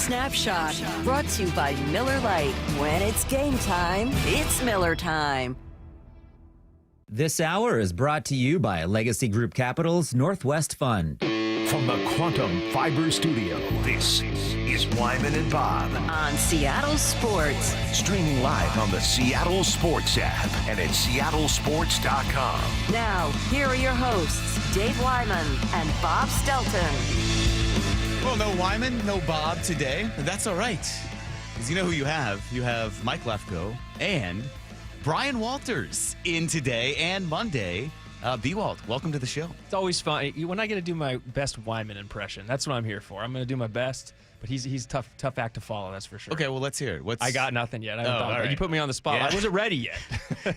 Snapshot, brought to you by Miller Lite. When it's game time, it's Miller time. This hour is brought to you by Legacy Group Capital's Northwest Fund. From the Quantum Fiber Studio, this is Wyman and Bob. On Seattle Sports. Streaming live on the Seattle Sports app and at seattlesports.com. Now, here are your hosts, Dave Wyman and Bob Stelton. Well, no Wyman, no Bob today. That's all right. Because you know who you have. You have Mike Lefko and Brian Walters in today and Monday. B-Walt, welcome to the show. It's always fun. When I get to do my best Wyman impression, that's what I'm here for. I'm going to do my best, but he's tough act to follow, that's for sure. Okay, well, let's hear it. I got nothing yet. I haven't thought about it. right. You put me on the spot. Yeah. I wasn't ready yet.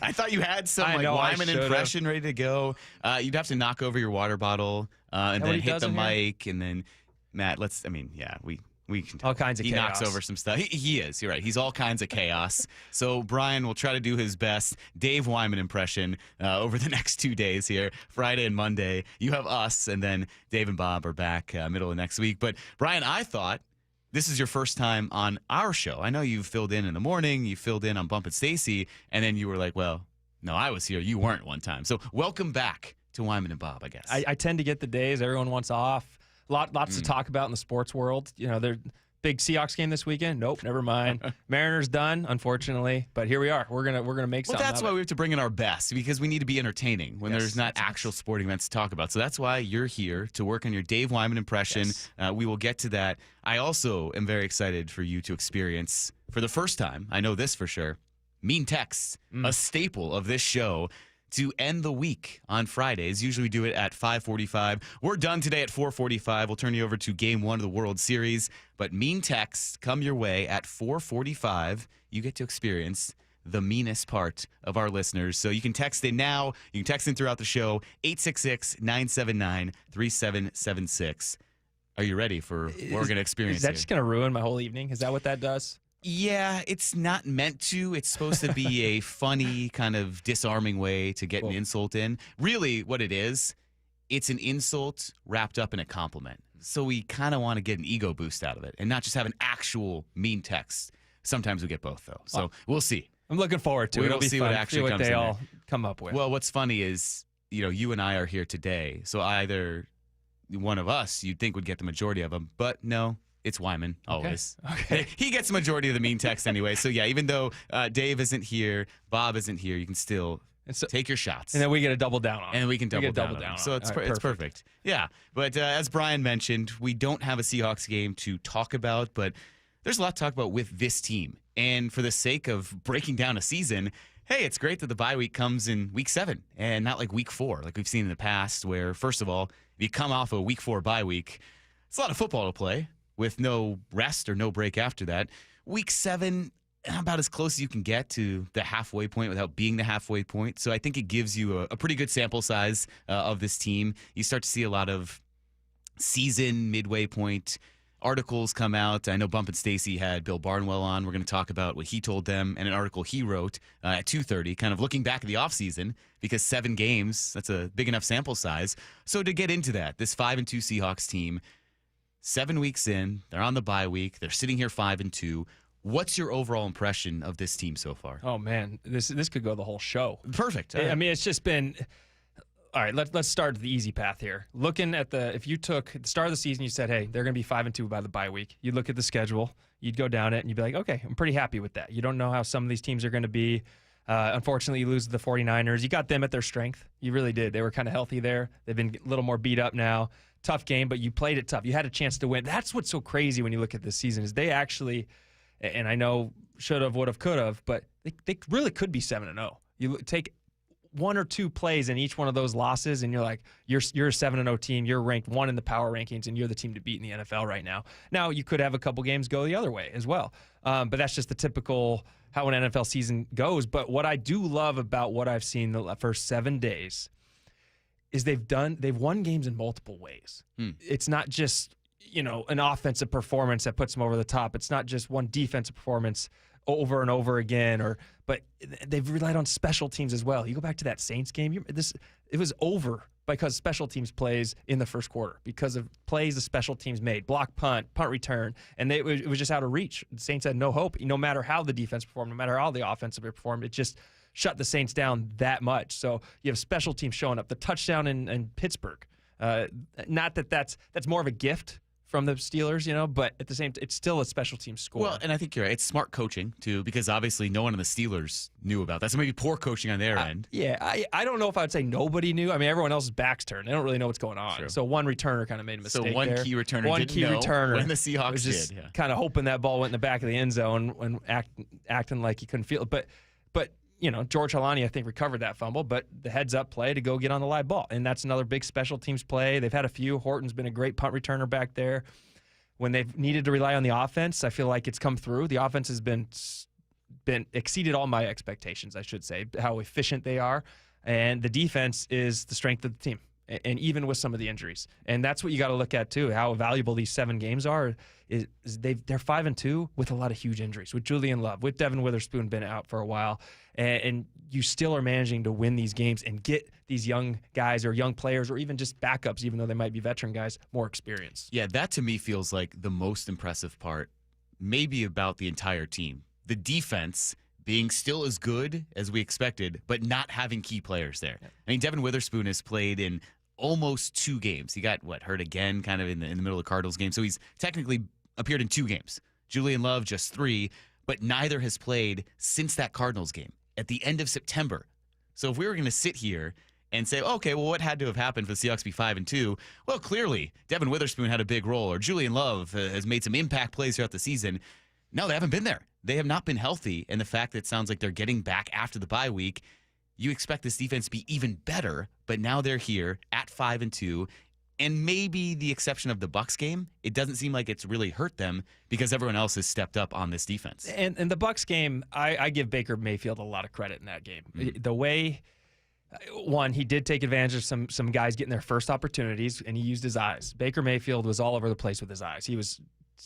I thought you had some I know, Wyman impression ready to go. You'd have to knock over your water bottle and then hit the mic, and then Matt, we can all kinds of he chaos. knocks over some stuff. He is. You're right. He's all kinds of chaos. So Brian will try to do his best Dave Wyman impression over the next 2 days here, Friday and Monday. You have us, and then Dave and Bob are back middle of next week. But Brian, I thought this is your first time on our show. I know you filled in the morning. You filled in on Bump and Stacy, and then you were like, well, no, I was here. You weren't one time. So welcome back to Wyman and Bob, I guess. I tend to get the days everyone wants off. Lots to talk about in the sports world. You know, they're big Seahawks game this weekend. Nope, never mind. Mariners done, unfortunately, but here we are. We're gonna make something. Well, that's why we have to bring in our best, because we need to be entertaining when there's not actual sporting events to talk about. So that's why you're here to work on your Dave Wyman impression. Yes. We will get to that. I also am very excited for you to experience for the first time. I know this for sure. Mean texts, a staple of this show. To end the week on Fridays. Usually we do it at 5:45. We're done today at 4:45. We'll turn you over to Game 1 of the World Series. But mean texts come your way at 4:45. You get to experience the meanest part of our listeners. So you can text in now. You can text in throughout the show. 866-979-3776. Are you ready for what we're going to experience Is that here? just going to ruin my whole evening? Is that what that does? Yeah, it's not meant to. It's supposed to be a funny, kind of disarming way to get an insult in. Really, what it is, it's an insult wrapped up in a compliment. So we kind of want to get an ego boost out of it and not just have an actual mean text. Sometimes we get both, though. So we'll see. I'm looking forward to it. It'll be see fun. what actually see what comes they in all there. come up with. Well, what's funny is, you and I are here today. So either one of us you'd think would get the majority of them, but no. It's Wyman, always. Okay. He gets the majority of the mean text anyway. So, yeah, even though Dave isn't here, Bob isn't here, you can still take your shots. And then we get a double down on it. And we can double down on on it. it. So it's All right, it's perfect. Yeah. But as Brian mentioned, we don't have a Seahawks game to talk about, but there's a lot to talk about with this team. And for the sake of breaking down a season, hey, it's great that the bye week comes in week 7 and not like week 4 like we've seen in the past where, first of all, if you come off a week 4 bye week, it's a lot of football to play with no rest or no break after that. Week 7, about as close as you can get to the halfway point without being the halfway point. So I think it gives you a pretty good sample size of this team. You start to see a lot of season midway point articles come out. I know Bump and Stacy had Bill Barnwell on. We're going to talk about what he told them and an article he wrote at 2:30, kind of looking back at the offseason, because 7 games, that's a big enough sample size. So to get into that, this 5-2 Seahawks team, 7 weeks in, they're on the bye week. They're sitting here 5-2. What's your overall impression of this team so far? Oh, man, this could go the whole show. Perfect. I mean, it's just been – all right, let's start the easy path here. Looking at if you took the start of the season, you said, hey, they're going to be 5-2 by the bye week. You'd look at the schedule. You'd go down it, and you'd be like, okay, I'm pretty happy with that. You don't know how some of these teams are going to be. Unfortunately, you lose to the 49ers. You got them at their strength. You really did. They were kind of healthy there. They've been a little more beat up now. Tough game, but you played it tough. You had a chance to win. That's what's so crazy when you look at this season is they actually, and I know should have, would have, could have, but they really could be 7-0. You take 1 or 2 plays in each one of those losses, and you're like, you're a 7-0 team. You're ranked 1 in the power rankings, and you're the team to beat in the NFL right now. Now, you could have a couple games go the other way as well, but that's just the typical how an NFL season goes. But what I do love about what I've seen the first 7 days is they've won games in multiple ways. It's not just, an offensive performance that puts them over the top. It's not just one defensive performance over and over again, but they've relied on special teams as well. You go back to that Saints game, it was over because special teams plays in the first quarter, because of plays the special teams made, block punt, punt return, and it was just out of reach. The Saints had no hope. No matter how the defense performed, no matter how the offensive performed, it just shut the Saints down that much. So you have special teams showing up. The touchdown in Pittsburgh, not that that's more of a gift from the Steelers, but at the same time, it's still a special team score. Well, and I think you're right. It's smart coaching, too, because obviously no one on the Steelers knew about that. So maybe poor coaching on their end. Yeah, I don't know if I would say nobody knew. I mean, everyone else's back's turned. They don't really know what's going on. True. So one returner kind of made a mistake So one there. key returner One didn't key know returner when the Seahawks was just did. Yeah. kind of hoping that ball went in the back of the end zone and acting like he couldn't feel it. But George Halani, I think, recovered that fumble, but the heads-up play to go get on the live ball. And that's another big special teams play. They've had a few. Horton's been a great punt returner back there. When they've needed to rely on the offense, I feel like it's come through. The offense has been exceeded all my expectations, I should say, how efficient they are. And the defense is the strength of the team, and even with some of the injuries. And that's what you got to look at, too, how valuable these 7 games are. They're 5-2 with a lot of huge injuries, with Julian Love, with Devin Witherspoon been out for a while. And you still are managing to win these games and get these young guys or young players or even just backups, even though they might be veteran guys, more experience. Yeah, that to me feels like the most impressive part, maybe about the entire team. The defense being still as good as we expected, but not having key players there. Yeah. I mean, Devin Witherspoon has played in almost 2 games. He got, hurt again kind of in the middle of the Cardinals game. So he's technically appeared in 2 games. Julian Love, just 3, but neither has played since that Cardinals game at the end of September. So if we were going to sit here and say, okay, well, what had to have happened for the Seahawks to be 5-2? Well, clearly, Devin Witherspoon had a big role, or Julian Love has made some impact plays throughout the season. No, they haven't been there. They have not been healthy, and the fact that it sounds like they're getting back after the bye week, you expect this defense to be even better, but now they're here at 5-2, and maybe the exception of the Bucs game, it doesn't seem like it's really hurt them because everyone else has stepped up on this defense. And the Bucs game, I give Baker Mayfield a lot of credit in that game. Mm-hmm. The way, one, he did take advantage of some guys getting their first opportunities, and he used his eyes. Baker Mayfield was all over the place with his eyes. He was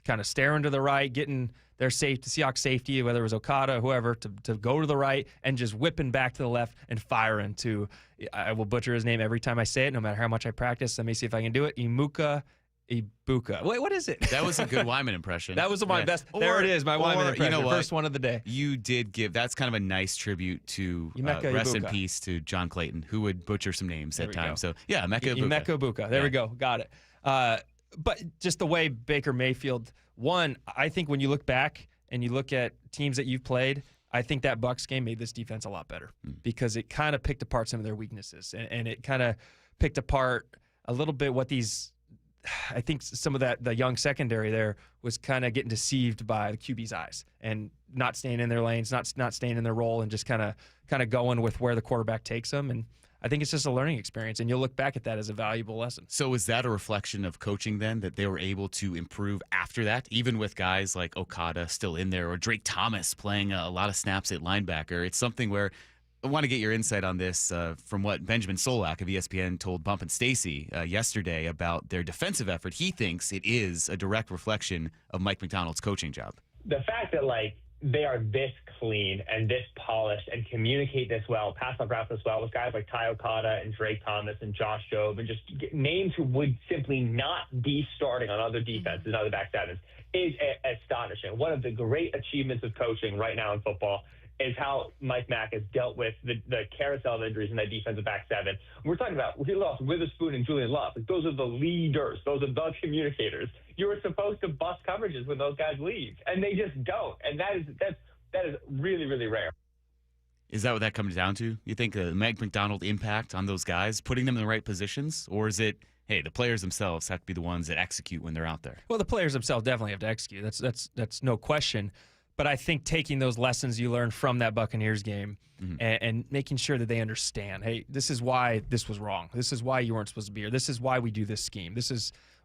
kind of staring to the right, getting their Seahawks safety, whether it was Okada, whoever, to go to the right and just whipping back to the left and firing to, I will butcher his name every time I say it, no matter how much I practice. Let me see if I can do it. Ibuka. Wait, what is it? That was a good Wyman impression. That was my best. There it is, my Wyman impression. You know what? First one of the day. You did give, that's kind of a nice tribute to, rest in peace to John Clayton, who would butcher some names at times. So, yeah, Emeka Ibuka. There we go. Got it. But just the way Baker Mayfield won, I think when you look back and you look at teams that you've played, I think that Bucs game made this defense a lot better because it kind of picked apart some of their weaknesses and it kind of picked apart a little bit what these. I think some of the young secondary there was kind of getting deceived by the QB's eyes and not staying in their lanes, not staying in their role, and just kind of going with where the quarterback takes them. And I think it's just a learning experience, and you'll look back at that as a valuable lesson. So is that a reflection of coaching then, that they were able to improve after that, even with guys like Okada still in there or Drake Thomas playing a lot of snaps at linebacker? It's something where I want to get your insight on this from what Benjamin Solak of ESPN told Bump and Stacy yesterday about their defensive effort. He thinks it is a direct reflection of Mike Macdonald's coaching job. The fact that, they are this clean and this polished and communicate this well, pass on routes this well with guys like Ty Okada and Drake Thomas and Josh Jobe and just names who would simply not be starting on other defenses and other back sevens is astonishing. One of the great achievements of coaching right now in football is how Mike Mack has dealt with the carousel of injuries in that defensive back seven. We're talking about, he lost Witherspoon and Julian Love. Those are the leaders. Those are the communicators. You were supposed to bust coverages when those guys leave, and they just don't. And that is really, really rare. Is that what that comes down to? You think Mike Macdonald impact on those guys, putting them in the right positions? Or is it, hey, the players themselves have to be the ones that execute when they're out there? Well, the players themselves definitely have to execute. That's no question. But I think taking those lessons you learned from that Buccaneers game and making sure that they understand, hey, this is why this was wrong. This is why you weren't supposed to be here. This is why we do this scheme.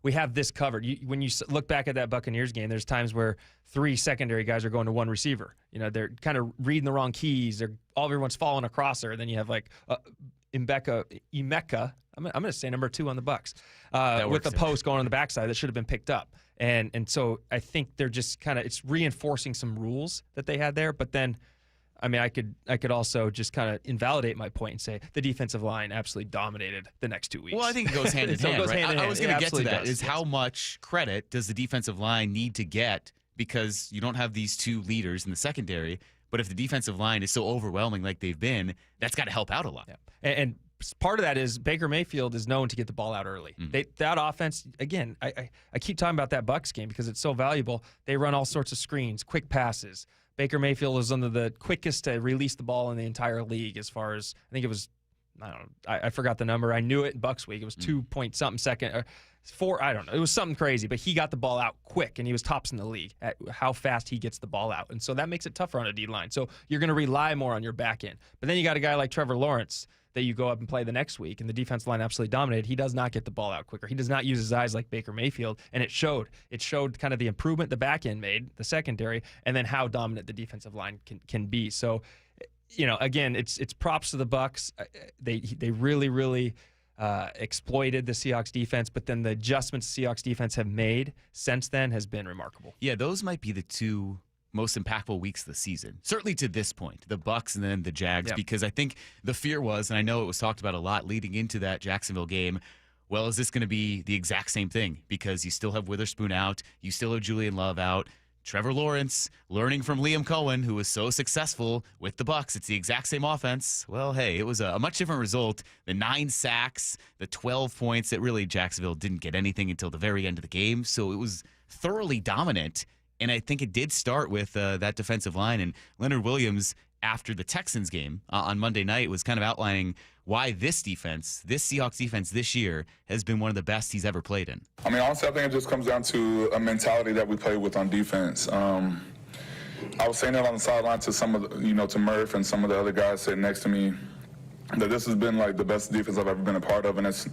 We have this covered. When you look back at that Buccaneers game, there's times where 3 secondary guys are going to 1 receiver. They're kind of reading the wrong keys. Everyone's falling across her. And then you have Emeka. I'm going to say number 2 on the Bucs with the post going on the backside that should have been picked up. And so I think they're just it's reinforcing some rules that they had there. But then I mean, I could also just kind of invalidate my point and say the defensive line absolutely dominated the next 2 weeks. Well, I think it goes hand in So it hand, goes right? hand in I hand. was going It to get to that. absolutely does, How yes. much credit does the defensive line need to get because you don't have these two leaders in the secondary? But if the defensive line is so overwhelming like they've been, that's got to help out a lot. Yeah. And part of that is Baker Mayfield is known to get the ball out early. That offense, again, I keep talking about that Bucs game because it's so valuable. They run all sorts of screens, quick passes. Baker Mayfield is one of the quickest to release the ball in the entire league as far as, I think it was, I don't know, I forgot the number. I knew it in Bucs week. It was 2 point something second, or 4, I don't know. It was something crazy, but he got the ball out quick, and he was tops in the league at how fast he gets the ball out. And so that makes it tougher on a D-line. So you're going to rely more on your back end. But then you got a guy like Trevor Lawrence that you go up and play the next week, and the defensive line absolutely dominated. He does not get the ball out quicker. He does not use his eyes like Baker Mayfield, and it showed. It showed kind of the improvement the back end made, the secondary, and then how dominant the defensive line can be. So, again, it's props to the Bucs. They really exploited the Seahawks defense, but then the adjustments the Seahawks defense have made since then has been remarkable. Yeah, those might be the two most impactful weeks of the season. Certainly to this point, the Bucs and then the Jags, because I think the fear was, and I know it was talked about a lot leading into that Jacksonville game, well, is this going to be the exact same thing? Because you still have Witherspoon out, you still have Julian Love out, Trevor Lawrence learning from Liam Cohen, who was so successful with the Bucs. It's the exact same offense. Well, hey, it was a much different result. The 9 sacks, the 12 points that really Jacksonville didn't get anything until the very end of the game. So it was thoroughly dominant. And I think it did start with that defensive line. And Leonard Williams, after the Texans game on Monday night, was kind of outlining why this defense, this Seahawks defense this year, has been one of the best he's ever played in. I mean, honestly, I think it just comes down to a mentality that we play with on defense. I was saying that on the sideline to some of the, to Murph and some of the other guys sitting next to me, that this has been like the best defense I've ever been a part of, and it's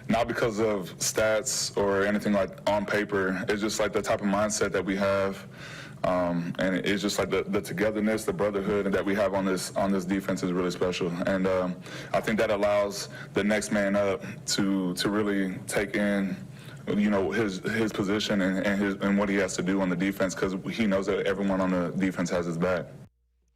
not because of stats or anything like on paper. It's just like the type of mindset that we have, and it's just like the togetherness, the brotherhood that we have on this defense is really special. And I think that allows the next man up to really take in, his position and what he has to do on the defense, because he knows that everyone on the defense has his back.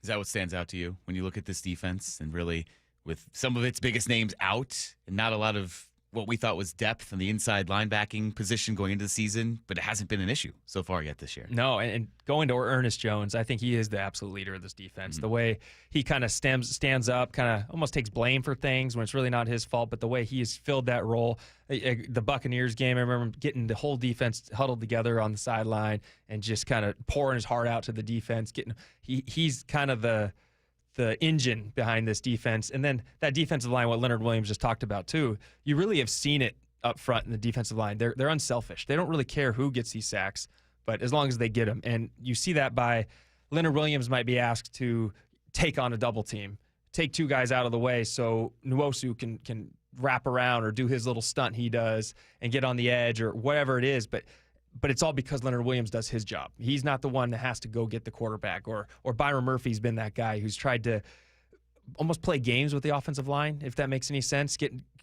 Is that what stands out to you when you look at this defense and really with some of its biggest names out and not a lot of what we thought was depth in the inside linebacking position going into the season, but it hasn't been an issue so far yet this year? No, and going to Ernest Jones, I think he is the absolute leader of this defense. The way he kind of stands up, kind of almost takes blame for things when it's really not his fault, but the way he has filled that role. The Buccaneers game, I remember getting the whole defense huddled together on the sideline and just kind of pouring his heart out to the defense. He's kind of the engine behind this defense. And then that defensive line, what Leonard Williams just talked about too, you really have seen it up front in the defensive line. They're unselfish. They don't really care who gets these sacks, but as long as they get them. And you see that by Leonard Williams might be asked to take on a double team, take 2 guys out of the way so Nwosu can wrap around or do his little stunt he does and get on the edge or whatever it is. But it's all because Leonard Williams does his job. He's not the one that has to go get the quarterback, or Byron Murphy's been that guy who's tried to almost play games with the offensive line, if that makes any sense.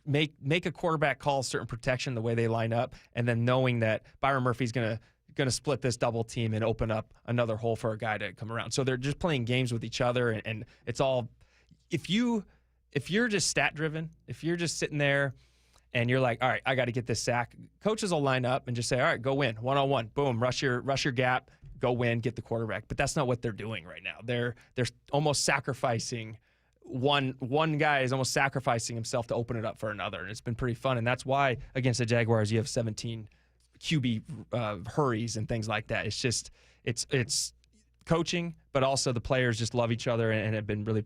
Make a quarterback call certain protection the way they line up, and then knowing that Byron Murphy's going to split this double team and open up another hole for a guy to come around. So they're just playing games with each other, and it's all if you're just stat driven, if you're just sitting there and you're like, all right, I got to get this sack, coaches will line up and just say, all right, go win, one-on-one, boom, rush your gap, go win, get the quarterback. But that's not what they're doing right now. They're almost sacrificing one guy is almost sacrificing himself to open it up for another, and it's been pretty fun. And that's why against the Jaguars you have 17 QB hurries and things like that. It's just it's coaching, but also the players just love each other and have been really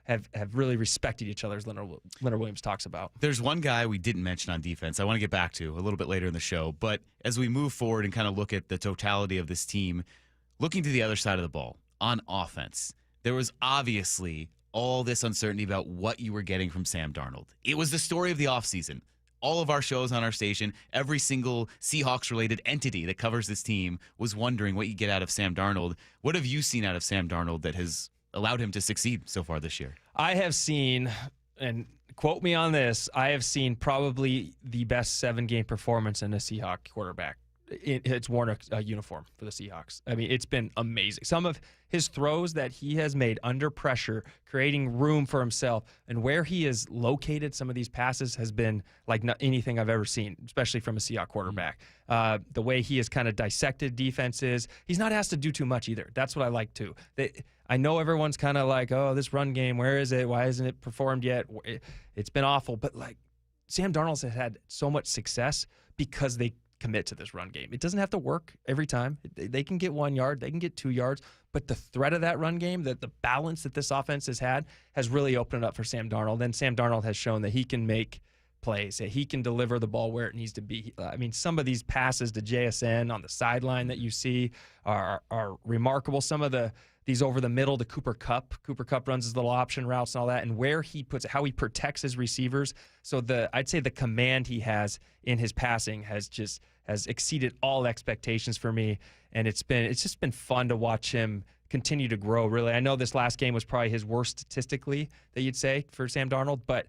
have really respected each other, as Leonard Williams talks about. There's one guy we didn't mention on defense I want to get back to a little bit later in the show, but as we move forward and kind of look at the totality of this team, looking to the other side of the ball, on offense, there was obviously all this uncertainty about what you were getting from Sam Darnold. It was the story of the offseason. All of our shows on our station, every single Seahawks-related entity that covers this team was wondering what you get out of Sam Darnold. What have you seen out of Sam Darnold that has allowed him to succeed so far this year? I have seen, and quote me on this, I have seen probably the best 7-game performance in a Seahawk quarterback it's worn a uniform for the Seahawks. I mean, it's been amazing. Some of his throws that he has made under pressure, creating room for himself, and where he has located some of these passes has been like not anything I've ever seen, especially from a Seahawks quarterback. The way he has kind of dissected defenses, he's not asked to do too much either. That's what I like too. I know everyone's kind of like, oh, this run game, where is it? Why hasn't it performed yet? It's been awful. But like Sam Darnold has had so much success because they commit to this run game. It doesn't have to work every time. They can get 1 yard, they can get 2 yards, but the threat of that run game, the balance that this offense has had, has really opened it up for Sam Darnold. And Sam Darnold has shown that he can make plays, that he can deliver the ball where it needs to be. I mean, some of these passes to JSN on the sideline that you see are remarkable. Some of these over the middle to Cooper Kupp. Cooper Kupp runs his little option routes and all that, and where he puts it, how he protects his receivers. So I'd say the command he has in his passing has exceeded all expectations for me, and it's just been fun to watch him continue to grow. Really, I know this last game was probably his worst statistically that you'd say for Sam Darnold, but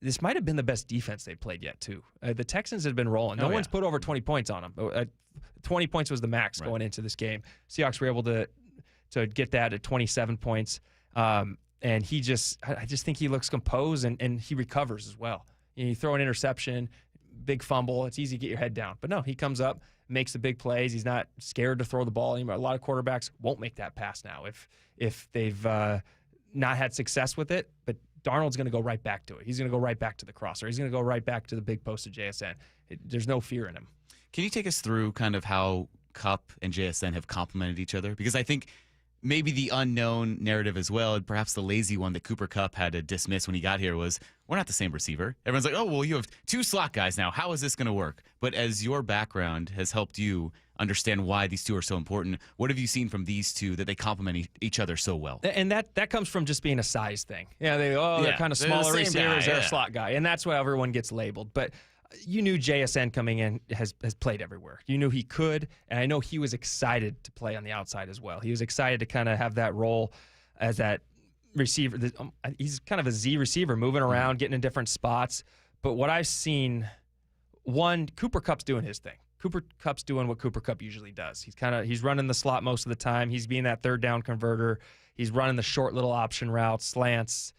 this might have been the best defense they played yet too. The Texans have been rolling. No one's put over 20 points on them. 20 points was the max going into this game. Seahawks were able to get that at 27 points. And I just think he looks composed and he recovers as well. You throw an interception, big fumble, it's easy to get your head down. But no, he comes up, makes the big plays. He's not scared to throw the ball anymore. A lot of quarterbacks won't make that pass now if they've not had success with it. But Darnold's going to go right back to it. He's going to go right back to the crosser. He's going to go right back to the big post of JSN. There's no fear in him. Can you take us through kind of how Kupp and JSN have complemented each other? Because I think maybe the unknown narrative as well, and perhaps the lazy one that Cooper Kupp had to dismiss when he got here was, we're not the same receiver. Everyone's like, oh, well, you have 2 slot guys now. How is this going to work? But as your background has helped you understand why these two are so important, what have you seen from these two that they complement each other so well? And that comes from just being a size thing. Yeah, they're kind of smaller receivers. They're a slot guy. And that's why everyone gets labeled. But you knew JSN coming in has played everywhere. You knew he could, and I know he was excited to play on the outside as well. He was excited to kind of have that role as that receiver. He's kind of a Z receiver, moving around, getting in different spots. But what I've seen, Cooper Kupp's doing his thing. Cooper Kupp's doing what Cooper Kupp usually does. He's running the slot most of the time. He's being that third down converter. He's running the short little option routes, slants,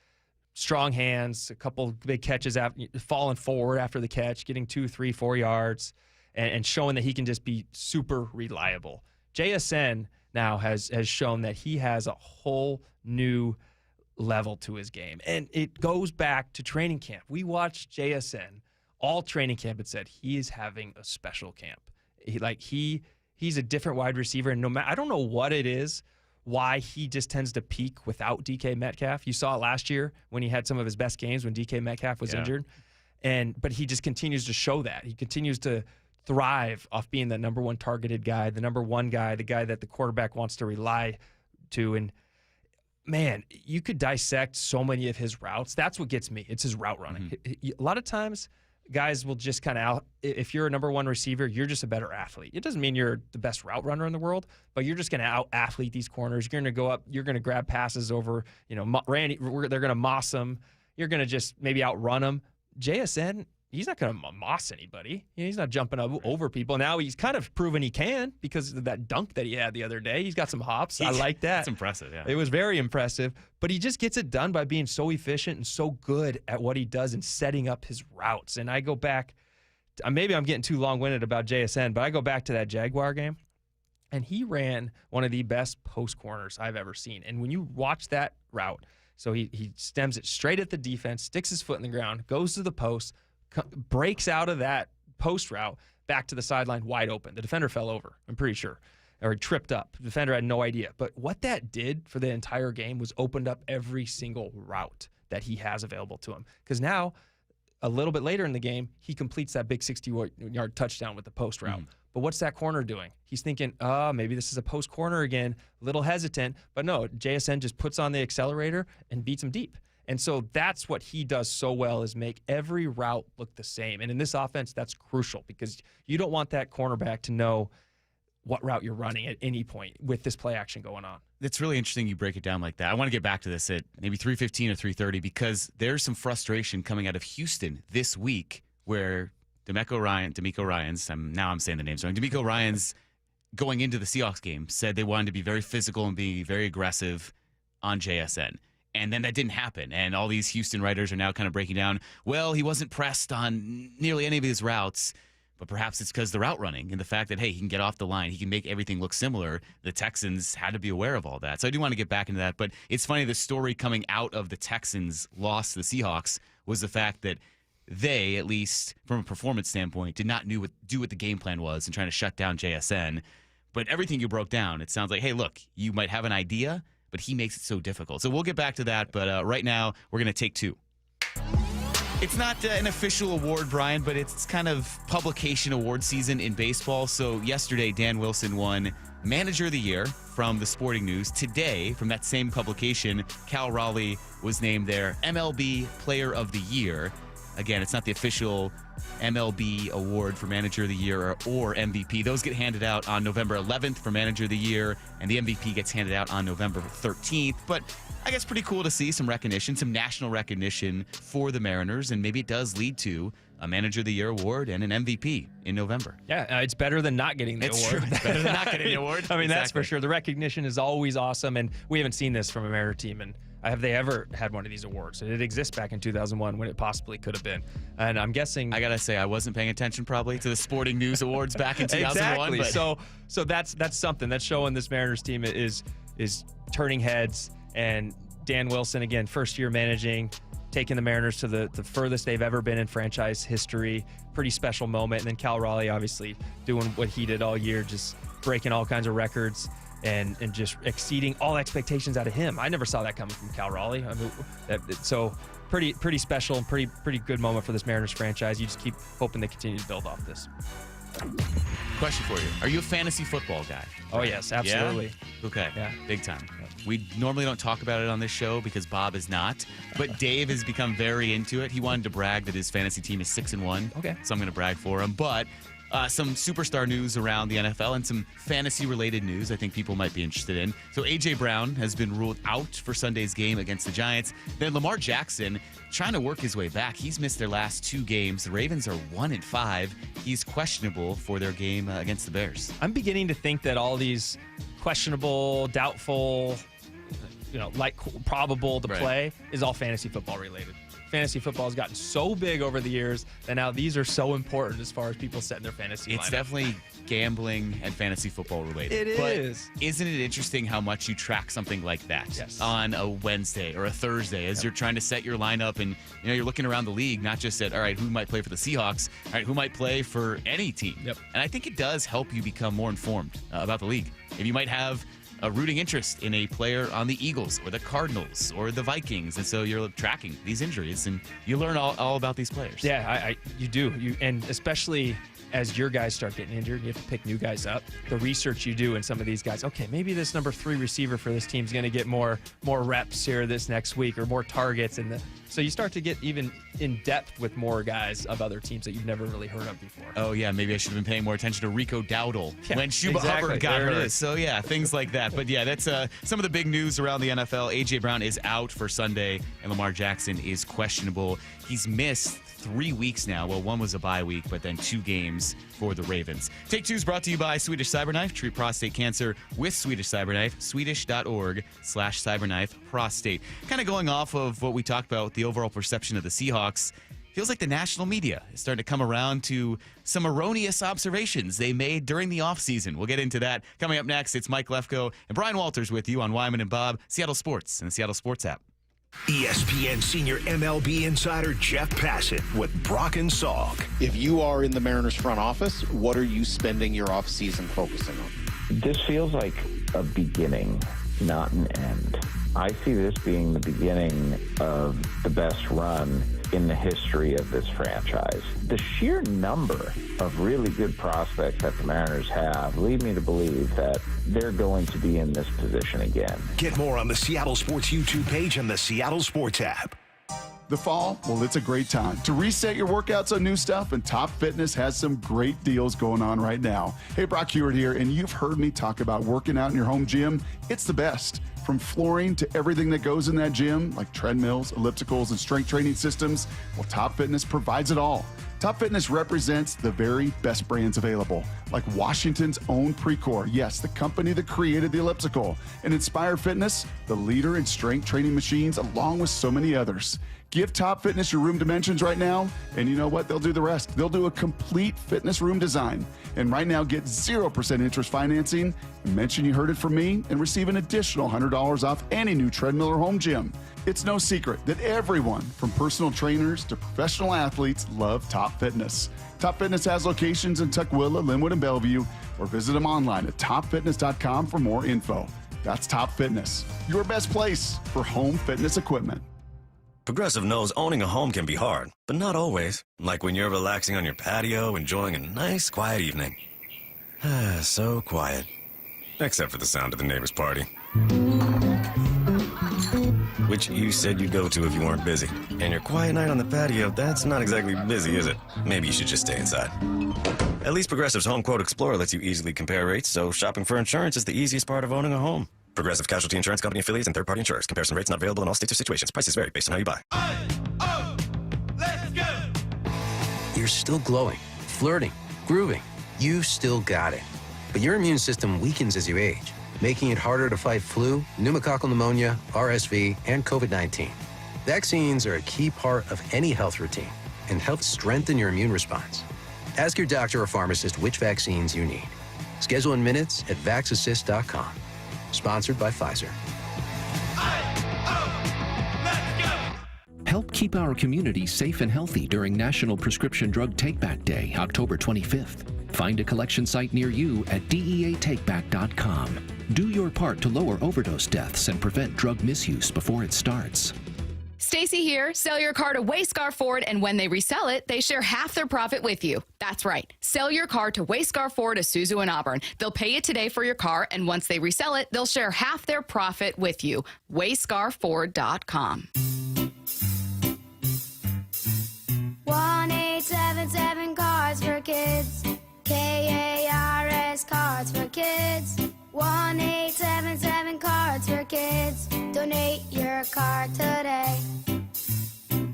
strong hands, a couple big catches, falling forward after the catch, getting 2, 3, 4 yards, and showing that he can just be super reliable. JSN now has shown that he has a whole new level to his game, and it goes back to training camp. We watched JSN all training camp and said he is having a special camp. He's a different wide receiver, and I don't know what it is, why he just tends to peak without DK Metcalf. You saw it last year when he had some of his best games when DK Metcalf was injured. But he just continues to show that. He continues to thrive off being the number one targeted guy, the number one guy, the guy that the quarterback wants to rely to. And man, you could dissect so many of his routes. That's what gets me. It's his route running. A lot of times guys will just kind of if you're a number one receiver, you're just a better athlete. It doesn't mean you're the best route runner in the world, but you're just going to out-athlete these corners. You're going to go up. You're going to grab passes over, Randy. They're going to moss them. You're going to just maybe outrun them. JSN, he's not going to moss anybody. He's not jumping over people. Now he's kind of proven he can because of that dunk that he had the other day. He's got some hops. I like that. That's impressive, yeah. It was very impressive. But he just gets it done by being so efficient and so good at what he does and setting up his routes. And I go back, maybe I'm getting too long-winded about JSN, but I go back to that Jaguar game, and he ran one of the best post corners I've ever seen. And when you watch that route, so he stems it straight at the defense, sticks his foot in the ground, goes to the post, breaks out of that post route back to the sideline wide open. The defender fell over, I'm pretty sure, or he tripped up. The defender had no idea. But what that did for the entire game was opened up every single route that he has available to him. Because now, a little bit later in the game, he completes that big 60-yard touchdown with the post route. But what's that corner doing? He's thinking, maybe this is a post corner again, a little hesitant. But no, JSN just puts on the accelerator and beats him deep. And so that's what he does so well, is make every route look the same. And in this offense, that's crucial because you don't want that cornerback to know what route you're running at any point with this play action going on. It's really interesting you break it down like that. I want to get back to this at maybe 3:15 or 3:30 because there's some frustration coming out of Houston this week where D'Amico Ryans, now I'm saying the names wrong. D'Amico Ryans, going into the Seahawks game, said they wanted to be very physical and be very aggressive on JSN. And then that didn't happen. And all these Houston writers are now kind of breaking down, well, he wasn't pressed on nearly any of his routes, but perhaps it's because the route running and the fact that, hey, he can get off the line, he can make everything look similar. The Texans had to be aware of all that. So I do want to get back into that. But it's funny, the story coming out of the Texans' loss to the Seahawks was the fact that they, at least from a performance standpoint, did not do what the game plan was in trying to shut down JSN. But everything you broke down, it sounds like, hey, look, you might have an idea, but he makes it so difficult. So we'll get back to that, but right now we're going to take two. It's not an official award, Brian, but it's kind of publication award season in baseball. So yesterday, Dan Wilson won Manager of the Year from the Sporting News. Today, from that same publication, Cal Raleigh was named their MLB Player of the Year. Again, it's not the official MLB award for Manager of the Year or MVP. Those get handed out on November 11th for Manager of the Year, and the MVP gets handed out on November 13th. But I guess pretty cool to see some recognition, some national recognition for the Mariners, and maybe it does lead to a Manager of the Year award and an MVP in November. Yeah, it's better than not getting the award. True. It's better than not getting the award. I mean, Exactly. That's for sure. The recognition is always awesome, and we haven't seen this from a Mariner team. And have they ever had one of these awards? It exists back in 2001 when it possibly could have been. And I'm guessing... I got to say, I wasn't paying attention probably to the Sporting News Awards back in 2001. Exactly. But... So that's something. That's showing this Mariners team is turning heads. And Dan Wilson, again, first year managing, taking the Mariners to the furthest they've ever been in franchise history. Pretty special moment. And then Cal Raleigh, obviously, doing what he did all year, just breaking all kinds of records. And just exceeding all expectations out of him. I never saw that coming from Cal Raleigh. I mean, so pretty special and pretty good moment for this Mariners franchise. You just keep hoping they continue to build off this. Question for you. Are you a fantasy football guy? Oh, yes, absolutely. Yeah? Okay. Yeah. Big time. We normally don't talk about it on this show because Bob is not, but Dave has become very into it. He wanted to brag that his fantasy team is 6-1. Okay. So I'm going to brag for him. But some superstar news around the NFL and some fantasy-related news I think people might be interested in. So A.J. Brown has been ruled out for Sunday's game against the Giants. Then Lamar Jackson trying to work his way back. He's missed their last two games. The Ravens are 1-5. He's questionable for their game against the Bears. I'm beginning to think that all these questionable, doubtful, like probable to play is all fantasy football related. Fantasy football has gotten so big over the years that now these are so important as far as people setting their fantasy It's lineup. definitely gambling and fantasy football related. It but is. Isn't it interesting how much you track something like that on a Wednesday or a Thursday as you're trying to set your lineup and you're looking around the league, not just at, all right, who might play for the Seahawks, all right, who might play for any team. Yep. And I think it does help you become more informed about the league. If you might have a rooting interest in a player on the Eagles or the Cardinals or the Vikings, and so you're tracking these injuries and you learn all about these players. Yeah, you do. And especially as your guys start getting injured, you have to pick new guys up. The research you do in some of these guys, okay, maybe this number 3 receiver for this team is going to get more reps here this next week or more targets. So you start to get even in depth with more guys of other teams that you've never really heard of before. Oh, yeah, maybe I should have been paying more attention to Rico Dowdle when Shuba exactly. Hubbard got There it hurt. is. So, yeah, things like that. But, yeah, that's some of the big news around the NFL. A.J. Brown is out for Sunday, and Lamar Jackson is questionable. He's missed 3 weeks now. Well, one was a bye week, but then 2 games for the Ravens. Take Two is brought to you by Swedish Cyberknife. Treat prostate cancer with Swedish Cyberknife. Swedish.org/cyberknife prostate. Kind of going off of what we talked about, the overall perception of the Seahawks. Feels like the national media is starting to come around to some erroneous observations they made during the offseason. We'll get into that. Coming up next, it's Mike Lefko and Brian Walters with you on Wyman and Bob, Seattle Sports and the Seattle Sports app. ESPN senior MLB insider Jeff Passett with Brock and Salk. If you are in the Mariners front office, what are you spending your offseason focusing on? This feels like a beginning, not an end. I see this being the beginning of the best run in the history of this franchise. The sheer number of really good prospects that the Mariners have lead me to believe that they're going to be in this position again. Get more on the Seattle Sports YouTube page and the Seattle Sports app. The fall, well, it's a great time to reset your workouts on new stuff, and Top Fitness has some great deals going on right now. Hey, Brock Hewitt here, and you've heard me talk about working out in your home gym. It's the best. From flooring to everything that goes in that gym, like treadmills, ellipticals, and strength training systems, well, Top Fitness provides it all. Top Fitness represents the very best brands available, like Washington's own Precor, yes, the company that created the elliptical, and Inspire Fitness, the leader in strength training machines, along with so many others. Give Top Fitness your room dimensions right now, and you know what? They'll do the rest. They'll do a complete fitness room design. And right now, get 0% interest financing, mention you heard it from me, and receive an additional $100 off any new treadmill or home gym. It's no secret that everyone, from personal trainers to professional athletes, love Top Fitness. Top Fitness has locations in Tukwila, Linwood, and Bellevue, or visit them online at topfitness.com for more info. That's Top Fitness, your best place for home fitness equipment. Progressive knows owning a home can be hard, but not always. Like when you're relaxing on your patio, enjoying a nice, quiet evening. So quiet. Except for the sound of the neighbor's party. Which you said you'd go to if you weren't busy. And your quiet night on the patio, that's not exactly busy, is it? Maybe you should just stay inside. At least Progressive's Home Quote Explorer lets you easily compare rates, so shopping for insurance is the easiest part of owning a home. Progressive Casualty Insurance Company affiliates and third-party insurers. Comparison rates not available in all states or situations. Prices vary based on how you buy. Let's go! You're still glowing, flirting, grooving. You still got it. But your immune system weakens as you age, making it harder to fight flu, pneumococcal pneumonia, RSV, and COVID-19. Vaccines are a key part of any health routine and help strengthen your immune response. Ask your doctor or pharmacist which vaccines you need. Schedule in minutes at vaxassist.com. Sponsored by Pfizer. Help keep our community safe and healthy during National Prescription Drug Takeback Day, October 25th. Find a collection site near you at deatakeback.com. Do your part to lower overdose deaths and prevent drug misuse before it starts. Stacy here. Sell your car to Wayscar Ford, and when they resell it, they share half their profit with you. That's right. Sell your car to Wayscar Ford, Isuzu, and Auburn. They'll pay you today for your car, and once they resell it, they'll share half their profit with you. WayscarFord.com. 1877 Cars for Kids. KARS Cards for Kids. 1877 Cards for Kids. Donate your car today.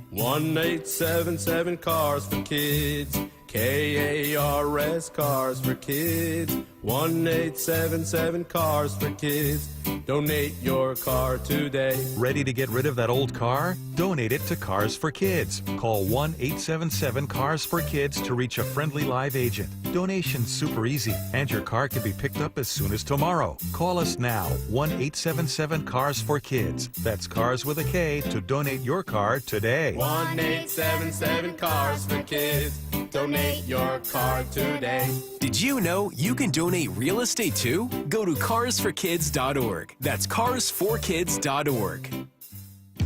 1877 Cars for Kids. KARS Cars for Kids. 1877 Cars for Kids. Donate your car today. Ready to get rid of that old car? Donate it to Cars for Kids. Call 1-877-CARS-FOR-KIDS to reach a friendly live agent. Donation's super easy, and your car can be picked up as soon as tomorrow. Call us now, 1-877-CARS-FOR-KIDS. That's Cars with a K to donate your car today. 1877 Cars for Kids. Donate your car today. Did you know you can donate real estate too? Go to carsforkids.org. That's carsforkids.org.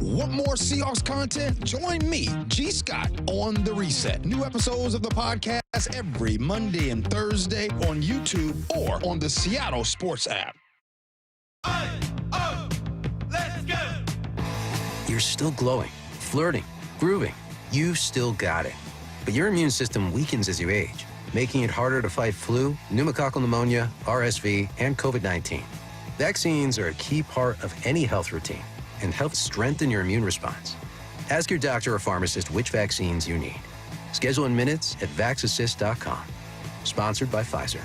Want more Seahawks content? Join me, G. Scott, on The Reset. New episodes of the podcast every Monday and Thursday on YouTube or on the Seattle Sports app. Let's go! You're still glowing, flirting, grooving. You still got it. But your immune system weakens as you age, making it harder to fight flu, pneumococcal pneumonia, RSV, and COVID-19. Vaccines are a key part of any health routine and help strengthen your immune response. Ask your doctor or pharmacist which vaccines you need. Schedule in minutes at vaxassist.com. Sponsored by Pfizer.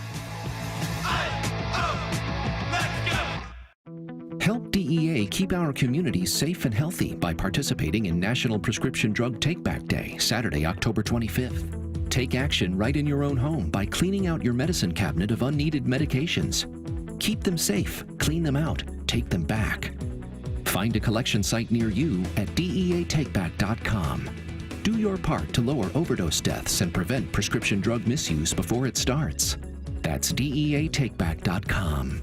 Help DEA keep our communities safe and healthy by participating in National Prescription Drug Takeback Day, Saturday, October 25th. Take action right in your own home by cleaning out your medicine cabinet of unneeded medications. Keep them safe, clean them out, take them back. Find a collection site near you at deatakeback.com. Do your part to lower overdose deaths and prevent prescription drug misuse before it starts. That's deatakeback.com.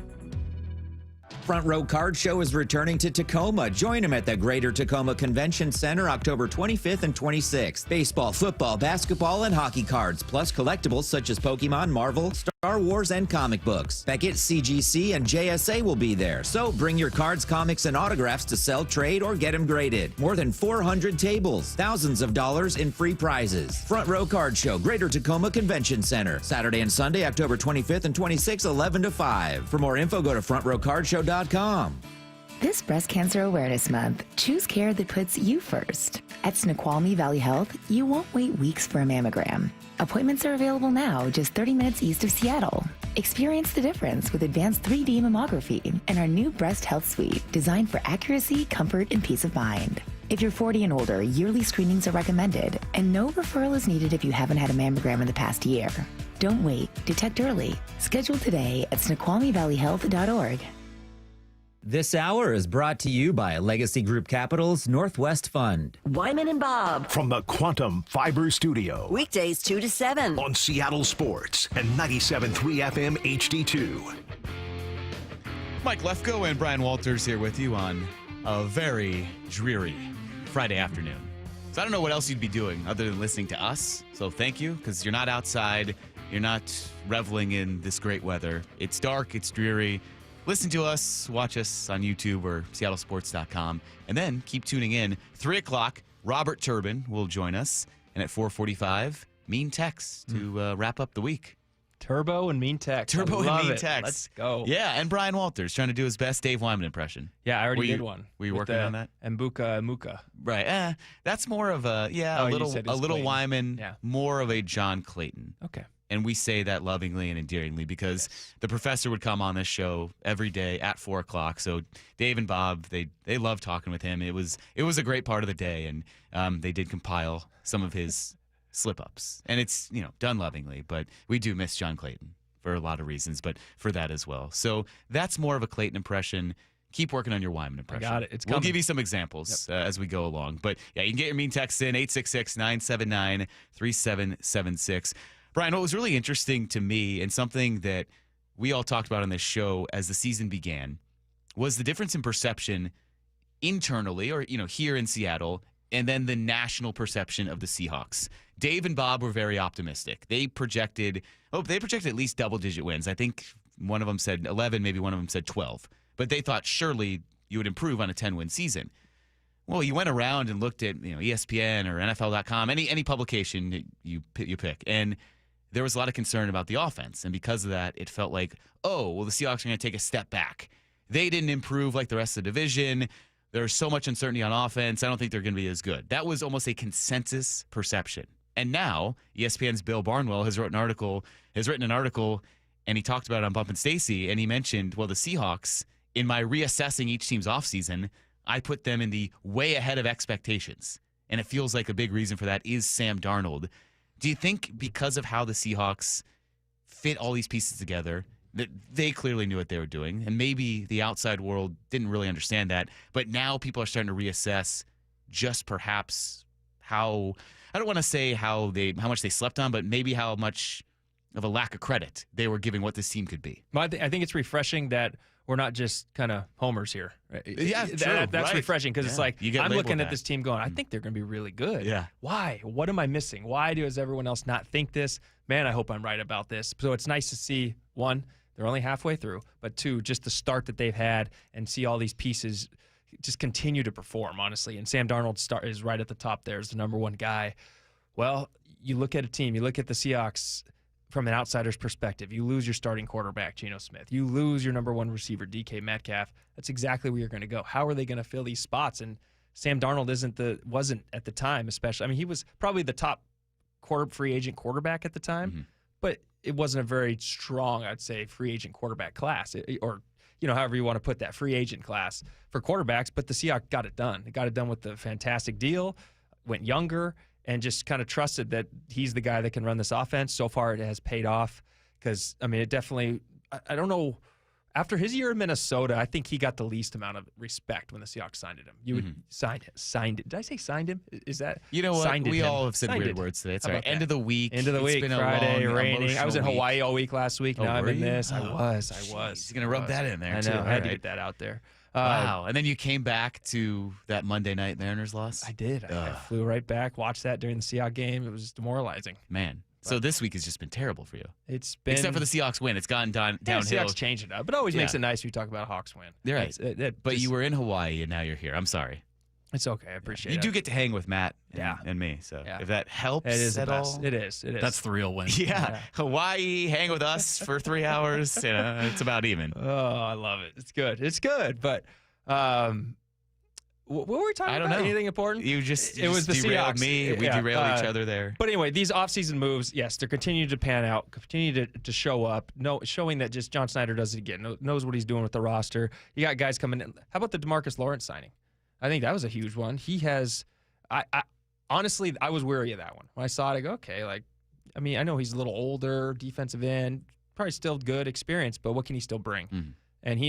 Front Row Card Show is returning to Tacoma. Join them at the Greater Tacoma Convention Center October 25th and 26th. Baseball, football, basketball, and hockey cards, plus collectibles such as Pokemon, Marvel, Star Wars, and comic books. Beckett, CGC, and JSA will be there, so bring your cards, comics, and autographs to sell, trade, or get them graded. More than 400 tables, thousands of dollars in free prizes. Front Row Card Show, Greater Tacoma Convention Center, Saturday and Sunday, October 25th and 26th, 11 to 5. For more info, go to frontrowcardshow.com. This Breast Cancer Awareness Month, choose care that puts you first. At Snoqualmie Valley Health, you won't wait weeks for a mammogram. Appointments are available now just 30 minutes east of Seattle. Experience the difference with advanced 3D mammography and our new Breast Health Suite designed for accuracy, comfort, and peace of mind. If you're 40 and older, yearly screenings are recommended, and no referral is needed if you haven't had a mammogram in the past year. Don't wait. Detect early. Schedule today at SnoqualmieValleyHealth.org. This hour is brought to you by Legacy Group Capital's Northwest Fund. Wyman and Bob. From the Quantum Fiber Studio. Weekdays 2 to 7. On Seattle Sports and 97.3 FM HD2. Mike Lefko and Brian Walters here with you on a very dreary Friday afternoon. So I don't know what else you'd be doing other than listening to us. So thank you, because you're not outside. You're not reveling in this great weather. It's dark. It's dreary. Listen to us, watch us on YouTube or seattlesports.com, and then keep tuning in. 3 o'clock, Robert Turbin will join us, and at 4:45, Mean Tex to wrap up the week. Turbo and Mean Tex. Turbo and Mean Tex. Let's go. Yeah, and Brian Walters trying to do his best Dave Wyman impression. Yeah, I already did one. Were you working on that? Mbuka Muka. Right. That's more of a a little Clayton. Wyman, Yeah. more of a John Clayton. Okay. And we say that lovingly and endearingly because the professor would come on this show every day at 4 o'clock. So Dave and Bob, they love talking with him. It was a great part of the day, and they did compile some of his slip-ups. And it's, done lovingly, but we do miss John Clayton for a lot of reasons, but for that as well. So that's more of a Clayton impression. Keep working on your Wyman impression. I got it. We'll give you some examples as we go along. But, yeah, you can get your mean texts in, 866-979-3776. Brian, what was really interesting to me and something that we all talked about on this show as the season began was the difference in perception internally or, here in Seattle and then the national perception of the Seahawks. Dave and Bob were very optimistic. They projected at least double-digit wins. I think one of them said 11, maybe one of them said 12. But they thought surely you would improve on a 10-win season. Well, you went around and looked at ESPN or NFL.com, any publication you pick, and there was a lot of concern about the offense. And because of that, it felt like, the Seahawks are going to take a step back. They didn't improve like the rest of the division. There's so much uncertainty on offense. I don't think they're going to be as good. That was almost a consensus perception. And now ESPN's Bill Barnwell has written an article, and he talked about it on Bump and Stacy, and he mentioned, the Seahawks, in my reassessing each team's offseason, I put them in the way ahead of expectations. And it feels like a big reason for that is Sam Darnold. Do you think because of how the Seahawks fit all these pieces together, that they clearly knew what they were doing, and maybe the outside world didn't really understand that, but now people are starting to reassess just perhaps how, I don't want to say how much they slept on, but maybe how much of a lack of credit they were giving what this team could be? I think it's refreshing that we're not just kind of homers here. Yeah, that's right. refreshing because it's like I'm looking at this team going, I Mm. think they're going to be really good. Yeah. Why? What am I missing? Why does everyone else not think this? Man, I hope I'm right about this. So it's nice to see, one, they're only halfway through, but two, just the start that they've had and see all these pieces just continue to perform, honestly. And Sam Darnold is right at the top there as the number one guy. Well, you look at a team, you look at the Seahawks from an outsider's perspective. You lose your starting quarterback, Geno Smith. You lose your number one receiver, DK Metcalf. That's exactly where you're going to go. How are they going to fill these spots? And Sam Darnold wasn't at the time, especially. I mean, he was probably the top free agent quarterback at the time, but it wasn't a very strong, I'd say, free agent quarterback class, or however you want to put that, free agent class for quarterbacks. But the Seahawks got it done. They got it done with the fantastic deal, went younger, and just kind of trusted that he's the guy that can run this offense. So far, it has paid off because, it definitely, I don't know, after his year in Minnesota, I think he got the least amount of respect when the Seahawks signed him. You would signed it. Did I say signed him? Is that? You know what? We all have said Signed weird it. words today. It's How all right. about End that? of the week. End of the It's week. been a Friday, long, raining. I was in emotional Hawaii week. all week last week. Now I'm were in you? this. I Oh, was. You're going to rub that in there, I too. know. All I had to right. get that out there. Wow. And then you came back to that Monday night Mariners loss? I did. I flew right back, watched that during the Seahawks game. It was demoralizing. Man. So this week has just been terrible for you. It's been. Except for the Seahawks win. It's gone downhill. Seahawks changed it up. But it always makes it nice when you talk about a Hawks win. You're right. But you were in Hawaii and now you're here. I'm sorry. It's okay. I appreciate it. You do get to hang with Matt Yeah. and me. So Yeah. if that helps It is the at best. all. It is. That's the real win. Yeah. Hawaii, hang with us for 3 hours. It's about even. Oh, I love it. It's good. It's good. But What were we talking I don't about? know. Anything important? You just was the derailed Seahawks. me. We derailed each other there. But anyway, these offseason moves, yes, they're continuing to pan out, continue to show up, showing that just John Snyder does it again, knows what he's doing with the roster. You got guys coming in. How about the DeMarcus Lawrence signing? I think that was a huge one. He has honestly, I was wary of that one. When I saw it, I go, okay, I know he's a little older, defensive end, probably still good experience, but what can he still bring? Mm. And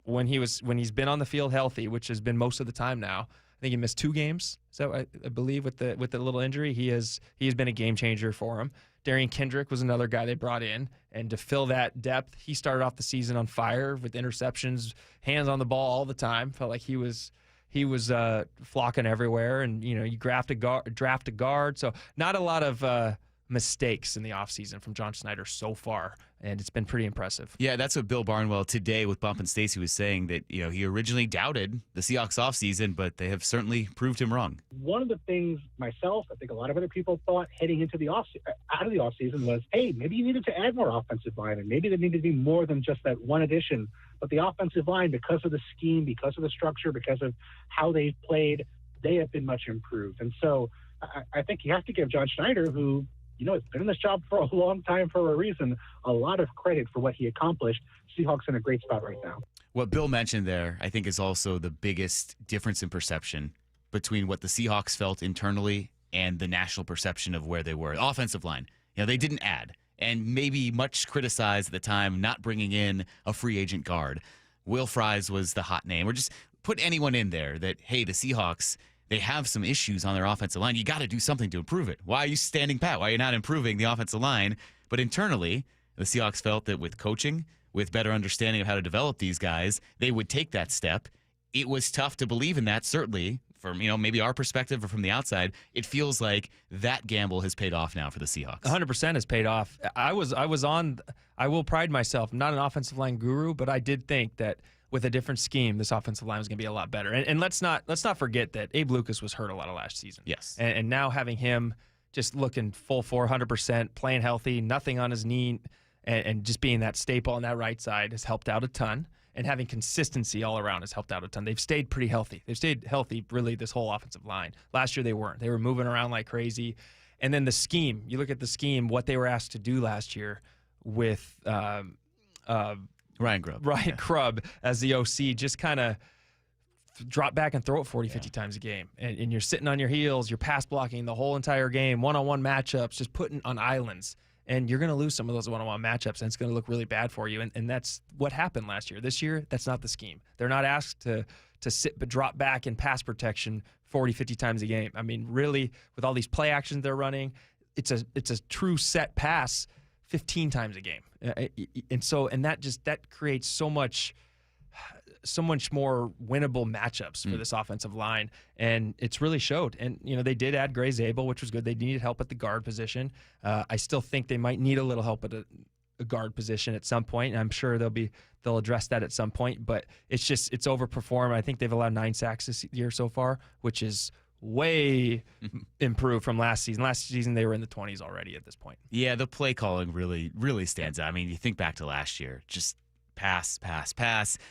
when he's been on the field healthy, which has been most of the time now, I think he missed 2 games. So I believe with the little injury, he has been a game changer for him. Darian Kendrick was another guy they brought in, and to fill that depth, he started off the season on fire with interceptions, hands on the ball all the time. Felt like he was flocking everywhere, and you draft a guard. So not a lot of mistakes in the offseason from John Snyder so far, and it's been pretty impressive. Yeah, that's what Bill Barnwell today with Bump and Stacy was saying, that he originally doubted the Seahawks offseason, but they have certainly proved him wrong. One of the things myself, I think a lot of other people thought heading into out of the offseason was, hey, maybe you needed to add more offensive line, and maybe there needed to be more than just that one addition. But the offensive line, because of the scheme, because of the structure, because of how they've played, they have been much improved. And so I think you have to give John Schneider, who has been in this job for a long time for a reason, a lot of credit for what he accomplished. Seahawks in a great spot right now. What Bill mentioned there, I think, is also the biggest difference in perception between what the Seahawks felt internally and the national perception of where they were. Offensive line, they didn't add, and maybe much criticized at the time not bringing in a free agent guard. Will Fries was the hot name. Or just put anyone in there that, hey, the Seahawks, they have some issues on their offensive line. You got to do something to improve it. Why are you standing pat? Why are you not improving the offensive line? But internally, the Seahawks felt that with coaching, with better understanding of how to develop these guys, they would take that step. It was tough to believe in that, certainly, from maybe our perspective or from the outside. It feels like that gamble has paid off now for the Seahawks. 100% has paid off. I will pride myself, I'm not an offensive line guru, but I did think that with a different scheme, this offensive line was going to be a lot better. And let's not forget that Abe Lucas was hurt a lot of last season. Yes. And now having him just looking full 100%, playing healthy, nothing on his knee, and just being that staple on that right side has helped out a ton. And having consistency all around has helped out a ton. They've stayed pretty healthy. They've stayed healthy, really, this whole offensive line. Last year they weren't. They were moving around like crazy. And then the scheme, you look at the scheme, what they were asked to do last year with Ryan Grubb. Ryan Grubb as the OC, just kind of drop back and throw it 40, 50 times a game. And you're sitting on your heels, you're pass blocking the whole entire game, one-on-one matchups, just putting on islands. And you're going to lose some of those one-on-one matchups, and it's going to look really bad for you. And that's what happened last year. This year, that's not the scheme. They're not asked to sit but drop back in pass protection 40, 50 times a game. I mean, really, with all these play actions they're running, it's a true set pass 15 times a game. And that creates so much more winnable matchups for this offensive line, and it's really showed. And they did add Gray Zabel, which was good. They needed help at the guard position. I still think they might need a little help at a guard position at some point, and I'm sure they'll address that at some point. But it's overperformed. I think they've allowed 9 sacks this year so far, which is way improved from last season. Last season, they were in the 20s already at this point. Yeah, the play calling really, really stands out. I mean, you think back to last year, just pass.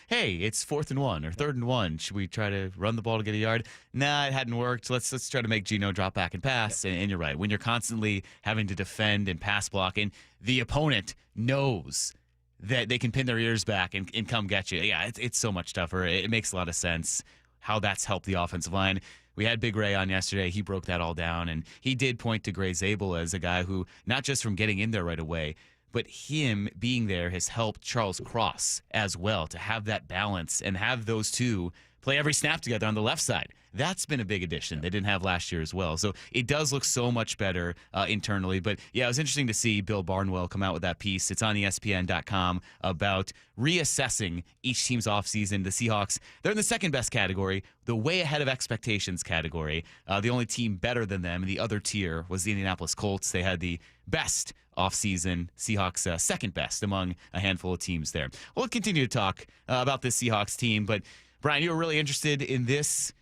Hey, it's 4th and 1 or 3rd and 1. Should we try to run the ball to get a yard? Nah, it hadn't worked. Let's try to make Geno drop back and pass. And you're right. When you're constantly having to defend and pass block, and the opponent knows that they can pin their ears back and come get you. Yeah, it's so much tougher. It makes a lot of sense how that's helped the offensive line. We had Big Ray on yesterday. He broke that all down, and he did point to Gray Zabel as a guy who, not just from getting in there right away, but him being there has helped Charles Cross as well to have that balance and have those two play every snap together on the left side. That's been a big addition they didn't have last year as well. So it does look so much better internally. But, yeah, it was interesting to see Bill Barnwell come out with that piece. It's on ESPN.com about reassessing each team's offseason. The Seahawks, they're in the second best category, the way ahead of expectations category. The only team better than them in the other tier was the Indianapolis Colts. They had the best offseason. Seahawks second best among a handful of teams there. We'll continue to talk about this Seahawks team. But, Brian, you were really interested in this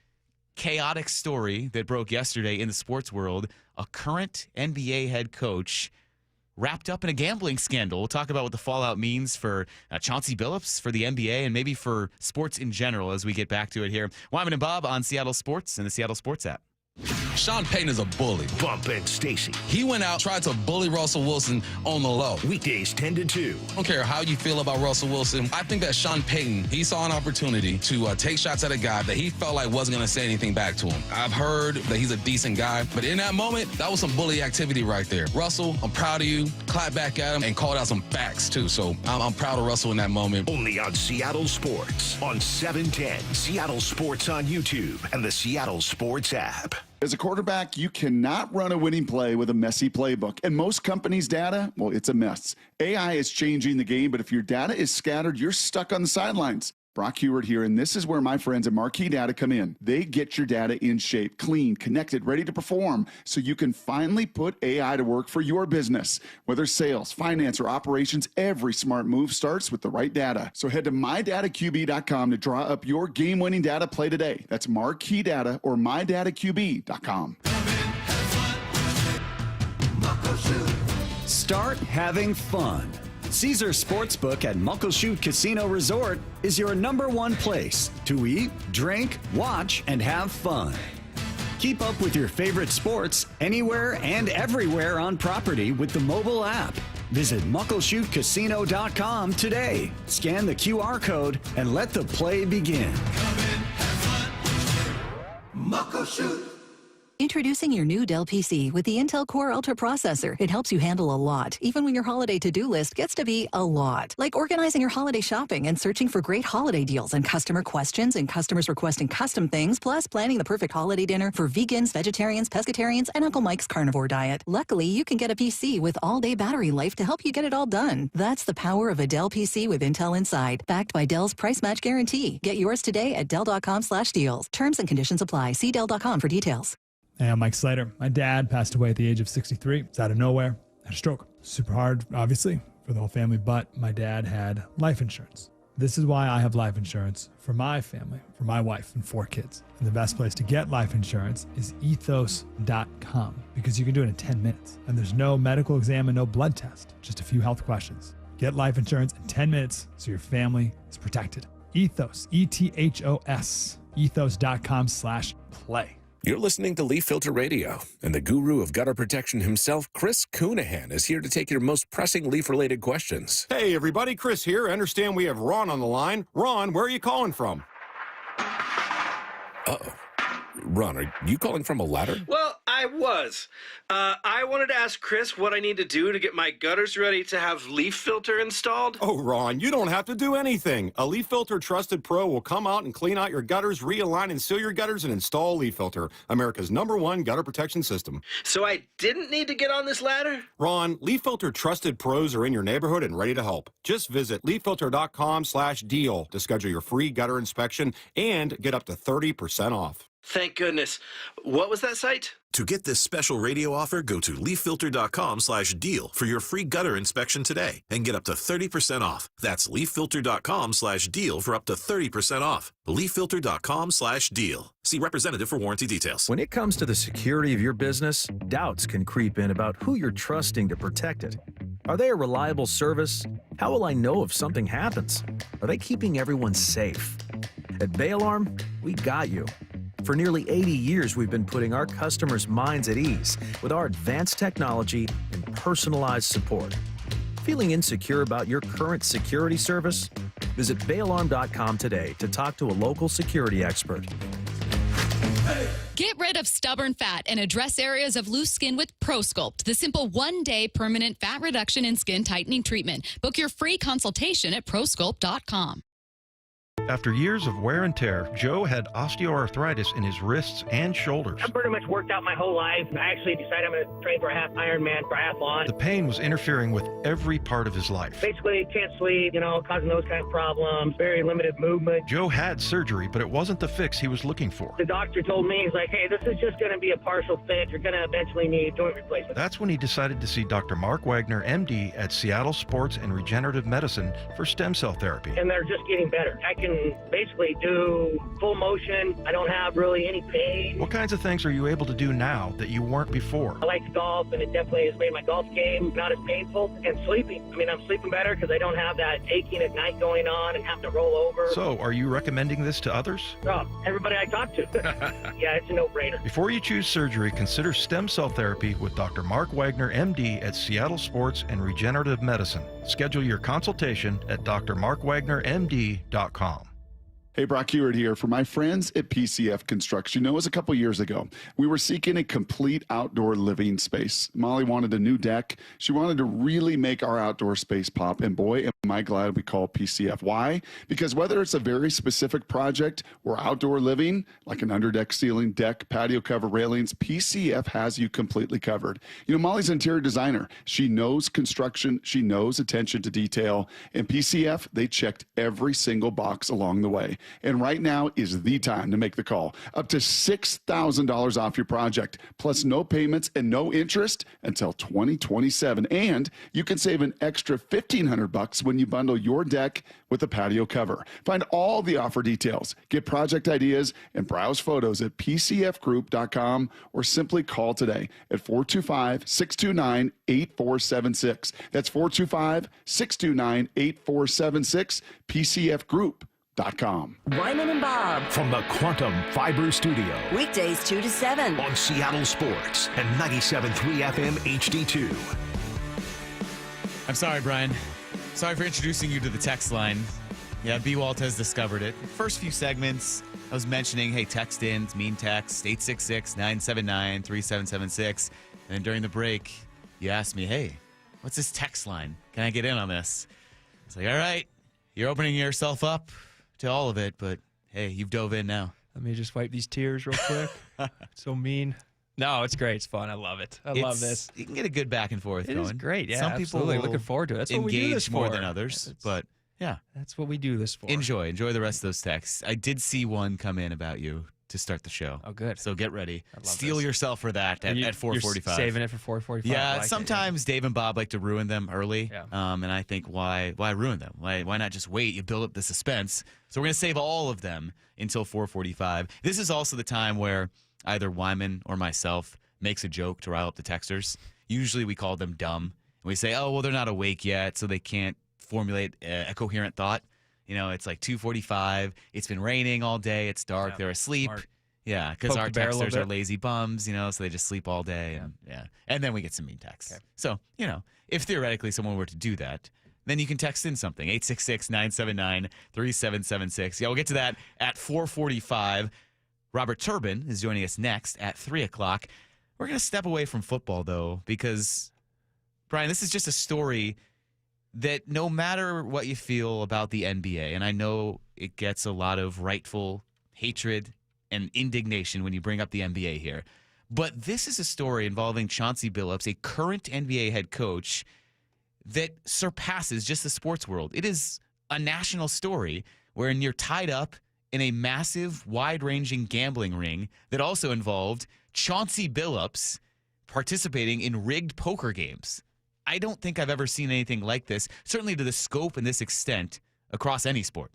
chaotic story that broke yesterday in the sports world. A current NBA head coach wrapped up in a gambling scandal. We'll talk about what the fallout means for Chauncey Billups, for the NBA, and maybe for sports in general as we get back to it here. Wyman and Bob on Seattle Sports and the Seattle Sports app. Sean Payton is a bully. Bump and Stacy. He went out, tried to bully Russell Wilson on the low. Weekdays 10 to 2. I don't care how you feel about Russell Wilson. I think that Sean Payton, he saw an opportunity to take shots at a guy that he felt like wasn't going to say anything back to him. I've heard that he's a decent guy, but in that moment, that was some bully activity right there. Russell, I'm proud of you. Clap back at him and called out some facts, too. So I'm proud of Russell in that moment. Only on Seattle Sports on 710. Seattle Sports on YouTube and the Seattle Sports app. As a quarterback, you cannot run a winning play with a messy playbook. And most companies' data, well, it's a mess. AI is changing the game, but if your data is scattered, you're stuck on the sidelines. Brock Heward here, and this is where my friends at Marquee Data come in. They get your data in shape, clean, connected, ready to perform, so you can finally put AI to work for your business. Whether sales, finance, or operations, every smart move starts with the right data. So head to mydataqb.com to draw up your game-winning data play today. That's Marquee Data or mydataqb.com. Start having fun. Caesar Sportsbook at Muckleshoot Casino Resort is your #1 place to eat, drink, watch, and have fun. Keep up with your favorite sports anywhere and everywhere on property with the mobile app. Visit MuckleshootCasino.com today. Scan the QR code and let the play begin. Muckleshoot. Introducing your new Dell PC with the Intel Core Ultra processor. It helps you handle a lot, even when your holiday to-do list gets to be a lot. Like organizing your holiday shopping and searching for great holiday deals and customer questions and customers requesting custom things, plus planning the perfect holiday dinner for vegans, vegetarians, pescatarians, and Uncle Mike's carnivore diet. Luckily, you can get a PC with all-day battery life to help you get it all done. That's the power of a Dell PC with Intel inside, backed by Dell's price match guarantee. Get yours today at Dell.com/deals. Terms and conditions apply. See Dell.com for details. Hey, I'm Mike Slater. My dad passed away at the age of 63. It's out of nowhere. Had a stroke. Super hard, obviously, for the whole family, but my dad had life insurance. This is why I have life insurance for my family, for my wife and 4 kids. And the best place to get life insurance is ethos.com, because you can do it in 10 minutes. And there's no medical exam and no blood test, just a few health questions. Get life insurance in 10 minutes so your family is protected. Ethos, ETHOS, ethos.com/play. You're listening to Leaf Filter Radio, and the guru of gutter protection himself, Chris Coonahan, is here to take your most pressing leaf-related questions. Hey, everybody, Chris here. I understand we have Ron on the line. Ron, where are you calling from? Uh-oh. Ron, are you calling from a ladder? Well, I was. I wanted to ask Chris what I need to do to get my gutters ready to have leaf filter installed. Oh, Ron, you don't have to do anything. A Leaf Filter Trusted Pro will come out and clean out your gutters, realign and seal your gutters, and install Leaf Filter, America's #1 gutter protection system. So I didn't need to get on this ladder? Ron, Leaf Filter Trusted Pros are in your neighborhood and ready to help. Just visit leaffilter.com/deal to schedule your free gutter inspection and get up to 30% off. Thank goodness. What was that site? To get this special radio offer, go to leaffilter.com/deal for your free gutter inspection today and get up to 30% off. That's leaffilter.com/deal for up to 30% off. leaffilter.com/deal. See representative for warranty details. When it comes to the security of your business, doubts can creep in about who you're trusting to protect it. Are they a reliable service? How will I know if something happens? Are they keeping everyone safe? At Bay Alarm, we got you. For nearly 80 years, we've been putting our customers' minds at ease with our advanced technology and personalized support. Feeling insecure about your current security service? Visit bayalarm.com today to talk to a local security expert. Get rid of stubborn fat and address areas of loose skin with ProSculpt, the simple one-day permanent fat reduction and skin tightening treatment. Book your free consultation at prosculpt.com. After years of wear and tear, Joe had osteoarthritis in his wrists and shoulders. I've pretty much worked out my whole life. I actually decided I'm going to train for a half Ironman triathlon. The pain was interfering with every part of his life. Basically, can't sleep, causing those kind of problems, very limited movement. Joe had surgery, but it wasn't the fix he was looking for. The doctor told me, he's like, hey, this is just going to be a partial fix. You're going to eventually need joint replacement. That's when he decided to see Dr. Mark Wagner, MD, at Seattle Sports and Regenerative Medicine for stem cell therapy. And they're just getting better. I can can basically do full motion. I don't have really any pain. What kinds of things are you able to do now that you weren't before? I like to golf, and it definitely has made my golf game not as painful. And sleeping. I mean, I'm sleeping better because I don't have that aching at night going on and having to roll over. So, are you recommending this to others? Oh, everybody I talk to. Yeah, it's a no-brainer. Before you choose surgery, consider stem cell therapy with Dr. Mark Wagner, MD at Seattle Sports and Regenerative Medicine. Schedule your consultation at drmarkwagnermd.com. Hey, Brock Hewitt here for my friends at PCF Construction. It was a couple years ago. We were seeking a complete outdoor living space. Molly wanted a new deck. She wanted to really make our outdoor space pop. And boy, am I glad we called PCF. Why? Because whether it's a very specific project or outdoor living, like an underdeck ceiling, deck, patio cover, railings, PCF has you completely covered. You know, Molly's an interior designer. She knows construction. She knows attention to detail. And PCF, they checked every single box along the way. And right now is the time to make the call. Up to $6,000 off your project, plus no payments and no interest until 2027. And you can save an extra $1,500 when you bundle your deck with a patio cover. Find all the offer details, get project ideas, and browse photos at pcfgroup.com or simply call today at 425-629-8476. That's 425-629-8476, PCFgroup.com. Wyman and Bob. From the Quantum Fiber Studio. Weekdays 2 to 7. On Seattle Sports and 97.3 FM HD2. I'm sorry, Brian. Sorry for introducing you to the text line. Yeah, B. Walt has discovered it. First few segments, I was mentioning, hey, text in. It's mean text, 866-979-3776. And then during the break, you asked me, hey, what's this text line? Can I get in on this? I was like, all right, you're opening yourself up to all of it, but hey, you've dove in now. Let me just wipe these tears real quick. So mean. No, it's great. It's fun. I love it. I love this. You can get a good back and forth It going. is great. Yeah, Some absolutely. people Looking forward to it. That's what we do engage this more for. than others, but yeah. That's what we do this for. Enjoy the rest of those texts. I did see one come in about you to start the show. Oh, good. So get ready. I love Steel this. yourself for that at 4:45. You're saving it for 4:45. Yeah, I like sometimes Dave and Bob like to ruin them early. Yeah. And I think why ruin them? Why not just wait? You build up the suspense. So we're going to save all of them until 4:45. This is also the time where either Wyman or myself makes a joke to rile up the texters. Usually we call them dumb. And we say, oh, well, they're not awake yet, so they can't formulate a coherent thought. You know, it's like 2:45. It's been raining all day. It's dark. Yeah, They're asleep. smart. Yeah, because Poke our the bear a little texters are bit. lazy bums, you know, so they just sleep all day. And then we get some mean texts. Okay. So, you know, if theoretically someone were to do that, then you can text in something. 866-979-3776. Yeah, we'll get to that at 4:45. Robert Turbin is joining us next at 3 o'clock. We're going to step away from football, though, because, Brian, this is just a story that no matter what you feel about the NBA, and I know it gets a lot of rightful hatred and indignation when you bring up the NBA here, but this is a story involving Chauncey Billups, a current NBA head coach, that surpasses just the sports world. It is a national story wherein you're tied up in a massive, wide-ranging gambling ring that also involved Chauncey Billups participating in rigged poker games. I don't think I've ever seen anything like this, certainly to the scope and this extent across any sport.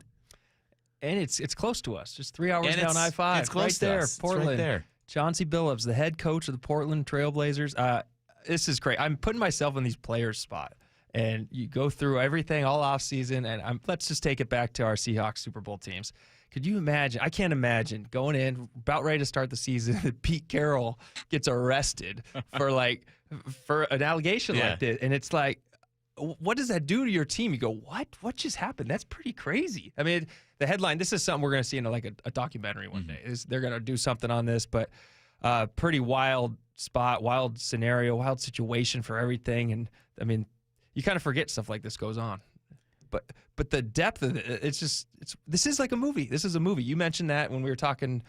And it's close to us, just 3 hours And down it's- I-5. it's close right to there, us. It's right Portland. there. Chauncey Billups, the head coach of the Portland Trailblazers. This is great. I'm putting myself in these players' spot. And you go through everything all offseason, and let's just take it back to our Seahawks Super Bowl teams. Could you imagine? I can't imagine going in, about ready to start the season, that Pete Carroll gets arrested for an allegation like this. And it's like, what does that do to your team? You go, what? What just happened? That's pretty crazy. I mean, the headline, this is something we're going to see in a documentary one day. They're going to do something on this, but pretty wild spot, wild scenario, wild situation for everything. And, I mean, you kind of forget stuff like this goes on. But the depth of it, this is like a movie. This is a movie. You mentioned that when we were talking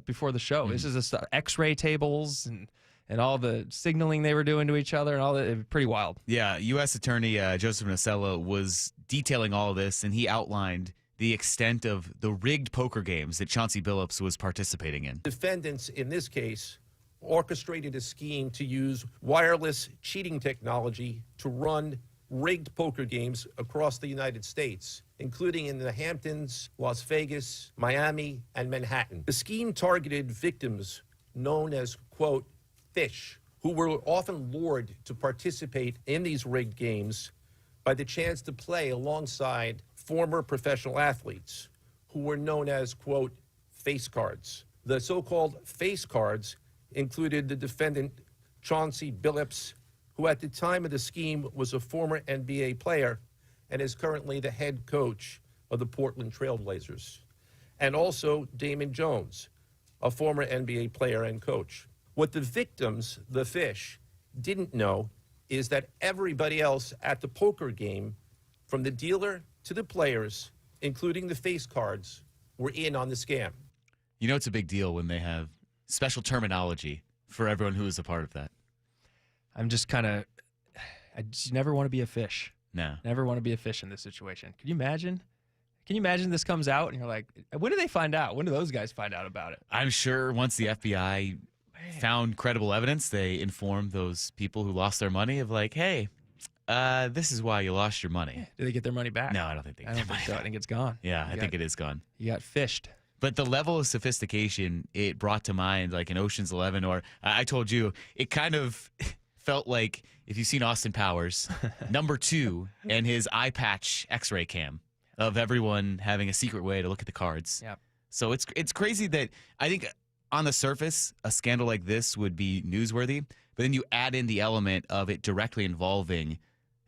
before the show. This is X-ray tables and all the signaling they were doing to each other and all that. It was pretty wild. Yeah, U.S. Attorney Joseph Nocella was detailing all of this, and he outlined the extent of the rigged poker games that Chauncey Billups was participating in. Defendants in this case orchestrated a scheme to use wireless cheating technology to run rigged poker games across the United States, including in the Hamptons, Las Vegas, Miami, and Manhattan. The scheme targeted victims known as, quote, fish, who were often lured to participate in these rigged games by the chance to play alongside former professional athletes who were known as, quote, face cards. The so-called face cards included the defendant, Chauncey Billups, who at the time of the scheme was a former NBA player and is currently the head coach of the Portland Trail Blazers, and also Damon Jones, a former NBA player and coach. What the victims, the fish, didn't know is that everybody else at the poker game, from the dealer to the players, including the face cards, were in on the scam. You know it's a big deal when they have special terminology for everyone who is a part of that. I'm just kind of, I just never want to be a fish. No. Never want to be a fish in this situation. Can you imagine? Can you imagine this comes out and you're like, when do they find out? When do those guys find out about it? I'm sure once the FBI found credible evidence, they informed those people who lost their money of like, hey, this is why you lost your money. Do they get their money back? No, I don't think they get their money so. back. I think it's gone. Yeah, I think it is gone. You got fished. But the level of sophistication it brought to mind, like in Ocean's 11, or I told you, it kind of felt like if you've seen Austin Powers, number 2 and his eye patch X-ray cam of everyone having a secret way to look at the cards. Yep. So it's crazy that I think on the surface, a scandal like this would be newsworthy, but then you add in the element of it directly involving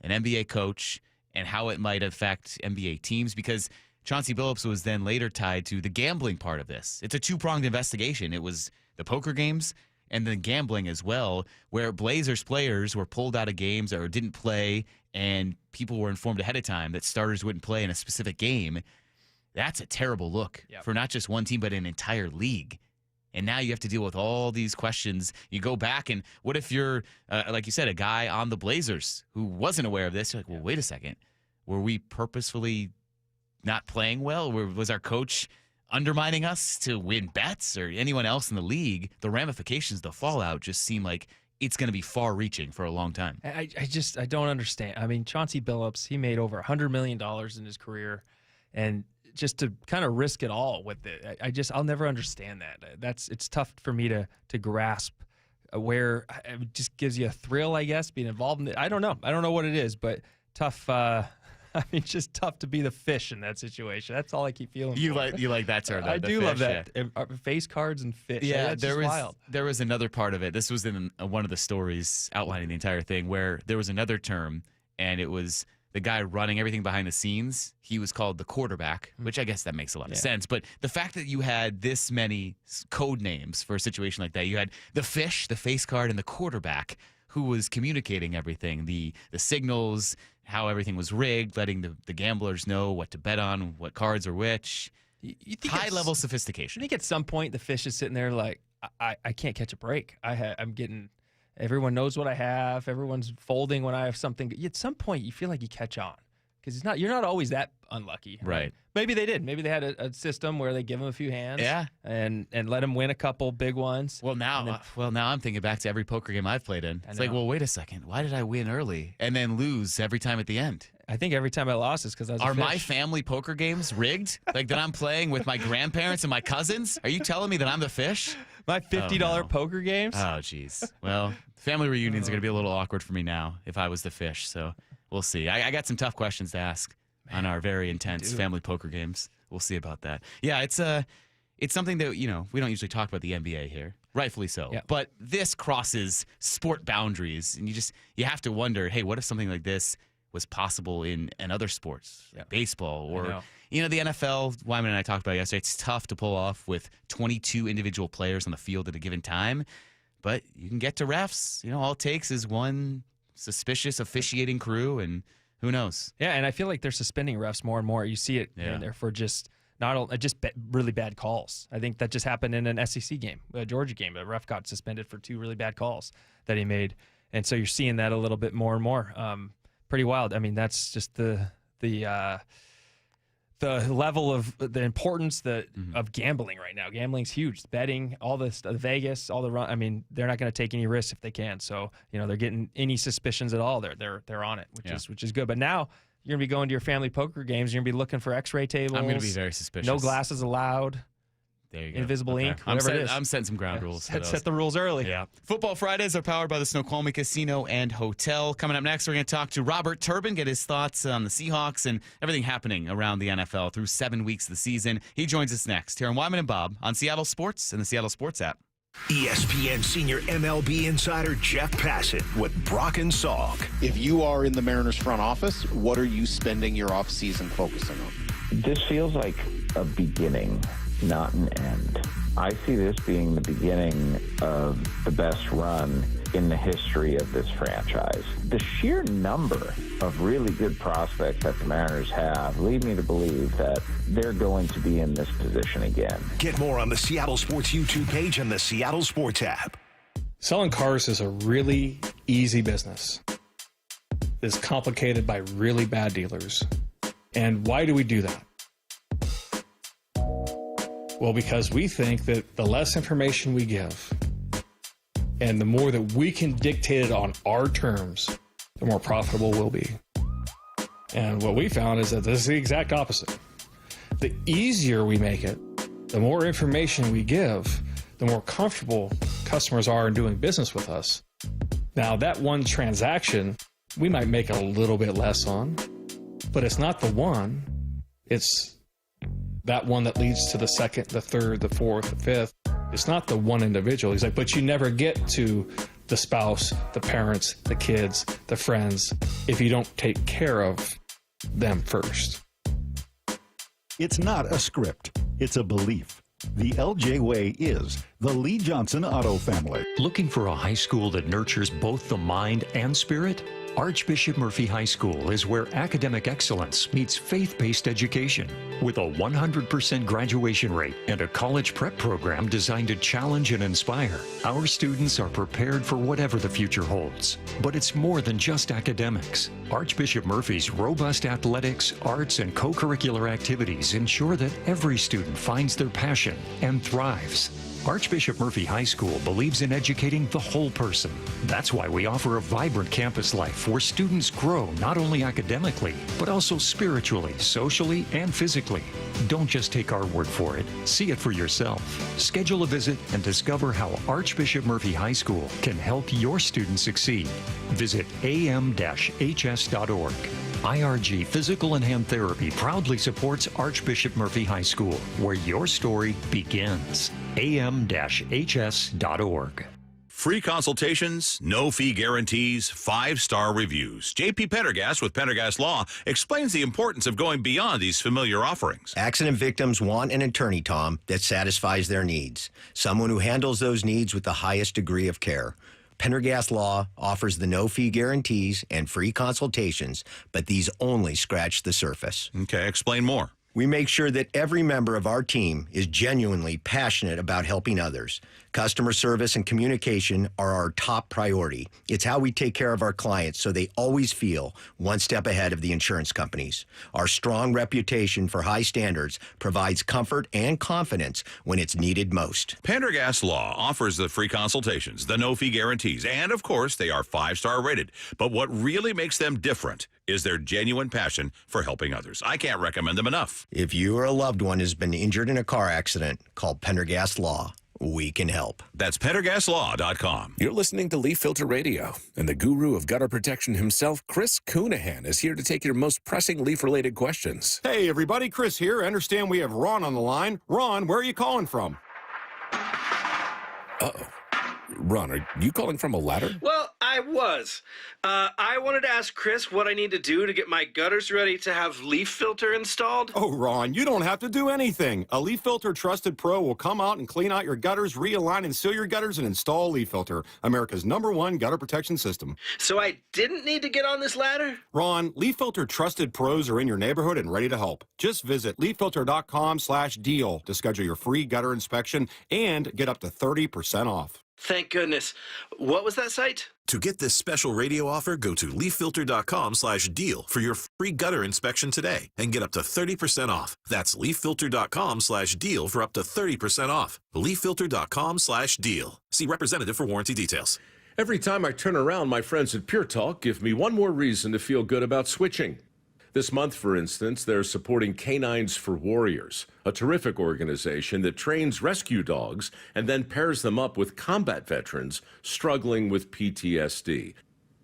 an NBA coach and how it might affect NBA teams, because Chauncey Billups was then later tied to the gambling part of this. It's a two-pronged investigation. It was the poker games and then gambling as well, where Blazers players were pulled out of games or didn't play, and people were informed ahead of time that starters wouldn't play in a specific game. That's a terrible look for not just one team, but an entire league. And now you have to deal with all these questions. You go back, and what if you're, like you said, a guy on the Blazers who wasn't aware of this? You're like, well, wait a second. Were we purposefully not playing well? Was our coach undermining us to win bets, or anyone else in the league? The ramifications, the fallout just seem like it's going to be far-reaching for a long time. I don't understand. I mean, Chauncey Billups, he made over $100 million in his career, and just to kind of risk it all with it, I'll never understand that. It's tough for me to grasp where it just gives you a thrill, I guess, being involved in it. I don't know what it is, but tough. I mean, it's just tough to be the fish in that situation. That's all I keep feeling. You like that term? I do love that. Yeah. Face cards and fish. Yeah, that's wild. There was another part of it. This was in one of the stories outlining the entire thing, where there was another term, and it was the guy running everything behind the scenes. He was called the quarterback, which I guess that makes a lot of sense. But the fact that you had this many code names for a situation like that, you had the fish, the face card, and the quarterback, who was communicating everything, the signals, how everything was rigged, letting the gamblers know what to bet on, what cards are which. You think high-level sophistication. I think at some point the fish is sitting there like, I can't catch a break. I'm getting, everyone knows what I have. Everyone's folding when I have something. At some point you feel like you catch on, because you're not always that unlucky. Right. Maybe they did. Maybe they had a system where they give them a few hands. Yeah. And let them win a couple big ones. Well, now I'm thinking back to every poker game I've played in. It's like, well, wait a second. Why did I win early and then lose every time at the end? I think every time I lost is because I was a fish. My family poker games rigged? Like that I'm playing with my grandparents and my cousins? Are you telling me that I'm the fish? My $50 poker games? Oh, jeez. Well, family reunions are going to be a little awkward for me now if I was the fish. So we'll see. I got some tough questions to ask on our very intense family poker games. We'll see about that. Yeah, it's something that, we don't usually talk about the NBA here. Rightfully so. Yeah. But this crosses sport boundaries, and you have to wonder, hey, what if something like this was possible in other sports, like baseball or the NFL? Wyman and I talked about it yesterday. It's tough to pull off with 22 individual players on the field at a given time, but you can get to refs. All it takes is one suspicious officiating crew, and who knows? Yeah, and I feel like they're suspending refs more and more. You see it in there for just really bad calls. I think that just happened in an SEC game, a Georgia game. A ref got suspended for 2 really bad calls that he made, and so you're seeing that a little bit more and more. Pretty wild. I mean, that's just the the level of the importance of gambling right now. Gambling's huge. Betting, all this, Vegas, all the run. I mean, they're not going to take any risks if they can. So, they're getting any suspicions at all. They're on it, which is good. But now you're going to be going to your family poker games. You're going to be looking for X-ray tables. I'm going to be very suspicious. No glasses allowed. There you go. Invisible ink, whatever it is. I'm setting some ground rules. Set the rules early. Yeah. Football Fridays are powered by the Snoqualmie Casino and Hotel. Coming up next, we're going to talk to Robert Turbin, get his thoughts on the Seahawks and everything happening around the NFL through 7 weeks of the season. He joins us next here on Wyman and Bob on Seattle Sports and the Seattle Sports app. ESPN senior MLB insider Jeff Passett with Brock and Salk. If you are in the Mariners front office, what are you spending your offseason focusing on? This feels like a beginning, not an end. I see this being the beginning of the best run in the history of this franchise. The sheer number of really good prospects that the Mariners have lead me to believe that they're going to be in this position again. Get more on the Seattle Sports YouTube page and the Seattle Sports app. Selling cars is a really easy business. It's complicated by really bad dealers. And why do we do that? Well, because we think that the less information we give and the more that we can dictate it on our terms, the more profitable we'll be. And what we found is that this is the exact opposite. The easier we make it, the more information we give, the more comfortable customers are in doing business with us. Now, that one transaction, we might make a little bit less on, but it's not the one. It's that one that leads to the second, the third, the fourth, the fifth. It's not the one individual. He's like, but you never get to the spouse, the parents, the kids, the friends, if you don't take care of them first. It's not a script. It's a belief. The LJ Way is the Lee Johnson Auto family. Looking for a high school that nurtures both the mind and spirit? Archbishop Murphy High School is where academic excellence meets faith-based education. With a 100% graduation rate and a college prep program designed to challenge and inspire, our students are prepared for whatever the future holds. But it's more than just academics. Archbishop Murphy's robust athletics, arts, and co-curricular activities ensure that every student finds their passion and thrives. Archbishop Murphy High School believes in educating the whole person. That's why we offer a vibrant campus life where students grow not only academically, but also spiritually, socially, and physically. Don't just take our word for it. See it for yourself. Schedule a visit and discover how Archbishop Murphy High School can help your students succeed. Visit am-hs.org. IRG Physical and Hand Therapy proudly supports Archbishop Murphy High School, where your story begins. am-hs.org. Free consultations, no fee guarantees, 5-star reviews. JP Pendergast with Pendergast Law explains the importance of going beyond these familiar offerings. Accident victims want an attorney, Tom, that satisfies their needs. Someone who handles those needs with the highest degree of care. Pendergast Law offers the no-fee guarantees and free consultations, but these only scratch the surface. Okay, explain more. We make sure that every member of our team is genuinely passionate about helping others. Customer service and communication are our top priority. It's how we take care of our clients so they always feel one step ahead of the insurance companies. Our strong reputation for high standards provides comfort and confidence when it's needed most. Pendergast Law offers the free consultations, the no-fee guarantees, and of course, they are 5-star rated. But what really makes them different is their genuine passion for helping others. I can't recommend them enough. If you or a loved one has been injured in a car accident, call Pendergast Law. We can help. That's PendergastLaw.com. You're listening to Leaf Filter Radio, and the guru of gutter protection himself, Chris Coonahan, is here to take your most pressing leaf-related questions. Hey, everybody, Chris here. I understand we have Ron on the line. Ron, where are you calling from? Uh-oh. Ron, are you calling from a ladder? Well, I was. I wanted to ask Chris what I need to do to get my gutters ready to have leaf filter installed. Oh, Ron, you don't have to do anything. A Leaf Filter Trusted Pro will come out and clean out your gutters, realign and seal your gutters, and install Leaf Filter, America's #1 gutter protection system. So I didn't need to get on this ladder? Ron, Leaf Filter Trusted Pros are in your neighborhood and ready to help. Just visit leaffilter.com/deal to schedule your free gutter inspection and get up to 30% off. Thank goodness. What was that site? To get this special radio offer, go to leaffilter.com/deal for your free gutter inspection today and get up to 30% off. That's leaffilter.com/deal for up to 30% off. leaffilter.com/deal. See representative for warranty details. Every time I turn around, my friends at Pure Talk give me one more reason to feel good about switching. This month, for instance, they're supporting Canines for Warriors, a terrific organization that trains rescue dogs and then pairs them up with combat veterans struggling with PTSD.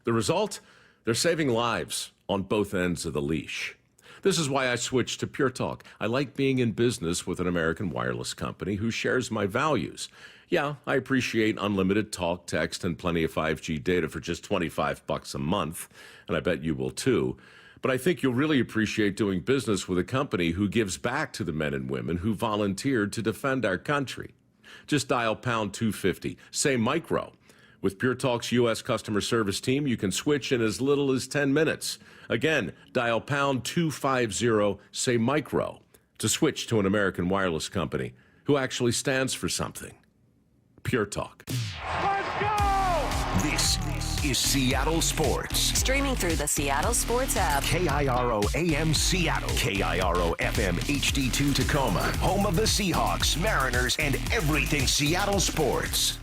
The result? They're saving lives on both ends of the leash. This is why I switched to Pure Talk. I like being in business with an American wireless company who shares my values. Yeah, I appreciate unlimited talk, text, and plenty of 5G data for just $25 a month, and I bet you will too. But I think you'll really appreciate doing business with a company who gives back to the men and women who volunteered to defend our country. Just dial pound 250, say micro. With Pure Talk's U.S. customer service team, you can switch in as little as 10 minutes. Again, dial pound 250, say micro, to switch to an American wireless company who actually stands for something. Pure Talk. This is Seattle Sports. Streaming through the Seattle Sports app. KIRO AM Seattle. KIRO FM HD2 Tacoma. Home of the Seahawks, Mariners, and everything Seattle sports.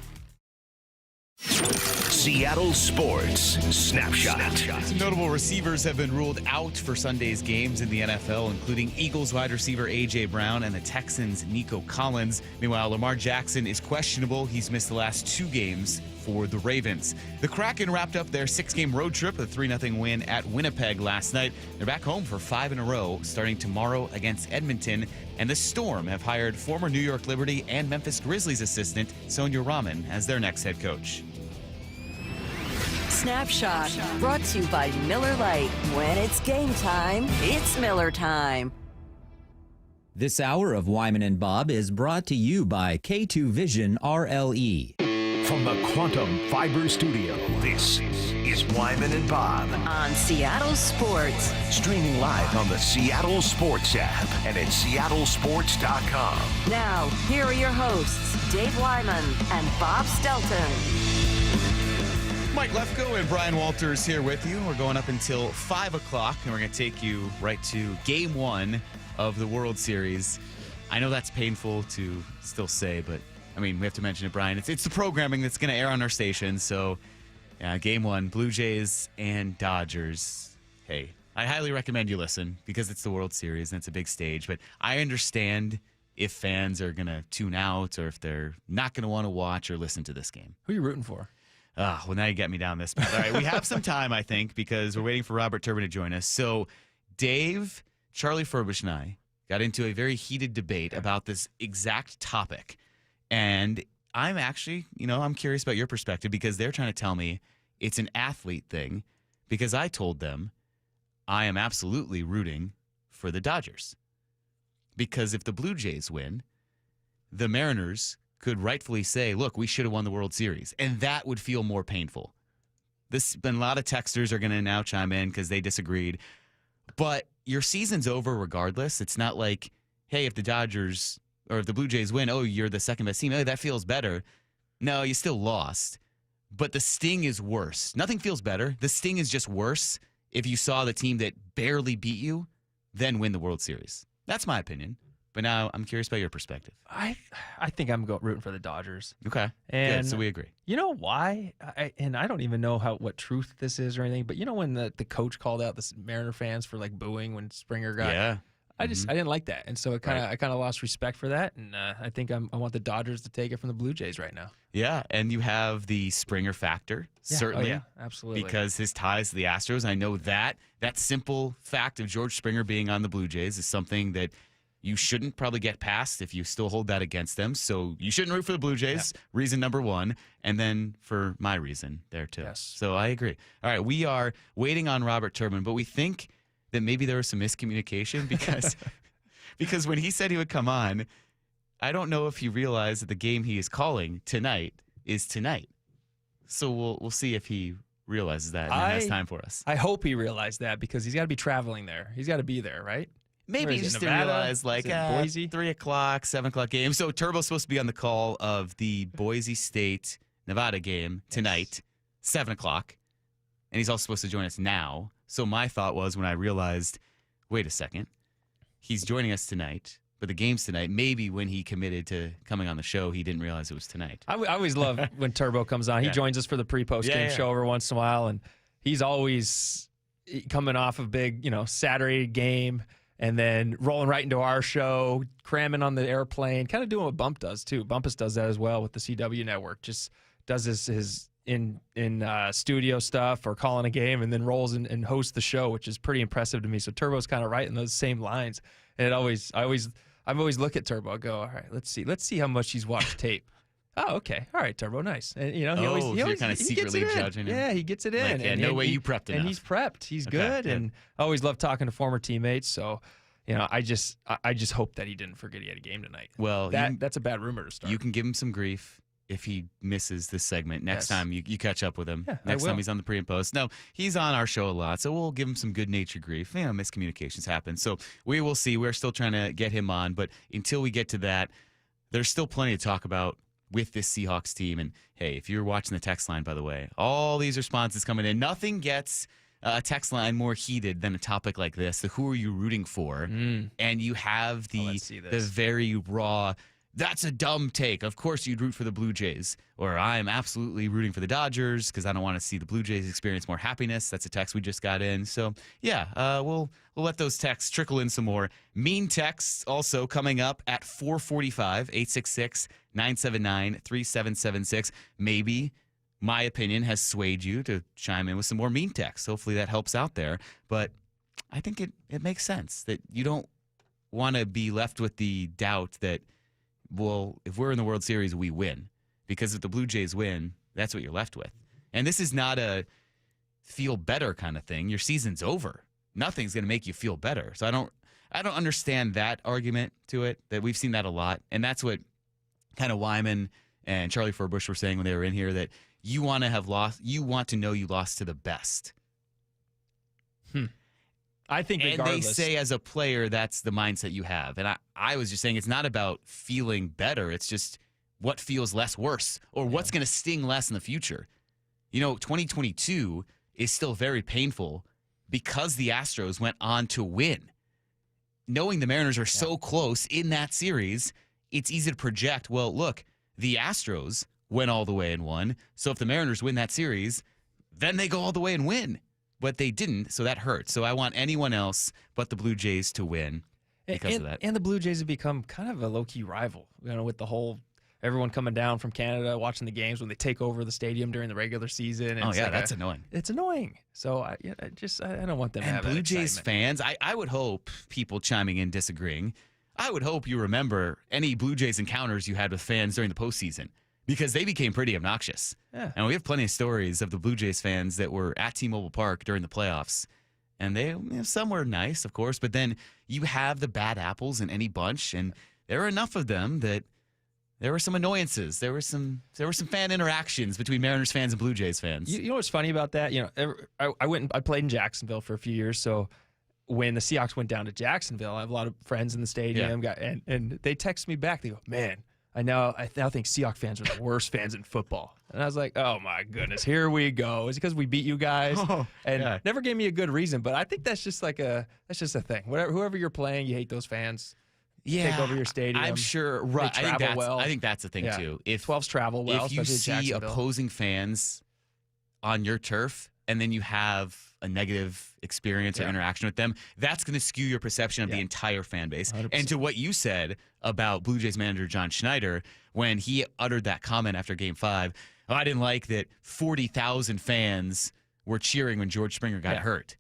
Seattle Sports Snapshot. Some notable receivers have been ruled out for Sunday's games in the NFL, including Eagles wide receiver A.J. Brown and the Texans' Nico Collins. Meanwhile, Lamar Jackson is questionable. He's missed the last 2 games for the Ravens. The Kraken wrapped up their 6-game road trip, a 3-0 win at Winnipeg last night. They're back home for 5 in a row, starting tomorrow against Edmonton. And the Storm have hired former New York Liberty and Memphis Grizzlies assistant Sonia Rahman as their next head coach. Snapshot, brought to you by Miller Lite. When it's game time, it's Miller time. This hour of Wyman and Bob is brought to you by K2 Vision RLE. From the Quantum Fiber Studio, this is Wyman and Bob on Seattle Sports. Streaming live on the Seattle Sports app and at seattlesports.com. Now, here are your hosts, Dave Wyman and Bob Stelton. Mike Lefko and Brian Walters here with you. We're going up until 5 o'clock, and we're going to take you right to Game 1 of the World Series. I know that's painful to still say, but, I mean, we have to mention it, Brian. It's the programming that's going to air on our station. So, yeah, Game 1, Blue Jays and Dodgers. Hey, I highly recommend you listen because it's the World Series and it's a big stage. But I understand if fans are going to tune out or if they're not going to want to watch or listen to this game. Who are you rooting for? Well, now you get me down this path. All right, we have some time, I think, because we're waiting for Robert Turbin to join us. So Dave, Charlie Furbish, and I got into a very heated debate about this exact topic. And I'm actually, I'm curious about your perspective because they're trying to tell me it's an athlete thing because I told them I am absolutely rooting for the Dodgers. Because if the Blue Jays win, the Mariners could rightfully say, look, we should have won the World Series. And that would feel more painful. A lot of texters are going to now chime in because they disagreed. But your season's over regardless. It's not like, hey, if the Dodgers or if the Blue Jays win, oh, you're the second best team. Oh, that feels better. No, you still lost. But the sting is worse. Nothing feels better. The sting is just worse if you saw the team that barely beat you then win the World Series. That's my opinion. But now I'm curious about your perspective. I think I'm rooting for the Dodgers. Okay. And good. So we agree. You know why? I don't even know what truth this is or anything, but you know when the coach called out the Mariner fans for booing when Springer got I didn't like that. And so I kind of lost respect for that, and I think I want the Dodgers to take it from the Blue Jays right now. Yeah, and you have the Springer factor, certainly. Oh, yeah, absolutely. Because his ties to the Astros, I know that simple fact of George Springer being on the Blue Jays is something that you shouldn't probably get past if you still hold that against them. So you shouldn't root for the Blue Jays, reason number one. And then for my reason there too. Yes. So I agree. All right, we are waiting on Robert Turbin, but we think that maybe there was some miscommunication because when he said he would come on, I don't know if he realized that the game he is calling tonight is tonight. So we'll see if he realizes that and has time for us. I hope he realized that because he's got to be traveling there. He's got to be there, right? Maybe he just didn't realize, Boise? 3 o'clock, 7 o'clock game. So Turbo's supposed to be on the call of the Boise State. Nevada game tonight, 7 o'clock, and he's also supposed to join us now. So my thought was when I realized, wait a second, he's joining us tonight, but the game's tonight. Maybe when he committed to coming on the show, he didn't realize it was tonight. I always love when Turbo comes on. He joins us for the pre-post game show every once in a while, and he's always coming off a big, Saturday game and then rolling right into our show, cramming on the airplane, kind of doing what Bump does too. Bumpus does that as well with the CW network. Just does his in studio stuff or calling a game and then rolls and hosts the show, which is pretty impressive to me. So Turbo's kind of right in those same lines. And I always look at Turbo, go, all right, let's see how much he's watched tape. Oh, okay. All right, Turbo, nice. And he always you're kind of secretly judging him. Yeah, he gets it in. Like, no way you prepped enough. And he's prepped. He's good. And I always love talking to former teammates. So, I just hope that he didn't forget he had a game tonight. Well, that's a bad rumor to start. You can give him some grief if he misses this segment. Next time you catch up with him. Yeah, Next time he's on the pre and post. No, he's on our show a lot, so we'll give him some good-natured grief. Miscommunications happen. So we will see. We're still trying to get him on, but until we get to that, there's still plenty to talk about with this Seahawks team. And hey, if you're watching the text line, by the way, all these responses coming in. Nothing gets a text line more heated than a topic like this. The who are you rooting for? And you have the very raw, that's a dumb take. Of course you'd root for the Blue Jays. Or I'm absolutely rooting for the Dodgers because I don't want to see the Blue Jays experience more happiness. That's a text we just got in. So, we'll let those texts trickle in some more. Mean texts also coming up at 4:45, 866-979-3776. Maybe my opinion has swayed you to chime in with some more mean texts. Hopefully that helps out there. But I think it makes sense that you don't want to be left with the doubt that, well, if we're in the World Series, we win. Because if the Blue Jays win, that's what you're left with. And this is not a feel better kind of thing. Your season's over. Nothing's going to make you feel better. So I don't understand that argument to it, that we've seen that a lot. And that's what kind of Wyman and Charlie Furbush were saying when they were in here, that you want to know you lost to the best. I think regardless. And they say as a player, that's the mindset you have. And I was just saying it's not about feeling better. It's just what feels less worse or what's going to sting less in the future. 2022 is still very painful because the Astros went on to win. Knowing the Mariners are so close in that series, it's easy to project, well, look, the Astros went all the way and won. So if the Mariners win that series, then they go all the way and win. But they didn't, so that hurts. So I want anyone else but the Blue Jays to win because of that. And the Blue Jays have become kind of a low-key rival, with the whole everyone coming down from Canada watching the games when they take over the stadium during the regular season. And that's annoying. It's annoying. So I don't want them to have that Blue Jays excitement. fans, I would hope, people chiming in disagreeing, I would hope you remember any Blue Jays encounters you had with fans during the postseason, because they became pretty obnoxious. Yeah. And we have plenty of stories of the Blue Jays fans that were at T-Mobile Park during the playoffs. And some were nice, of course, but then you have the bad apples in any bunch, and there are enough of them that there were some annoyances. There were some fan interactions between Mariners fans and Blue Jays fans. You know what's funny about that? I played in Jacksonville for a few years, so when the Seahawks went down to Jacksonville, I have a lot of friends in the stadium, and they text me back. They go, "Man, I now think Seahawks fans are the worst fans in football." And I was like, "Oh my goodness, here we go." Is it because we beat you guys? Never gave me a good reason, but I think that's just a thing. Whoever you're playing, you hate those fans. Take over your stadium. I'm sure. Right. I think that's the thing too. If 12s travel well, if you see opposing fans on your turf, and then you have a negative experience or interaction with them, that's going to skew your perception of the entire fan base. 100%. And to what you said about Blue Jays manager John Schneider, when he uttered that comment after Game 5, I didn't like that 40,000 fans were cheering when George Springer got hurt.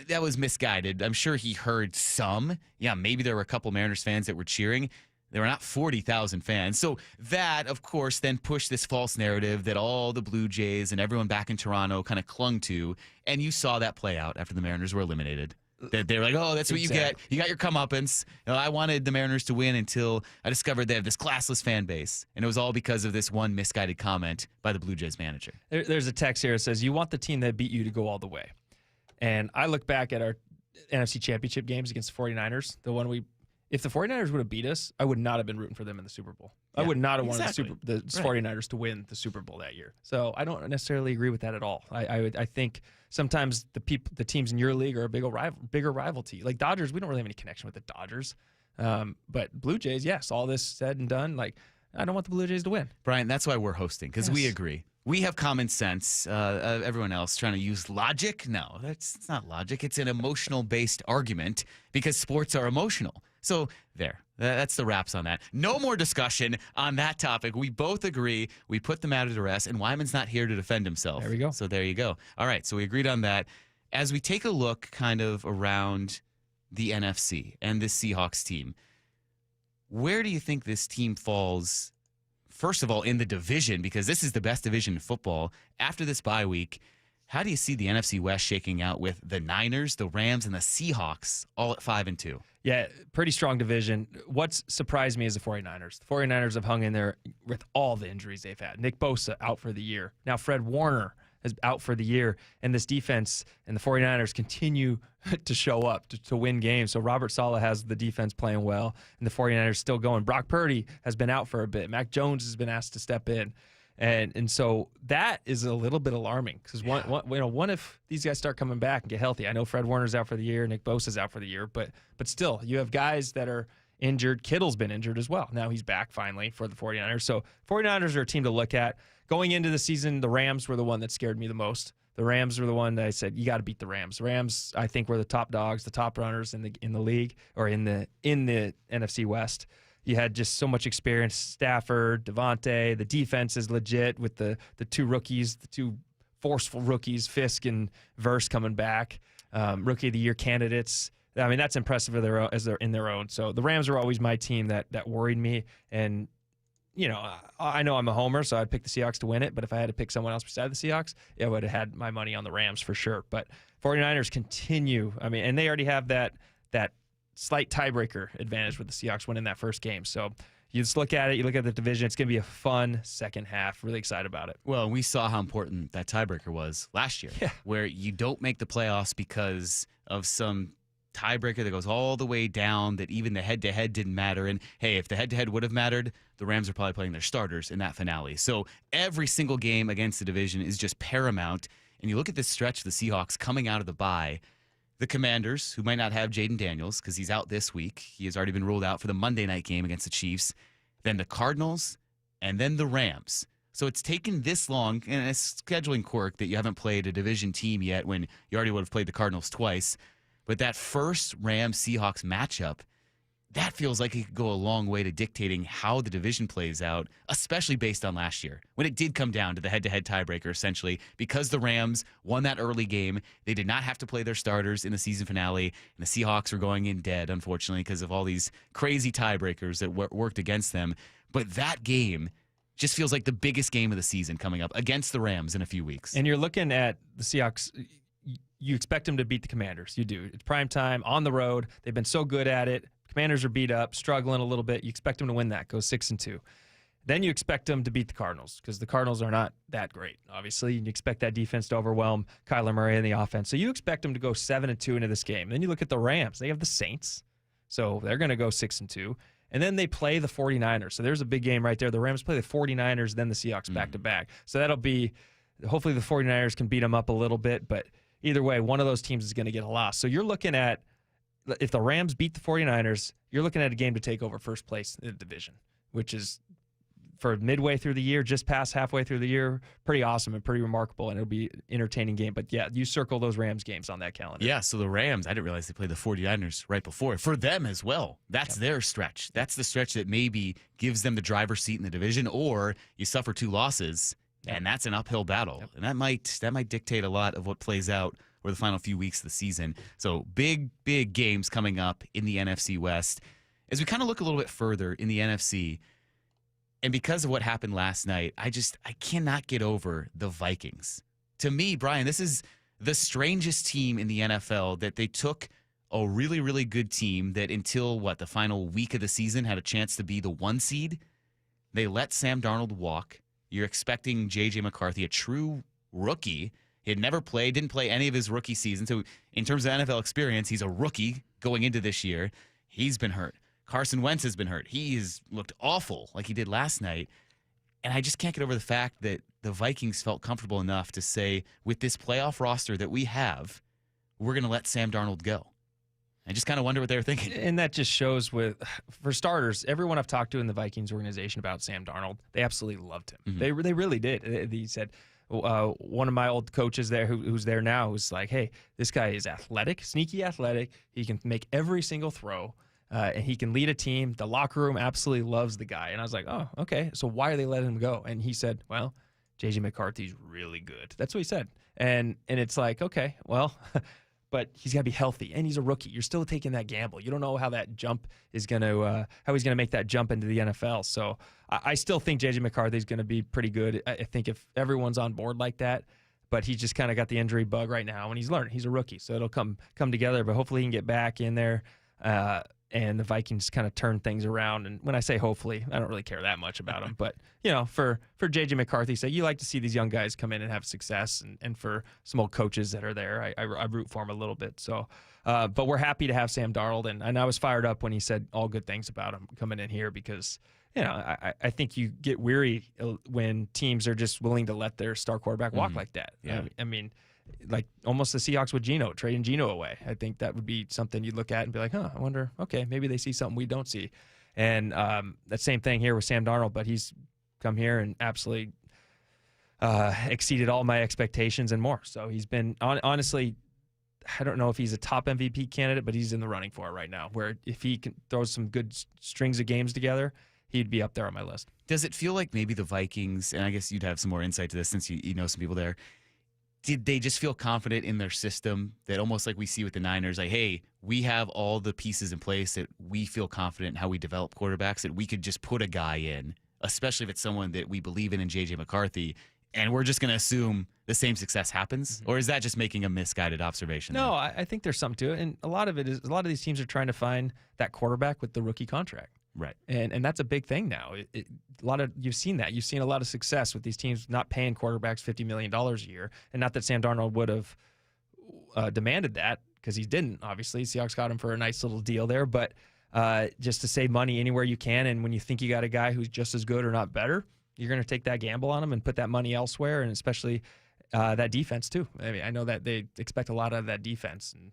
That was misguided. I'm sure he heard some. Yeah, maybe there were a couple Mariners fans that were cheering. There were not 40,000 fans. So that, of course, then pushed this false narrative that all the Blue Jays and everyone back in Toronto kind of clung to. And you saw that play out after the Mariners were eliminated. They were like, oh, that's what you get. You got your comeuppance. I wanted the Mariners to win until I discovered they have this classless fan base. And it was all because of this one misguided comment by the Blue Jays manager. There's a text here that says, you want the team that beat you to go all the way. And I look back at our NFC Championship games against the 49ers, the one If the 49ers would have beat us, I would not have been rooting for them in the Super Bowl. I would not have wanted the 49ers to win the Super Bowl that year. So I don't necessarily agree with that at all. I think sometimes the teams in your league are a bigger rival to you. Like Dodgers, we don't really have any connection with the Dodgers. But Blue Jays, yes, all this said and done, like I don't want the Blue Jays to win. Brian, that's why we're hosting, because we agree. We have common sense. Everyone else trying to use logic? No, it's not logic. It's an emotional-based argument because sports are emotional. So there, that's the wraps on that. No more discussion on that topic. We both agree. We put the matter to rest, and Wyman's not here to defend himself. There we go. So there you go. All right, so we agreed on that. As we take a look kind of around the NFC and this Seahawks team, where do you think this team falls, first of all, in the division? Because this is the best division in football. After this bye week, how do you see the NFC West shaking out with the Niners, the Rams, and the Seahawks all at 5-2? Yeah, pretty strong division. What's surprised me is the 49ers. The 49ers have hung in there with all the injuries they've had. Nick Bosa out for the year. Now Fred Warner is out for the year. And this defense and the 49ers continue to show up to win games. So Robert Saleh has the defense playing well, and the 49ers still going. Brock Purdy has been out for a bit. Mac Jones has been asked to step in. And so that is a little bit alarming because one if these guys start coming back and get healthy. I know Fred Warner's out for the year, Nick Bosa's out for the year, but still, you have guys that are injured. Kittle's been injured as well. Now he's back finally for the 49ers. So 49ers are a team to look at. Going into the season, the Rams were the one that scared me the most. The Rams were the one that I said, you got to beat the Rams. The Rams, I think, were the top dogs, the top runners in the league or in the NFC West. You had just so much experience. Stafford, Devontae, the defense is legit with the two rookies, the two forceful rookies, Fisk and Verse coming back. Rookie of the Year candidates. I mean, that's impressive as they're in their own. So the Rams were always my team that worried me. And, you know, I know I'm a homer, so I'd pick the Seahawks to win it. But if I had to pick someone else beside the Seahawks, I would have had my money on the Rams for sure. But 49ers continue. I mean, and they already have that slight tiebreaker advantage with the Seahawks winning that first game. So you just look at it, you look at the division, it's going to be a fun second half. Really excited about it. Well, we saw how important that tiebreaker was last year, where you don't make the playoffs because of some tiebreaker that goes all the way down, that even the head-to-head didn't matter. And, hey, if the head-to-head would have mattered, the Rams are probably playing their starters in that finale. So every single game against the division is just paramount. And you look at this stretch of the Seahawks coming out of the bye. The Commanders, who might not have Jaden Daniels because he's out this week. He has already been ruled out for the Monday night game against the Chiefs. Then the Cardinals, and then the Rams. So it's taken this long, and a scheduling quirk that you haven't played a division team yet when you already would have played the Cardinals twice. But that first Rams-Seahawks matchup, that feels like it could go a long way to dictating how the division plays out, especially based on last year, when it did come down to the head-to-head tiebreaker, essentially, because the Rams won that early game. They did not have to play their starters in the season finale, and the Seahawks were going in dead, unfortunately, because of all these crazy tiebreakers that worked against them. But that game just feels like the biggest game of the season coming up against the Rams in a few weeks. And you're looking at the Seahawks. You expect them to beat the Commanders. You do. It's prime time, on the road. They've been so good at it. Commanders are beat up, struggling a little bit. You expect them to win that, go 6-2. Then you expect them to beat the Cardinals because the Cardinals are not that great, obviously. And you expect that defense to overwhelm Kyler Murray and the offense. So you expect them to go 7-2 into this game. Then you look at the Rams. They have the Saints, so they're going to go 6-2. And then they play the 49ers. So there's a big game right there. The Rams play the 49ers, then the Seahawks back-to-back. So that'll be – hopefully the 49ers can beat them up a little bit. But either way, one of those teams is going to get a loss. So you're looking at – if the Rams beat the 49ers, you're looking at a game to take over first place in the division, which is for midway through the year, just past halfway through the year, pretty awesome and pretty remarkable, and it'll be an entertaining game. But, yeah, you circle those Rams games on that calendar. Yeah, so the Rams, I didn't realize they played the 49ers right before. For them as well, that's their stretch. That's the stretch that maybe gives them the driver's seat in the division, or you suffer 2 losses, and that's an uphill battle. And that might dictate a lot of what plays out or the final few weeks of the season. So big games coming up in the NFC West. As we kind of look a little bit further in the NFC, and because of what happened last night, I cannot get over the Vikings. To me, Brian, this is the strangest team in the NFL that they took a really, really good team that until, the final week of the season had a chance to be the 1 seed. They let Sam Darnold walk. You're expecting J.J. McCarthy, a true rookie. He had never played, didn't play any of his rookie season. So in terms of NFL experience, he's a rookie going into this year. He's been hurt. Carson Wentz has been hurt. He has looked awful like he did last night. And I just can't get over the fact that the Vikings felt comfortable enough to say, with this playoff roster that we have, we're going to let Sam Darnold go. I just kind of wonder what they were thinking. And that just shows for starters, everyone I've talked to in the Vikings organization about Sam Darnold, they absolutely loved him. Mm-hmm. They really did. He said, one of my old coaches there who's there now was like, hey, this guy is athletic, sneaky athletic. He can make every single throw, and he can lead a team. The locker room absolutely loves the guy. And I was like, oh, okay, so why are they letting him go? And he said, well, J.J. McCarthy's really good. That's what he said. And it's like, okay, well, but he's got to be healthy, and he's a rookie. You're still taking that gamble. You don't know how that jump is going to, how he's going to make that jump into the NFL. So I still think J.J. McCarthy is going to be pretty good. I think if everyone's on board like that, but he just kind of got the injury bug right now, and he's learning. He's a rookie, so it'll come together. But hopefully he can get back in there, and the Vikings kind of turn things around. And when I say hopefully, I don't really care that much about him. But, for J.J. McCarthy's sake, you like to see these young guys come in and have success. And for some old coaches that are there, I root for him a little bit. So, but we're happy to have Sam Darnold. And I was fired up when he said all good things about him coming in here because, I think you get weary when teams are just willing to let their star quarterback walk like that. Yeah. I mean, like almost the Seahawks with Geno, trading Geno away. I think that would be something you'd look at and be like, I wonder, okay, maybe they see something we don't see. And that same thing here with Sam Darnold, but he's come here and absolutely exceeded all my expectations and more. So he's been, honestly, I don't know if he's a top MVP candidate, but he's in the running for it right now, where if he can throw some good strings of games together, he'd be up there on my list. Does it feel like maybe the Vikings, and I guess you'd have some more insight to this since you know some people there, did they just feel confident in their system that almost like we see with the Niners, like, hey, we have all the pieces in place that we feel confident in how we develop quarterbacks, that we could just put a guy in, especially if it's someone that we believe in J.J. McCarthy, and we're just going to assume the same success happens? Or is that just making a misguided observation? No, I think there's something to it. And a lot of these teams are trying to find that quarterback with the rookie contract. Right. And that's a big thing now. You've seen that. You've seen a lot of success with these teams not paying quarterbacks $50 million a year. And not that Sam Darnold would have demanded that, because he didn't, obviously. Seahawks got him for a nice little deal there. But just to save money anywhere you can, and when you think you got a guy who's just as good or not better, you're going to take that gamble on him and put that money elsewhere, and especially that defense too. I mean, I know that they expect a lot out of that defense, and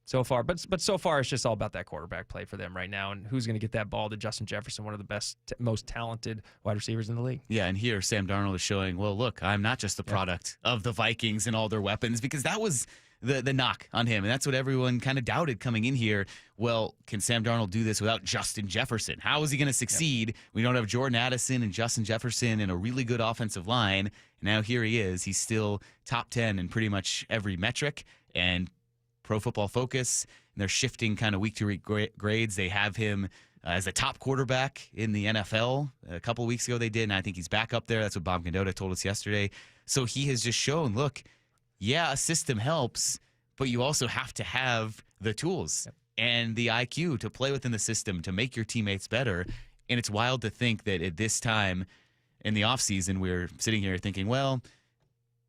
so far, but so far it's just all about that quarterback play for them right now, and who's going to get that ball to Justin Jefferson, one of the best, most talented wide receivers in the league. Yeah, and here Sam Darnold is showing, well, look, I'm not just the product of the Vikings and all their weapons, because that was the knock on him, and that's what everyone kind of doubted coming in here. Well, can Sam Darnold do this without Justin Jefferson? How is he going to succeed? Yep. We don't have Jordan Addison and Justin Jefferson and a really good offensive line. And now here he is. He's still top 10 in pretty much every metric, and Pro Football Focus, and they're shifting kind of week to week grades. They have him as a top quarterback in the NFL. A couple weeks ago they did, and I think he's back up there. That's what Bob Condotta told us yesterday. So he has just shown, look, yeah, a system helps, but you also have to have the tools and the IQ to play within the system to make your teammates better. And it's wild to think that at this time in the offseason, we're sitting here thinking, well,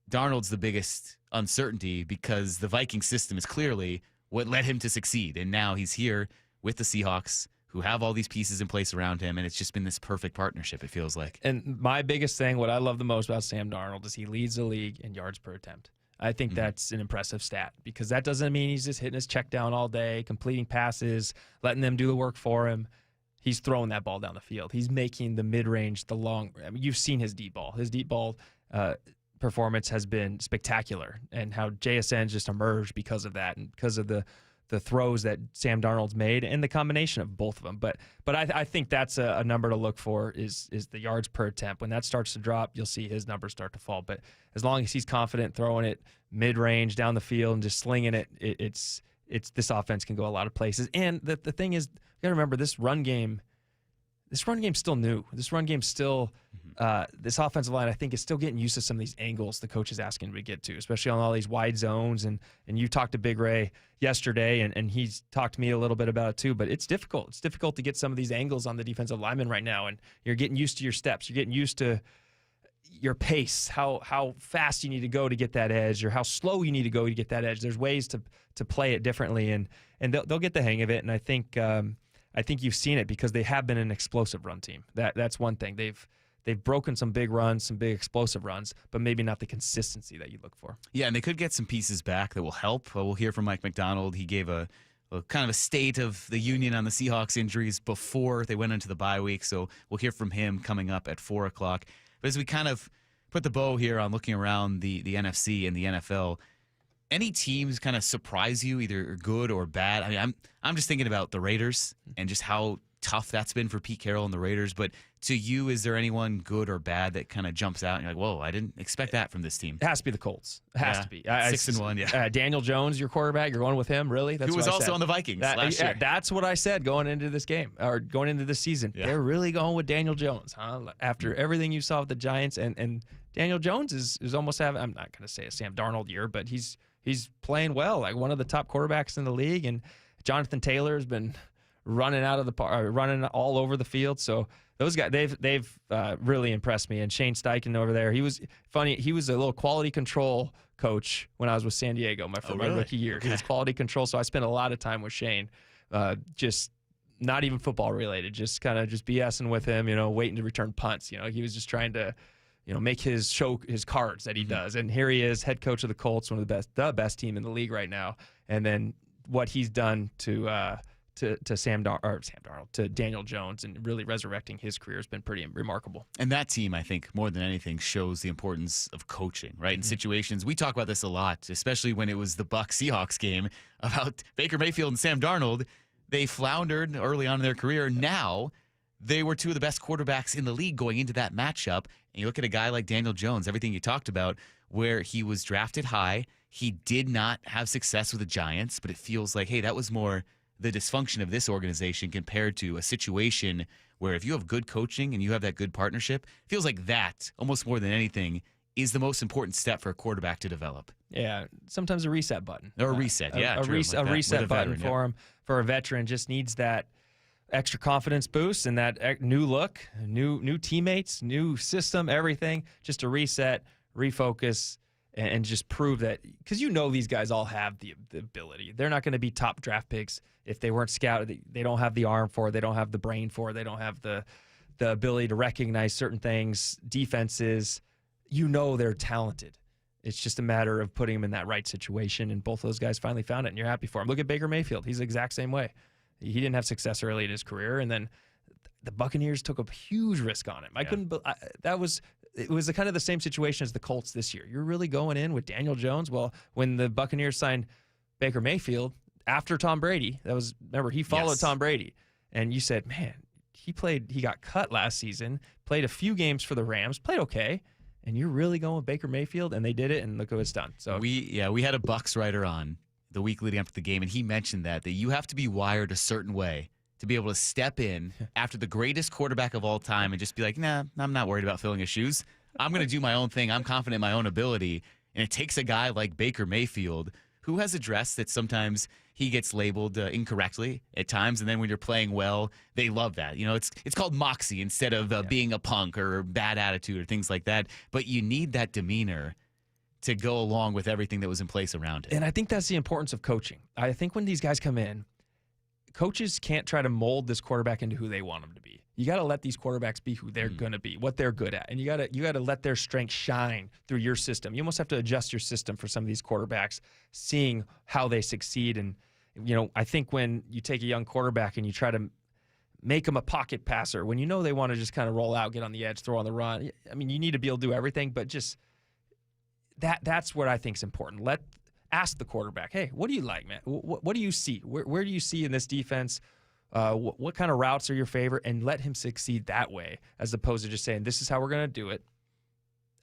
Darnold's the biggest uncertainty because the Viking system is clearly what led him to succeed. And now he's here with the Seahawks, who have all these pieces in place around him, and it's just been this perfect partnership, it feels like. And my biggest thing, what I love the most about Sam Darnold, is he leads the league in yards per attempt. I think that's an impressive stat, because that doesn't mean he's just hitting his check down all day, completing passes, letting them do the work for him. He's throwing that ball down the field. He's making the mid-range, the long. I mean, you've seen his deep ball. His deep ball performance has been spectacular, and how JSN just emerged because of that, and because of the throws that Sam Darnold's made, and the combination of both of them. But I think that's a number to look for is the yards per attempt. When that starts to drop, you'll see his numbers start to fall. But as long as he's confident throwing it mid-range down the field and just slinging it, it's this offense can go a lot of places. And the thing is, you got to remember, this run game's still new. This run game's still this offensive line, I think, is still getting used to some of these angles the coach is asking him to get to, especially on all these wide zones. And you talked to Big Ray yesterday, and he's talked to me a little bit about it too. But it's difficult. It's difficult to get some of these angles on the defensive lineman right now. And you're getting used to your steps. You're getting used to your pace, how fast you need to go to get that edge, or how slow you need to go to get that edge. There's ways to play it differently, and they'll get the hang of it. And I think I think you've seen it because they have been an explosive run team. That's one thing. They've broken some big runs, some big explosive runs, but maybe not the consistency that you look for. Yeah, and they could get some pieces back that will help. We'll hear from Mike McDonald. He gave a kind of a state of the union on the Seahawks injuries before they went into the bye week, so we'll hear from him coming up at 4 o'clock. But as we kind of put the bow here on looking around the NFC and the NFL, any teams kind of surprise you, either good or bad? I mean, I'm just thinking about the Raiders and just how tough that's been for Pete Carroll and the Raiders. But to you, is there anyone good or bad that kind of jumps out and you're like, whoa, I didn't expect that from this team? It has to be the Colts. It has to be. 6-1, yeah. Daniel Jones, your quarterback, you're going with him, really? Who was also on the Vikings last year. That's what I said going into this game, or going into this season. Yeah. They're really going with Daniel Jones, huh? After everything you saw with the Giants, and Daniel Jones is almost having, I'm not going to say a Sam Darnold year, but he's playing well, like one of the top quarterbacks in the league, and Jonathan Taylor has been running out of the running all over the field. So those guys, they've really impressed me. And Shane Steichen over there, he was funny. He was a little quality control coach when I was with San Diego, my rookie year. He was quality control, so I spent a lot of time with Shane, just not even football related, just kind of just BSing with him, waiting to return punts. He was just trying to, make his cards that he does. And here he is, head coach of the Colts, one of the best team in the league right now. And then what he's done to Sam Darnold, to Daniel Jones, and really resurrecting his career has been pretty remarkable. And that team, I think, more than anything, shows the importance of coaching, right? In situations, we talk about this a lot, especially when it was the Bucs-Seahawks game about Baker Mayfield and Sam Darnold. They floundered early on in their career. Now, they were two of the best quarterbacks in the league going into that matchup. And you look at a guy like Daniel Jones, everything you talked about, where he was drafted high. He did not have success with the Giants, but it feels like, hey, that was more the dysfunction of this organization compared to a situation where if you have good coaching and you have that good partnership, it feels like that, almost more than anything, is the most important step for a quarterback to develop. Yeah, sometimes a reset button. Or a reset, a reset button for him. For a veteran, just needs that extra confidence boost and that new look, new teammates, new system, everything, just to reset, refocus, and just prove that, because these guys all have the ability. They're not going to be top draft picks if they weren't scouted. They don't have the arm for it. They don't have the brain for it. They don't have the ability to recognize certain things, defenses. They're talented. It's just a matter of putting them in that right situation, and both of those guys finally found it, and you're happy for him. Look at Baker Mayfield. He's the exact same way. He didn't have success early in his career, and then the Buccaneers took a huge risk on him. It was kind of the same situation as the Colts this year. You're really going in with Daniel Jones. Well, when the Buccaneers signed Baker Mayfield after Tom Brady, he followed Tom Brady, and you said, man, he got cut last season, played a few games for the Rams, played okay, and you're really going with Baker Mayfield, and they did it, and look what it's done. So we had a Bucs writer on the week leading up to the game, and he mentioned that you have to be wired a certain way to be able to step in after the greatest quarterback of all time and just be like, nah, I'm not worried about filling his shoes. I'm going to do my own thing. I'm confident in my own ability. And it takes a guy like Baker Mayfield, who has addressed that sometimes he gets labeled incorrectly at times, and then when you're playing well, they love that. It's called moxie instead of being a punk or bad attitude or things like that. But you need that demeanor to go along with everything that was in place around it. And I think that's the importance of coaching. I think when these guys come in, coaches can't try to mold this quarterback into who they want them to be. You got to let these quarterbacks be who they're going to be, what they're good at. And you got to let their strengths shine through your system. You almost have to adjust your system for some of these quarterbacks, seeing how they succeed. And, I think when you take a young quarterback and you try to make them a pocket passer, when they want to just kind of roll out, get on the edge, throw on the run, I mean, you need to be able to do everything, but just that's what I think is important. Ask the quarterback, hey, what do you like, man? What do you see? Where do you see in this defense? What kind of routes are your favorite? And let him succeed that way, as opposed to just saying, this is how we're going to do it.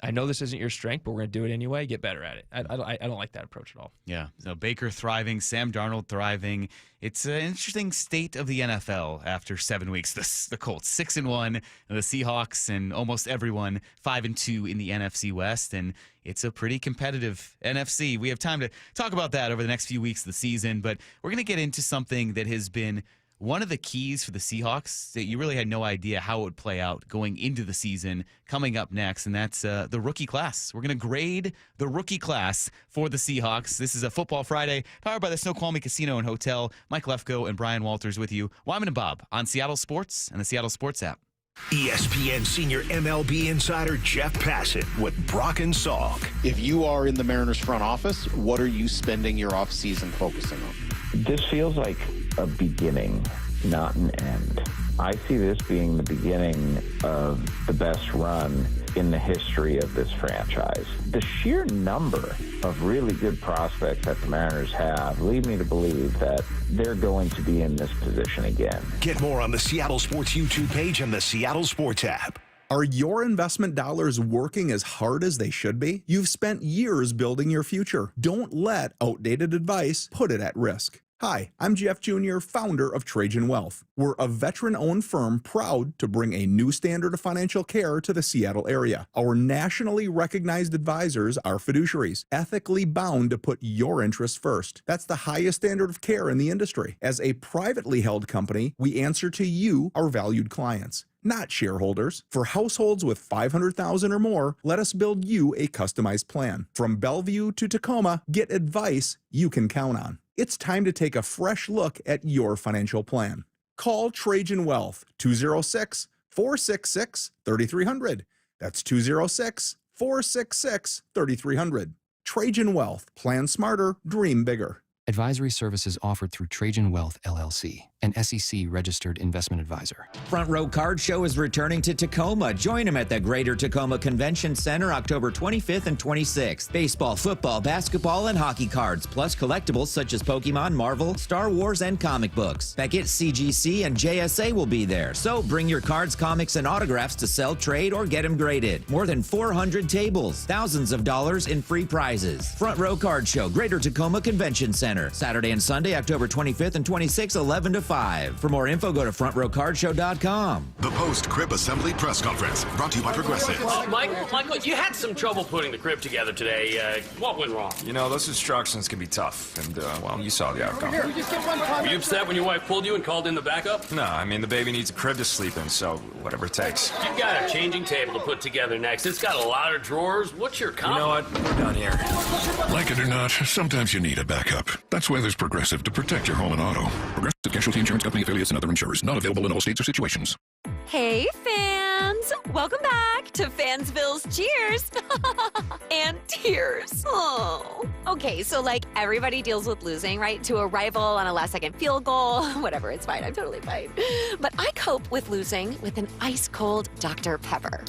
I know this isn't your strength, but we're going to do it anyway. Get better at it. I don't like that approach at all. Yeah. So Baker thriving, Sam Darnold thriving. It's an interesting state of the NFL after 7 weeks. The Colts 6-1, and the Seahawks and almost everyone 5-2 in the NFC West, and it's a pretty competitive NFC. We have time to talk about that over the next few weeks of the season, but we're going to get into something that has been one of the keys for the Seahawks that you really had no idea how it would play out going into the season coming up next, and that's the rookie class. We're going to grade the rookie class for the Seahawks. This is a Football Friday powered by the Snoqualmie Casino and Hotel. Mike Lefko and Brian Walters with you. Wyman and Bob on Seattle Sports and the Seattle Sports app. ESPN senior MLB insider Jeff Passett with Brock and Salk. If you are in the Mariners front office, what are you spending your offseason focusing on? This feels like a beginning, not an end. I see this being the beginning of the best run in the history of this franchise. The sheer number of really good prospects that the Mariners have lead me to believe that they're going to be in this position again. Get more on the Seattle Sports YouTube page and the Seattle Sports app. Are your investment dollars working as hard as they should be? You've spent years building your future. Don't let outdated advice put it at risk. Hi, I'm Jeff Jr., founder of Trajan Wealth. We're a veteran-owned firm proud to bring a new standard of financial care to the Seattle area. Our nationally recognized advisors are fiduciaries, ethically bound to put your interests first. That's the highest standard of care in the industry. As a privately held company, we answer to you, our valued clients, not shareholders. For households with $500,000 or more, let us build you a customized plan. From Bellevue to Tacoma, get advice you can count on. It's time to take a fresh look at your financial plan. Call Trajan Wealth, 206-466-3300. That's 206-466-3300. Trajan Wealth. Plan smarter, dream bigger. Advisory services offered through Trajan Wealth, LLC, an SEC-registered investment advisor. Front Row Card Show is returning to Tacoma. Join them at the Greater Tacoma Convention Center October 25th and 26th. Baseball, football, basketball, and hockey cards, plus collectibles such as Pokemon, Marvel, Star Wars, and comic books. Beckett, CGC, and JSA will be there, so bring your cards, comics, and autographs to sell, trade, or get them graded. More than 400 tables, thousands of dollars in free prizes. Front Row Card Show, Greater Tacoma Convention Center. Saturday and Sunday, October 25th and 26th, 11 to 5. For more info, go to frontrowcardshow.com. The post-crib assembly press conference, brought to you by Progressive. Michael, you had some trouble putting the crib together today. What went wrong? You know, those instructions can be tough, and, well, you saw the outcome. Were you upset when your wife pulled you and called in the backup? No, I mean, the baby needs a crib to sleep in, so whatever it takes. You've got a changing table to put together next. It's got a lot of drawers. What's your comment? You know what? We're done here. Like it or not, sometimes you need a backup. That's why there's Progressive to protect your home and auto. Progressive Casualty Insurance Company affiliates and other insurers. Not available in all states or situations. Hey, fans! Welcome back to Fansville's Cheers and Tears. Oh. Okay, so like everybody deals with losing, right? To a rival on a last-second field goal. Whatever, it's fine. I'm totally fine. But I cope with losing with an ice-cold Dr. Pepper.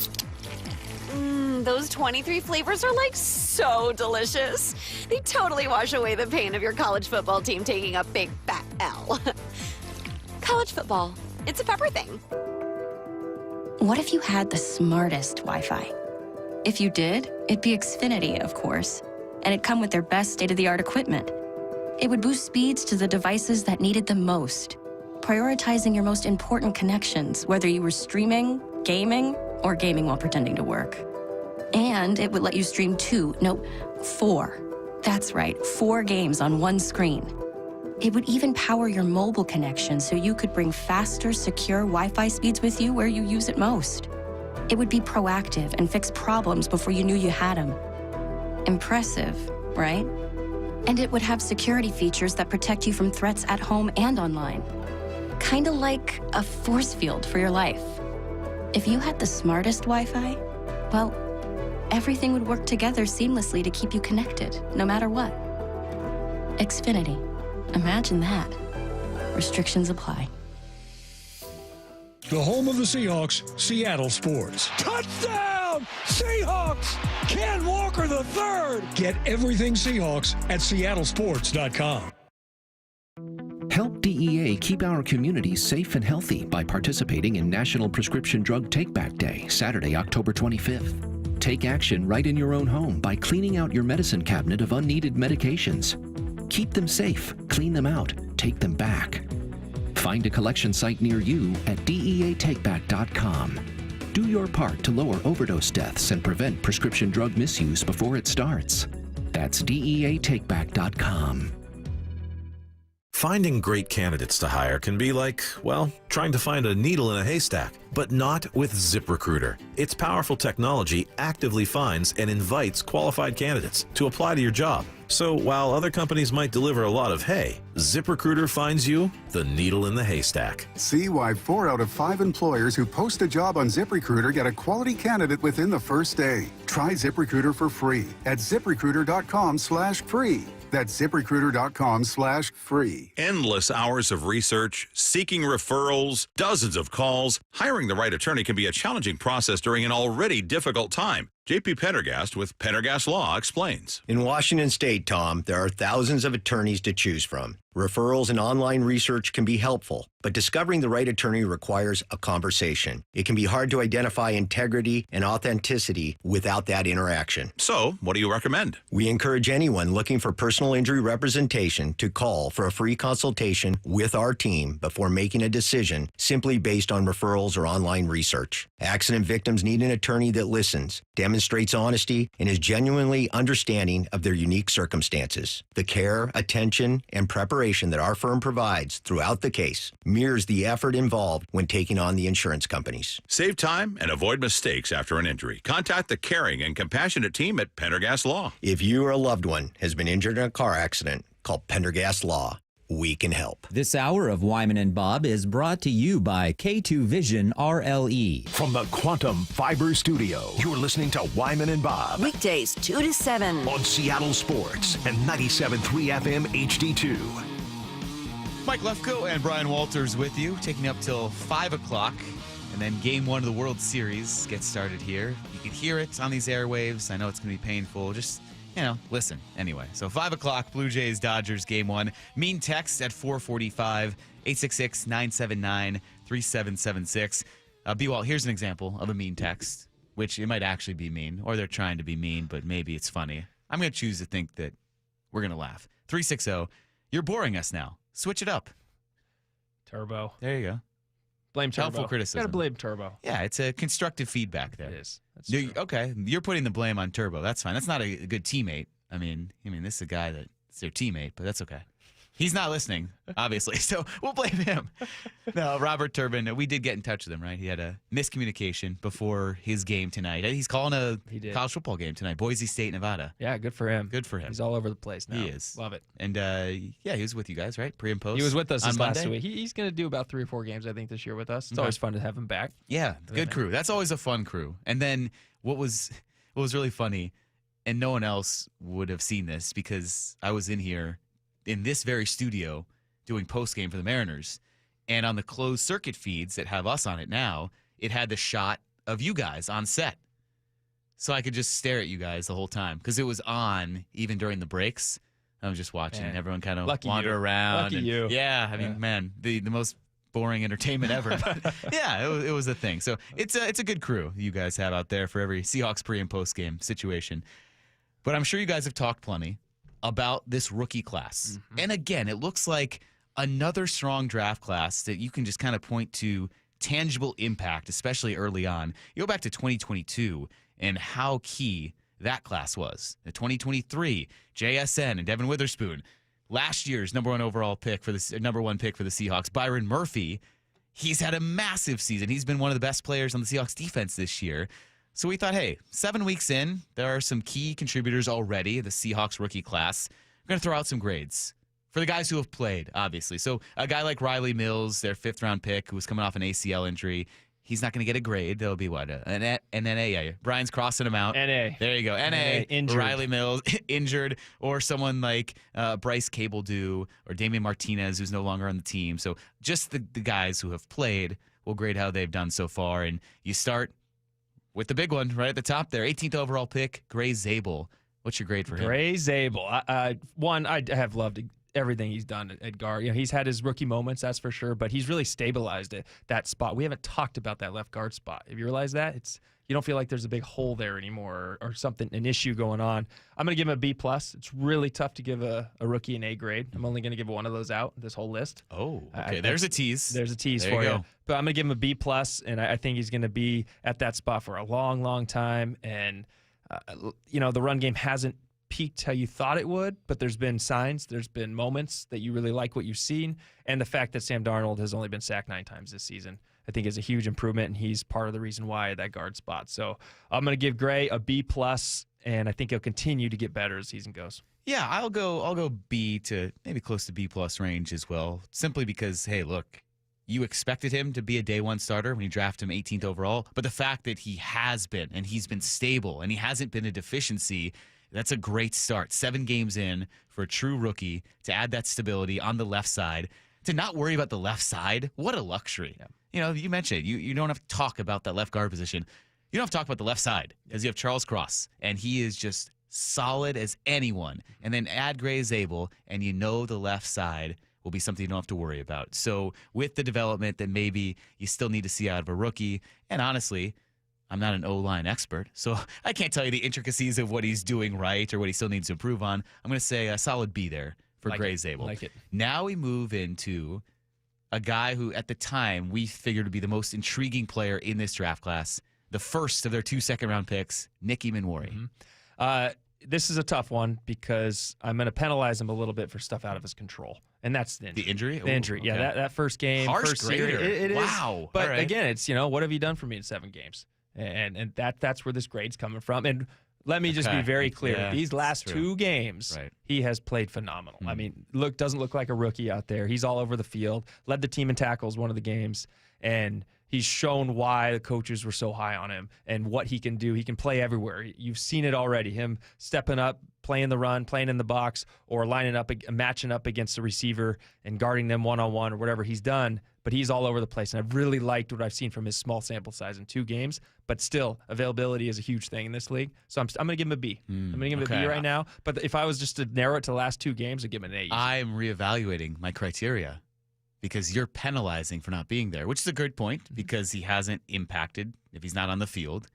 Those 23 flavors are like so delicious. They totally wash away the pain of your college football team taking a big fat L. College football, it's a pepper thing. What if you had the smartest Wi-Fi? If you did, it'd be Xfinity, of course, and it'd come with their best state-of-the-art equipment. It would boost speeds to the devices that needed them most, prioritizing your most important connections, whether you were streaming, gaming, or gaming while pretending to work. And it would let you stream 4. That's right, 4 games on one screen. It would even power your mobile connection so you could bring faster, secure Wi-Fi speeds with you where you use it most. It would be proactive and fix problems before you knew you had them. Impressive, right? And it would have security features that protect you from threats at home and online. Kinda like a force field for your life. If you had the smartest Wi-Fi, well, everything would work together seamlessly to keep you connected, no matter what. Xfinity. Imagine that. Restrictions apply. The home of the Seahawks, Seattle Sports. Touchdown! Seahawks! Ken Walker III! Get everything Seahawks at seattlesports.com. Help DEA keep our communities safe and healthy by participating in National Prescription Drug Take-Back Day, Saturday, October 25th. Take action right in your own home by cleaning out your medicine cabinet of unneeded medications. Keep them safe, clean them out, take them back. Find a collection site near you at DEATakeback.com. Do your part to lower overdose deaths and prevent prescription drug misuse before it starts. That's DEATakeback.com. Finding great candidates to hire can be like, well, trying to find a needle in a haystack, but not with ZipRecruiter. Its powerful technology actively finds and invites qualified candidates to apply to your job. So while other companies might deliver a lot of hay, ZipRecruiter finds you the needle in the haystack. See why 4 out of 5 employers who post a job on ZipRecruiter get a quality candidate within the first day. Try ZipRecruiter for free at ZipRecruiter.com/free. That's ZipRecruiter.com/free. Endless hours of research, seeking referrals, dozens of calls. Hiring the right attorney can be a challenging process during an already difficult time. JP Pendergast with Pendergast Law explains. In Washington State, Tom, there are thousands of attorneys to choose from. Referrals and online research can be helpful, but discovering the right attorney requires a conversation. It can be hard to identify integrity and authenticity without that interaction. So, what do you recommend? We encourage anyone looking for personal injury representation to call for a free consultation with our team before making a decision simply based on referrals or online research. Accident victims need an attorney that listens, demonstrates honesty, and is genuinely understanding of their unique circumstances. The care, attention, and preparation that our firm provides throughout the case mirrors the effort involved when taking on the insurance companies. Save time and avoid mistakes after an injury. Contact the caring and compassionate team at Pendergast Law. If you or a loved one has been injured in a car accident, call Pendergast Law. We can help. This hour of Wyman and Bob is brought to you by K2 Vision RLE. From the Quantum Fiber Studio, you're listening to Wyman and Bob. Weekdays 2 to 7. On Seattle Sports and 97.3 FM HD2. Mike Lefko and Brian Walters with you, taking up till 5 o'clock. And then game 1 of the World Series gets started here. You can hear it on these airwaves. I know it's going to be painful. Just, listen anyway. So 5 o'clock, Blue Jays, Dodgers, game 1. Mean text at 445, 866-979-3776. B-Walt, here's an example of a mean text, which it might actually be mean, or they're trying to be mean, but maybe it's funny. I'm going to choose to think that we're going to laugh. 360, you're boring us now. Switch it up. Turbo. There you go. Blame Turbo. Helpful criticism. Gotta blame Turbo. Yeah, it's a constructive feedback there. It is. That's true. Okay, you're putting the blame on Turbo. That's fine. That's not a good teammate. I mean, this is a guy that's their teammate, but that's okay. He's not listening, obviously, so we'll blame him. No, Robert Turbin, we did get in touch with him, right? He had a miscommunication before his game tonight. He's calling a college football game tonight, Boise State, Nevada. Yeah, good for him. Good for him. He's all over the place now. He is. Love it. And, he was with you guys, right? Pre and post? He was with us on this Monday? last week. He's going to do about 3 or 4 games, I think, this year with us. It's always fun to have him back. Yeah, good crew. That's always a fun crew. And then what was really funny, and no one else would have seen this because I was in here in this very studio doing post-game for the Mariners, and on the closed circuit feeds that have us on it now, it had the shot of you guys on set. So I could just stare at you guys the whole time because it was on even during the breaks. I was just watching everyone kind of wander around. Lucky you. Yeah, I mean, man, the most boring entertainment ever. But yeah, it was a thing. So it's a good crew you guys have out there for every Seahawks pre- and post-game situation. But I'm sure you guys have talked plenty about this rookie class. Mm-hmm. And again, it looks like another strong draft class that you can just kind of point to tangible impact, especially early on. You go back to 2022 and how key that class was. The 2023, JSN and Devin Witherspoon. Last year's number one pick for the Seahawks, Byron Murphy. He's had a massive season. He's been one of the best players on the Seahawks defense this year. So we thought, hey, 7 weeks in, there are some key contributors already, the Seahawks rookie class. We're going to throw out some grades for the guys who have played, obviously. So a guy like Riley Mills, their 5th-round pick, who was coming off an ACL injury, he's not going to get a grade. There'll be what? An NA. Yeah. Brian's crossing him out. NA. There you go. NA. Injured. Riley Mills, injured. Or someone like Bryce Cable-Dew or Damian Martinez, who's no longer on the team. So just the guys who have played, we'll grade how they've done so far. And you start with the big one right at the top there. 18th overall pick, Gray Zabel. What's your grade for him? Gray Zabel. I have loved everything he's done at guard. He's had his rookie moments, that's for sure, but he's really stabilized that spot. We haven't talked about that left guard spot. Have you realized that? You don't feel like there's a big hole there anymore or something, an issue going on. I'm going to give him a B+. It's really tough to give a rookie an A grade. I'm only going to give one of those out, this whole list. Oh, okay. There's a tease. There's a tease there for you. you. But I'm going to give him a B+, and I think he's going to be at that spot for a long, long time. And, the run game hasn't peaked how you thought it would, but there's been signs, there's been moments that you really like what you've seen, and the fact that Sam Darnold has only been sacked 9 times this season, I think is a huge improvement, and he's part of the reason why that guard spot. So I'm going to give Gray a B+, and I think he'll continue to get better as the season goes. Yeah, I'll go B to maybe close to B+ range as well, simply because, hey, look, you expected him to be a day one starter when you draft him 18th overall, but the fact that he has been, and he's been stable, and he hasn't been a deficiency, that's a great start. 7 games in for a true rookie to add that stability on the left side. To not worry about the left side, what a luxury. Yeah. You know, you mentioned it. You don't have to talk about that left guard position. You don't have to talk about the left side because you have Charles Cross, and he is just solid as anyone. And then add Gray Zabel, and you know the left side will be something you don't have to worry about. So with the development that maybe you still need to see out of a rookie, and honestly, I'm not an O-line expert, so I can't tell you the intricacies of what he's doing right or what he still needs to improve on. I'm going to say a solid B there for Gray Zabel. Like it. Now we move into a guy who at the time we figured to be the most intriguing player in this draft class, the first of their 2 second-round picks, Nicky Minwori. This is a tough one because I'm going to penalize him a little bit for stuff out of his control, and that's the injury. The injury? The injury, yeah. Okay. That first game, Harsh first grader. series, it is. Wow. But All right. again, it's, what have you done for me in 7 games? And that's where this grade's coming from. And let me just be very clear. Yeah, These last true. 2 games, he has played phenomenal. I mean, doesn't look like a rookie out there. He's all over the field, led the team in tackles one of the games, and he's shown why the coaches were so high on him and what he can do. He can play everywhere. You've seen it already, him stepping up, playing the run, playing in the box, or lining up, matching up against the receiver and guarding them one-on-one or whatever he's done. But he's all over the place, and I've really liked what I've seen from his small sample size in 2 games. But still, availability is a huge thing in this league. So I'm going to give him a B. I'm going to give him a B right now. But if I was just to narrow it to the last 2 games, I'd give him an A. I'm reevaluating my criteria because you're penalizing for not being there, which is a good point because he hasn't impacted if he's not on the field.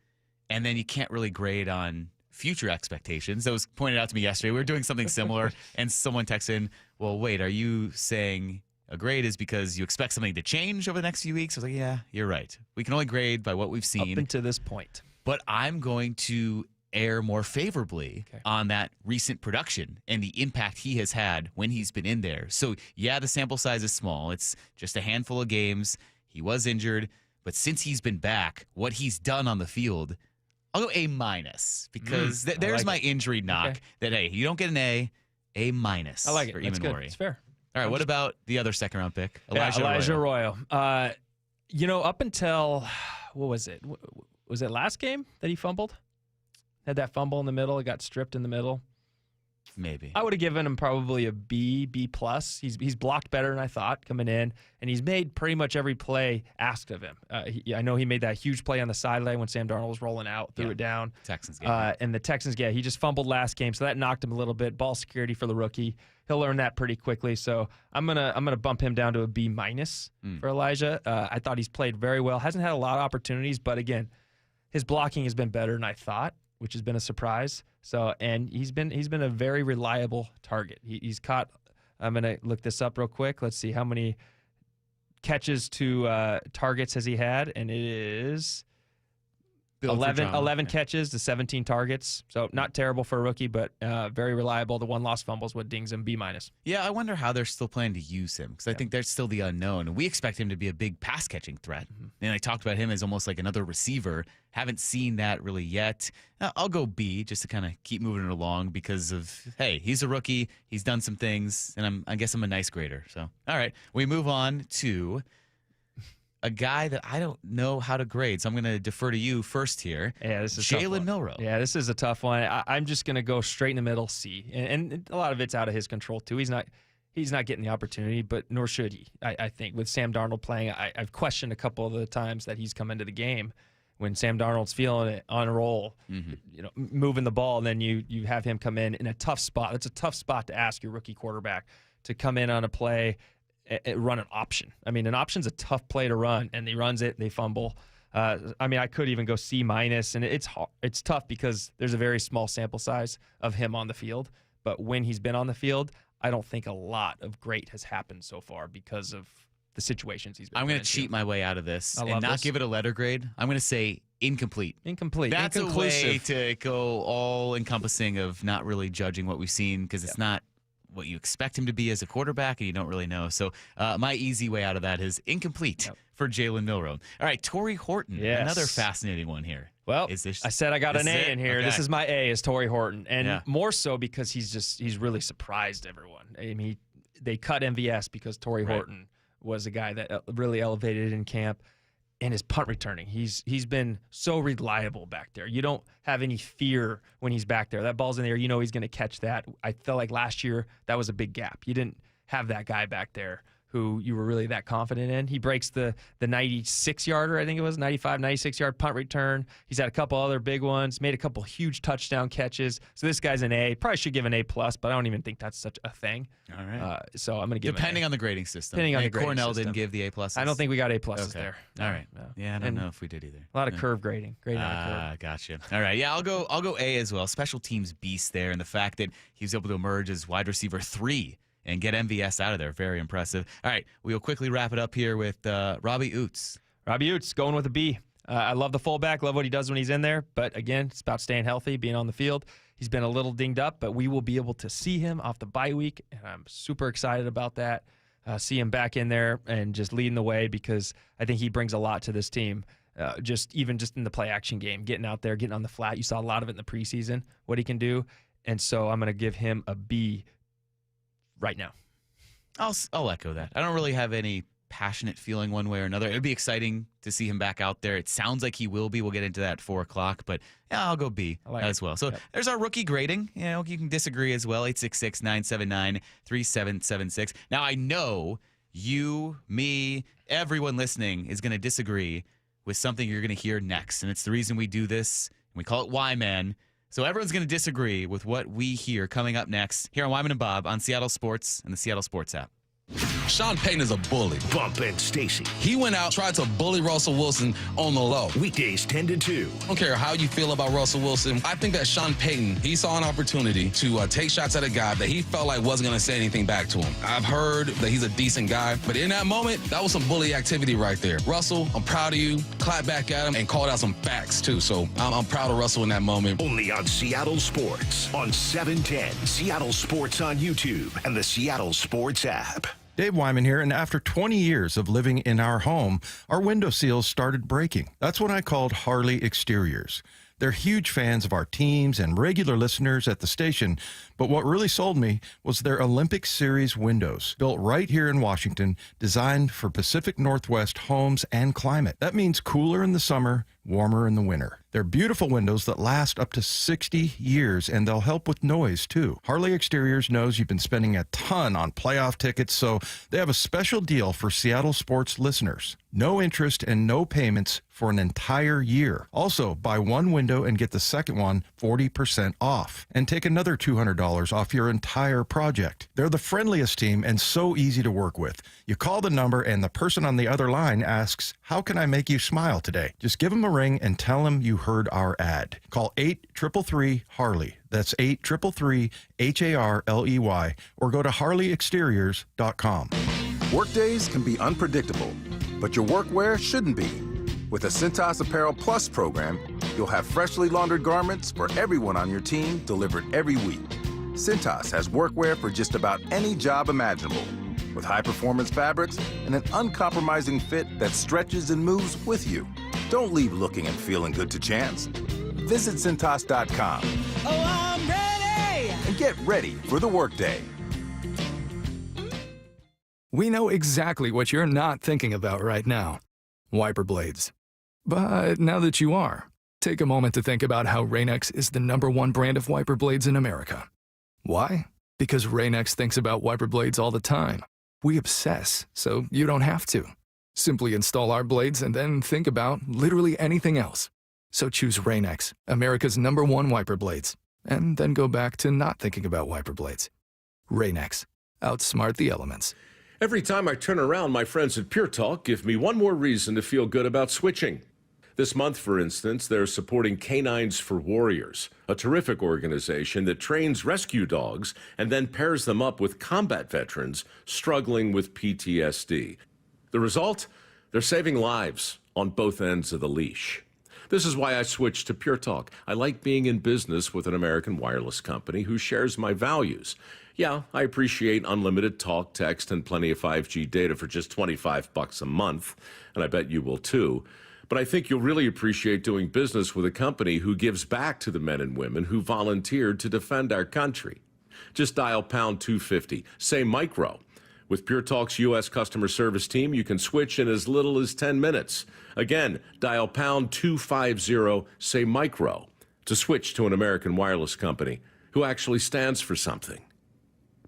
And then you can't really grade on future expectations. That was pointed out to me yesterday. We were doing something similar, and someone texted in, well, wait, are you saying a grade is because you expect something to change over the next few weeks? I was like, yeah, you're right. We can only grade by what we've seen. Up until this point. But I'm going to err more favorably on that recent production and the impact he has had when he's been in there. So, yeah, the sample size is small. It's just a handful of games. He was injured. But since he's been back, what he's done on the field, I'll go A- because there's my injury knock that, hey, you don't get an A, A-. I like it. That's good. It's fair. All right, what about the other second-round pick, Elijah Arroyo? Up until, what was it? Was it last game that he fumbled? Had that fumble in the middle. It got stripped in the middle. Maybe. I would have given him probably a B+. He's blocked better than I thought coming in, and he's made pretty much every play asked of him. I know he made that huge play on the sideline when Sam Darnold was rolling out, threw it down. Texans game. And the Texans game, he just fumbled last game, so that knocked him a little bit. Ball security for the rookie. He'll learn that pretty quickly. So I'm gonna bump him down to a B- for Elijah. I thought he's played very well. Hasn't had a lot of opportunities, but again, his blocking has been better than I thought, which has been a surprise. So, and he's been a very reliable target. He's caught. I'm gonna look this up real quick. Let's see how many catches to targets has he had, and it is 11 catches to 17 targets. So not terrible for a rookie, but very reliable. The 1 lost fumble is what dings him B-. Yeah, I wonder how they're still planning to use him because I think there's still the unknown. And we expect him to be a big pass-catching threat. And I talked about him as almost like another receiver. Haven't seen that really yet. I'll go B just to kind of keep moving it along because of, hey, he's a rookie. He's done some things, and I guess I'm a nice grader. So, all right, we move on to a guy that I don't know how to grade, so I'm going to defer to you first here. Yeah, this is Jalen Milroe. Yeah, this is a tough one. I'm just going to go straight in the middle, C, and a lot of it's out of his control too. He's not getting the opportunity, but nor should he. I think with Sam Darnold playing, I've questioned a couple of the times that he's come into the game when Sam Darnold's feeling it on a roll, moving the ball, and then you have him come in a tough spot. That's a tough spot to ask your rookie quarterback to come in on a play. Run an option. I mean, an option's a tough play to run, and he runs it, they fumble. I could even go C-, and it's tough because there's a very small sample size of him on the field. But when he's been on the field, I don't think a lot of great has happened so far because of the situations he's been in. I'm going to cheat my way out of this and not give it a letter grade. I'm going to say incomplete. That's a way to go all encompassing of not really judging what we've seen because it's not what you expect him to be as a quarterback, and you don't really know. So my easy way out of that is incomplete for Jalen Milroe. All right, Torrey Horton, another fascinating one here. Well, I said I got an A in here. Okay. This is my A, is Torrey Horton, and more so because he's really surprised everyone. I mean, they cut MVS because Torrey Horton was a guy that really elevated in camp. And his punt returning, he's been so reliable back there. You don't have any fear when he's back there. That ball's in there, you know he's going to catch that. I felt like last year that was a big gap. You didn't have that guy back there who you were really that confident in. He breaks the 96-yarder, I think it was, 95, 96-yard punt return. He's had a couple other big ones, made a couple huge touchdown catches. So this guy's an A. Probably should give an A+, but I don't even think that's such a thing. All right. So I'm going to give Depending on the grading system. Depending on the grading Cornell system. didn't give the A+. I don't think we got A+ there. All right. No. Yeah, I don't know if we did either. A lot of curve grading. Grading on a curve. Gotcha. All right. Yeah, I'll go A as well. Special teams beast there, and the fact that he was able to emerge as wide receiver 3 and get MVS out of there. Very impressive. All right, we'll quickly wrap it up here with Robbie Oots. Robbie Oots going with a B. I love the fullback, love what he does when he's in there, but again, it's about staying healthy, being on the field. He's been a little dinged up, but we will be able to see him off the bye week, and I'm super excited about that. See him back in there and just leading the way because I think he brings a lot to this team. Just in the play action game, getting out there, getting on the flat. You saw a lot of it in the preseason, what he can do, and so I'm going to give him a B right now. I'll echo that. I don't really have any passionate feeling one way or another. It would be exciting to see him back out there. It sounds like he will be. We'll get into that at 4 o'clock, but yeah, I'll go B as well. So there's our rookie grading. You know, you can disagree as well. 866-979-3776. Now, I know you, me, everyone listening is going to disagree with something you're going to hear next, and it's the reason we do this. We call it Wyman. So everyone's going to disagree with what we hear coming up next here on Wyman and Bob on Seattle Sports and the Seattle Sports app. Sean Payton is a bully. Bump and Stacy. He went out, tried to bully Russell Wilson on the low. Weekdays 10 to 2. I don't care how you feel about Russell Wilson. I think that Sean Payton, he saw an opportunity to take shots at a guy that he felt like wasn't going to say anything back to him. I've heard that he's a decent guy, but in that moment, that was some bully activity right there. Russell, I'm proud of you. Clap back at him and called out some facts, too. So I'm proud of Russell in that moment. Only on Seattle Sports on 710. Seattle Sports on YouTube and the Seattle Sports app. Dave Wyman here, and after 20 years of living in our home, our window seals started breaking. That's when I called Harley Exteriors. They're huge fans of our teams and regular listeners at the station, but what really sold me was their Olympic Series windows, built right here in Washington, designed for Pacific Northwest homes and climate. That means cooler in the summer, warmer in the winter. They're beautiful windows that last up to 60 years, and they'll help with noise, too. Harley Exteriors knows you've been spending a ton on playoff tickets, so they have a special deal for Seattle sports listeners. No interest and no payments for an entire year. Also, buy one window and get the second one 40% off. And take another $200 off your entire project. They're the friendliest team and so easy to work with. You call the number and the person on the other line asks, "How can I make you smile today?" Just give them a ring and tell them you heard our ad. Call 833-HARLEY. That's 833-HARLEY. Or go to harleyexteriors.com. Workdays can be unpredictable, but your workwear shouldn't be. With a Cintas Apparel Plus program, you'll have freshly laundered garments for everyone on your team delivered every week. Cintas has workwear for just about any job imaginable, with high-performance fabrics and an uncompromising fit that stretches and moves with you. Don't leave looking and feeling good to chance. Visit Cintas.com. Oh, I'm ready! And get ready for the workday. We know exactly what you're not thinking about right now. Wiper blades. But now that you are, take a moment to think about how Rain-X is the #1 brand of wiper blades in America. Why? Because Rain-X thinks about wiper blades all the time. We obsess, so you don't have to. Simply install our blades and then think about literally anything else. So choose Rain-X, America's #1 wiper blades, and then go back to not thinking about wiper blades. Rain-X. Outsmart the elements. Every time I turn around, my friends at Pure Talk give me one more reason to feel good about switching. This month, for instance, they're supporting Canines for Warriors, a terrific organization that trains rescue dogs and then pairs them up with combat veterans struggling with PTSD. The result? They're saving lives on both ends of the leash. This is why I switched to Pure Talk. I like being in business with an American wireless company who shares my values. Yeah, I appreciate unlimited talk, text, and plenty of 5G data for just $25 a month, and I bet you will too. But I think you'll really appreciate doing business with a company who gives back to the men and women who volunteered to defend our country. Just dial pound 250, say micro. With Pure Talk's U.S. customer service team, you can switch in as little as 10 minutes. Again, dial pound 250, say micro, to switch to an American wireless company who actually stands for something.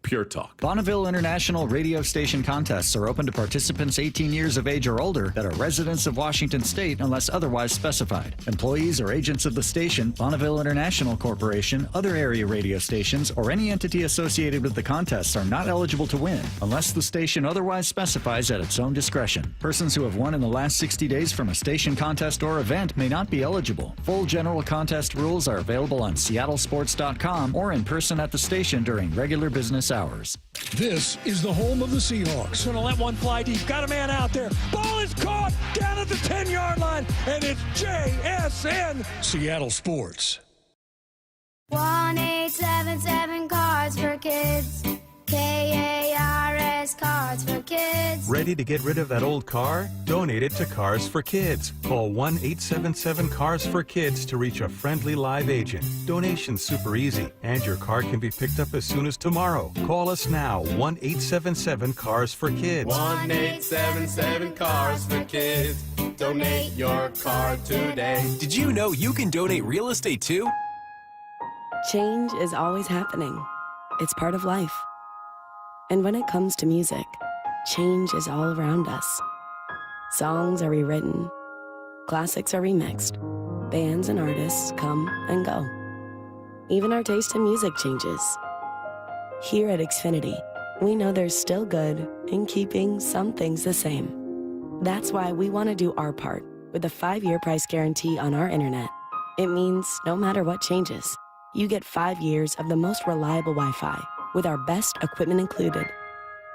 Pure Talk. Bonneville International radio station contests are open to participants 18 years of age or older that are residents of Washington State unless otherwise specified. Employees or agents of the station, Bonneville International Corporation, other area radio stations, or any entity associated with the contests are not eligible to win unless the station otherwise specifies at its own discretion. Persons who have won in the last 60 days from a station contest or event may not be eligible. Full general contest rules are available on seattlesports.com or in person at the station during regular business hours. This is the home of the Seahawks. Gonna let one fly deep. Got a man out there. Ball is caught down at the 10-yard line, and it's JSN. Seattle Sports. 1-877 Cards for Kids. KARS Cards for Kids. Ready to get rid of that old car? Donate it to Cars for Kids. Call 1-877-CARS for Kids to reach a friendly live agent. Donation's super easy, and your car can be picked up as soon as tomorrow. Call us now, 1-877-CARS for Kids. 1-877-CARS for Kids. Donate your car today. Did you know you can donate real estate too? Change is always happening. It's part of life. And when it comes to music, change is all around us. Songs are rewritten, classics are remixed, bands and artists come and go. Even our taste in music changes. Here at Xfinity, we know there's still good in keeping some things the same. That's why we want to do our part with a 5-year price guarantee on our internet. It means no matter what changes, you get 5 years of the most reliable Wi-Fi with our best equipment included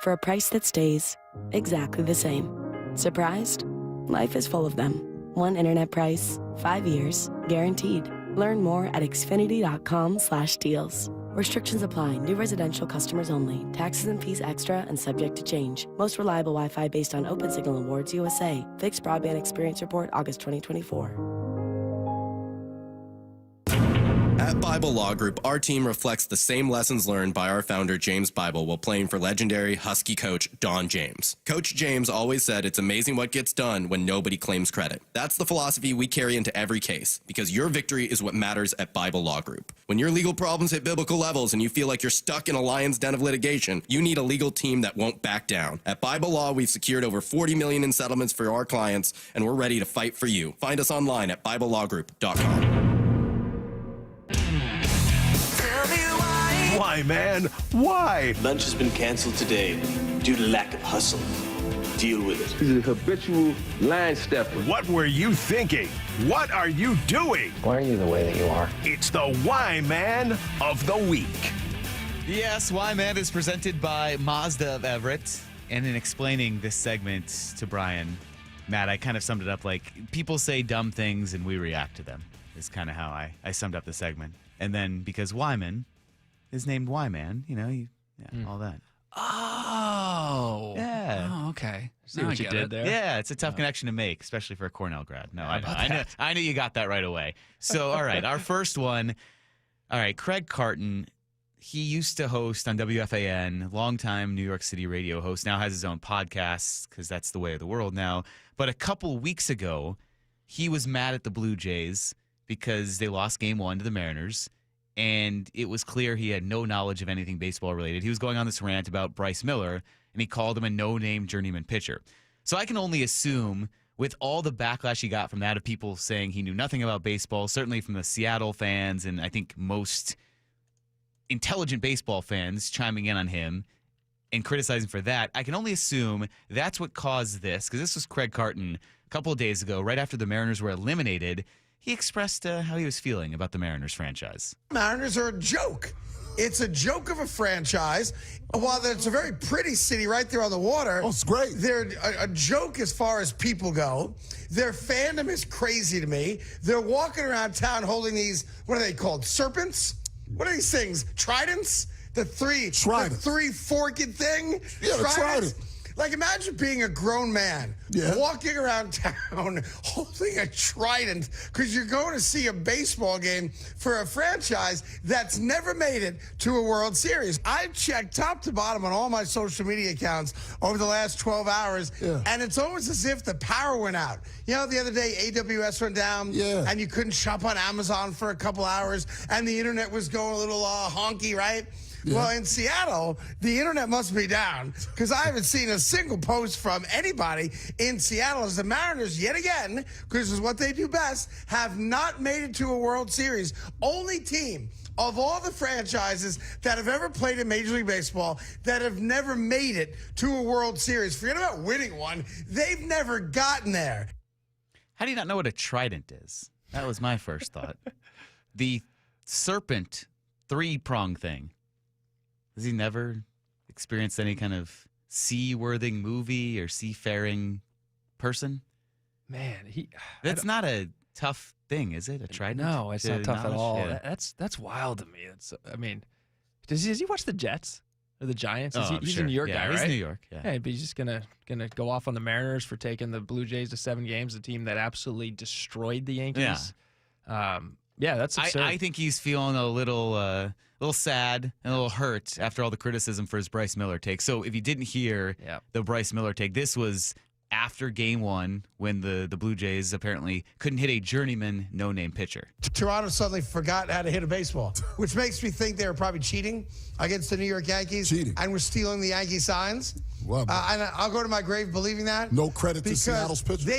for a price that stays exactly the same. Surprised? Life is full of them. One internet price, 5 years, guaranteed. Learn more at xfinity.com/deals. Restrictions apply. New residential customers only. Taxes and fees extra and subject to change. Most reliable Wi-Fi based on Open Signal Awards USA. Fixed Broadband Experience Report, August 2024. At Bible Law Group, our team reflects the same lessons learned by our founder, James Bible, while playing for legendary Husky coach Don James. Coach James always said it's amazing what gets done when nobody claims credit. That's the philosophy we carry into every case, because your victory is what matters at Bible Law Group. When your legal problems hit biblical levels and you feel like you're stuck in a lion's den of litigation, you need a legal team that won't back down. At Bible Law, we've secured over $40 million in settlements for our clients, and we're ready to fight for you. Find us online at BibleLawGroup.com. Why, man? Why? Lunch has been canceled today due to lack of hustle. Deal with it. He's a habitual line stepper. What were you thinking? What are you doing? Why are you the way that you are? It's the Why Man of the Week. Yes, Why Man is presented by Mazda of Everett. And in explaining this segment to Brian, Matt, I kind of summed it up like people say dumb things and we react to them. Is kind of how I summed up the segment. And then because Wyman is named Wyman, all that. Oh. Yeah. Oh, okay. See what you did there? Yeah, it's a tough connection to make, especially for a Cornell grad. No, I knew you got that right away. So, all right, our first one. All right, Craig Carton. He used to host on WFAN, longtime New York City radio host, now has his own podcast because that's the way of the world now. But a couple weeks ago, he was mad at the Blue Jays because they lost Game 1 to the Mariners. And it was clear he had no knowledge of anything baseball related. He was going on this rant about Bryce Miller, and he called him a no-name journeyman pitcher. So I can only assume, with all the backlash he got from that of people saying he knew nothing about baseball, certainly from the Seattle fans, and I think most intelligent baseball fans chiming in on him and criticizing for that, I can only assume that's what caused this, because this was Craig Carton a couple of days ago, right after the Mariners were eliminated. He expressed how he was feeling about the Mariners franchise. Mariners are a joke. It's a joke of a franchise. While it's a very pretty city right there on the water. Oh, it's great. They're a joke as far as people go. Their fandom is crazy to me. They're walking around town holding these, what are they called, serpents? What are these things? Tridents? The three forked thing? Yeah, the trident. Like, imagine being a grown man walking around town holding a trident because you're going to see a baseball game for a franchise that's never made it to a World Series. I've checked top to bottom on all my social media accounts over the last 12 hours, and it's almost as if the power went out. You know, the other day, AWS went down, and you couldn't shop on Amazon for a couple hours, and the internet was going a little honky, right? Yeah. Well, in Seattle, the internet must be down because I haven't seen a single post from anybody in Seattle as the Mariners, yet again, because this is what they do best, have not made it to a World Series. Only team of all the franchises that have ever played in Major League Baseball that have never made it to a World Series. Forget about winning one. They've never gotten there. How do you not know what a trident is? That was my first thought. The serpent three-prong thing. Has he never experienced any kind of seaworthing movie or seafaring person? Man, that's not a tough thing, is it? A trident? No, it's not tough at all. Yeah. That's wild to me. I mean, does he watch the Jets or the Giants? He's sure. a New York guy, right? He's New York. Yeah, but he's just gonna go off on the Mariners for taking the Blue Jays to 7 games, a team that absolutely destroyed the Yankees. Yeah, that's absurd. I think he's feeling a little sad and a little hurt after all the criticism for his Bryce Miller take. So if you didn't hear the Bryce Miller take, this was after Game 1 when the Blue Jays apparently couldn't hit a journeyman no-name pitcher. Toronto suddenly forgot how to hit a baseball, which makes me think they were probably cheating against the New York Yankees and were stealing the Yankee signs. Wow, and I'll go to my grave believing that. No credit to Seattle's pitcher?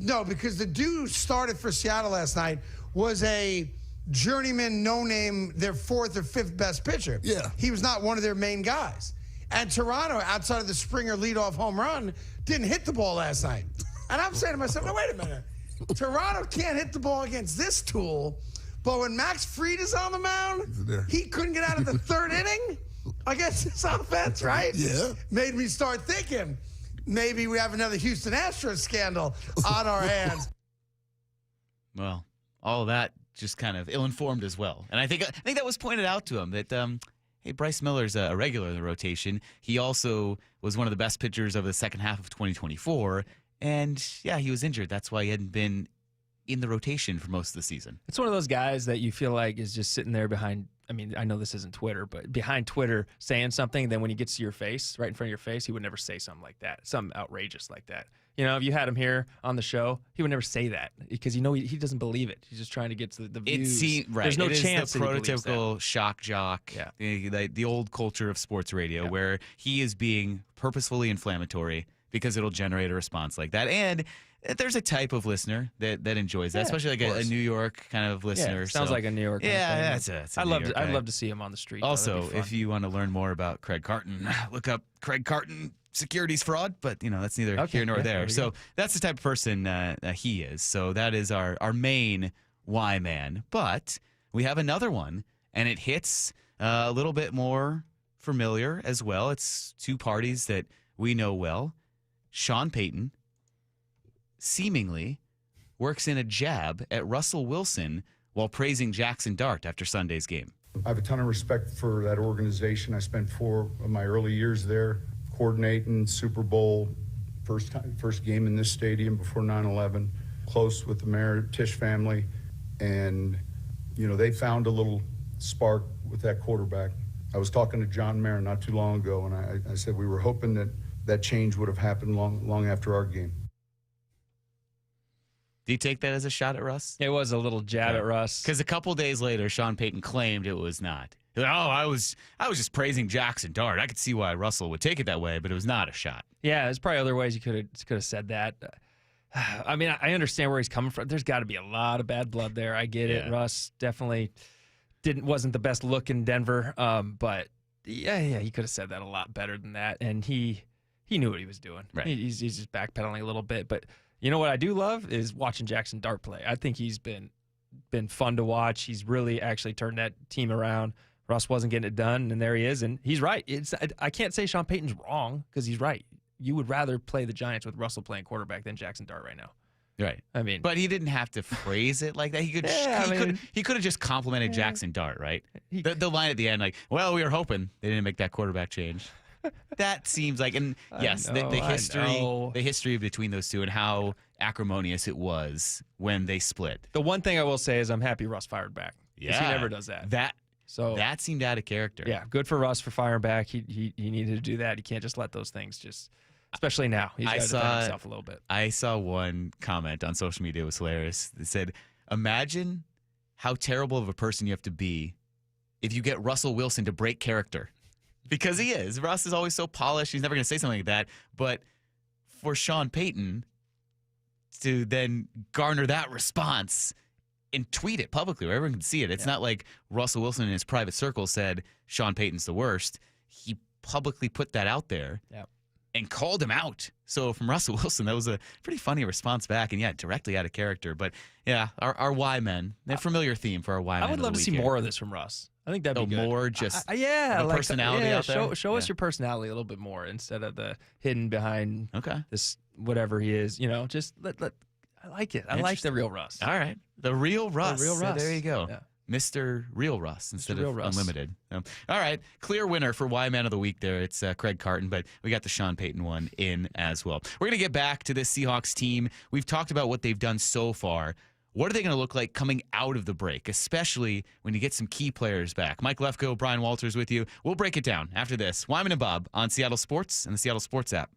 No, because the dude who started for Seattle last night was a journeyman, no-name, their 4th or 5th best pitcher. Yeah. He was not one of their main guys. And Toronto, outside of the Springer leadoff home run, didn't hit the ball last night. And I'm saying to myself, no, wait a minute. Toronto can't hit the ball against this tool, but when Max Fried is on the mound, he couldn't get out of the 3rd inning against his offense, right? Yeah. Made me start thinking, maybe we have another Houston Astros scandal on our hands. Well, all of that just kind of ill-informed as well. And I think that was pointed out to him that, hey, Bryce Miller's a regular in the rotation. He also was one of the best pitchers of the second half of 2024. And, yeah, he was injured. That's why he hadn't been in the rotation for most of the season. It's one of those guys that you feel like is just sitting there behind, I mean, I know this isn't Twitter, but behind Twitter saying something, and then when he gets to your face, right in front of your face, he would never say something like that, something outrageous like that. You know, if you had him here on the show, he would never say that because you know he doesn't believe it. He's just trying to get to the views. There's no chance the prototypical shock jock, the old culture of sports radio where he is being purposefully inflammatory because it'll generate a response like that. And there's a type of listener that enjoys that, especially like a New York kind of listener. Sounds like a New York. Yeah, I'd love to see him on the street. Also, if you want to learn more about Craig Carton, look up Craig Carton securities fraud, but that's neither here nor there. So that's the type of person he is. So that is our main Wyman. But we have another one, and it hits a little bit more familiar as well. It's two parties that we know well. Sean Payton seemingly works in a jab at Russell Wilson while praising Jackson Dart after Sunday's game. I have a ton of respect for that organization. I spent 4 of my early years there coordinating Super Bowl, first game in this stadium before 9/11, close with the Mayor Tisch family. And, they found a little spark with that quarterback. I was talking to John Mayer not too long ago, and I said we were hoping that change would have happened long after our game. Do you take that as a shot at Russ? It was a little jab at Russ. Because a couple days later, Sean Payton claimed it was not. I was just praising Jackson Dart. I could see why Russell would take it that way, but it was not a shot. Yeah, there's probably other ways you could have said that. I mean, I understand where he's coming from. There's got to be a lot of bad blood there. I get it. Russ definitely wasn't the best look in Denver, but he could have said that a lot better than that, and he knew what he was doing. Right. He's just backpedaling a little bit, but you know what I do love is watching Jackson Dart play. I think he's been fun to watch. He's really actually turned that team around. Russ wasn't getting it done, and there he is, and he's right. I can't say Sean Payton's wrong because he's right. You would rather play the Giants with Russell playing quarterback than Jackson Dart right now. Right. I mean, but he didn't have to phrase it like that. He could. He could have just complimented Jackson Dart, right? The line at the end, like, "Well, we were hoping they didn't make that quarterback change." That seems like, and yes, the history between those two and how acrimonious it was when they split. The one thing I will say is I'm happy Russ fired back. Yeah, he never does that. That seemed out of character. Yeah, good for Russ for firing back. He needed to do that. He can't just let those things just. Especially now. He's got to defend himself a little bit. I saw one comment on social media. It was hilarious. It said, imagine how terrible of a person you have to be if you get Russell Wilson to break character. Because he is. Russ is always so polished. He's never going to say something like that. But for Sean Payton to then garner that response and tweet it publicly where everyone can see it. It's not like Russell Wilson in his private circle said Sean Payton's the worst. He publicly put that out there. Yeah. And called him out. So from Russell Wilson, that was a pretty funny response back. And directly out of character. But yeah, our Wyman, that familiar theme for our Wyman. I would love to see more of this from Russ. I think that'd be good. More just personality out there. Show us your personality a little bit more instead of the hidden behind this whatever he is. Just let. I like it. I like the real Russ. All right, the real Russ. The real Russ. So there you go. Yeah. Mr. Real Russ instead of Unlimited. All right, clear winner for Y-Man of the Week there. It's Craig Carton, but we got the Sean Payton one in as well. We're going to get back to this Seahawks team. We've talked about what they've done so far. What are they going to look like coming out of the break, especially when you get some key players back? Mike Lefko, Brian Walters with you. We'll break it down after this. Wyman and Bob on Seattle Sports and the Seattle Sports app.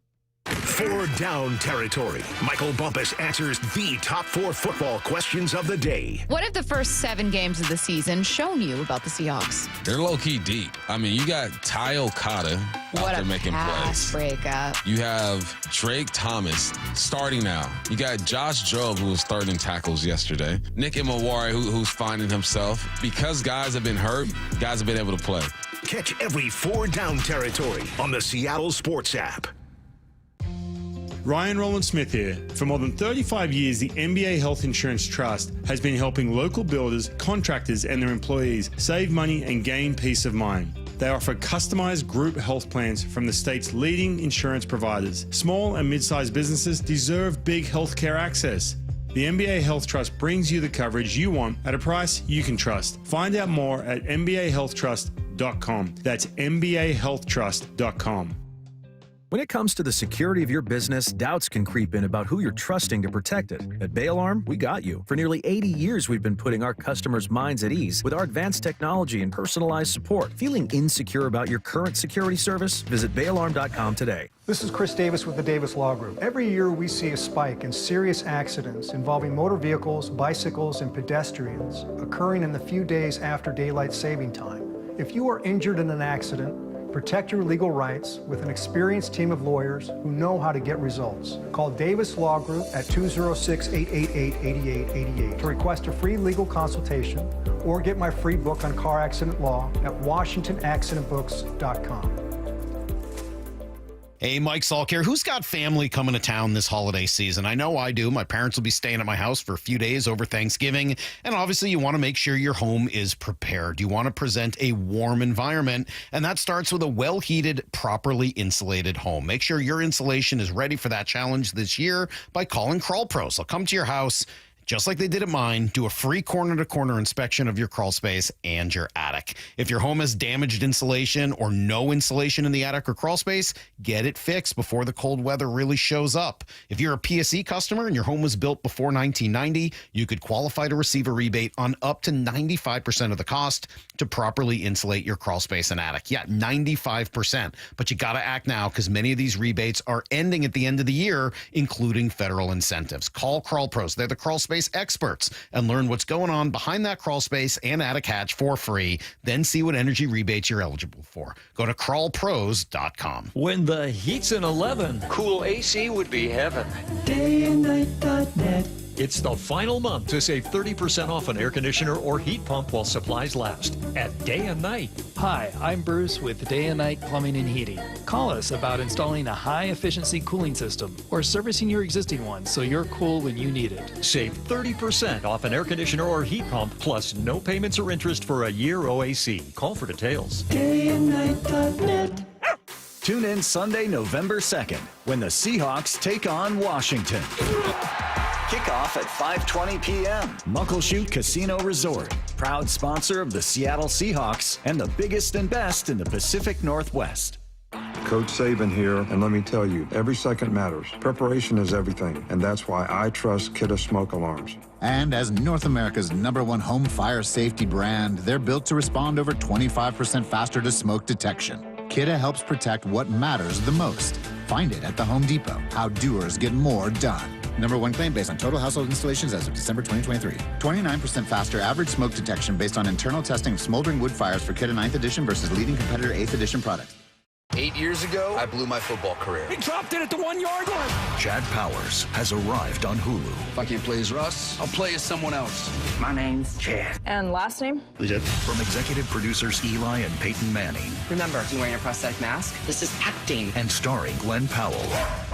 4 Down Territory. Michael Bumpus answers the top 4 football questions of the day. What have the first 7 games of the season shown you about the Seahawks? They're low-key deep. I mean, you got Ty Okada out there making plays. Breakup. You have Drake Thomas starting now. You got Josh Jobe, who was third in tackles yesterday. Nick Imawari, who's finding himself. Because guys have been hurt, guys have been able to play. Catch every 4 Down Territory on the Seattle Sports app. Ryan Roland Smith here. For more than 35 years, the NBA Health Insurance Trust has been helping local builders, contractors, and their employees save money and gain peace of mind. They offer customized group health plans from the state's leading insurance providers. Small and mid-sized businesses deserve big healthcare access. The NBA Health Trust brings you the coverage you want at a price you can trust. Find out more at mbahealthtrust.com. That's mbahealthtrust.com. When it comes to the security of your business, doubts can creep in about who you're trusting to protect it. At Bay Alarm, we got you. For nearly 80 years, we've been putting our customers' minds at ease with our advanced technology and personalized support. Feeling insecure about your current security service? Visit bayalarm.com today. This is Chris Davis with the Davis Law Group. Every year we see a spike in serious accidents involving motor vehicles, bicycles, and pedestrians occurring in the few days after daylight saving time. If you are injured in an accident, protect your legal rights with an experienced team of lawyers who know how to get results. Call Davis Law Group at 206-888-8888 to request a free legal consultation or get my free book on car accident law at washingtonaccidentbooks.com. Hey, Mike Salk here. Who's got family coming to town this holiday season? I know I do. My parents will be staying at my house for a few days over Thanksgiving. And obviously, you want to make sure your home is prepared. You want to present a warm environment. And that starts with a well-heated, properly insulated home. Make sure your insulation is ready for that challenge this year by calling Crawl Pros. They'll come to your house, just like they did at mine, do a free corner-to-corner inspection of your crawl space and your attic. If your home has damaged insulation or no insulation in the attic or crawl space, get it fixed before the cold weather really shows up. If you're a PSE customer and your home was built before 1990, you could qualify to receive a rebate on up to 95% of the cost to properly insulate your crawl space and attic. Yeah, 95%. But you got to act now because many of these rebates are ending at the end of the year, including federal incentives. Call Crawl Pros. They're the crawl space experts, and learn what's going on behind that crawl space and attic hatch for free. Then see what energy rebates you're eligible for. Go to crawlpros.com. When the heat's in 11, cool AC would be heaven. Dayandnight.net. It's the final month to save 30% off an air conditioner or heat pump while supplies last at Day and Night. Hi, I'm Bruce with Day and Night Plumbing and Heating. Call us about installing a high-efficiency cooling system or servicing your existing one so you're cool when you need it. Save 30% off an air conditioner or heat pump, plus no payments or interest for a year OAC. Call for details. DayandNight.net. Tune in Sunday, November 2nd, when the Seahawks take on Washington. Kickoff at 5:20 p.m. Muckleshoot Casino Resort, proud sponsor of the Seattle Seahawks and the biggest and best in the Pacific Northwest. Coach Saban here, and let me tell you, every second matters. Preparation is everything, and that's why I trust Kidde Smoke Alarms. And as North America's #1 home fire safety brand, they're built to respond over 25% faster to smoke detection. Kidde helps protect what matters the most. Find it at the Home Depot. How doers get more done. #1 claim based on total household installations as of December 2023. 29% faster average smoke detection based on internal testing of smoldering wood fires for Kidde 9th edition versus leading competitor 8th edition products. 8 years ago, I blew my football career. He dropped it at the 1-yard line. Chad Powers has arrived on Hulu. If I can't play as Russ, I'll play as someone else. My name's Chad. And last name? From executive producers Eli and Peyton Manning. Remember, you wearing a prosthetic mask? This is acting. And starring Glenn Powell.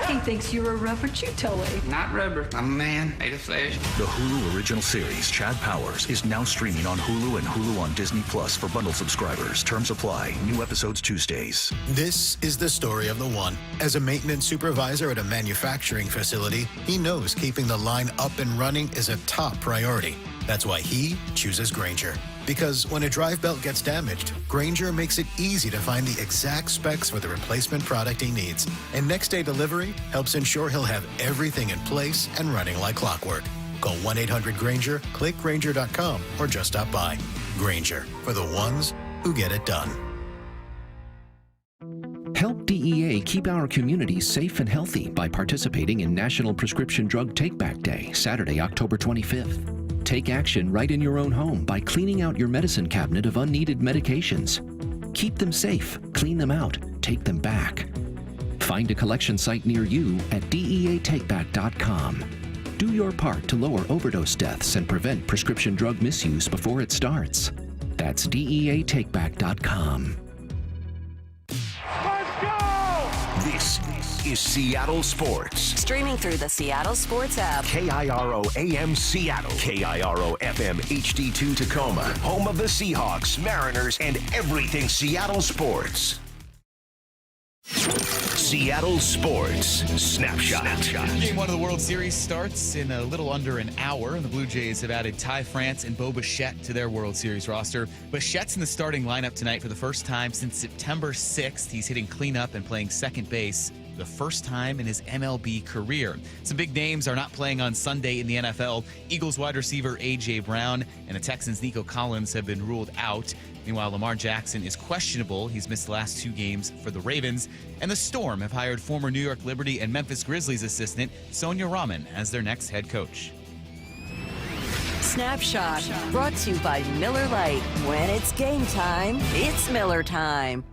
He thinks you're a rubber chew-toy. Not rubber. I'm a man made of flesh. The Hulu original series, Chad Powers, is now streaming on Hulu and Hulu on Disney Plus for bundle subscribers. Terms apply. New episodes Tuesdays. This is the story of the one. As a maintenance supervisor at a manufacturing facility, he knows keeping the line up and running is a top priority. That's why he chooses Grainger. Because when a drive belt gets damaged, Grainger makes it easy to find the exact specs for the replacement product he needs. And next day delivery helps ensure he'll have everything in place and running like clockwork. Call 1-800-GRAINGER, click Grainger.com, or just stop by. Grainger, for the ones who get it done. Help DEA keep our communities safe and healthy by participating in National Prescription Drug Take-Back Day, Saturday, October 25th. Take action right in your own home by cleaning out your medicine cabinet of unneeded medications. Keep them safe, clean them out, take them back. Find a collection site near you at DEATakeback.com. Do your part to lower overdose deaths and prevent prescription drug misuse before it starts. That's DEATakeback.com. This is Seattle Sports. Streaming through the Seattle Sports app. KIRO AM Seattle. KIRO FM HD2 Tacoma. Home of the Seahawks, Mariners, and everything Seattle sports. Seattle Sports Snapshot. Game 1 of the World Series starts in a little under an hour, and the Blue Jays have added Ty France and Bo Bichette to their World Series roster. Bichette's in the starting lineup tonight for the first time since September 6th. He's hitting cleanup and playing second base the first time in his MLB career. Some big names are not playing on Sunday in the NFL. Eagles wide receiver A.J. Brown and the Texans' Nico Collins have been ruled out. Meanwhile, Lamar Jackson is questionable. He's missed the last 2 games for the Ravens. And the Storm have hired former New York Liberty and Memphis Grizzlies assistant Sonia Rahman as their next head coach. Snapshot, brought to you by Miller Lite. When it's game time, it's Miller time.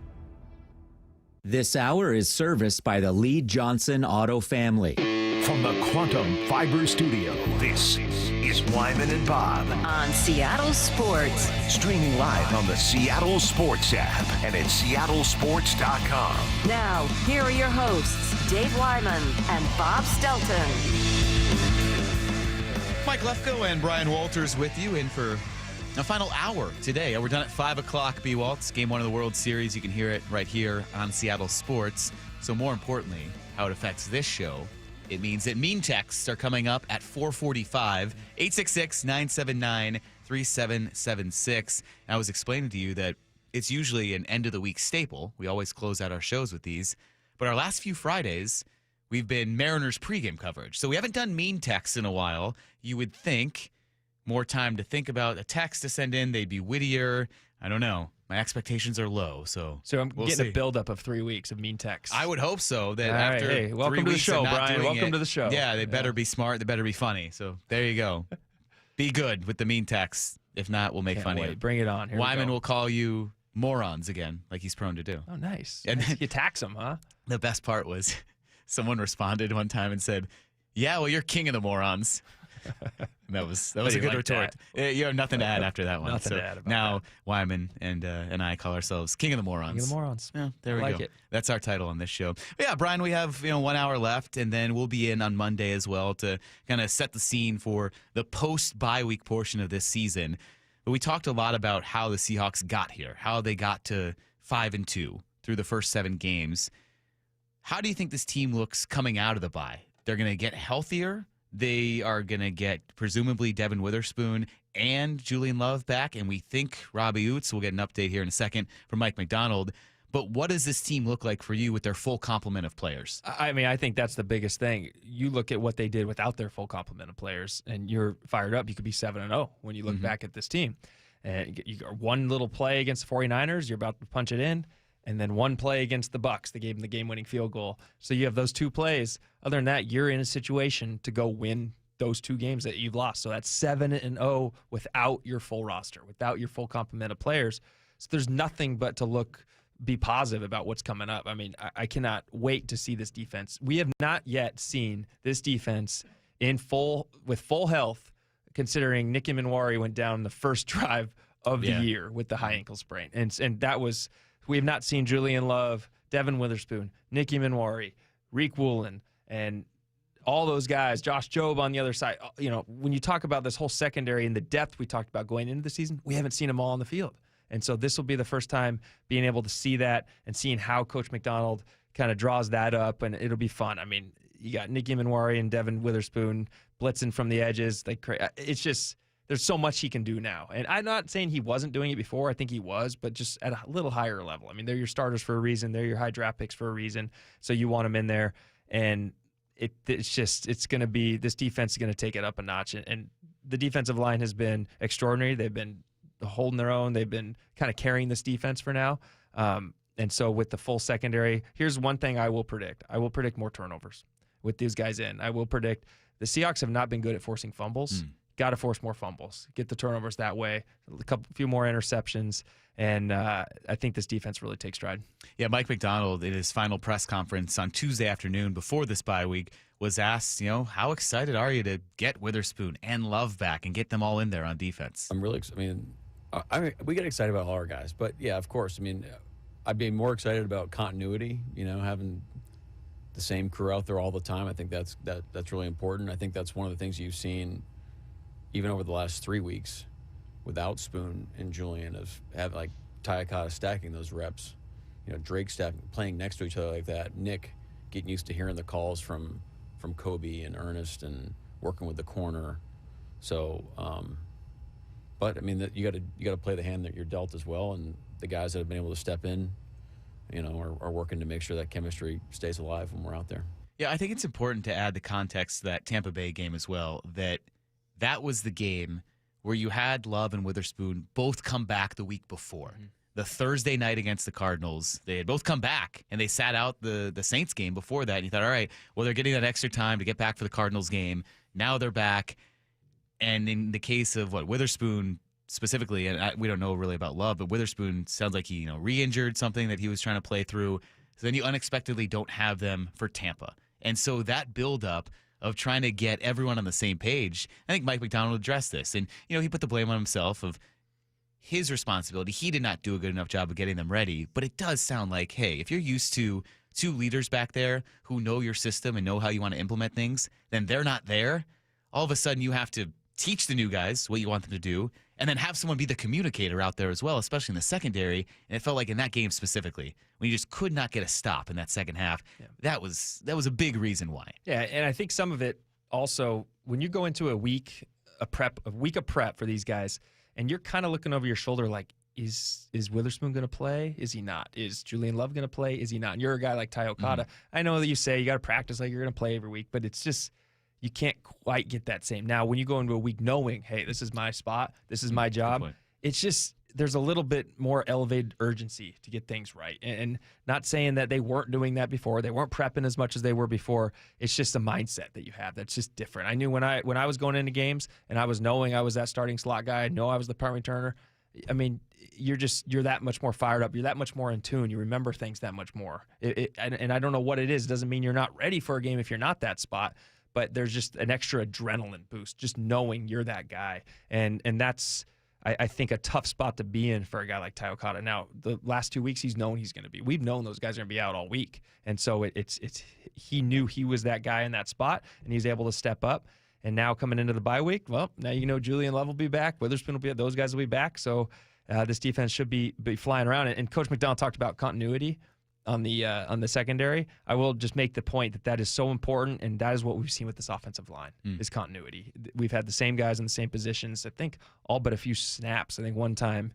This hour is serviced by the Lee Johnson Auto family. From the Quantum Fiber Studio, this is Wyman and Bob. On Seattle Sports. Streaming live on the Seattle Sports app and at seattlesports.com. Now, here are your hosts, Dave Wyman and Bob Stelton. Mike Lefko and Brian Walters with you in for a final hour today. We're done at 5 o'clock, B. Waltz. Game 1 of the World Series. You can hear it right here on Seattle Sports. So more importantly, how it affects this show. It means that mean texts are coming up at 4:45, 866-979-3776. I was explaining to you that it's usually an end-of-the-week staple. We always close out our shows with these. But our last few Fridays, we've been Mariners pregame coverage. So we haven't done mean texts in a while. You would think more time to think about a text to send in. They'd be wittier. I don't know. My expectations are low, so I'm we'll getting see. a buildup of 3 weeks of mean texts. I would hope so. That All right, after hey, welcome 3 to the weeks show, of not Brian. doing Welcome it, to the show. Yeah, they better be smart. They better be funny. So there you go. Be good with the mean texts. If not, we'll make Can't fun of wait. you. Bring it on. Here we Wyman go. will call you morons again, like he's prone to do. Oh, nice. And You tax them, huh? The best part was someone responded one time and said, "Yeah, well, you're king of the morons." That was a good retort. You have nothing to add after that one. Nothing to add about now Wyman and I call ourselves King of the Morons. King of the Morons. Yeah, there we like go. it. That's our title on this show. But yeah, Brian, we have 1 hour left, and then we'll be in on Monday as well to kind of set the scene for the post-bye week portion of this season. But we talked a lot about how the Seahawks got here, how they got to 5-2 through the first 7 games. How do you think this team looks coming out of the bye? They're going to get healthier. They are going to get presumably Devin Witherspoon and Julian Love back, and we think Robbie Oots. We'll get an update here in a second from Mike McDonald. But what does this team look like for you with their full complement of players? I mean, I think that's the biggest thing. You look at what they did without their full complement of players, and you're fired up. You could be 7-0 when you look back at this team. And you got one little play against the 49ers, you're about to punch it in, and then one play against the Bucs, they gave them the game-winning field goal. So you have those 2 plays. Other than that, you're in a situation to go win those 2 games that you've lost. So that's 7-0 without your full roster, without your full complement of players. So there's nothing but to be positive about what's coming up. I mean, I cannot wait to see this defense. We have not yet seen this defense with full health, considering Nicky Manwari went down the first drive of the year with the high ankle sprain. And that was, we have not seen Julian Love, Devin Witherspoon, Nicky Manwari, Reek Woolen, and all those guys, Josh Jobe on the other side. When you talk about this whole secondary and the depth we talked about going into the season, we haven't seen them all on the field. And so this will be the first time being able to see that and seeing how Coach McDonald kind of draws that up, and it'll be fun. I mean, you got Nicky Manwari and Devin Witherspoon blitzing from the edges. It's just, there's so much he can do now. And I'm not saying he wasn't doing it before. I think he was, but just at a little higher level. I mean, they're your starters for a reason. They're your high draft picks for a reason. So you want them in there. And it's going to be, this defense is going to take it up a notch. And the defensive line has been extraordinary. They've been holding their own. They've been kind of carrying this defense for now. And so with the full secondary, here's one thing I will predict. I will predict more turnovers with these guys in. I will predict the Seahawks have not been good at forcing fumbles. Got to force more fumbles. Get the turnovers that way. A few more interceptions. And I think this defense really takes stride. Yeah, Mike McDonald, in his final press conference on Tuesday afternoon before this bye week, was asked, how excited are you to get Witherspoon and Love back and get them all in there on defense? I'm really excited. We get excited about all our guys. But, yeah, of course. I'd be more excited about continuity, having the same crew out there all the time. I think that's really important. I think that's one of the things you've seen even over the last 3 weeks without Spoon and Julian have like Tyakata stacking those reps, Drake playing next to each other like that, Nick getting used to hearing the calls from Kobe and Ernest and working with the corner. So, but you got to play the hand that you're dealt as well, and the guys that have been able to step in, are working to make sure that chemistry stays alive when we're out there. Yeah, I think it's important to add the context to that Tampa Bay game as well, that was the game where you had Love and Witherspoon both come back the week before. The Thursday night against the Cardinals, they had both come back, and they sat out the Saints game before that. And you thought, all right, well, they're getting that extra time to get back for the Cardinals game. Now they're back. And in the case of Witherspoon specifically, and we don't know really about Love, but Witherspoon sounds like he re-injured something that he was trying to play through. So then you unexpectedly don't have them for Tampa. And so that buildup of trying to get everyone on the same page, I think Mike McDonald addressed this. And, he put the blame on himself of his responsibility. He did not do a good enough job of getting them ready. But it does sound like, hey, if you're used to 2 leaders back there who know your system and know how you want to implement things, then they're not there. All of a sudden you have to teach the new guys what you want them to do, and then have someone be the communicator out there as well, especially in the secondary. And it felt like in that game specifically, when you just could not get a stop in that second half, that was a big reason why. Yeah, and I think some of it also, when you go into a week of prep for these guys, and you're kind of looking over your shoulder like, is Witherspoon going to play? Is he not? Is Julian Love going to play? Is he not? And you're a guy like Ty Okada. I know that you say you got to practice like you're going to play every week, but it's just, you can't quite get that same. Now, when you go into a week knowing, hey, this is my spot, this is my job, it's just, there's a little bit more elevated urgency to get things right. And not saying that they weren't doing that before. They weren't prepping as much as they were before. It's just a mindset that you have that's just different. I knew when I was going into games and I was knowing I was that starting slot guy, I know I was the punt returner. You're that much more fired up. You're that much more in tune. You remember things that much more. And I don't know what it is. It doesn't mean you're not ready for a game if you're not that spot. but there's just an extra adrenaline boost just knowing you're that guy. And that's, I think, a tough spot to be in for a guy like Ty Okada. Now, the last 2 weeks, he's known he's going to be. We've known those guys are going to be out all week. And so he knew he was that guy in that spot, and he's able to step up. And now coming into the bye week, well, now you know Julian Love will be back. Witherspoon will be, those guys will be back. So this defense should be flying around. And Coach McDonald talked about continuity on the secondary. I will just make the point that is so important, and that is what we've seen with this offensive line is continuity. We've had the same guys in the same positions, I think all but a few snaps. I think one time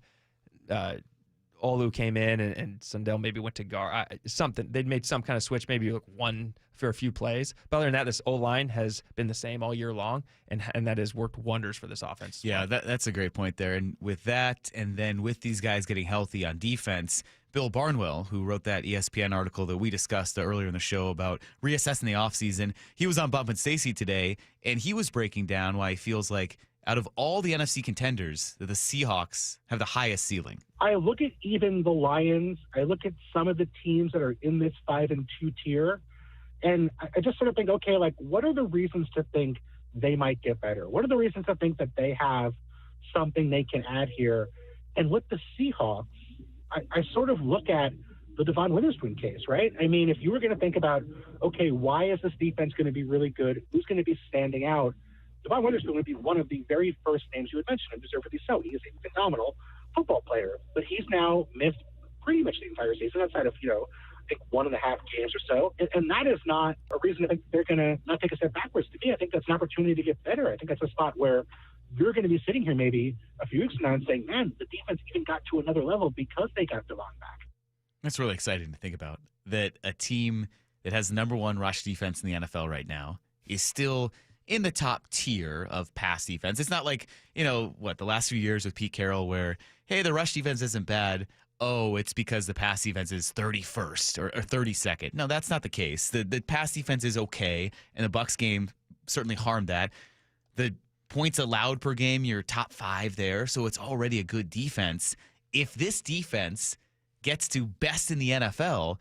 Olu came in and Sundell maybe went to guard. Something. They'd made some kind of switch, maybe like one for a few plays. But other than that, this O-line has been the same all year long, and that has worked wonders for this offense. Yeah, that's a great point there. And with that, and then with these guys getting healthy on defense, Bill Barnwell, who wrote that ESPN article that we discussed earlier in the show about reassessing the offseason, he was on Bump and Stacy today, and he was breaking down why he feels like out of all the NFC contenders, that the Seahawks have the highest ceiling. I look at even the Lions. I look at some of the teams that are in this 5-2 tier, and I just sort of think, okay, like, what are the reasons to think they might get better? What are the reasons to think that they have something they can add here? And with the Seahawks, I sort of look at the Devon Witherspoon case, right? I mean, if you were going to think about, okay, why is this defense going to be really good? Who's going to be standing out? Devon Witherspoon would be one of the very first names you would mention, and deservedly so. He is a phenomenal football player, but he's now missed pretty much the entire season outside of, I think 1.5 games or so. And that is not a reason to think they're going to not take a step backwards. To me, I think that's an opportunity to get better. I think that's a spot where you're going to be sitting here maybe a few weeks from now and saying, man, the defense even got to another level because they got Devon back. That's really exciting to think about, that a team that has the number one rush defense in the NFL right now is still in the top tier of pass defense. It's not like, the last few years with Pete Carroll where, hey, the rush defense isn't bad. Oh, it's because the pass defense is 31st or 32nd. No, that's not the case. The pass defense is okay, and the Bucs game certainly harmed that. The points allowed per game, you're top 5 there, so it's already a good defense. If this defense gets to best in the NFL,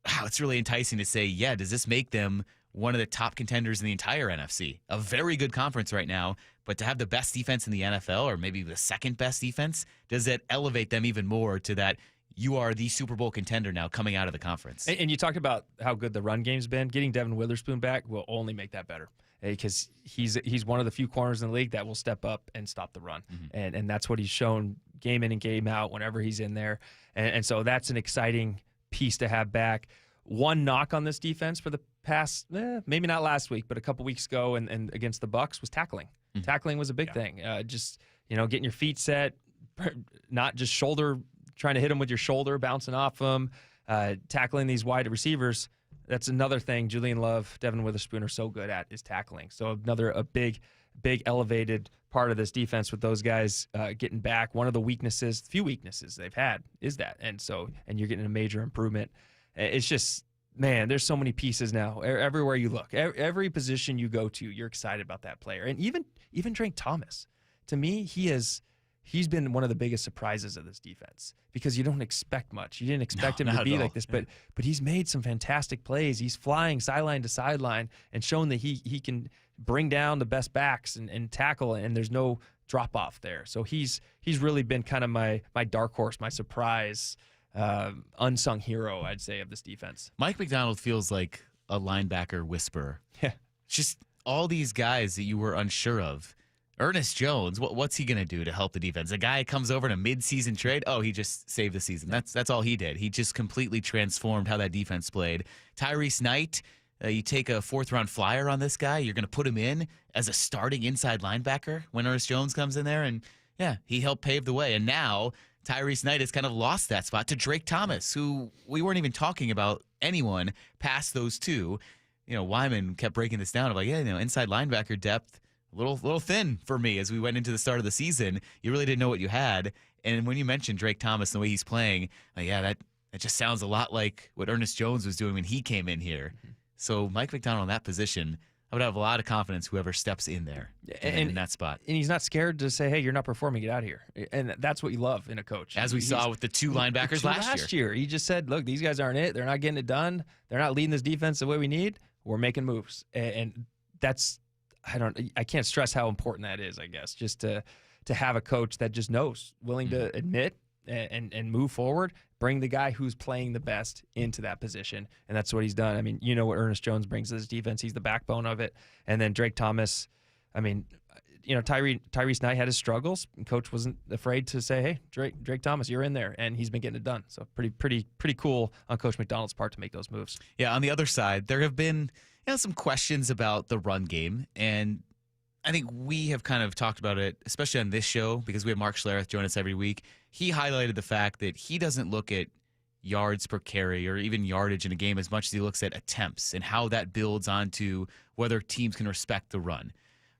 wow, it's really enticing to say, yeah, does this make them one of the top contenders in the entire NFC? A very good conference right now, but to have the best defense in the NFL, or maybe the second best defense, does it elevate them even more to that you are the Super Bowl contender now coming out of the conference? And you talked about how good the run game's been. Getting Devon Witherspoon back will only make that better, because he's one of the few corners in the league that will step up and stop the run. And that's what he's shown game in and game out whenever he's in there. And so that's an exciting piece to have back. One knock on this defense for the past, maybe not last week, but a couple weeks ago and against the Bucs was tackling. Tackling was a big thing. Just, getting your feet set, not just trying to hit them with your shoulder, bouncing off them, tackling these wide receivers. That's another thing Julian Love, Devon Witherspoon are so good at, is tackling. So a big elevated part of this defense with those guys getting back. One of the few weaknesses they've had is that. And you're getting a major improvement. It's just, man, there's so many pieces now. Everywhere you look, every position you go to, you're excited about that player. And even Drake Thomas, to me, he's been one of the biggest surprises of this defense, because you don't expect much. You didn't expect him to be like this, but he's made some fantastic plays. He's flying sideline to sideline and shown that he can bring down the best backs and tackle, and there's no drop off there. So he's really been kind of my dark horse, my surprise, unsung hero, I'd say, of this defense. Mike McDonald feels like a linebacker whisperer. Yeah. Just all these guys that you were unsure of. Ernest Jones, what's he going to do to help the defense? A guy comes over in a mid-season trade, he just saved the season. That's all he did. He just completely transformed how that defense played. Tyrese Knight, you take a 4th-round flyer on this guy, you're going to put him in as a starting inside linebacker when Ernest Jones comes in there, and yeah, he helped pave the way. And now Tyrese Knight has kind of lost that spot to Drake Thomas, who we weren't even talking about anyone past those two. Wyman kept breaking this down of inside linebacker depth, a little thin for me as we went into the start of the season. You really didn't know what you had. And when you mentioned Drake Thomas and the way he's playing, that just sounds a lot like what Ernest Jones was doing when he came in here. So Mike McDonald in that position, I would have a lot of confidence whoever steps in there in that spot. And he's not scared to say, hey, you're not performing, get out of here. And that's what you love in a coach. As we saw with the 2 linebackers last year. He just said, look, these guys aren't it. They're not getting it done. They're not leading this defense the way we need. We're making moves. And I can't stress how important that is, I guess, just to have a coach that just knows, willing to admit and move forward, bring the guy who's playing the best into that position. And that's what he's done. I mean, you know what Ernest Jones brings to his defense. He's the backbone of it. And then Drake Thomas, I mean, you know, Tyrese Knight had his struggles, and coach wasn't afraid to say, hey, Drake Thomas, you're in there, and he's been getting it done. So pretty cool on Coach McDonald's part to make those moves. Yeah, on the other side, there have been some questions about the run game, and I think we have kind of talked about it, especially on this show, because we have Mark Schlereth join us every week. He highlighted the fact that he doesn't look at yards per carry or even yardage in a game as much as he looks at attempts and how that builds onto whether teams can respect the run.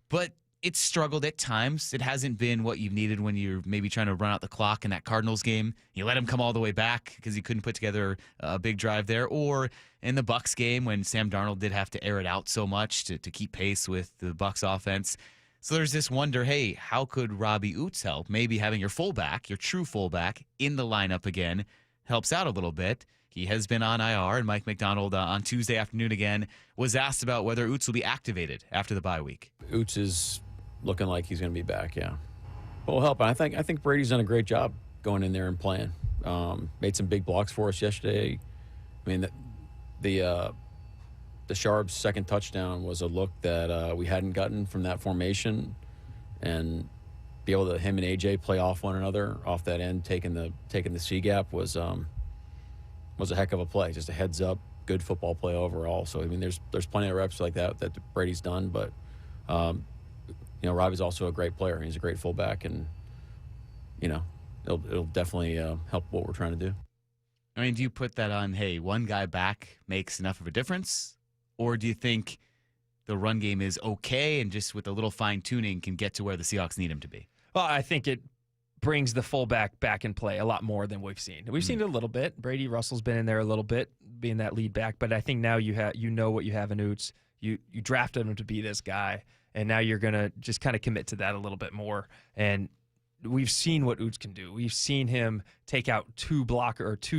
But it's struggled at times. It hasn't been what you've needed when you're maybe trying to run out the clock in that Cardinals game. You let him come all the way back because he couldn't put together a big drive there. Or in the Bucs game when Sam Darnold did have to air it out so much to keep pace with the Bucs offense. So there's this wonder, hey, how could Robbie Oots help? Maybe having your fullback, your true fullback, in the lineup again helps out a little bit. He has been on IR, and Mike McDonald on Tuesday afternoon again was asked about whether Oots will be activated after the bye week. Oots is looking like he's going to be back, yeah. Well, help. I think Brady's done a great job going in there and playing. Made some big blocks for us yesterday. I mean, the Sharp's second touchdown was a look that we hadn't gotten from that formation, and be able to him and AJ play off one another off that end, taking the C gap was a heck of a play. Just a heads up, good football play overall. So I mean, there's plenty of reps like that Brady's done, but. You know, Robbie's also a great player. He's a great fullback, and, you know, it'll definitely help what we're trying to do. I mean, do you put that on, hey, one guy back makes enough of a difference? Or do you think the run game is okay and just with a little fine-tuning can get to where the Seahawks need him to be? Well, I think it brings the fullback back in play a lot more than we've seen. We've seen it a little bit. Brady Russell's been in there a little bit, being that lead back. But I think now you know what you have in Oots. You drafted him to be this guy. And now you're going to just kind of commit to that a little bit more. And we've seen what Oots can do. We've seen him take out two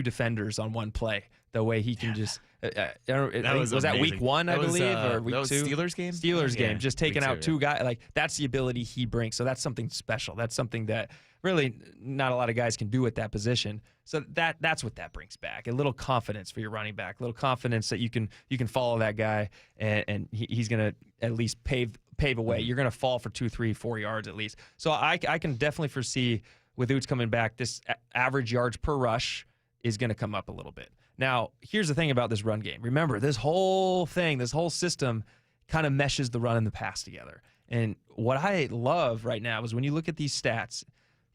defenders on one play. The way he can just was that week one, I believe, or week two? Steelers game? Steelers game. Just taking out two guys. Like, that's the ability he brings. So that's something special. That's something that really not a lot of guys can do at that position. So that's what that brings back. A little confidence for your running back. A little confidence that you can follow that guy and he's going to at least pave a way. You're going to fall for 2, 3, 4 yards at least. So I can definitely foresee with Oots coming back, this average yards per rush is going to come up a little bit. Now, here's the thing about this run game. Remember, this whole system kind of meshes the run and the pass together. And what I love right now is when you look at these stats,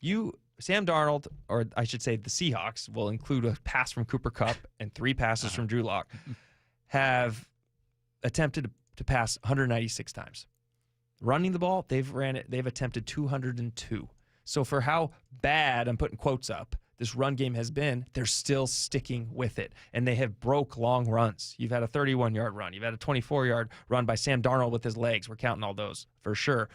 Sam Darnold, or I should say the Seahawks, will include a pass from Cooper Kupp and 3 passes from Drew Lock, have attempted to pass 196 times. Running the ball, they've attempted 202. So for how bad, I'm putting quotes up, this run game has been, they're still sticking with it. And they have broke long runs. You've had a 31-yard run. You've had a 24-yard run by Sam Darnold with his legs. We're counting all those for sure.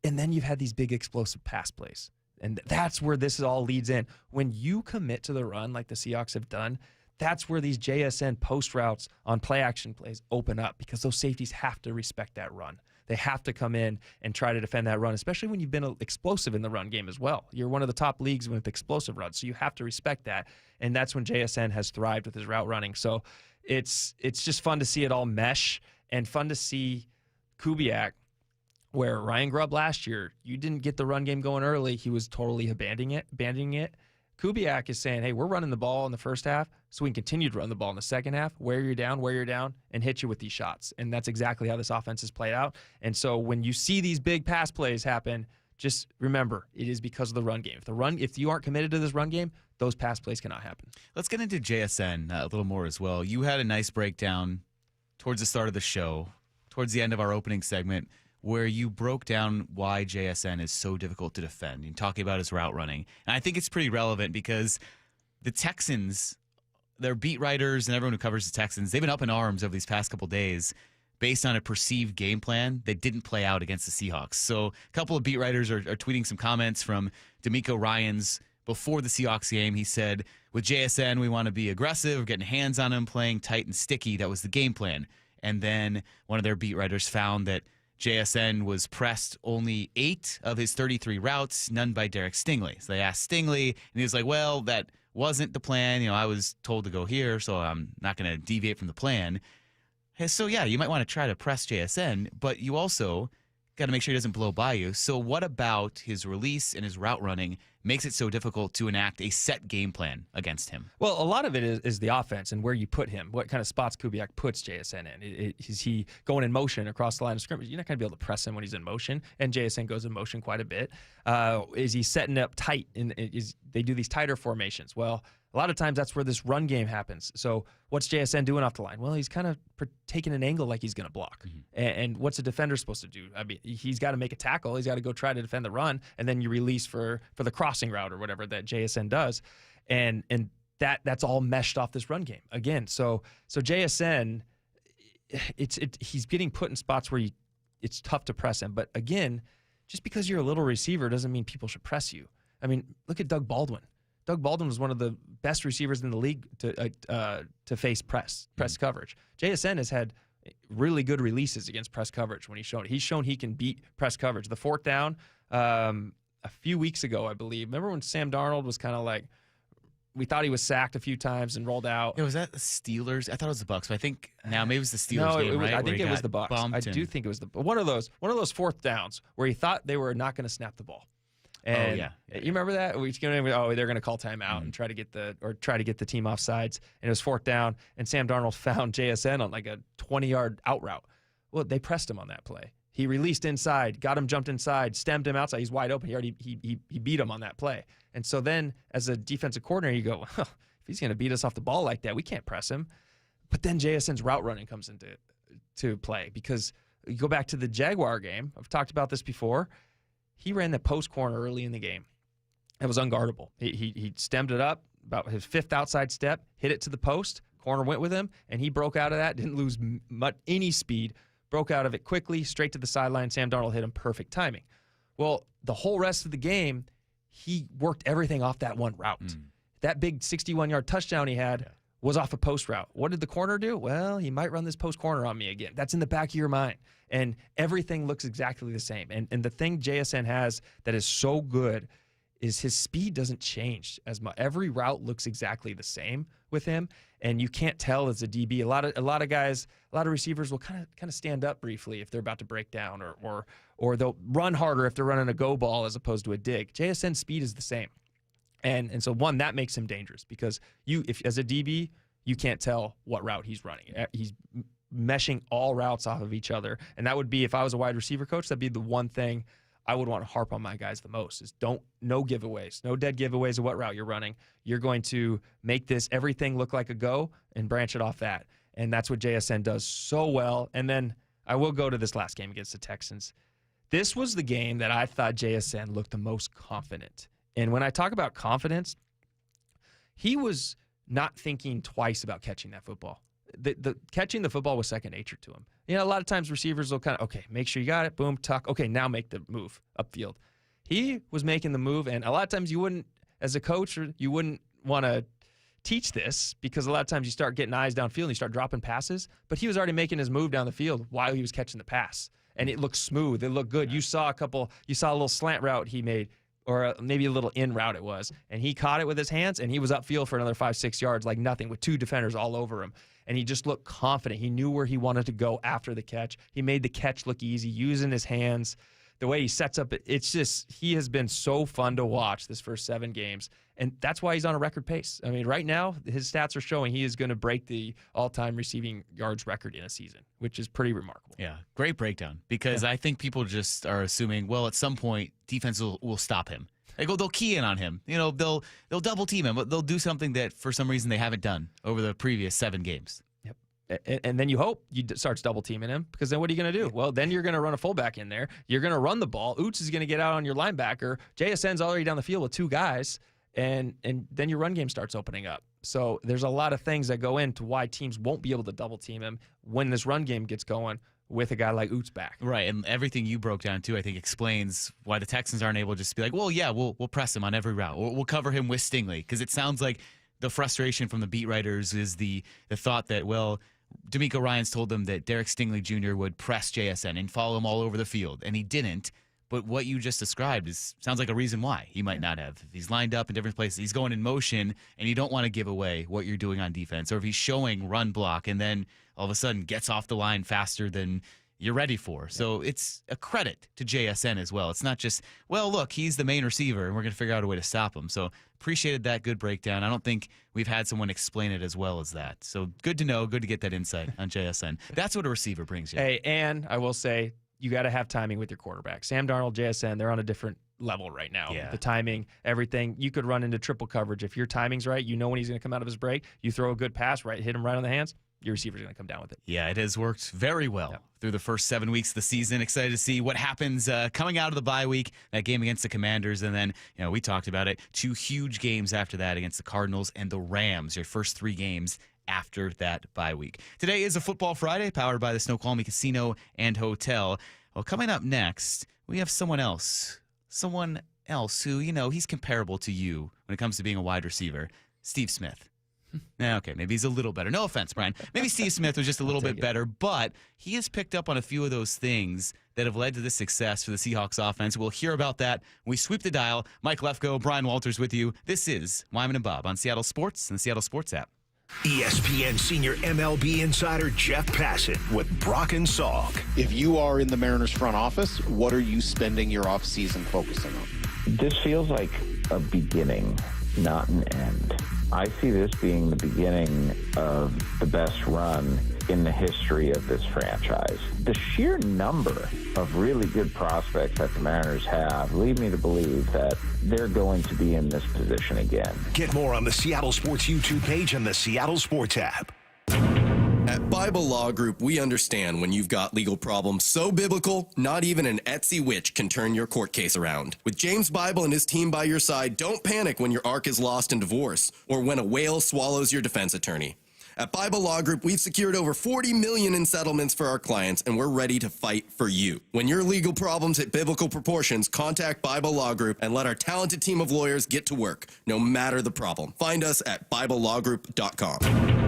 And then you've had these big explosive pass plays. And that's where this all leads in. When you commit to the run like the Seahawks have done, that's where these JSN post routes on play action plays open up, because those safeties have to respect that run. They have to come in and try to defend that run, especially when you've been explosive in the run game as well. You're one of the top leagues with explosive runs, so you have to respect that. And that's when JSN has thrived with his route running. So it's just fun to see it all mesh, and fun to see Kubiak, where Ryan Grubb last year, you didn't get the run game going early. He was totally abandoning it. Kubiak is saying, hey, we're running the ball in the first half so we can continue to run the ball in the second half, wear you down, and hit you with these shots. And that's exactly how this offense has played out. And so when you see these big pass plays happen, just remember, it is because of the run game. If you aren't committed to this run game, those pass plays cannot happen. Let's get into JSN a little more as well. You had a nice breakdown towards the start of the show, towards the end of our opening segment, where you broke down why JSN is so difficult to defend and talking about his route running. And I think it's pretty relevant because the Texans, their beat writers and everyone who covers the Texans, they've been up in arms over these past couple days based on a perceived game plan that didn't play out against the Seahawks. So a couple of beat writers are tweeting some comments from D'Amico Ryans before the Seahawks game. He said, with JSN, we want to be aggressive, getting hands on him, playing tight and sticky. That was the game plan. And then one of their beat writers found that JSN was pressed only 8 of his 33 routes, none by Derek Stingley. So they asked Stingley, and he was like, well, that wasn't the plan. I was told to go here, so I'm not going to deviate from the plan. So, yeah, you might want to try to press JSN, but you also got to make sure he doesn't blow by you. So what about his release and his route running makes it so difficult to enact a set game plan against him? Well, a lot of it is the offense and where you put him. What kind of spots Kubiak puts JSN in. Is he going in motion across the line of scrimmage? You're not going to be able to press him when he's in motion, and JSN goes in motion quite a bit. Is he setting up tight? They do these tighter formations. Well, a lot of times that's where this run game happens. So what's JSN doing off the line? Well, he's kind of taking an angle like he's going to block. Mm-hmm. And what's a defender supposed to do? I mean, he's got to make a tackle. He's got to go try to defend the run, and then you release for the crossing route or whatever that JSN does. And that's all meshed off this run game. Again, so JSN, he's getting put in spots where it's tough to press him. But again, just because you're a little receiver doesn't mean people should press you. I mean, look at Doug Baldwin. Doug Baldwin was one of the best receivers in the league to face press coverage. JSN has had really good releases against press coverage when he's shown he can beat press coverage. The fourth down a few weeks ago, I believe. Remember when Sam Darnold was kind of like, we thought he was sacked a few times and rolled out. Yeah, was that the Steelers? I thought it was the Bucs. But I think now maybe it was the Steelers game, right? I think it was the Bucs. I do think it was one of those fourth downs where he thought they were not going to snap the ball. And you remember that? They're going to call timeout and try to get the team off sides. And it was fourth down, and Sam Darnold found JSN on like a 20-yard out route. Well, they pressed him on that play. He released inside, got him jumped inside, stemmed him outside. He's wide open. He beat him on that play. And so then, as a defensive coordinator, you go, well, if he's going to beat us off the ball like that, we can't press him. But then JSN's route running comes into play, because you go back to the Jaguar game. I've talked about this before. He ran the post corner early in the game. It was unguardable. He stemmed it up, about his fifth outside step, hit it to the post. Corner went with him, and he broke out of that, didn't lose any speed, broke out of it quickly, straight to the sideline. Sam Darnold hit him, perfect timing. Well, the whole rest of the game, he worked everything off that one route. That big 61-yard touchdown he had was off a post route. What did the corner do? Well, he might run this post corner on me again. That's in the back of your mind. And everything looks exactly the same. And the thing JSN has that is so good is his speed doesn't change as much. Every route looks exactly the same with him, and you can't tell as a DB. A lot of guys, a lot of receivers will kind of stand up briefly if they're about to break down, or they'll run harder if they're running a go ball as opposed to a dig. JSN's speed is the same. And so one, that makes him dangerous, because if as a DB, you can't tell what route he's running. He's meshing all routes off of each other. And that would be, if I was a wide receiver coach, that'd be the one thing I would want to harp on my guys the most, is no giveaways, no dead giveaways of what route you're running. You're going to make everything look like a go and branch it off that. And that's what JSN does so well. And then I will go to this last game against the Texans. This was the game that I thought JSN looked the most confident. And when I talk about confidence, he was not thinking twice about catching that football. The catching the football was second nature to him. A lot of times receivers will kind of, okay, make sure you got it, boom, tuck, okay, now make the move upfield. He was making the move, and a lot of times you wouldn't, as a coach, you wouldn't want to teach this, because a lot of times you start getting eyes downfield and you start dropping passes, but he was already making his move down the field while he was catching the pass, and it looked smooth, it looked good. You saw a little slant route he made, or maybe a little in route it was, and he caught it with his hands, and he was upfield for another 5-6 yards like nothing, with two defenders all over him. And he just looked confident. He knew where he wanted to go after the catch. He made the catch look easy, using his hands. The way he sets up, he has been so fun to watch this first 7 games. And that's why he's on a record pace. I mean, right now, his stats are showing he is going to break the all-time receiving yards record in a season, which is pretty remarkable. Yeah, great breakdown, because I think people just are assuming, well, at some point, defense will stop him. They'll key in on him. They'll double team him, but they'll do something that for some reason they haven't done over the previous 7 games. Yep. And then you hope he starts double teaming him, because then what are you going to do? Well, then you're going to run a fullback in there. You're going to run the ball. Oots is going to get out on your linebacker. JSN's already down the field with 2 guys, and then your run game starts opening up. So there's a lot of things that go into why teams won't be able to double team him when this run game gets going with a guy like Oots back. Right, and everything you broke down, too, I think explains why the Texans aren't able to just be like, well, yeah, we'll press him on every route. We'll cover him with Stingley, because it sounds like the frustration from the beat writers is the thought that, well, D'Amico Ryans told them that Derek Stingley Jr. would press JSN and follow him all over the field, and he didn't. But what you just described sounds like a reason why he might not have. If he's lined up in different places, he's going in motion, and you don't want to give away what you're doing on defense. Or if he's showing run block and then all of a sudden gets off the line faster than you're ready for. So it's a credit to JSN as well. It's not just, well, look, he's the main receiver, and we're going to figure out a way to stop him. So appreciated that good breakdown. I don't think we've had someone explain it as well as that. So good to know, good to get that insight on JSN. That's what a receiver brings you. Hey, and I will say, you got to have timing with your quarterback. Sam Darnold, JSN, they're on a different level right now. Yeah. The timing, everything. You could run into triple coverage. If your timing's right, you know when he's going to come out of his break, you throw a good pass, right, hit him right on the hands, your receiver's going to come down with it. Yeah, it has worked very well through the first 7 weeks of the season. Excited to see what happens coming out of the bye week, that game against the Commanders. And then, we talked about it, 2 huge games after that against the Cardinals and the Rams, your first 3 games after that bye week. Today is a Football Friday powered by the Snoqualmie Casino and Hotel. Well, coming up next, we have someone else who, he's comparable to you when it comes to being a wide receiver, Steve Smith. Okay, maybe he's a little better. No offense, Brian. Maybe Steve Smith was just a little bit better, but he has picked up on a few of those things that have led to this success for the Seahawks offense. We'll hear about that when we sweep the dial. Mike Lefko, Brian Walters with you. This is Wyman and Bob on Seattle Sports and the Seattle Sports app. ESPN senior MLB insider Jeff Passan with Brock and Salk. If you are in the Mariners front office, what are you spending your offseason focusing on? This feels like a beginning, not an end. I see this being the beginning of the best run in the history of this franchise. The sheer number of really good prospects that the Mariners have lead me to believe that they're going to be in this position again. Get more on the Seattle Sports YouTube page and the Seattle Sports app. At Bible Law Group, we understand when you've got legal problems so biblical, not even an Etsy witch can turn your court case around. With James Bible and his team by your side, don't panic when your ark is lost in divorce or when a whale swallows your defense attorney. At Bible Law Group, we've secured over $40 million in settlements for our clients, and we're ready to fight for you. When your legal problems hit biblical proportions, contact Bible Law Group and let our talented team of lawyers get to work, no matter the problem. Find us at BibleLawGroup.com.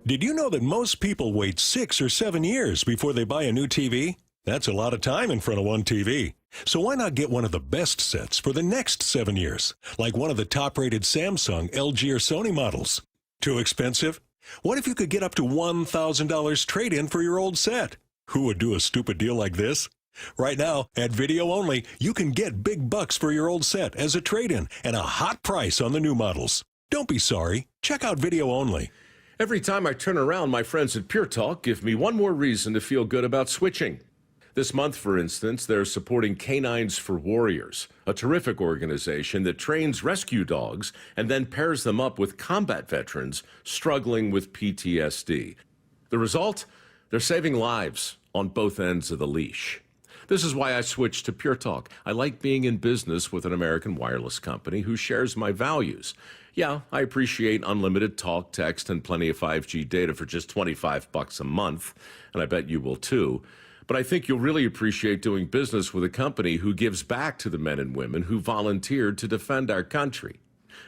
Did you know that most people wait 6 or 7 years before they buy a new TV? That's a lot of time in front of one TV. So why not get one of the best sets for the next 7 years, like one of the top-rated Samsung, LG, or Sony models? Too expensive? What if you could get up to $1,000 trade-in for your old set? Who would do a stupid deal like this? Right now, at Video Only, you can get big bucks for your old set as a trade-in and a hot price on the new models. Don't be sorry. Check out Video Only. Every time I turn around, my friends at Pure Talk give me one more reason to feel good about switching. This month, for instance, they're supporting Canines for Warriors, a terrific organization that trains rescue dogs and then pairs them up with combat veterans struggling with PTSD. The result? They're saving lives on both ends of the leash. This is why I switched to Pure Talk. I like being in business with an American wireless company who shares my values. Yeah, I appreciate unlimited talk, text, and plenty of 5G data for just $25 a month, and I bet you will too. But I think you'll really appreciate doing business with a company who gives back to the men and women who volunteered to defend our country.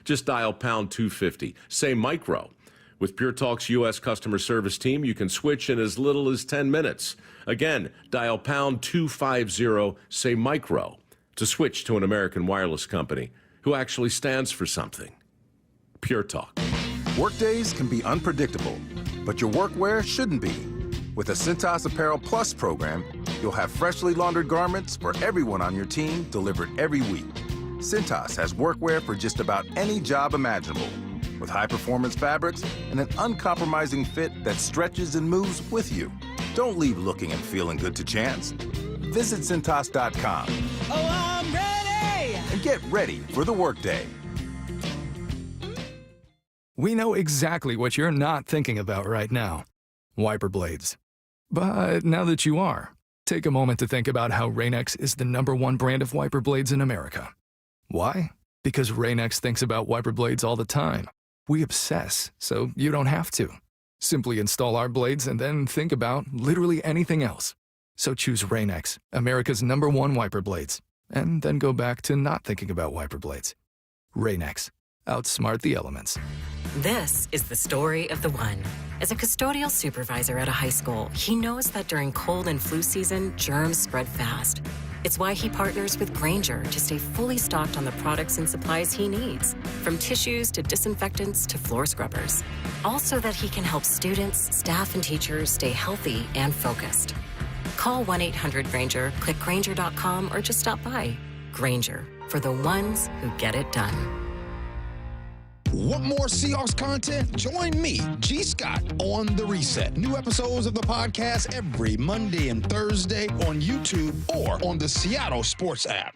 Just dial pound 250, say micro. With Pure Talk's U.S. customer service team, you can switch in as little as 10 minutes. Again, dial pound 250, say micro, to switch to an American wireless company who actually stands for something. Pure Talk. Workdays can be unpredictable, but your workwear shouldn't be. With the Cintas Apparel Plus program, you'll have freshly laundered garments for everyone on your team delivered every week. Cintas has workwear for just about any job imaginable, with high-performance fabrics and an uncompromising fit that stretches and moves with you. Don't leave looking and feeling good to chance. Visit Cintas.com. Oh, I'm ready! And get ready for the workday. We know exactly what you're not thinking about right now. Wiper blades. But now that you are, take a moment to think about how Rain-X is the #1 brand of wiper blades in America. Why? Because Rain-X thinks about wiper blades all the time. We obsess, so you don't have to. Simply install our blades and then think about literally anything else. So choose Rain-X, America's #1 wiper blades, and then go back to not thinking about wiper blades. Rain-X, outsmart the elements. This is the story of the one. As a custodial supervisor at a high school, he knows that during cold and flu season, germs spread fast. It's why he partners with Grainger to stay fully stocked on the products and supplies he needs, from tissues to disinfectants to floor scrubbers. All so that he can help students, staff, and teachers stay healthy and focused. Call 1-800-GRAINGER, click Grainger.com, or just stop by. Grainger, for the ones who get it done. Want more Seahawks content? Join me, G. Scott, on The Reset. New episodes of the podcast every Monday and Thursday on YouTube or on the Seattle Sports app.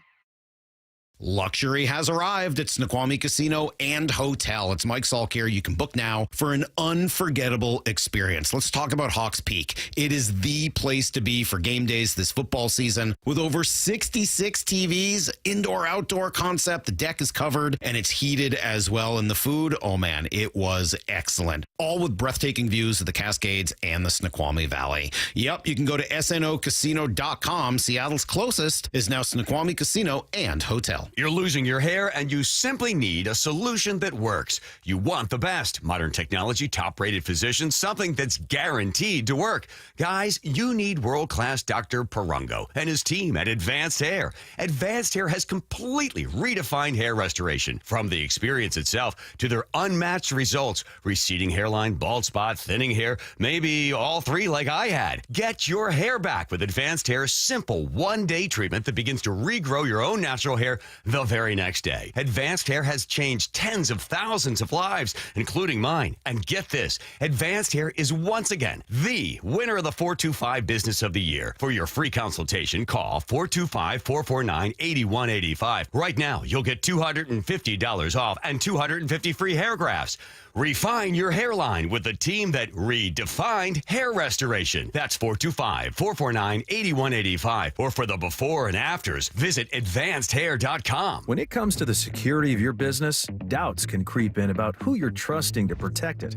Luxury has arrived at Snoqualmie Casino and Hotel. It's Mike Salk here. You can book now for an unforgettable experience. Let's talk about Hawks Peak. It is the place to be for game days this football season. With over 66 TVs, indoor-outdoor concept, the deck is covered and it's heated as well. And the food, oh man, it was excellent. All with breathtaking views of the Cascades and the Snoqualmie Valley. Yep, you can go to snocasino.com. Seattle's closest is now Snoqualmie Casino and Hotel. You're losing your hair and you simply need a solution that works. You want the best. Modern technology, top-rated physicians, something that's guaranteed to work. Guys, you need world-class Dr. Perungo and his team at Advanced Hair. Advanced Hair has completely redefined hair restoration. From the experience itself to their unmatched results. Receding hairline, bald spot, thinning hair, maybe all three like I had. Get your hair back with Advanced Hair's simple one-day treatment that begins to regrow your own natural hair the very next day. Advanced Hair has changed tens of thousands of lives, including mine. And get this, Advanced Hair is once again the winner of the 425 Business of the Year. For your free consultation, call 425-449-8185. Right now, you'll get $250 off and 250 free hair grafts. Refine your hairline with the team that redefined hair restoration. That's 425-449-8185. Or for the before and afters, visit advancedhair.com. When it comes to the security of your business, doubts can creep in about who you're trusting to protect it.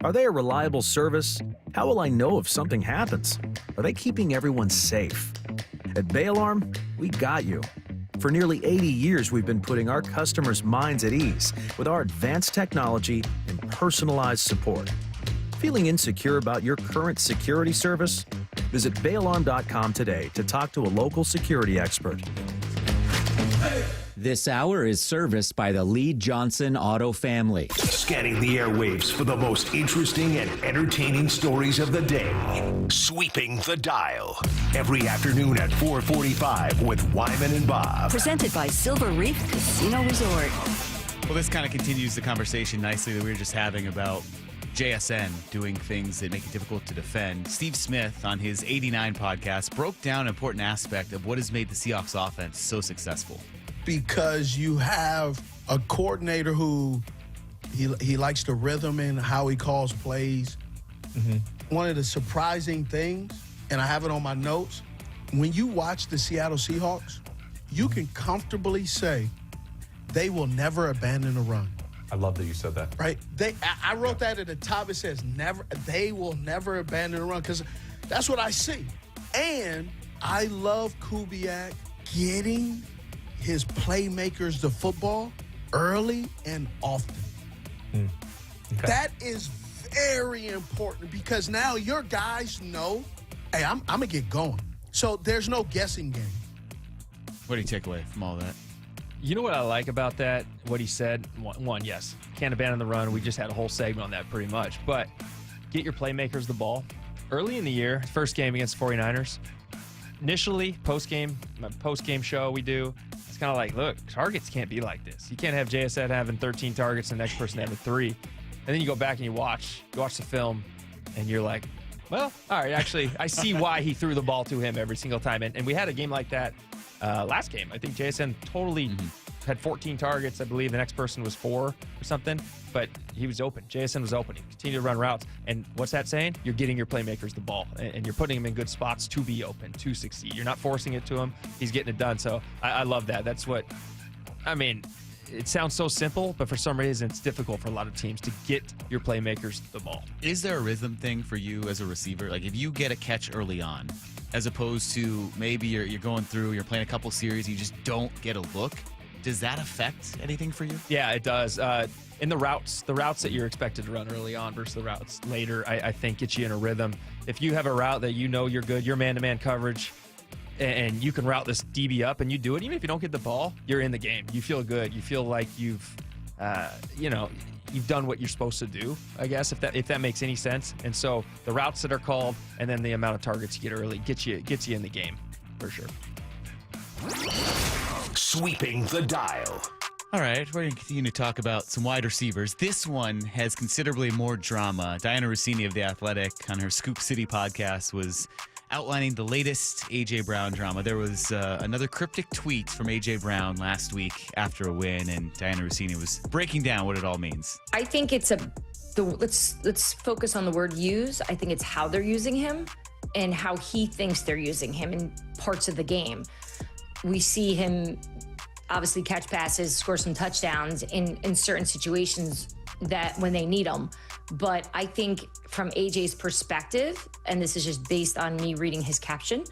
Are they a reliable service? How will I know if something happens? Are they keeping everyone safe? At Bay Alarm, we got you. For nearly 80 years, we've been putting our customers' minds at ease with our advanced technology and personalized support. Feeling insecure about your current security service? Visit bayalarm.com today to talk to a local security expert. This hour is serviced by the Lee Johnson Auto family. Scanning the airwaves for the most interesting and entertaining stories of the day. Sweeping the dial. Every afternoon at 4:45 with Wyman and Bob. Presented by Silver Reef Casino Resort. Well, this kind of continues the conversation nicely that we were just having about JSN doing things that make it difficult to defend. Steve Smith, on his 89 podcast, broke down an important aspect of what has made the Seahawks offense so successful. Because you have a coordinator who he likes the rhythm and how he calls plays. Mm-hmm. One of the surprising things, and I have it on my notes, when you watch the Seattle Seahawks, you can comfortably say they will never abandon a run. I love that you said that. Right? I wrote that at the top. It says they will never abandon a run, because that's what I see. And I love Kubiak getting his playmakers the football early and often. Okay. That is very important, because now your guys know, hey, I'm going to get going. So there's no guessing game. What do you take away from all that? You know what I like about that, what he said? One, yes, can't abandon the run. We just had a whole segment on that pretty much. But get your playmakers the ball. Early in the year, first game against 49ers, initially, post-game show we do, it's kind of like, look, targets can't be like this. You can't have JSN having 13 targets and the next person having 3. And then you go back and you watch the film, and you're like, well, all right, actually, I see why he threw the ball to him every single time. And we had a game like that last game. I think JSN totally had 14 targets. I believe the next person was 4 or something, but he was open. JSN was open. He continued to run routes. And what's that saying? You're getting your playmakers the ball, and you're putting them in good spots to be open, to succeed. You're not forcing it to him. He's getting it done. So I love that. That's what, I mean, it sounds so simple, but for some reason it's difficult for a lot of teams to get your playmakers the ball. Is there a rhythm thing for you as a receiver? Like, if you get a catch early on, as opposed to maybe you're going through, you're playing a couple series, you just don't get a look. Does that affect anything for you? Yeah, it does. In the routes that you're expected to run early on versus the routes later, I think get you in a rhythm. If you have a route that you know you're good, you're man-to-man coverage, and you can route this DB up and you do it, even if you don't get the ball, you're in the game. You feel good. You feel like you've done what you're supposed to do, I guess, if that makes any sense. And so the routes that are called and then the amount of targets you get early gets you in the game for sure. Sweeping the dial. All right, we're going to continue to talk about some wide receivers. This one has considerably more drama. Diana Rossini of The Athletic on her Scoop City podcast was outlining the latest A.J. Brown drama. There was another cryptic tweet from A.J. Brown last week after a win, and Diana Rossini was breaking down what it all means. I think it's let's focus on the word use. I think it's how they're using him and how he thinks they're using him in parts of the game. We see him obviously catch passes, score some touchdowns in certain situations that when they need them. But I think from AJ's perspective, and this is just based on me reading his caption,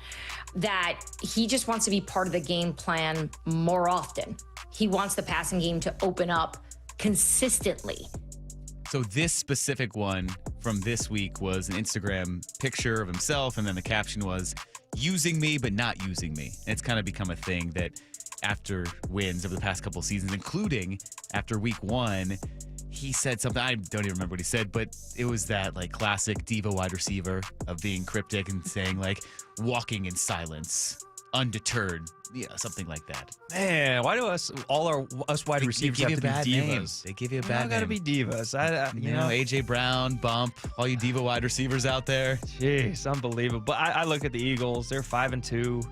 that he just wants to be part of the game plan more often. He wants the passing game to open up consistently. So this specific one from this week was an Instagram picture of himself, and then the caption was, using me but not using me. And it's kind of become a thing that after wins over the past couple of seasons, including after week 1, he said something, I don't even remember what he said, but it was that like classic diva wide receiver of being cryptic and saying like walking in silence, undeterred, something like that. Man, why do us wide receivers have to be divas? Names. They give you a bad name. Got to be divas. You know, AJ Brown, Bump, all you diva wide receivers out there. Jeez, unbelievable. But I look at the Eagles; they're 5-2,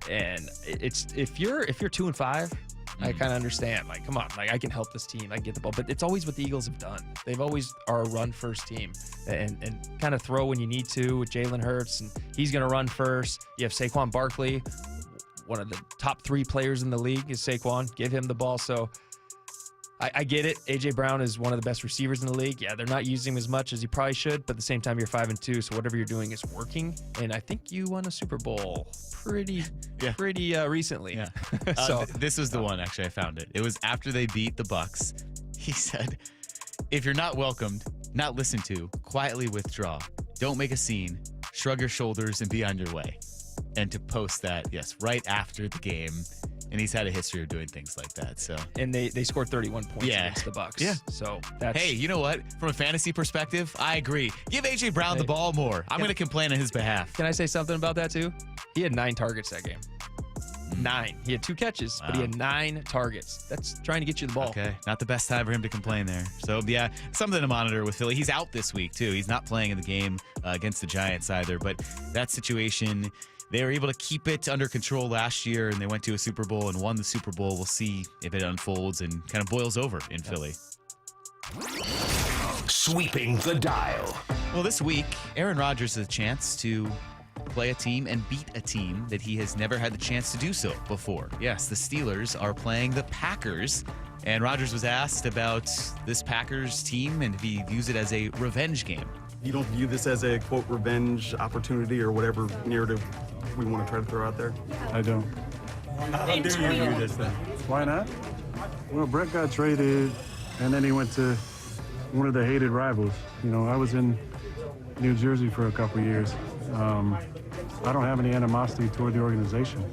and it's if you're 2-5. I kind of understand. Like, come on, like I can help this team. I can get the ball, but it's always what the Eagles have done. They've always are a run-first team, and kind of throw when you need to with Jalen Hurts, and he's going to run first. You have Saquon Barkley, one of the top 3 players in the league is Saquon. Give him the ball. So I get it. AJ Brown is one of the best receivers in the league. Yeah, they're not using him as much as you probably should, but at the same time, you're 5-2, so whatever you're doing is working. And I think you won a Super Bowl pretty recently. Yeah. So this was the one, actually, I found it. It was after they beat the Bucs. He said, if you're not welcomed, not listened to, quietly withdraw. Don't make a scene. Shrug your shoulders and be on your way. And to post that, yes, right after the game. And he's had a history of doing things like that. So, and they scored 31 points against the Bucs. Yeah. So that's hey, you know what? From a fantasy perspective, I agree. Give AJ Brown the ball more. I'm going to complain on his behalf. Can I say something about that too? He had 9 targets that game. 9. He had 2 catches, but he had 9 targets. That's trying to get you the ball. Okay, not the best time for him to complain there. So yeah, something to monitor with Philly. He's out this week too. He's not playing in the game against the Giants either. But that situation, they were able to keep it under control last year, and they went to a Super Bowl and won the Super Bowl. We'll see if it unfolds and kind of boils over in Philly. Sweeping the dial. Well, this week, Aaron Rodgers has a chance to play a team and beat a team that he has never had the chance to do so before. Yes, the Steelers are playing the Packers, and Rodgers was asked about this Packers team and if he views it as a revenge game. You don't view this as a, quote, revenge opportunity or whatever narrative we want to try to throw out there? I don't. How dare you do this then? Why not? Well, Brett got traded, and then he went to one of the hated rivals. You know, I was in New Jersey for a couple of years. I don't have any animosity toward the organization.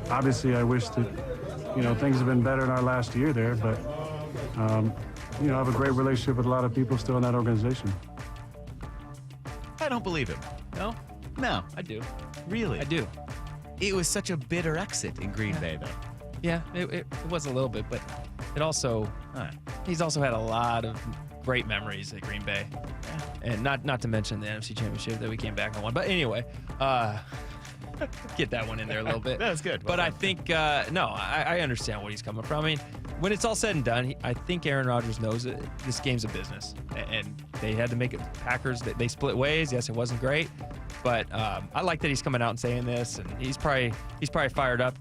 Obviously, I wish that, you know, things have been better in our last year there, but, you know, I have a great relationship with a lot of people still in that organization. I don't believe him. No? No. I do. Really? I do. It was such a bitter exit in Green Bay, though. Yeah, it was a little bit, but it also, he's also had a lot of great memories at Green Bay. And not to mention the NFC Championship that we came back and won. But anyway, get that one in there a little bit. That was good. But I think, I understand what he's coming from. I mean, when it's all said and done, I think Aaron Rodgers knows that this game's a business. And they had to make it Packers. They split ways. Yes, it wasn't great. But I like that he's coming out and saying this. And he's probably fired up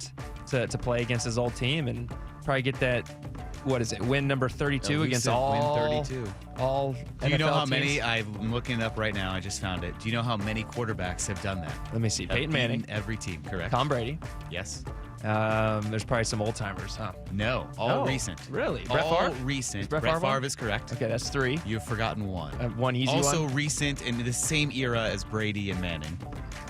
to play against his old team and probably get that, what is it, win number 32 against all. Win 32. All Do you know NFL how teams? many? I'm looking it up right now. I just found it. Do you know how many quarterbacks have done that? Let me see. Have Peyton Manning. beaten every team, correct? Tom Brady. Yes. There's probably some old timers, huh? No, all Oh, recent. Really? Brett All Favre? recent. Is Brett Brett Favre on? Favre is correct. Okay, that's 3. You've forgotten one. One easy also one. recent in the same era as Brady and Manning.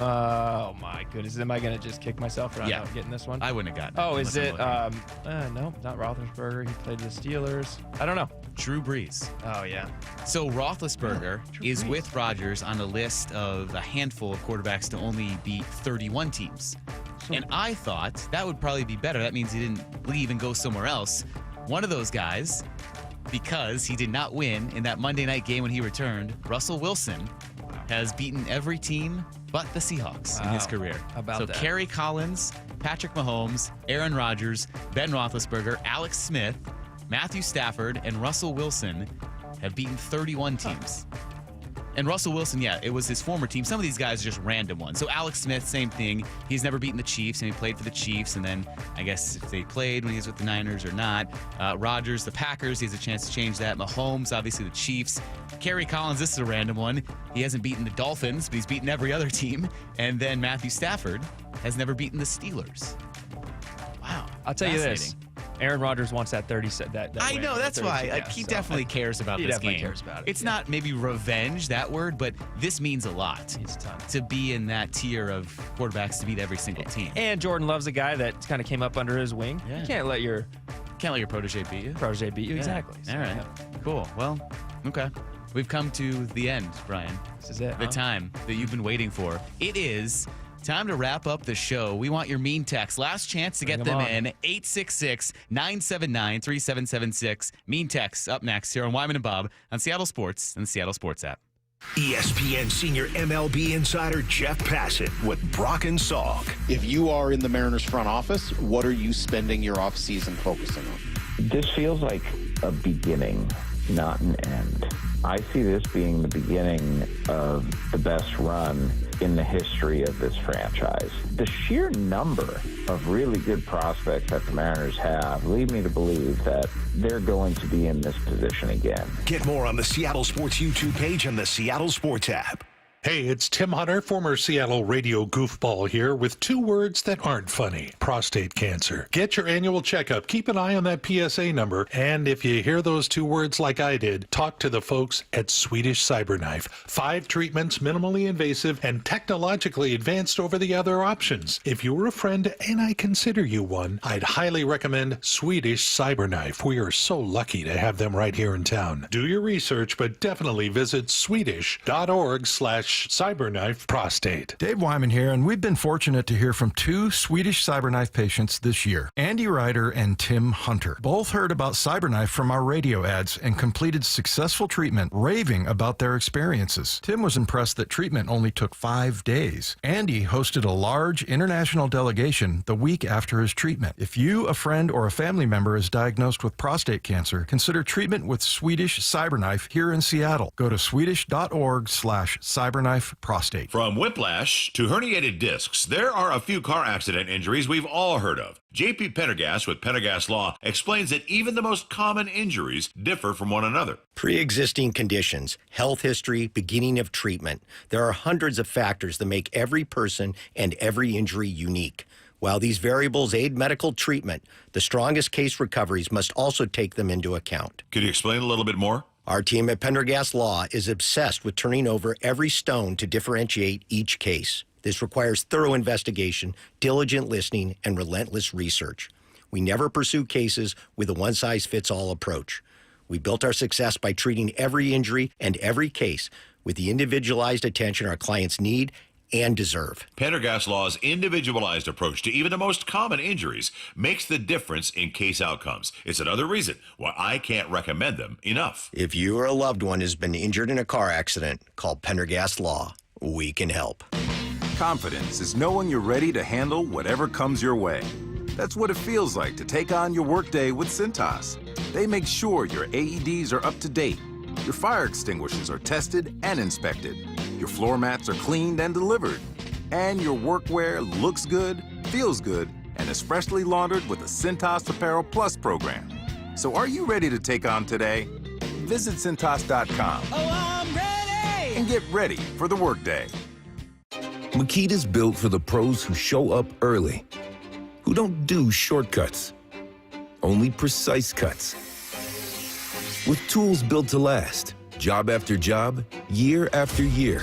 Oh my goodness! Am I gonna just kick myself for not getting this one? I wouldn't have gotten it. Oh, is it? unless I'm No, not Roethlisberger. He played the Steelers. I don't know. looking. Drew Brees. Oh yeah. So Roethlisberger is with Rodgers on a list of a handful of quarterbacks to only beat 31 teams. And I thought that would probably be better. That means he didn't leave and go somewhere else. One of those guys, because he did not win in that Monday night game when he returned, Russell Wilson has beaten every team but the Seahawks in his career. How about that? Kerry Collins, Patrick Mahomes, Aaron Rodgers, Ben Roethlisberger, Alex Smith, Matthew Stafford, and Russell Wilson have beaten 31 teams. And Russell Wilson, it was his former team. Some of these guys are just random ones. So Alex Smith, same thing. He's never beaten the Chiefs, and he played for the Chiefs. And then I guess if they played when he was with the Niners or not. Rodgers, the Packers, he has a chance to change that. Mahomes, obviously the Chiefs. Kerry Collins, this is a random one. He hasn't beaten the Dolphins, but he's beaten every other team. And then Matthew Stafford has never beaten the Steelers. Wow. I'll tell you this. Aaron Rodgers wants that 30 set. That I win, know, that's 32, why. yeah, He so definitely cares about he this definitely game. cares about it. It's not maybe revenge, that word, but this means a lot. It's a ton. To be in that tier of quarterbacks to beat every single team. And Jordan Love's a guy that kind of came up under his wing. Yeah. You can't let your protege beat you. Yeah. Exactly. So, All right. yeah. Cool. Well, okay. We've come to the end, Brian. This is it. The time that you've been waiting for. It is time to wrap up the show. We want your mean texts. Last chance to get them in. 866-979-3776. Mean texts up next here on Wyman and Bob on Seattle Sports and the Seattle Sports app. ESPN senior MLB insider Jeff Passett with Brock and Salk. If you are in the Mariners front office, what are you spending your offseason focusing on? This feels like a beginning, not an end. I see this being the beginning of the best run in the history of this franchise. The sheer number of really good prospects that the Mariners have lead me to believe that they're going to be in this position again. Get more on the Seattle Sports YouTube page and the Seattle Sports app. Hey, it's Tim Hunter, former Seattle radio goofball here with 2 words that aren't funny. Prostate cancer. Get your annual checkup. Keep an eye on that PSA number. And if you hear those 2 words like I did, talk to the folks at Swedish Cyberknife. 5 treatments, minimally invasive and technologically advanced over the other options. If you were a friend, and I consider you one, I'd highly recommend Swedish Cyberknife. We are so lucky to have them right here in town. Do your research, but definitely visit swedish.org/cyberknife prostate. Dave Wyman here, and we've been fortunate to hear from 2 Swedish Cyberknife patients this year, Andy Ryder and Tim Hunter. Both heard about Cyberknife from our radio ads and completed successful treatment, raving about their experiences. Tim was impressed that treatment only took 5 days. Andy hosted a large international delegation the week after his treatment. If you, a friend, or a family member is diagnosed with prostate cancer, consider treatment with Swedish Cyberknife here in Seattle. Go to swedish.org/cyberknife prostate. From whiplash to herniated discs, there are a few car accident injuries we've all heard of. JP Pendergast with Pendergast Law explains that even the most common injuries differ from one another. Pre-existing conditions, health history, beginning of treatment. There are hundreds of factors that make every person and every injury unique. While these variables aid medical treatment, the strongest case recoveries must also take them into account. Could you explain a little bit more? Our team at Pendergast Law is obsessed with turning over every stone to differentiate each case. This requires thorough investigation, diligent listening, and relentless research. We never pursue cases with a one-size-fits-all approach. We built our success by treating every injury and every case with the individualized attention our clients need and deserve. Pendergast Law's individualized approach to even the most common injuries makes the difference in case outcomes. It's another reason why I can't recommend them enough. If you or a loved one has been injured in a car accident, call Pendergast Law. We can help. Confidence is knowing you're ready to handle whatever comes your way. That's what it feels like to take on your workday with Cintas. They make sure your AEDs are up to date, your fire extinguishers are tested and inspected, your floor mats are cleaned and delivered, and your workwear looks good, feels good, and is freshly laundered with the Cintas Apparel Plus program. So are you ready to take on today? Visit Cintas.com. Oh, I'm ready! And get ready for the workday. Makita's built for the pros who show up early who don't do shortcuts, only precise cuts. With tools built to last, job after job, year after year.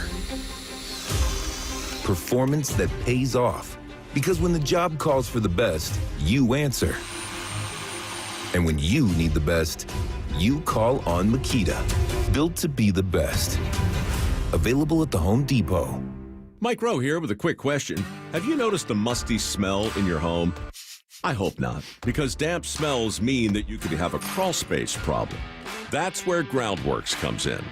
Performance that pays off, because when the job calls for the best, you answer. And when you need the best, you call on Makita. Built to be the best. Available at the Home Depot. Mike Rowe here with a quick question. Have you noticed a musty smell in your home? I hope not, because damp smells mean that you could have a crawl space problem. That's where Groundworks comes in.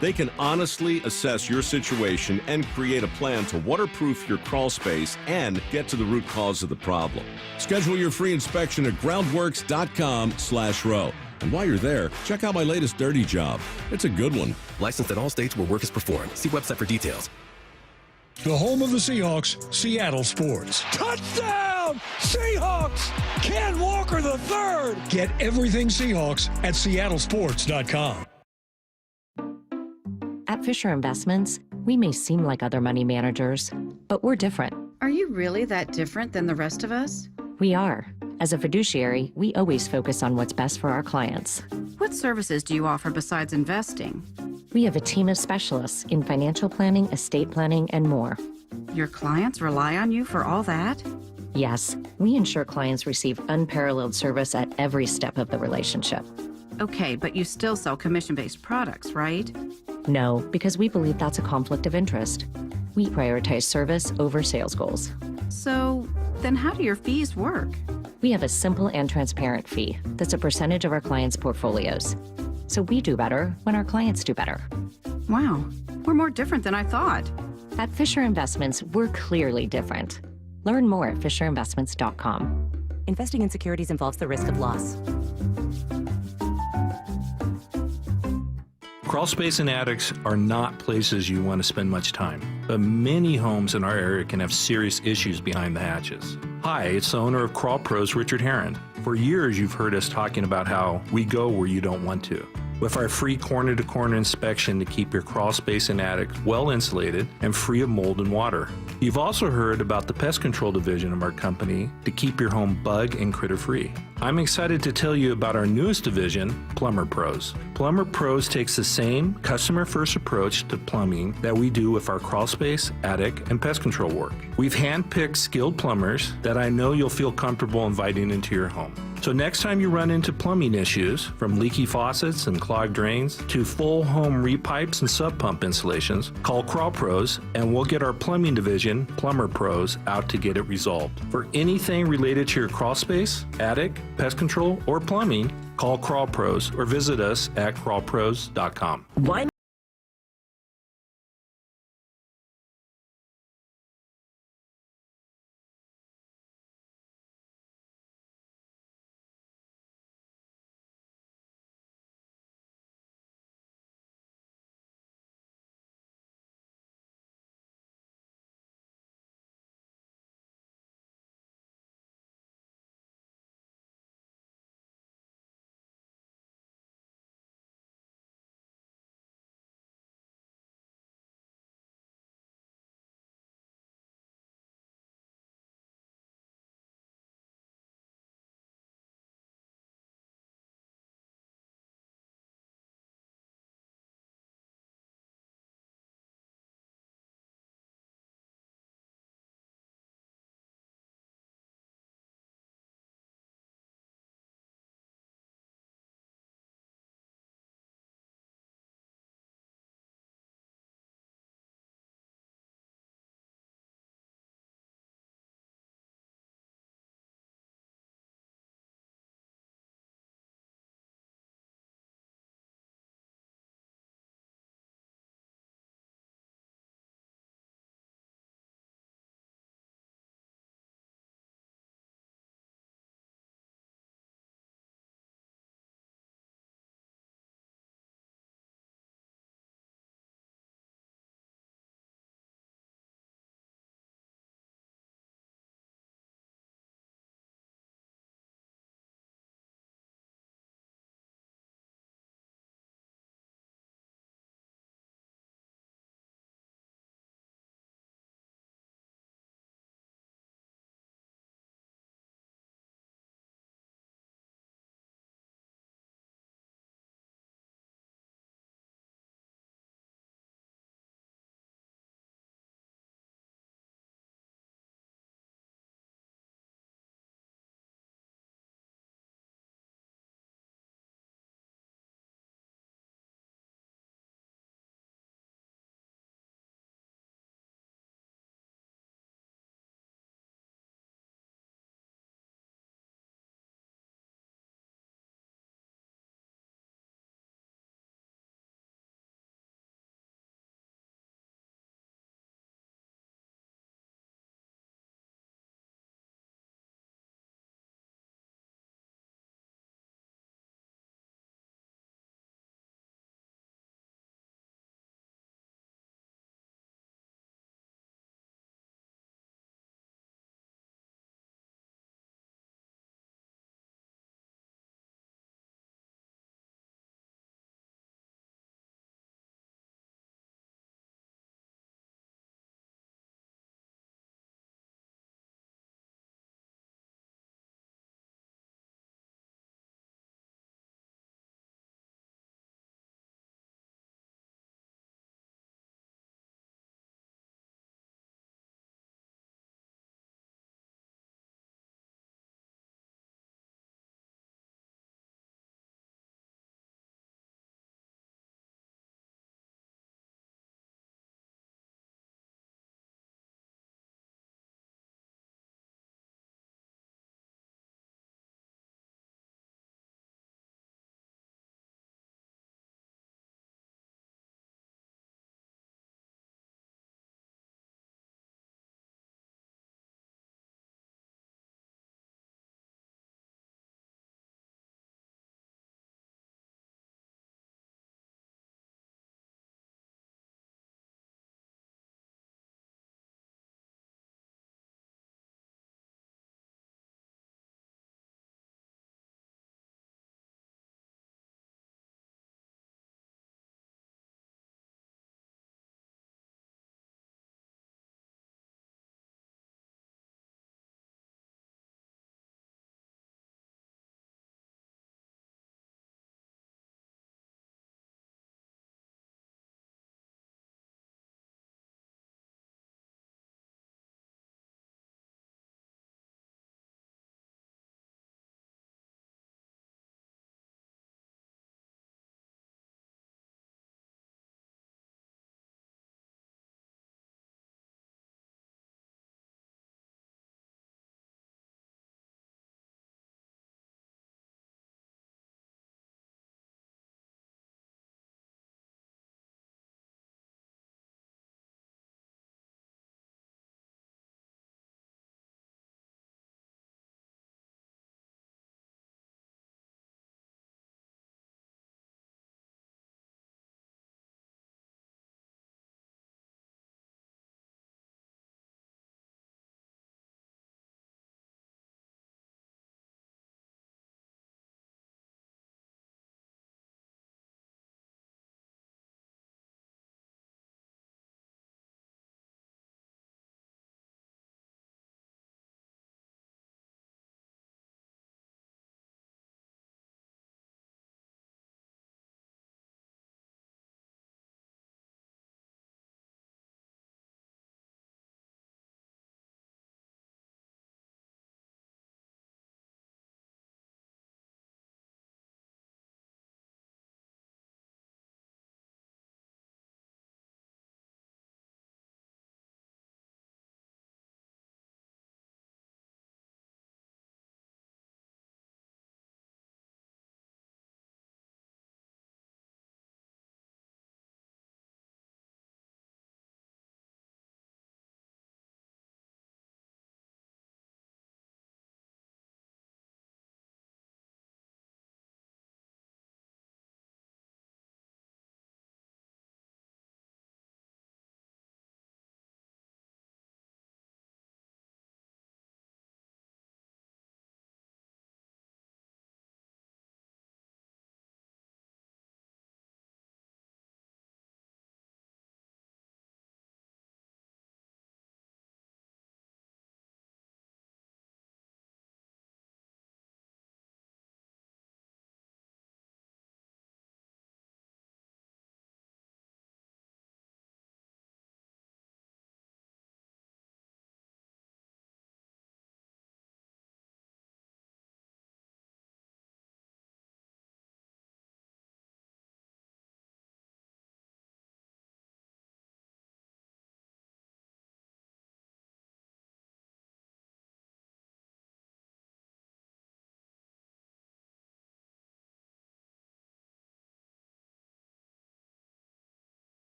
They can honestly assess your situation and create a plan to waterproof your crawl space and get to the root cause of the problem. Schedule your free inspection at groundworks.com/row. And while you're there, check out my latest dirty job. It's a good one. Licensed in all states where work is performed. See website for details. The home of the Seahawks, Seattle Sports. Touchdown! Seahawks! Ken Walker III! Get everything Seahawks at seattlesports.com. At Fisher Investments, we may seem like other money managers, but we're different. Are you really that different than the rest of us? We are. As a fiduciary, we always focus on what's best for our clients. What services do you offer besides investing? We have a team of specialists in financial planning, estate planning, and more. Your clients rely on you for all that? Yes, we ensure clients receive unparalleled service at every step of the relationship. Okay, but you still sell commission-based products, right? No, because we believe that's a conflict of interest. We prioritize service over sales goals. So, then how do your fees work? We have a simple and transparent fee that's a percentage of our clients' portfolios. So we do better when our clients do better. Wow, we're more different than I thought. At Fisher Investments, we're clearly different. Learn more at fisherinvestments.com. Investing in securities involves the risk of loss. Crawl space and attics are not places you want to spend much time, but many homes in our area can have serious issues behind the hatches. Hi, it's the owner of Crawl Pros, Richard Herron. For years, you've heard us talking about how we go where you don't want to. With our free corner-to-corner inspection to keep your crawl space and attic well insulated and free of mold and water. You've also heard about the pest control division of our company to keep your home bug and critter free. I'm excited to tell you about our newest division, Plumber Pros. Plumber Pros takes the same customer-first approach to plumbing that we do with our crawl space, attic, and pest control work. We've handpicked skilled plumbers that I know you'll feel comfortable inviting into your home. So next time you run into plumbing issues, from leaky faucets and clogged drains to full home repipes and sub pump installations, call Crawl Pros and we'll get our plumbing division, Plumber Pros, out to get it resolved. For anything related to your crawl space, attic, pest control, or plumbing, call Crawl Pros or visit us at crawlpros.com. Why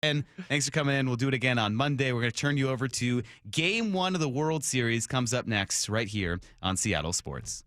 And thanks for coming in. We'll do it again on Monday. We're going to turn you over to Game 1 of the World Series. Comes up next right here on Seattle Sports.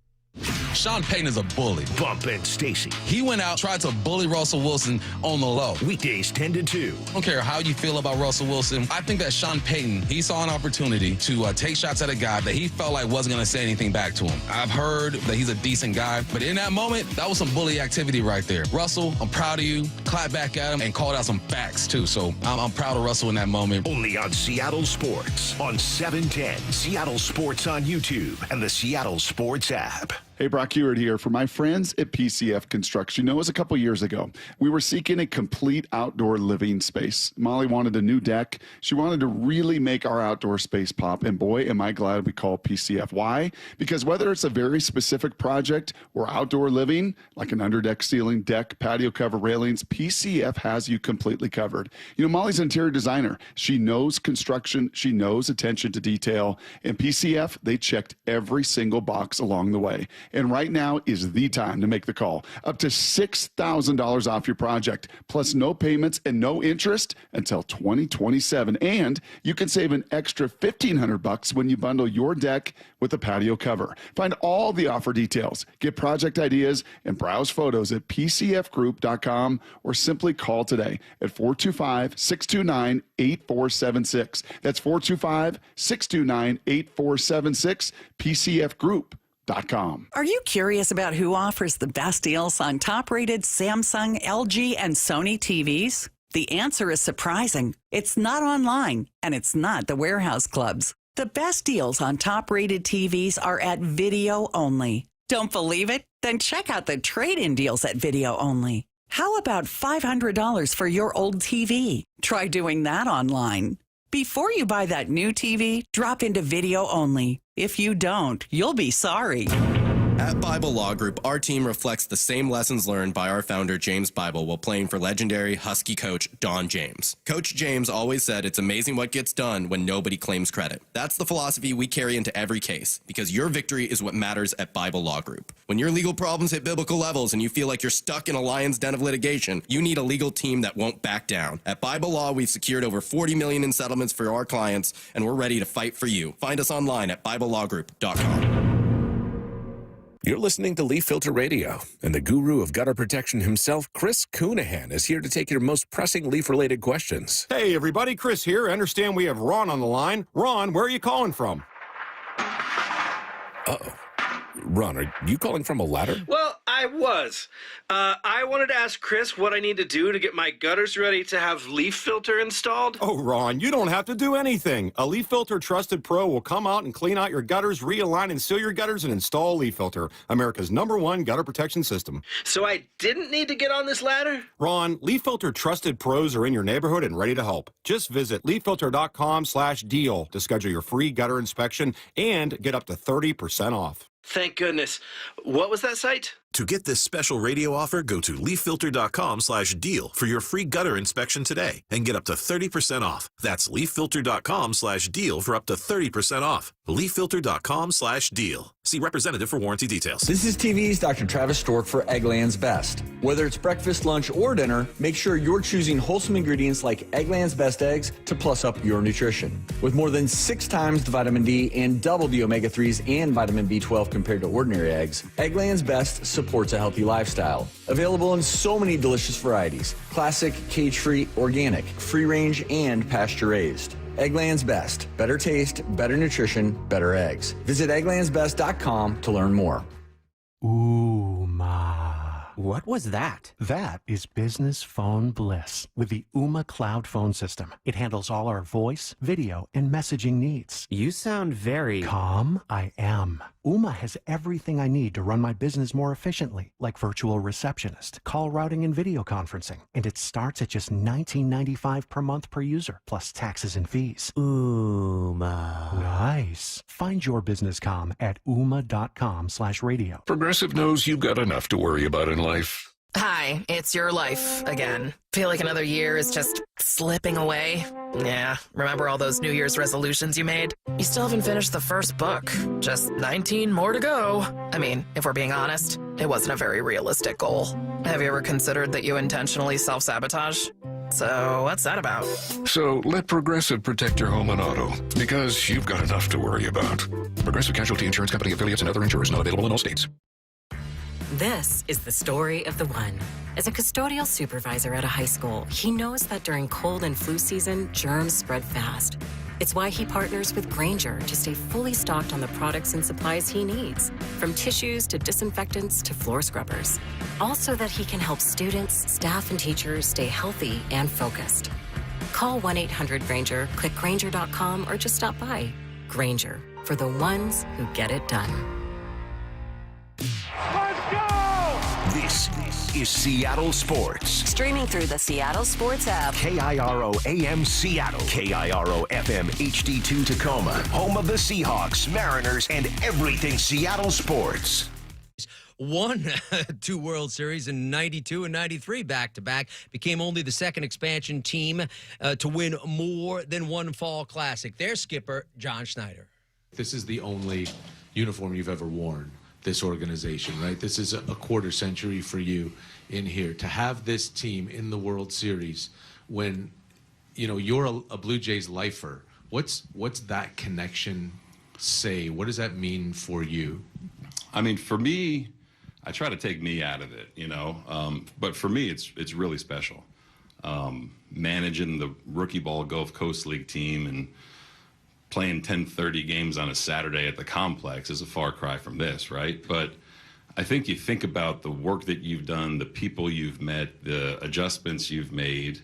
Sean Payton is a bully. Bump and Stacy. He went out, tried to bully Russell Wilson on the low. Weekdays 10 to 2. I don't care how you feel about Russell Wilson. I think that Sean Payton, he saw an opportunity to take shots at a guy that he felt like wasn't going to say anything back to him. I've heard that he's a decent guy, but in that moment, that was some bully activity right there. Russell, I'm proud of you. Clap back at him and called out some facts, too. So I'm proud of Russell in that moment. Only on Seattle Sports on 710. Seattle Sports on YouTube and the Seattle Sports app. Hey, Brock Heward here. For my friends at PCF Construction, it was a couple years ago. We were seeking a complete outdoor living space. Molly wanted a new deck. She wanted to really make our outdoor space pop. And boy, am I glad we called PCF. Why? Because whether it's a very specific project or outdoor living, like an underdeck ceiling, deck, patio cover, railings, PCF has you completely covered. You know, Molly's an interior designer. She knows construction. She knows attention to detail. And PCF, they checked every single box along the way. And right now is the time to make the call. Up to $6,000 off your project, plus no payments and no interest until 2027. And you can save an extra $1,500 when you bundle your deck with a patio cover. Find all the offer details, get project ideas, and browse photos at pcfgroup.com or simply call today at 425-629-8476. That's 425-629-8476, PCF Group. Are you curious about who offers the best deals on top-rated Samsung, LG, and Sony TVs? The answer is surprising. It's not online, and it's not the warehouse clubs. The best deals on top-rated TVs are at Video Only. Don't believe it? Then check out the trade-in deals at Video Only. How about $500 for your old TV? Try doing that online. Before you buy that new TV, drop into Video Only. If you don't, you'll be sorry. At Bible Law Group, our team reflects the same lessons learned by our founder, James Bible, while playing for legendary Husky coach Don James. Coach James always said it's amazing what gets done when nobody claims credit. That's the philosophy we carry into every case, because your victory is what matters at Bible Law Group. When your legal problems hit biblical levels and you feel like you're stuck in a lion's den of litigation, you need a legal team that won't back down. At Bible Law, we've secured over $40 million in settlements for our clients, and we're ready to fight for you. Find us online at BibleLawGroup.com. You're listening to Leaf Filter Radio, and the guru of gutter protection himself, Chris Coonahan, is here to take your most pressing leaf-related questions. Hey, everybody, Chris here. I understand we have Ron on the line. Ron, where are you calling from? Uh-oh. Ron, are you calling from a ladder? Well, I was. I wanted to ask Chris what I need to do to get my gutters ready to have leaf filter installed. Oh, Ron, you don't have to do anything. A Leaf Filter Trusted Pro will come out and clean out your gutters, realign and seal your gutters, and install Leaf Filter, America's #1 gutter protection system. So I didn't need to get on this ladder? Ron, Leaf Filter Trusted Pros are in your neighborhood and ready to help. Just visit leaffilter.com/deal to schedule your free gutter inspection and get up to 30% off. Thank goodness. What was that site? To get this special radio offer, go to leaffilter.com/deal for your free gutter inspection today and get up to 30% off. That's leaffilter.com/deal for up to 30% off. leaffilter.com/deal. See representative for warranty details. This is TV's Dr. Travis Stork for Eggland's Best. Whether it's breakfast, lunch, or dinner, make sure you're choosing wholesome ingredients like Eggland's Best eggs to plus up your nutrition. With more than 6 times the vitamin D and double the omega-3s and vitamin B12 compared to ordinary eggs, Eggland's Best supports a healthy lifestyle. Available in so many delicious varieties: classic, cage-free, organic, free-range, and pasture-raised. Eggland's Best. Better taste, better nutrition, better eggs. Visit egglandsbest.com to learn more. What was that? That is business phone bliss with the Ooma Cloud Phone System. It handles all our voice, video, and messaging needs. You sound very... Calm? I am. Ooma has everything I need to run my business more efficiently, like virtual receptionist, call routing, and video conferencing. And it starts at just $19.95 per month per user, plus taxes and fees. Ooma. Nice. Find your business calm at ooma.com/radio. Progressive knows you've got enough to worry about in life. Hi, it's your life again. Feel like another year is just slipping away? Yeah, remember all those New Year's resolutions you made? You still haven't finished the first book. Just 19 more to go. I mean, if we're being honest, it wasn't a very realistic goal. Have you ever considered that you intentionally self-sabotage? So, what's that about? So let Progressive protect your home and auto, because you've got enough to worry about. Progressive Casualty Insurance Company affiliates and other insurers not available in all states. This is the story of the one. As a custodial supervisor at a high school, he knows that during cold and flu season, germs spread fast. It's why he partners with Grainger to stay fully stocked on the products and supplies he needs, from tissues to disinfectants to floor scrubbers. All so that he can help students, staff, and teachers stay healthy and focused. Call 1-800-GRAINGER, click Grainger.com, or just stop by. Grainger, for the ones who get it done. This is Seattle Sports. Streaming through the Seattle Sports app. KIRO AM Seattle. KIRO FM HD2 Tacoma. Home of the Seahawks, Mariners, and everything Seattle sports. Won 2 World Series in 92 and 93 back-to-back. Became only the second expansion team to win more than one Fall Classic. Their skipper, John Schneider. This is the only uniform you've ever worn, this organization, right? This is a quarter century for you in here. To have this team in the World Series when, you know, you're a Blue Jays lifer, what's that connection say? What does that mean for you? I mean, for me, I try to take me out of it, you know, but for me, it's really special. Managing the rookie ball Gulf Coast League team and playing 10:30 games on a Saturday at the complex is a far cry from this, right? But I think you think about the work that you've done, the people you've met, the adjustments you've made.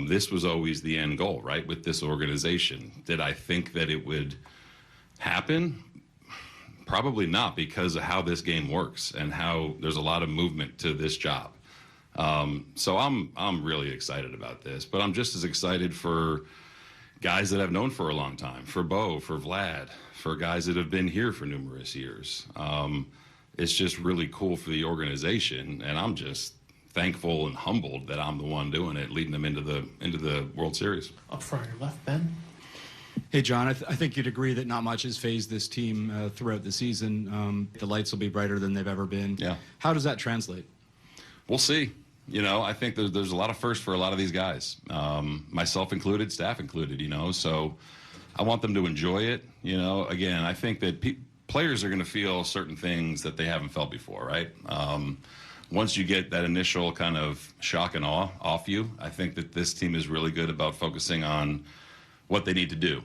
This was always the end goal, right, with this organization. Did I think that it would happen? Probably not, because of how this game works and how there's a lot of movement to this job. So I'm really excited about this, but I'm just as excited for guys that I've known for a long time, for Bo, for Vlad, for guys that have been here for numerous years. It's just really cool for the organization, and I'm just thankful and humbled that I'm the one doing it, leading them into the World Series. Up front, your left, Ben. Hey, John, I think you'd agree that not much has phased this team throughout the season. The lights will be brighter than they've ever been. Yeah. How does that translate? We'll see. You know, I think there's a lot of firsts for a lot of these guys, myself included, staff included, you know, so I want them to enjoy it. You know, again, I think that players are going to feel certain things that they haven't felt before, right? Once you get that initial kind of shock and awe off you, I think that this team is really good about focusing on what they need to do.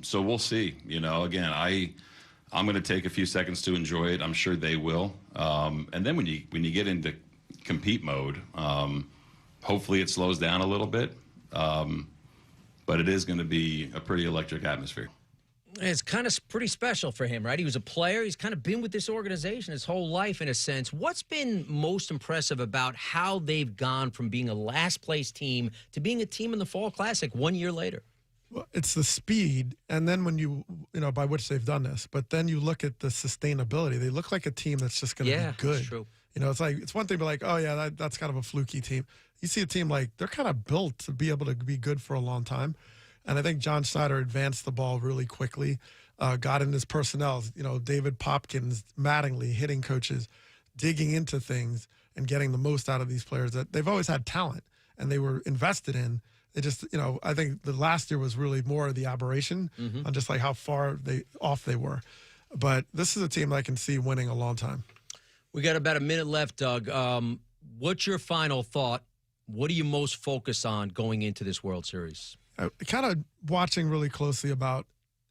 So we'll see. You know, again, I'm going to take a few seconds to enjoy it. I'm sure they will. And then when you get into compete mode, hopefully it slows down a little bit. But it is going to be a pretty electric atmosphere. It's kind of pretty special for him, right? He was a player. He's kind of been with this organization his whole life, in a sense. What's been most impressive about how they've gone from being a last-place team to being a team in the Fall Classic 1 year later? Well, it's the speed, and then when you know, by which they've done this, but then you look at the sustainability. They look like a team that's just going to be good. That's true. You know, it's one thing to be like, oh, yeah, that's kind of a fluky team. You see a team like they're kind of built to be able to be good for a long time. And I think John Schneider advanced the ball really quickly, got in his personnel, you know, David Popkins, Mattingly, hitting coaches, digging into things and getting the most out of these players that they've always had talent and they were invested in. They just, you know, I think the last year was really more of the aberration on just like how far off they were. But this is a team that I can see winning a long time. We got about a minute left, Doug. What's your final thought? What are you most focused on going into this World Series? Kind of watching really closely about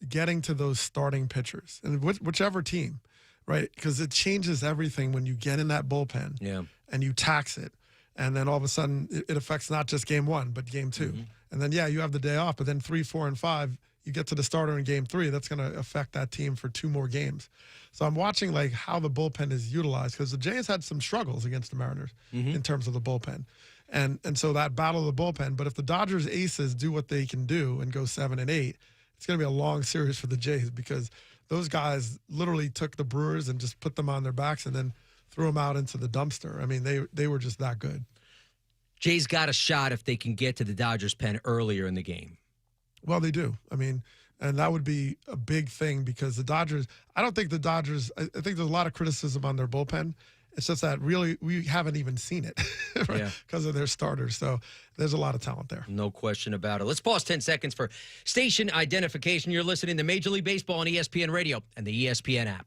getting to those starting pitchers and whichever team, right? Because it changes everything when you get in that bullpen and you tax it. And then all of a sudden it affects not just game one, but game two. And then, yeah, you have the day off, but then 3, 4, and 5, you get to the starter in game 3. That's going to affect that team for 2 more games. So I'm watching like how the bullpen is utilized because the Jays had some struggles against the Mariners in terms of the bullpen. And so that battle of the bullpen. But if the Dodgers aces do what they can do and go 7 and 8, it's going to be a long series for the Jays because those guys literally took the Brewers and just put them on their backs and then threw them out into the dumpster. I mean, they were just that good. Jays got a shot if they can get to the Dodgers pen earlier in the game. Well, they do. I mean, and that would be a big thing because the Dodgers, I think there's a lot of criticism on their bullpen. It's just that really we haven't even seen it because of their starters. So there's a lot of talent there. No question about it. Let's pause 10 seconds for station identification. You're listening to Major League Baseball on ESPN Radio and the ESPN app.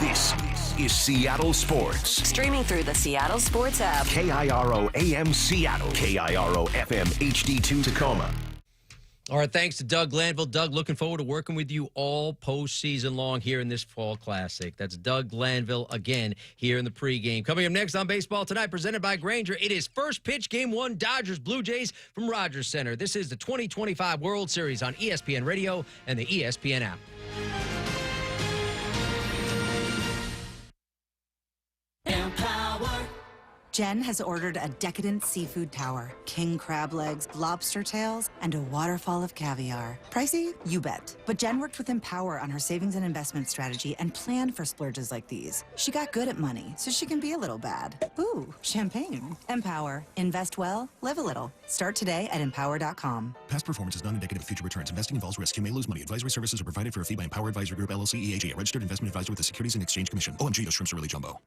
This is Seattle Sports. Streaming through the Seattle Sports app. KIRO AM Seattle. KIRO FM HD2 Tacoma. All right, thanks to Doug Glanville. Doug, looking forward to working with you all postseason long here in this Fall Classic. That's Doug Glanville again here in the pregame. Coming up next on Baseball Tonight, presented by Grainger, it is first pitch Game 1, Dodgers Blue Jays from Rogers Center. This is the 2025 World Series on ESPN Radio and the ESPN app. Jen has ordered a decadent seafood tower, king crab legs, lobster tails, and a waterfall of caviar. Pricey? You bet. But Jen worked with Empower on her savings and investment strategy and planned for splurges like these. She got good at money, so she can be a little bad. Ooh, champagne. Empower. Invest well, live a little. Start today at empower.com. Past performance is not indicative of future returns. Investing involves risk. You may lose money. Advisory services are provided for a fee by Empower Advisory Group, LLC, EAG, a registered investment advisor with the Securities and Exchange Commission. OMG, those shrimps are really jumbo.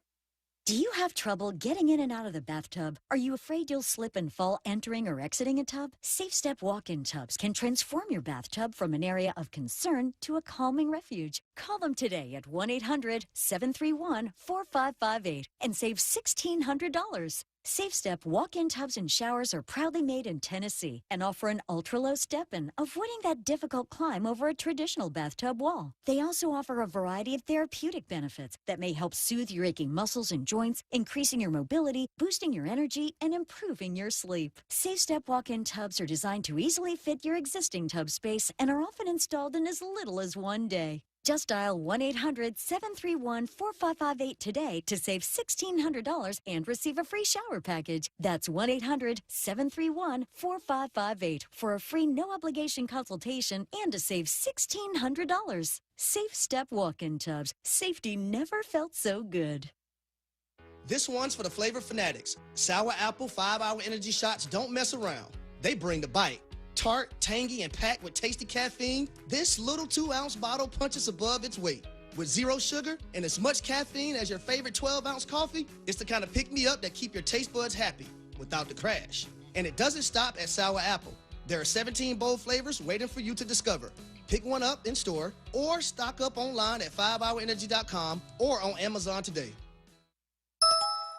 Do you have trouble getting in and out of the bathtub? Are you afraid you'll slip and fall entering or exiting a tub? Safe Step walk-in tubs can transform your bathtub from an area of concern to a calming refuge. Call them today at 1-800-731-4558 and save $1,600. Safe Step walk-in tubs and showers are proudly made in Tennessee and offer an ultra-low step-in, avoiding that difficult climb over a traditional bathtub wall. They also offer a variety of therapeutic benefits that may help soothe your aching muscles and joints, increasing your mobility, boosting your energy, and improving your sleep. Safe Step walk-in tubs are designed to easily fit your existing tub space and are often installed in as little as one day. Just dial 1-800-731-4558 today to save $1,600 and receive a free shower package. That's 1-800-731-4558 for a free no-obligation consultation and to save $1,600. Safe Step walk-in tubs. Safety never felt so good. This one's for the flavor fanatics. Sour apple 5-hour energy shots don't mess around. They bring the bite. Tart, tangy, and packed with tasty caffeine, this little 2-ounce bottle punches above its weight. With zero sugar and as much caffeine as your favorite 12-ounce coffee, it's the kind of pick-me-up that keep your taste buds happy without the crash. And it doesn't stop at sour apple. There are 17 bold flavors waiting for you to discover. Pick one up in store or stock up online at 5hourenergy.com or on Amazon today.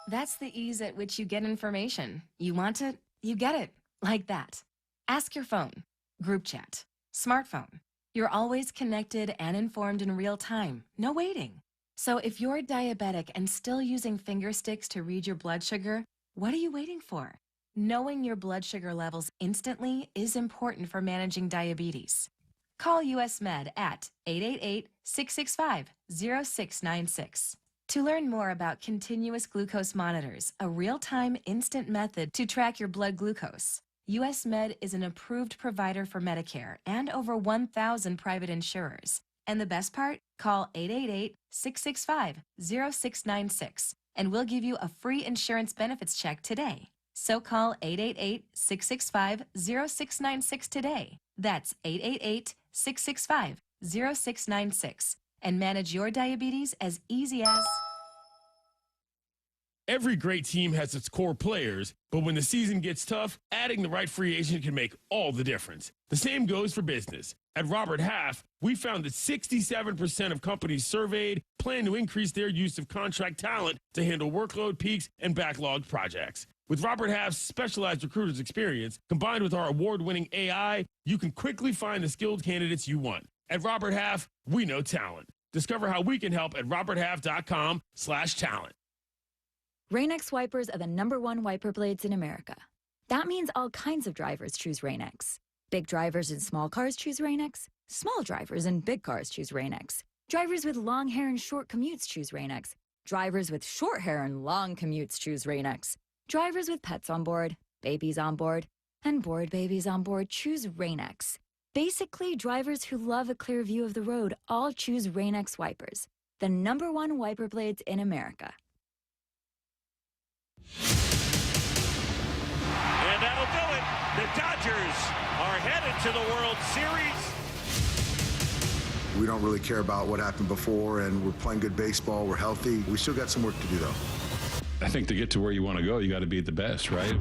That's the ease at which you get information. You want it, you get it, like that. Ask your phone, group chat, smartphone. You're always connected and informed in real time, no waiting. So if you're diabetic and still using finger sticks to read your blood sugar, what are you waiting for? Knowing your blood sugar levels instantly is important for managing diabetes. Call US Med at 888-665-0696. To learn more about continuous glucose monitors, a real-time instant method to track your blood glucose, US Med is an approved provider for Medicare and over 1,000 private insurers. And the best part? Call 888-665-0696 and we'll give you a free insurance benefits check today. So call 888-665-0696 today. That's 888-665-0696 and manage your diabetes as easy as... Every great team has its core players, but when the season gets tough, adding the right free agent can make all the difference. The same goes for business. At Robert Half, we found that 67% of companies surveyed plan to increase their use of contract talent to handle workload peaks and backlogged projects. With Robert Half's specialized recruiters experience, combined with our award-winning AI, you can quickly find the skilled candidates you want. At Robert Half, we know talent. Discover how we can help at roberthalf.com/talent. Rain-X wipers are the #1 wiper blades in America. That means all kinds of drivers choose Rain-X. Big drivers in small cars choose Rain-X. Small drivers in big cars choose Rain-X. Drivers with long hair and short commutes choose Rain-X. Drivers with short hair and long commutes choose Rain-X. Drivers with pets on board, babies on board, and bored babies on board choose Rain-X. Basically, drivers who love a clear view of the road all choose Rain-X wipers, the #1 wiper blades in America. And that'll do it. The Dodgers are headed to the World Series. We don't really care about what happened before, and we're playing good baseball. We're healthy. We still got some work to do, though. I think to get to where you want to go, you got to beat the best, right?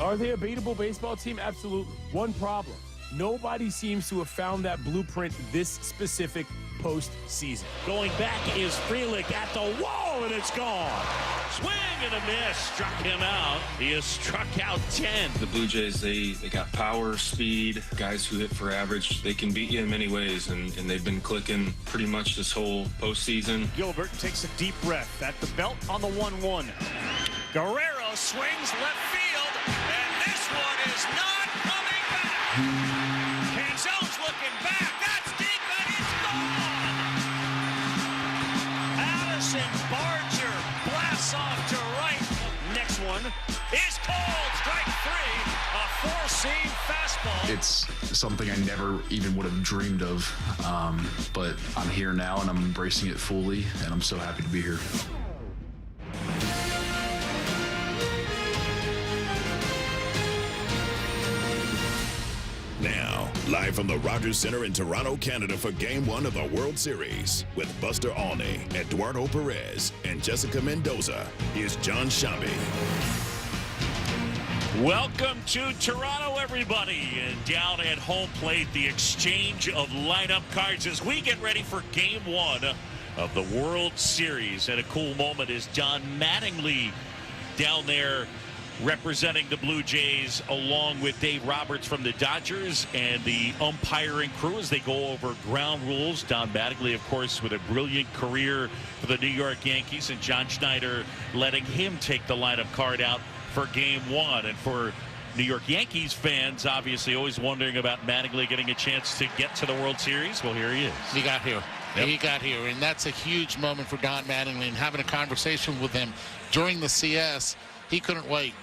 Are they a beatable baseball team? Absolutely. One problem. Nobody seems to have found that blueprint this specific postseason. Going back is Frelick at the wall, and it's gone. Swing and a miss. Struck him out. He has struck out 10. The Blue Jays, they got power, speed, guys who hit for average. They can beat you in many ways, and they've been clicking pretty much this whole postseason. Gilbert takes a deep breath at the belt on the 1-1. Guerrero swings left field, and this one is not coming back. Canzone's looking back. That's deep, and it's gone. Addison Barger blasts off to right. Next one is called strike 3, a four-seam fastball. It's something I never even would have dreamed of, but I'm here now, and I'm embracing it fully, and I'm so happy to be here. Now, live from the Rogers Center in Toronto, Canada for Game 1 of the World Series with Buster Olney, Eduardo Perez, and Jessica Mendoza, here's John Shambi. Welcome to Toronto, everybody. And down at home plate, the exchange of lineup cards as we get ready for Game 1 of the World Series. And a cool moment is Don Mattingly down there representing the Blue Jays along with Dave Roberts from the Dodgers and the umpiring crew as they go over ground rules. Don Mattingly, of course, with a brilliant career for the New York Yankees, and John Schneider letting him take the lineup card out for Game 1. And for New York Yankees fans, obviously always wondering about Mattingly getting a chance to get to the World Series. Well, here he is. He got here. Yep. He got here, and that's a huge moment for Don Mattingly. And having a conversation with him during the CS, he couldn't wait.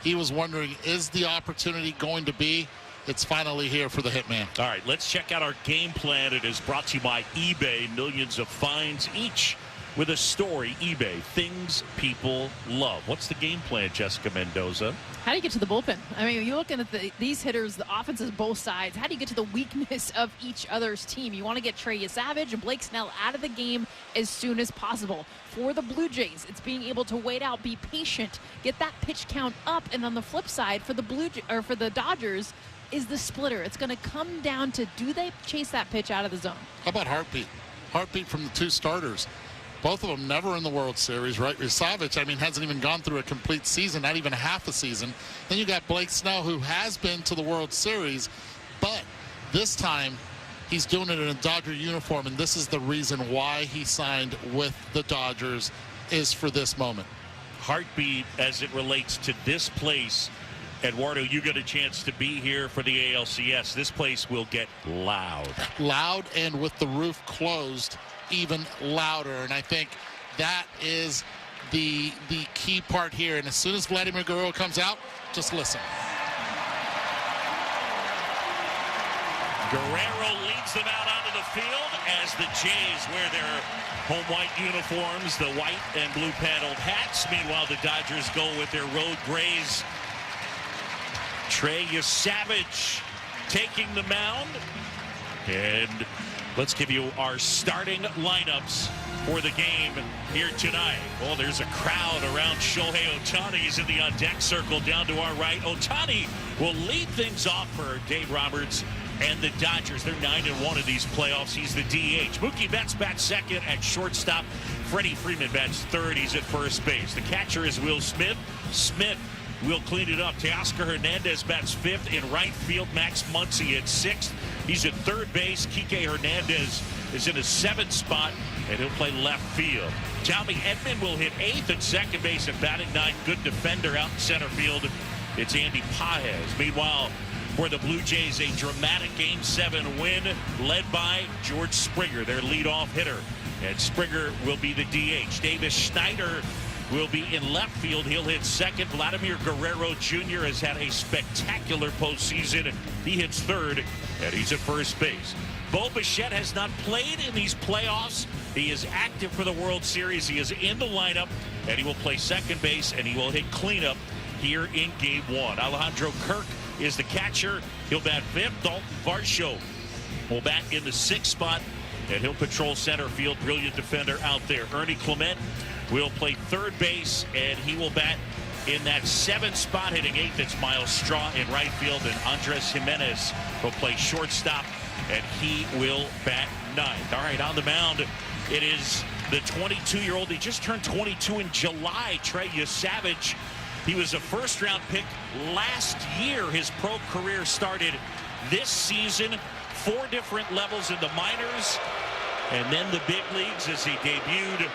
He was wondering, is the opportunity going to be? It's finally here for the Hitman. All right, let's check out our game plan. It is brought to you by eBay. Millions of finds, each with a story. eBay, things people love. What's the game plan, Jessica Mendoza? How do you get to the bullpen? I mean, you're looking at these hitters, the offenses both sides. How do you get to the weakness of each other's team? You want to get Trey Savage and Blake Snell out of the game as soon as possible. For the Blue Jays, it's being able to wait out, be patient, get that pitch count up. And on the flip side, for the Dodgers, is the splitter. It's going to come down to, do they chase that pitch out of the zone? How about heartbeat? Heartbeat from the two starters. Both of them never in the World Series, right? Savage, I mean, hasn't even gone through a complete season, not even half a season. Then you got Blake Snell, who has been to the World Series, but this time he's doing it in a Dodger uniform, and this is the reason why he signed with the Dodgers, is for this moment. Heartbeat as it relates to this place. Eduardo, you get a chance to be here for the ALCS. This place will get loud. Loud, and with the roof closed, even louder. And I think that is the key part here. And as soon as Vladimir Guerrero comes out, just listen. Guerrero leads them out onto the field as the Jays wear their home white uniforms, the white and blue paneled hats. Meanwhile, the Dodgers go with their road grays. Trey Savage taking the mound. And let's give you our starting lineups for the game here tonight. Well, there's a crowd around Shohei Ohtani. He's in the on-deck circle down to our right. Ohtani will lead things off for Dave Roberts and the Dodgers. They're 9-1 in these playoffs. He's the DH. Mookie Betts bats second at shortstop. Freddie Freeman bats third. He's at first base. The catcher is Will Smith. Smith will clean it up. Teoscar Hernandez bats fifth. In right field, Max Muncy at sixth. He's at third base. Kike Hernandez is in a seventh spot, and he'll play left field. Tommy Edman will hit eighth at second base and batting ninth. Good defender out in center field. It's Andy Paez. Meanwhile, for the Blue Jays, a dramatic Game 7 win led by George Springer, their leadoff hitter. And Springer will be the DH. Davis Schneider will be in left field. He'll hit second. Vladimir Guerrero Jr. has had a spectacular postseason. He hits third, and he's at first base. Bo Bichette has not played in these playoffs. He is active for the World Series. He is in the lineup, and he will play second base, and he will hit cleanup here in Game 1. Alejandro Kirk is the catcher. He'll bat fifth. Dalton Varsho will bat in the 6th spot, and he'll patrol center field. Brilliant defender out there. Ernie Clement will play third base, and he will bat in that 7th spot. Hitting 8th, it's Miles Straw in right field, and Andres Jimenez will play shortstop, and he will bat 9th. All right, on the mound, it is the 22-year-old. He just turned 22 in July, Trey Yesavage. He was a first-round pick last year. His pro career started this season. 4 different levels in the minors, and then the big leagues as he debuted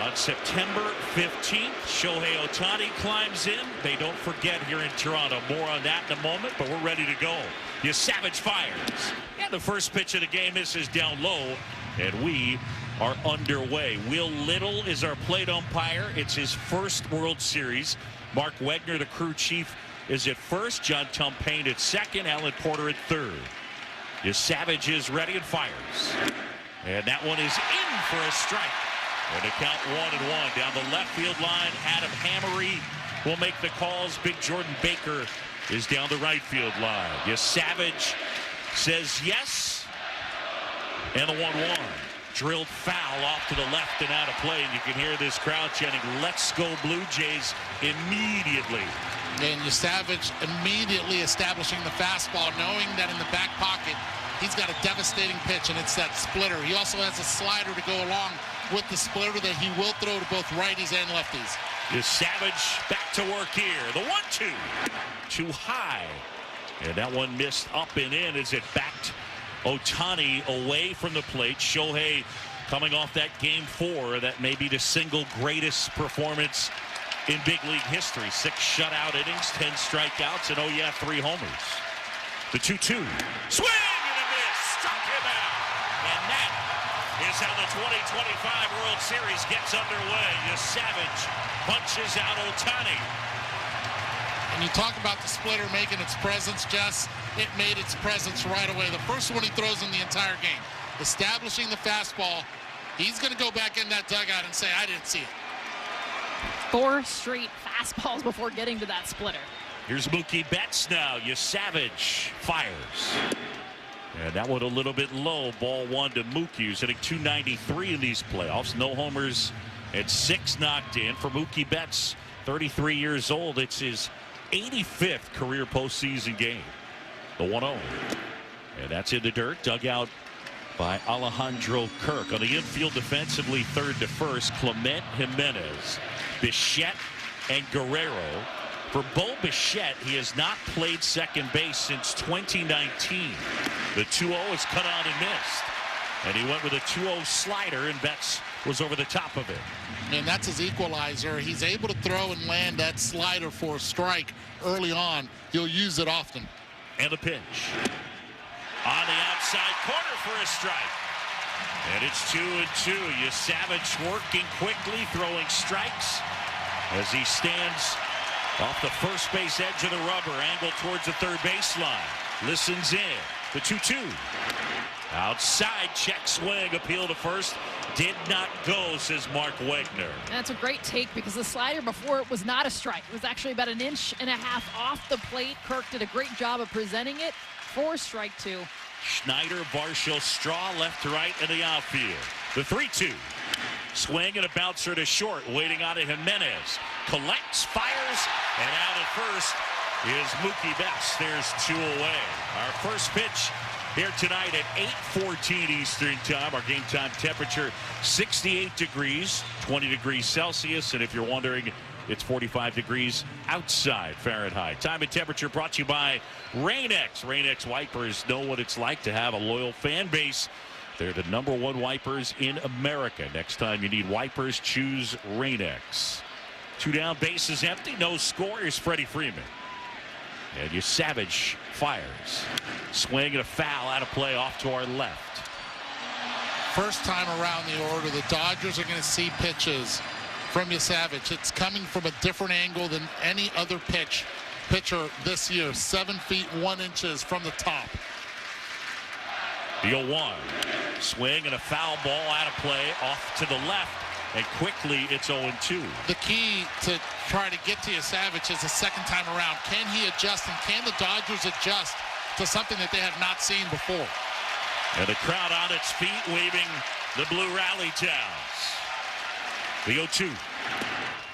on September 15th. Shohei Ohtani climbs in. They don't forget here in Toronto. More on that in a moment, but we're ready to go. Yesavage fires. And the first pitch of the game misses down low, and we are underway. Will Little is our plate umpire. It's his first World Series. Mark Wegner, the crew chief, is at first. John Tumpane at second. Alan Porter at third. Yesavage is ready and fires. And that one is in for a strike. And to count 1-1 down the left field line. Adam Hammery will make the calls. Big Jordan Baker is down the right field line. Yesavage says yes. And the 1-1. Drilled foul off to the left and out of play. And you can hear this crowd chanting, "Let's go Blue Jays," immediately. And Yesavage immediately establishing the fastball, knowing that in the back pocket, he's got a devastating pitch, and it's that splitter. He also has a slider to go along with the splitter that he will throw to both righties and lefties. Yesavage back to work here. The 1-2. Too high. And that one missed up and in as it backed Ohtani away from the plate. Shohei coming off that game 4. That may be the single greatest performance in big league history. 6 shutout innings, 10 strikeouts, and 3 homers. The 2-2. Swing and a miss. Struck him out. And that is how the 2025 World Series gets underway. Yesavage punches out Ohtani. And you talk about the splitter making its presence, Jess. It made its presence right away. The first one he throws in the entire game. Establishing the fastball. He's going to go back in that dugout and say, "I didn't see it." 4 straight fastballs before getting to that splitter. Here's Mookie Betts now. Yesavage fires. And that one a little bit low. Ball 1 to Mookie, who's hitting .293 in these playoffs. No homers and 6 knocked in for Mookie Betts, 33 years old. It's his 85th career postseason game. The 1-0. And that's in the dirt. Dug out by Alejandro Kirk. On the infield defensively, third to first, Clement, Jimenez, Bichette, and Guerrero. For Bo Bichette, he has not played second base since 2019. The 2-0 is cut on and missed. And he went with a 2-0 slider, and Betts was over the top of it. And that's his equalizer. He's able to throw and land that slider for a strike early on. He'll use it often. And the pitch. On the outside corner for a strike. And it's 2-2. Yesavage working quickly, throwing strikes as he stands off the first base edge of the rubber, angled towards the third baseline. Listens in. The 2-2. Outside, check swing, appeal to first. Did not go, says Mark Wegner. That's a great take because the slider before it was not a strike. It was actually about 1.5 inches off the plate. Kirk did a great job of presenting it for strike 2. Schneider, Varsho, Straw, left to right in the outfield. The 3-2. Swing and a bouncer to short. Waiting on it, Jimenez. Collects, fires, and out at first is Mookie Betts. There's 2 away. Our first pitch here tonight at 8:14 Eastern Time. Our game time temperature 68 degrees, 20 degrees Celsius. And if you're wondering, it's 45 degrees outside Fahrenheit. Time and temperature brought to you by Rain-X. Rain-X wipers know what it's like to have a loyal fan base. They're the #1 wipers in America. Next time you need wipers, choose Rain-X. 2 down, bases empty, no score. Here's Freddie Freeman. And Yesavage fires. Swing and a foul out of play off to our left. First time around the order, the Dodgers are going to see pitches from Yesavage. It's coming from a different angle than any other pitcher this year. 7 feet 1 inches from the top. The 0-1. Swing and a foul ball out of play off to the left. And quickly, it's 0-2. The key to try to get to Yesavage is the second time around. Can he adjust, and can the Dodgers adjust to something that they have not seen before? And the crowd on its feet waving the blue rally towels. The 0-2.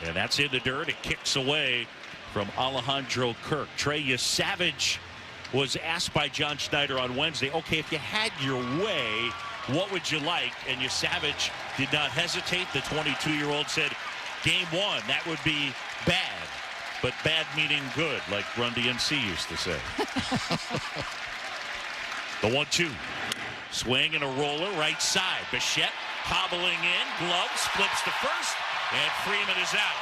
And that's in the dirt. It kicks away from Alejandro Kirk. Trey Yesavage was asked by John Schneider on Wednesday, okay, if you had your way, what would you like? And Yesavage did not hesitate. The 22-year-old said, game one, that would be bad. But bad meaning good, like Run DMC used to say. The 1-2. Swing and a roller right side. Bichette hobbling in. Gloves. Flips to first. And Freeman is out.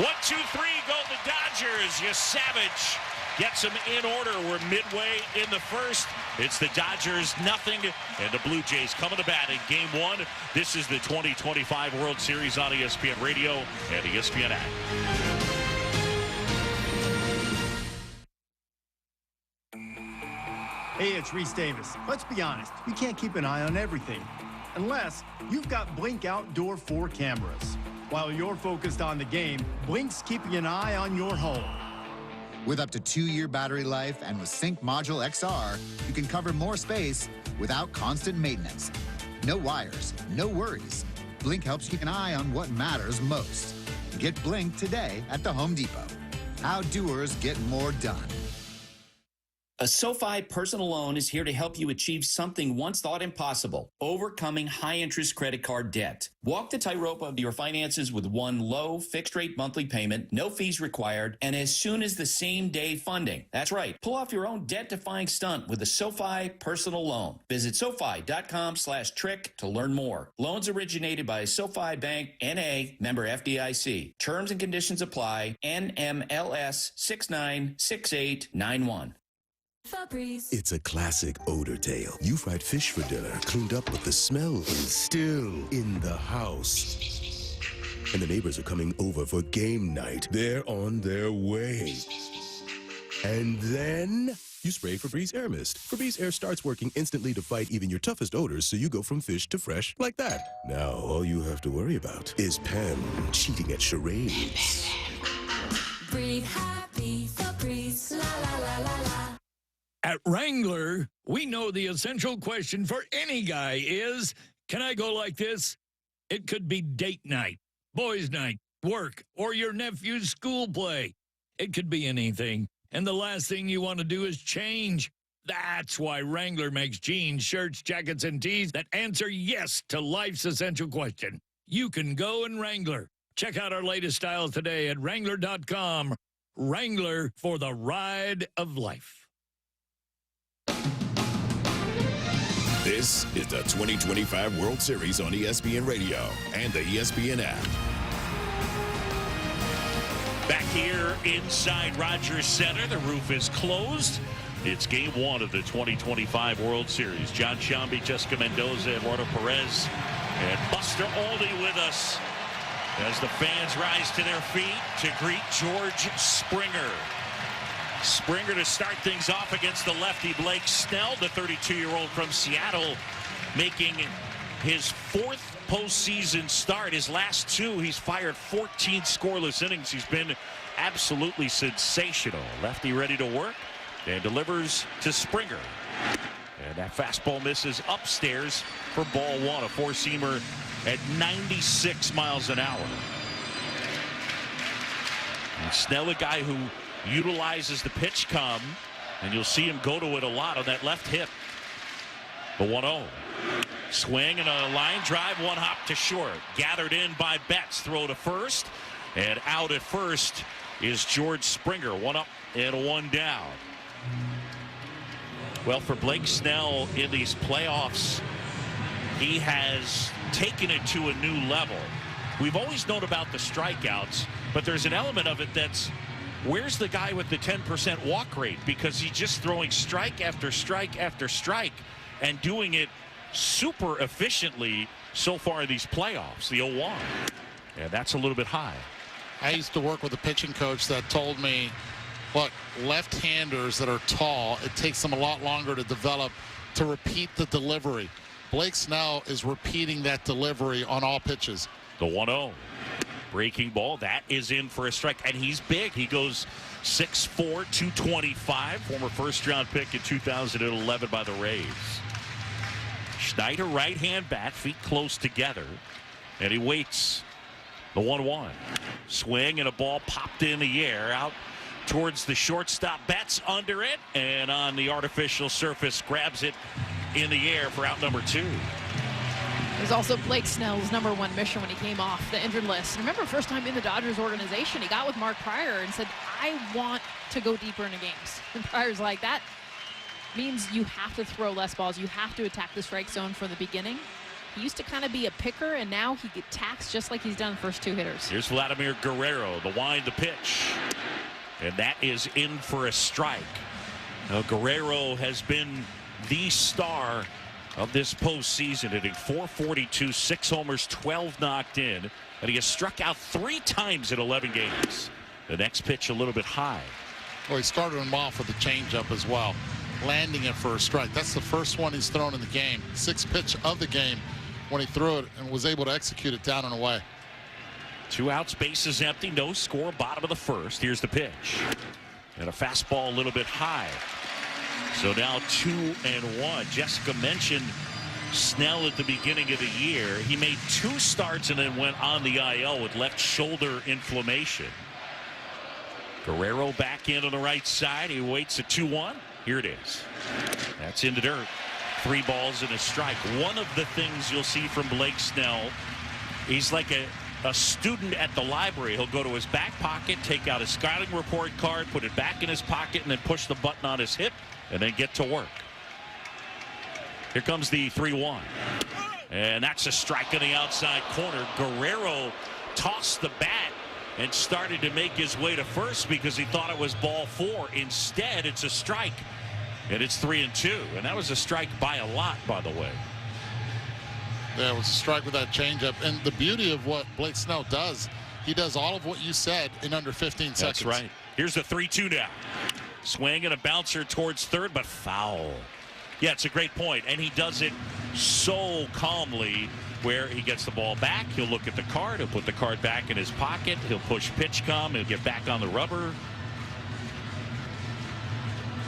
1-2-3 go the Dodgers. Yesavage gets them in order. We're midway in the first. It's the Dodgers nothing, and the Blue Jays coming to bat in game one. This is the 2025 World Series on ESPN Radio and ESPN app. Hey, it's Reese Davis. Let's be honest, you can't keep an eye on everything unless you've got Blink Outdoor 4 cameras. While you're focused on the game, Blink's keeping an eye on your home. With up to 2-year battery life and with Sync Module XR, you can cover more space without constant maintenance. No wires, no worries. Blink helps keep an eye on what matters most. Get Blink today at the Home Depot. How doers get more done. A SoFi personal loan is here to help you achieve something once thought impossible, overcoming high-interest credit card debt. Walk the tightrope of your finances with one low, fixed-rate monthly payment, no fees required, and as soon as the same-day funding. That's right. Pull off your own debt-defying stunt with a SoFi personal loan. Visit SoFi.com/trick to learn more. Loans originated by SoFi Bank, N.A., member FDIC. Terms and conditions apply. NMLS 696891. Febreze. It's a classic odor tale. You fried fish for dinner, cleaned up, but the smell is still in the house. And the neighbors are coming over for game night. They're on their way. And then you spray Febreze Air Mist. Febreze Air starts working instantly to fight even your toughest odors, so you go from fish to fresh like that. Now all you have to worry about is Pam cheating at charades. Breathe happy, Febreze, la la la la la. At Wrangler, we know the essential question for any guy is, can I go like this? It could be date night, boys' night, work, or your nephew's school play. It could be anything, and the last thing you want to do is change. That's why Wrangler makes jeans, shirts, jackets, and tees that answer yes to life's essential question. You can go in Wrangler. Check out our latest styles today at Wrangler.com. Wrangler, for the ride of life. This is the 2025 World Series on ESPN Radio and the ESPN app. Back here inside Rogers Center, the roof is closed. It's game one of the 2025 World Series. John Sciambi, Jessica Mendoza, Eduardo Perez, and Buster Olney with us as the fans rise to their feet to greet George Springer. Springer to start things off against the lefty Blake Snell, the 32-year-old from Seattle, making his fourth postseason start. His last two, he's fired 14 scoreless innings. He's been absolutely sensational. Lefty ready to work and delivers to Springer. And that fastball misses upstairs for ball one, a four-seamer at 96 miles an hour. And Snell, a guy who utilizes the pitch come, and you'll see him go to it a lot on that left hip. The 1-0. Swing and a line drive, one hop to short. Gathered in by Betts. Throw to first, and out at first is George Springer. One up and one down. Well, for Blake Snell in these playoffs, he has taken it to a new level. We've always known about the strikeouts, but there's an element of it that's, where's the guy with the 10% walk rate? Because he's just throwing strike after strike after strike and doing it super efficiently so far in these playoffs, the 0-1. And that's a little bit high. I used to work with a pitching coach that told me, look, left-handers that are tall, it takes them a lot longer to develop to repeat the delivery. Blake Snell is repeating that delivery on all pitches. The 1-0. Breaking ball, that is in for a strike, and he's big. He goes 6'4", 225, former first-round pick in 2011 by the Rays. Schneider, right-hand bat, feet close together, and he waits. The 1-1. Swing and a ball popped in the air out towards the shortstop. Betts under it, and on the artificial surface, grabs it in the air for out number 2. It was also Blake Snell's #1 mission when he came off the injured list. Remember, first time in the Dodgers organization, he got with Mark Pryor and said, I want to go deeper into games. And Pryor's like, that means you have to throw less balls. You have to attack the strike zone from the beginning. He used to kind of be a picker, and now he attacks just like he's done the first 2 hitters. Here's Vladimir Guerrero, the wind, the pitch. And that is in for a strike. Now, Guerrero has been the star of this postseason, hitting .442, 6 homers, 12 knocked in, and he has struck out 3 times in 11 games. The next pitch a little bit high. Well, he started him off with a changeup as well, landing it for a strike. That's the first one he's thrown in the game. 6th pitch of the game when he threw it and was able to execute it down and away. 2 outs, bases empty, no score, bottom of the first. Here's the pitch. And a fastball a little bit high. So now 2-1. Jessica mentioned Snell at the beginning of the year. He made 2 starts and then went on the IL with left shoulder inflammation. Guerrero back in on the right side. He waits at 2-1. Here it is. That's in the dirt. 3 balls and a strike. One of the things you'll see from Blake Snell, he's like a student at the library. He'll go to his back pocket, take out his scouting report card, put it back in his pocket, and then push the button on his hip, and then get to work. Here comes the 3-1. And that's a strike on the outside corner. Guerrero tossed the bat and started to make his way to first because he thought it was ball 4. Instead, it's a strike, and it's 3-2. And that was a strike by a lot, by the way. Yeah, it was a strike with that changeup. And the beauty of what Blake Snell does, he does all of what you said in under 15 seconds. That's right. Here's the 3-2 now. Swing and a bouncer towards third, but foul. Yeah, it's a great point. And he does it so calmly where he gets the ball back. He'll look at the card. He'll put the card back in his pocket. He'll push pitch come. He'll get back on the rubber.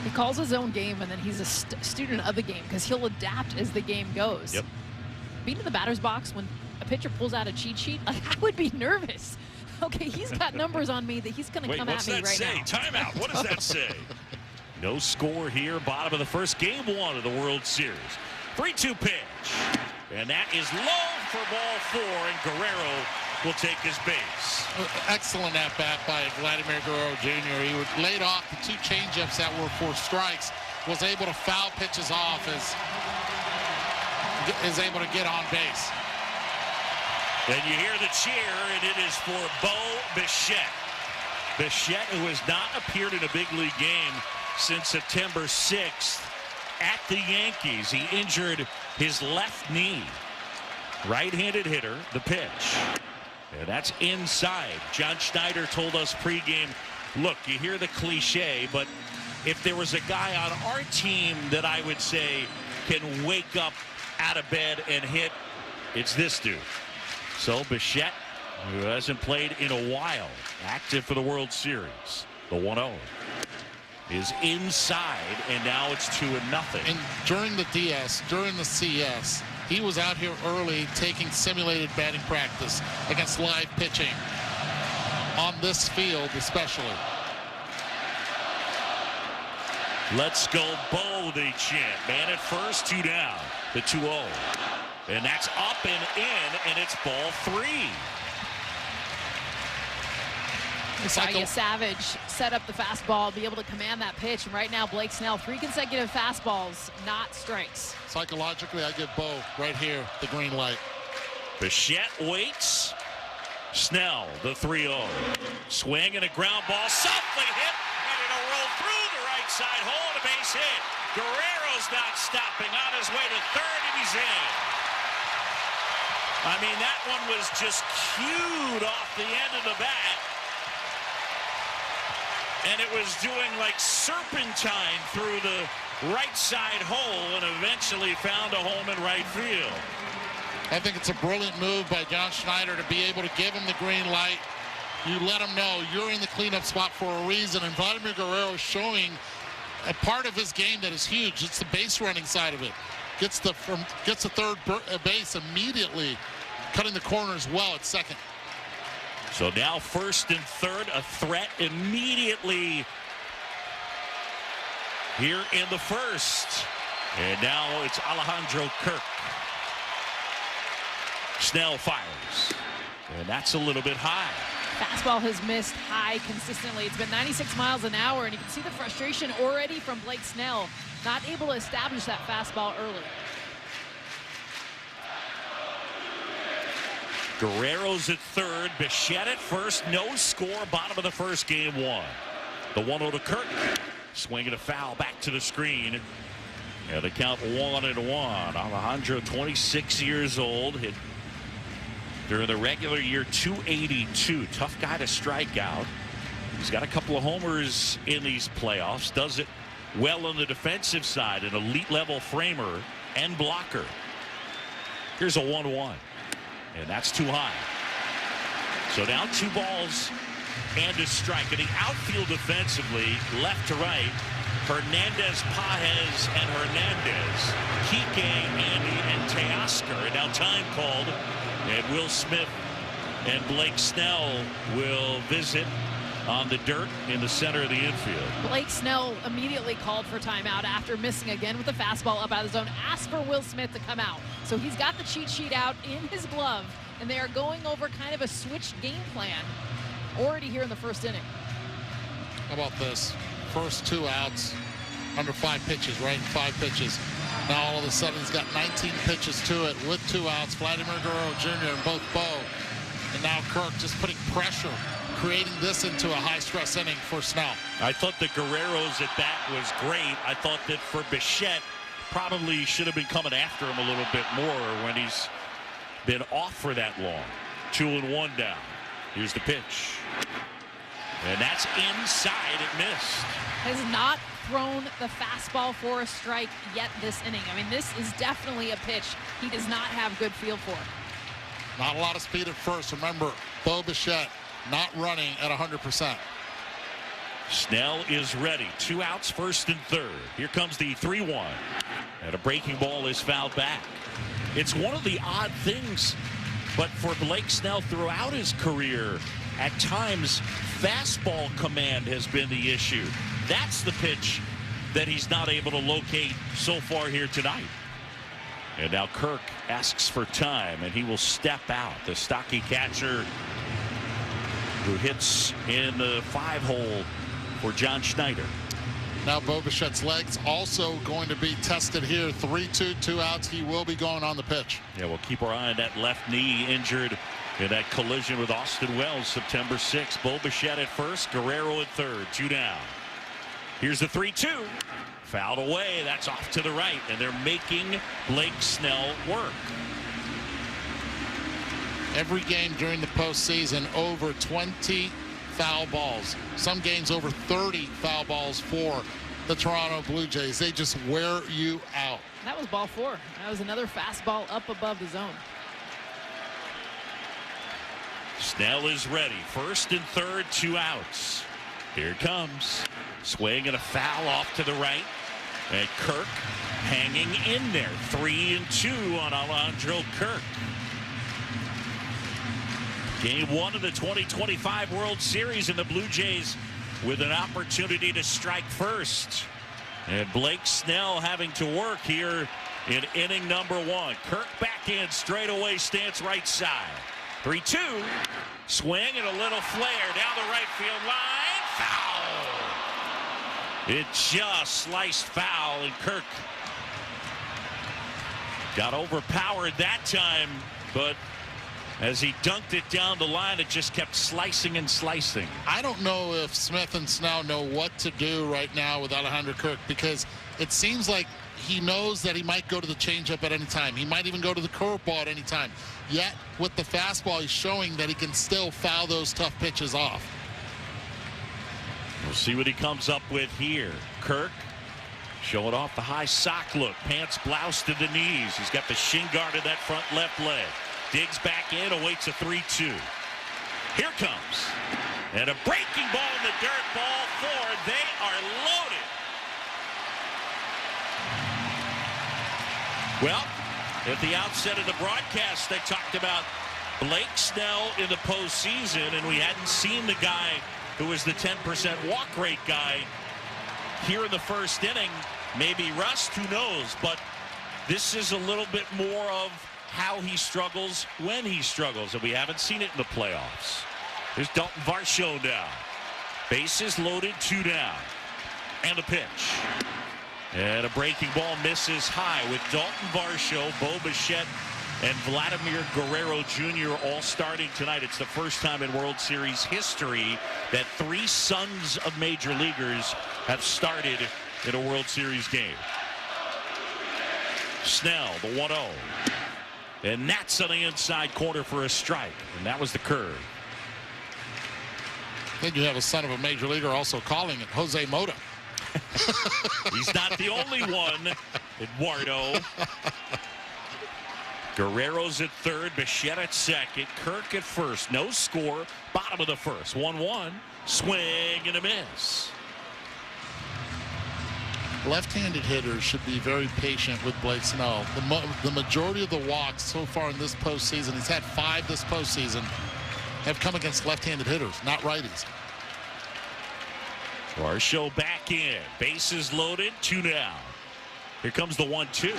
He calls his own game, and then he's a student of the game because he'll adapt as the game goes. Yep. Being in the batter's box when a pitcher pulls out a cheat sheet, I would be nervous. Okay, he's got numbers on me that he's going to come at me right now. What's that say? Timeout. What does that say? No score here. Bottom of the first. Game 1 of the World Series. 3-2 pitch. And that is low for ball 4, and Guerrero will take his base. Excellent at-bat by Vladimir Guerrero Jr. He laid off the 2 changeups that were for strikes, was able to foul pitches off is able to get on base. And you hear the cheer, and it is for Bo Bichette. Bichette, who has not appeared in a big league game since September 6th at the Yankees. He injured his left knee. Right-handed hitter, the pitch. And that's inside. John Schneider told us pregame, look, you hear the cliche, but if there was a guy on our team that I would say can wake up out of bed and hit, it's this dude. So Bichette, who hasn't played in a while, active for the World Series. The 1-0 is inside, and now it's 2-0. And during the DS, during the CS, he was out here early taking simulated batting practice against live pitching on this field especially. Let's go Bo, they chant. Man at first, 2 down. The 2-0. And that's up and in, and it's ball 3. Isaiah Savage set up the fastball, be able to command that pitch. And right now, Blake Snell, 3 consecutive fastballs, not strikes. Psychologically, I give Bo right here the green light. Bichette waits. Snell, the 3-0. Swing and a ground ball, softly hit, and it'll roll through the right side hole and a base hit. Guerrero's not stopping, on his way to third, and he's in. I mean, that one was just cued off the end of the bat. And it was doing like serpentine through the right side hole and eventually found a home in right field. I think it's a brilliant move by John Schneider to be able to give him the green light. You let him know you're in the cleanup spot for a reason, and Vladimir Guerrero is showing a part of his game that is huge. It's the base running side of it. Gets the third base immediately, cutting the corners well at second. So now first and third, a threat immediately here in the first. And now it's Alejandro Kirk. Snell fires, and that's a little bit high. Fastball has missed high consistently. It's been 96 miles an hour, and you can see the frustration already from Blake Snell, not able to establish that fastball early. Guerrero's at third, Bichette at first, no score, bottom of the first, game one. The 1-0 to Kirk, swinging a foul back to the screen. And the count 1-1. Alejandro, 26 years old, hit during the regular year 282. Tough guy to strike out. He's got a couple of homers in these playoffs. Does it well on the defensive side. An elite level framer and blocker. Here's a 1-1. And that's too high. So now 2 balls and a strike. And the outfield defensively, left to right, Hernandez, Pages, and Hernandez, Kike, Andy, and Teoscar. And now time called. And Will Smith and Blake Snell will visit on the dirt in the center of the infield. Blake Snell immediately called for timeout after missing again with the fastball up out of the zone. Asked for Will Smith to come out. So he's got the cheat sheet out in his glove, and they are going over kind of a switched game plan already here in the first inning. How about this? First 2 outs, under 5 pitches, right? 5 pitches. Now all of a sudden he's got 19 pitches to it with 2 outs. Vladimir Guerrero Jr. and both Bo. And now Kirk just putting pressure, creating this into a high-stress inning for Snell. I thought that Guerrero's at bat was great. I thought that for Bichette, probably should have been coming after him a little bit more when he's been off for that long. 2-1 down. Here's the pitch. And that's inside. It missed. Has not thrown the fastball for a strike yet this inning. I mean, this is definitely a pitch he does not have good feel for. Not a lot of speed at first. Remember, Bo Bichette not running at 100%. Snell is ready. 2 outs, first and third. Here comes the 3-1. And a breaking ball is fouled back. It's one of the odd things, but for Blake Snell throughout his career, at times, fastball command has been the issue. That's the pitch that he's not able to locate so far here tonight. And now Kirk asks for time, and he will step out. The stocky catcher who hits in the 5-hole for John Schneider. Now Bo Bichette's legs also going to be tested here. 3-2, 2 outs. He will be going on the pitch. Yeah, we'll keep our eye on that left knee, injured in that collision with Austin Wells September 6th. Bo Bichette at first, Guerrero at third, 2 down. Here's the 3-2. Fouled away. That's off to the right, and they're making Blake Snell work. Every game during the postseason, over 20 foul balls. Some games over 30 foul balls for the Toronto Blue Jays. They just wear you out. That was ball 4. That was another fastball up above the zone. Snell is ready. First and third, 2 outs. Here it comes. Swing and a foul off to the right. And Kirk hanging in there. 3-2 on Alejandro Kirk. Game 1 of the 2025 World Series, and the Blue Jays with an opportunity to strike first. And Blake Snell having to work here in inning number 1. Kirk back in straight away, stance right side. 3-2. Swing and a little flare down the right field line. Foul. It just sliced foul, and Kirk got overpowered that time, but as he dunked it down the line, it just kept slicing and slicing. I don't know if Smith and Snell know what to do right now with Alejandro Kirk, because it seems like he knows that he might go to the changeup at any time. He might even go to the curveball at any time. Yet, with the fastball, he's showing that he can still foul those tough pitches off. We'll see what he comes up with here. Kirk Showing off the high sock look. Pants bloused to the knees. He's got the shin guard in that front left leg. Digs back in, awaits a 3-2. Here comes. And a breaking ball in the dirt. Ball forward. They are loaded. Well, at the outset of the broadcast, they talked about Blake Snell in the postseason, and we hadn't seen the guy who was the 10% walk rate guy here in the first inning. Maybe rust, who knows? But this is a little bit more of how he struggles when he struggles, and we haven't seen it in the playoffs. There's Dalton Varsho now. Bases loaded, 2 down. And the pitch. And a breaking ball misses high with Dalton Varsho, Bo Bichette, and Vladimir Guerrero Jr. all starting tonight. It's the first time in World Series history that 3 sons of major leaguers have started in a World Series game. Snell, the 1-0. And that's on the inside corner for a strike. And that was the curve. Then you have a son of a major leaguer also calling it, Jose Mota. He's not the only one, Eduardo. Guerrero's at third, Bichette at second, Kirk at first. No score, bottom of the first. 1-1, swing and a miss. Left-handed hitters should be very patient with Blake Snell. The majority of the walks so far in this postseason, he's had 5 this postseason, have come against left-handed hitters, not righties. Varsho back in. Bases loaded, 2 down. Here comes the 1-2.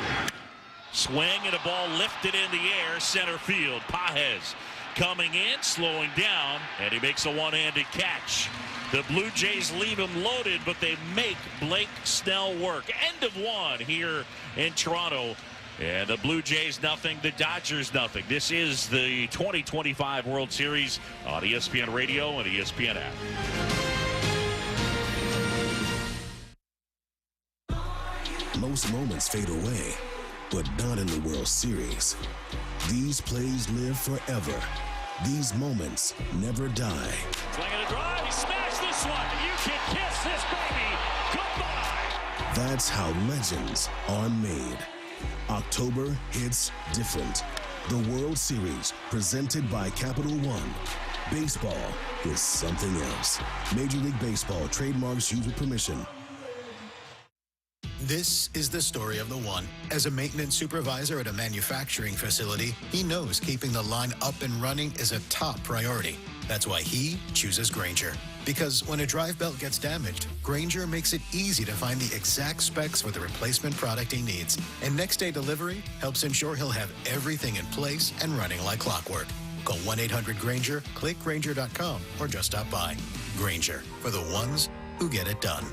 Swing and a ball lifted in the air, center field. Pages coming in, slowing down, and he makes a one-handed catch. The Blue Jays leave him loaded, but they make Blake Snell work. End of 1 here in Toronto. And the Blue Jays nothing, the Dodgers nothing. This is the 2025 World Series on ESPN Radio and ESPN app. Most moments fade away, but not in the World Series. These plays live forever. These moments never die. Swinging a drive, he smashed this one. You can kiss this baby goodbye. That's how legends are made. October hits different. The World Series, presented by Capital One. Baseball is something else. Major League Baseball trademarks used with permission. This is the story of the one. As a maintenance supervisor at a manufacturing facility, he knows keeping the line up and running is a top priority. That's why he chooses Grainger. Because when a drive belt gets damaged, Grainger makes it easy to find the exact specs for the replacement product he needs. And next day delivery helps ensure he'll have everything in place and running like clockwork. Call 1-800-GRAINGER, click Grainger.com, or just stop by. Grainger, for the ones who get it done.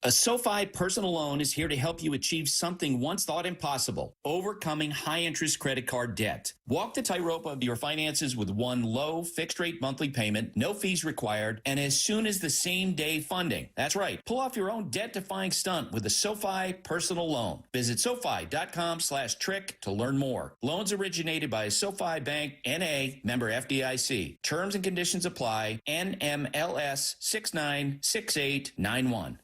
A SoFi personal loan is here to help you achieve something once thought impossible, overcoming high-interest credit card debt. Walk the tightrope of your finances with one low, fixed-rate monthly payment, no fees required, and as soon as the same-day funding. That's right. Pull off your own debt-defying stunt with a SoFi personal loan. Visit SoFi.com/trick to learn more. Loans originated by SoFi Bank, N.A., member FDIC. Terms and conditions apply. NMLS 696891.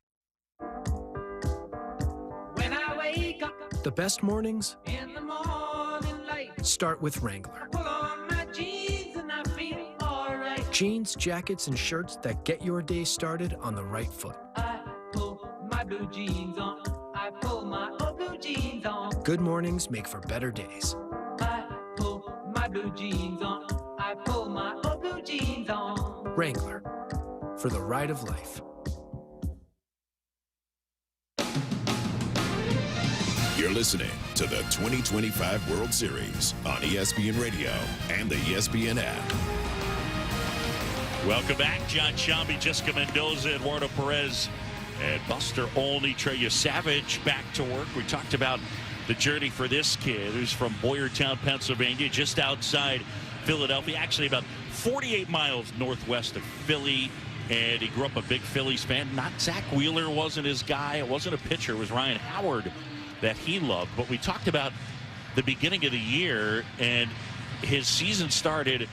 When I wake up, the best mornings in the morning light start with Wrangler. Pull on my jeans and I feel all right. Jeans, jackets, and shirts that get your day started on the right foot. I pull my blue jeans on. I pull my old blue jeans on. Good mornings make for better days. I pull my blue jeans on. I pull my old blue jeans on. Wrangler, for the ride of life. You're listening to the 2025 World Series on ESPN Radio and the ESPN app. Welcome back. John Shambi, Jessica Mendoza, Eduardo Perez, and Buster Olney. Trey Savage back to work. We talked about the journey for this kid who's from Boyertown, Pennsylvania, just outside Philadelphia, actually about 48 miles northwest of Philly. And he grew up a big Phillies fan. Not Zach Wheeler wasn't his guy. It wasn't a pitcher. It was Ryan Howard that he loved. But we talked about the beginning of the year, and his season started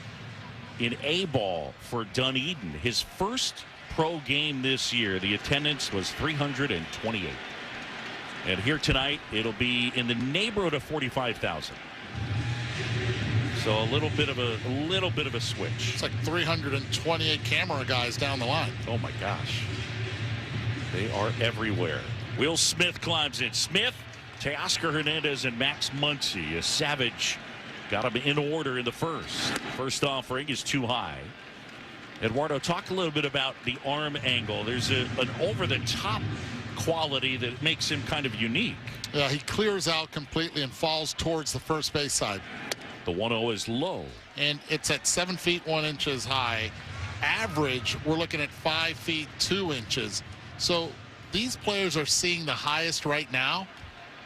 in A-ball for Dunedin. His first pro game this year. The attendance was 328. And here tonight, it'll be in the neighborhood of 45,000. So a little bit of a switch. It's like 328 camera guys down the line. Oh my gosh. They are everywhere. Will Smith climbs in. Smith, Teoscar Hernandez, and Max Muncy. Savage got him in order in the first. First offering is too high. Eduardo, talk a little bit about the arm angle. There's an over-the-top quality that makes him kind of unique. Yeah, he clears out completely and falls towards the first base side. The 1-0 is low. And it's at 7 feet 1 inches high. Average, we're looking at 5 feet 2 inches. So these players are seeing the highest right now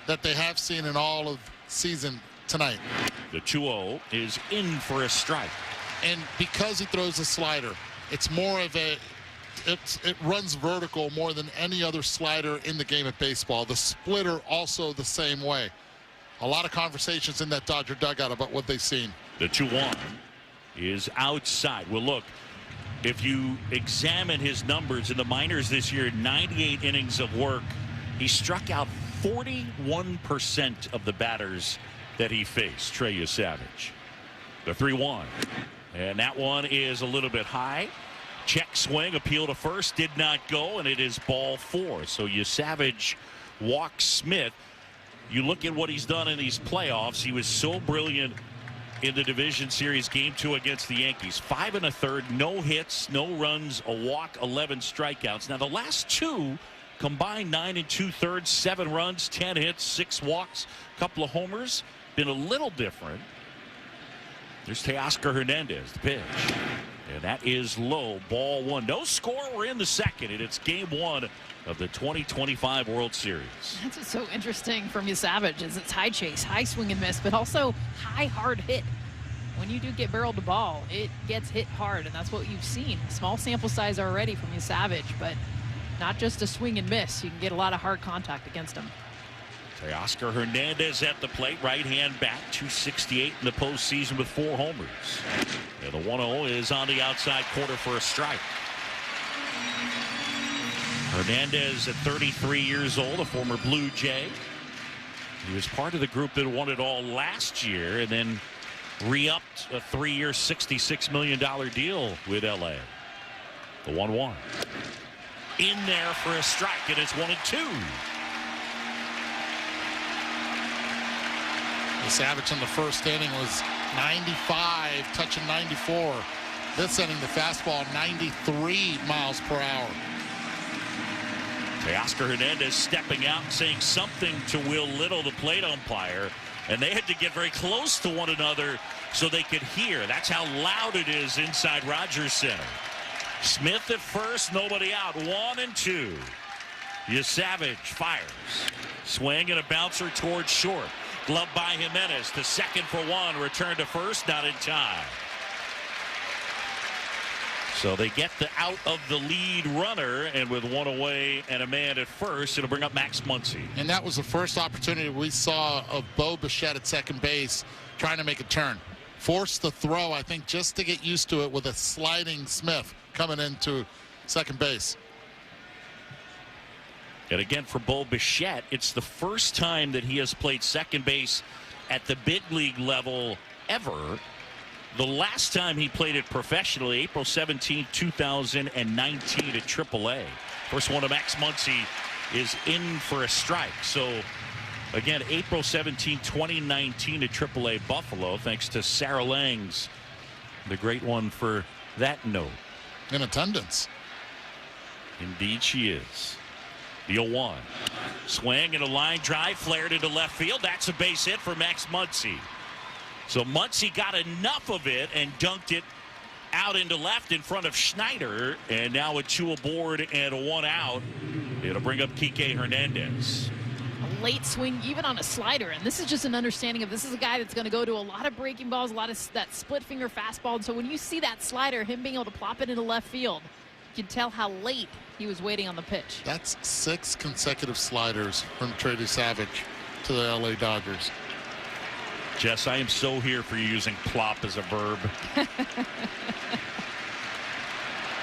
that they have seen in all of season tonight. The 2-0 is in for a strike. And because he throws a slider, it's more of a it runs vertical more than any other slider in the game of baseball. The splitter also the same way. A lot of conversations in that Dodger dugout about what they've seen. The 2-1 is outside. Well, look, if you examine his numbers in the minors this year, 98 innings of work, he struck out 41% of the batters that he faced. Trey Savage. The 3-1. And that one is a little bit high. Check swing, appeal to first, did not go, and it is ball 4. So Savage walks Smith. You look at what he's done in these playoffs. He was so brilliant in the division series game 2 against the Yankees. 5 1/3, no hits, no runs, a walk, 11 strikeouts. Now the last 2 combined 9 2/3, 7 runs, 10 hits, 6 walks, a couple of homers. Been a little different. There's Teoscar Hernandez, the pitch. And that is low, ball 1. No score, we're in the second, and it's game 1 of the 2025 World Series. That's what's so interesting from Savage is it's high chase, high swing and miss, but also high hard hit. When you do get barreled the ball, it gets hit hard, and that's what you've seen. Small sample size already from Savage, but not just a swing and miss. You can get a lot of hard contact against him. Teoscar Hernandez at the plate, right hand bat, 268 in the postseason with 4 homers. And the 1-0 is on the outside corner for a strike. Hernandez at 33 years old, a former Blue Jay. He was part of the group that won it all last year and then re-upped a 3-year, $66 million deal with LA. The 1-1. In there for a strike, and it's 1-2. Savage in the first inning was 95, touching 94. This inning, the fastball 93 miles per hour. Teoscar Hernandez stepping out and saying something to Will Little, the plate umpire, and they had to get very close to one another so they could hear. That's how loud it is inside Rogers Center. Smith at first, nobody out. 1-2. Savage fires. Swing and a bouncer towards short. Glove by Jimenez to second for 1. Return to first, not in time. So they get the out of the lead runner, and with 1 away and a man at first, it'll bring up Max Muncy. And that was the first opportunity we saw of Bo Bichette at second base trying to make a turn. Forced the throw, I think, just to get used to it with a sliding Smith coming into second base. And again, for Bo Bichette, it's the first time that he has played second base at the big league level ever. The last time he played it professionally, April 17, 2019 at AAA. First one to Max Muncy is in for a strike. So, again, April 17, 2019 at AAA Buffalo, thanks to Sarah Langs, the great one for that note. In attendance. Indeed she is. The 0-1. Swing and a line drive flared into left field. That's a base hit for Max Muncy. So Muncy got enough of it and dunked it out into left in front of Schneider. And now with 2 aboard and 1 out, it'll bring up Kike Hernandez. A late swing, even on a slider. And this is just an understanding of this is a guy that's going to go to a lot of breaking balls, a lot of that split finger fastball. And so when you see that slider, him being able to plop it into left field, you can tell how late he was waiting on the pitch. That's 6 consecutive sliders from Trey Savage to the LA Dodgers. Jess, I am so here for you using plop as a verb.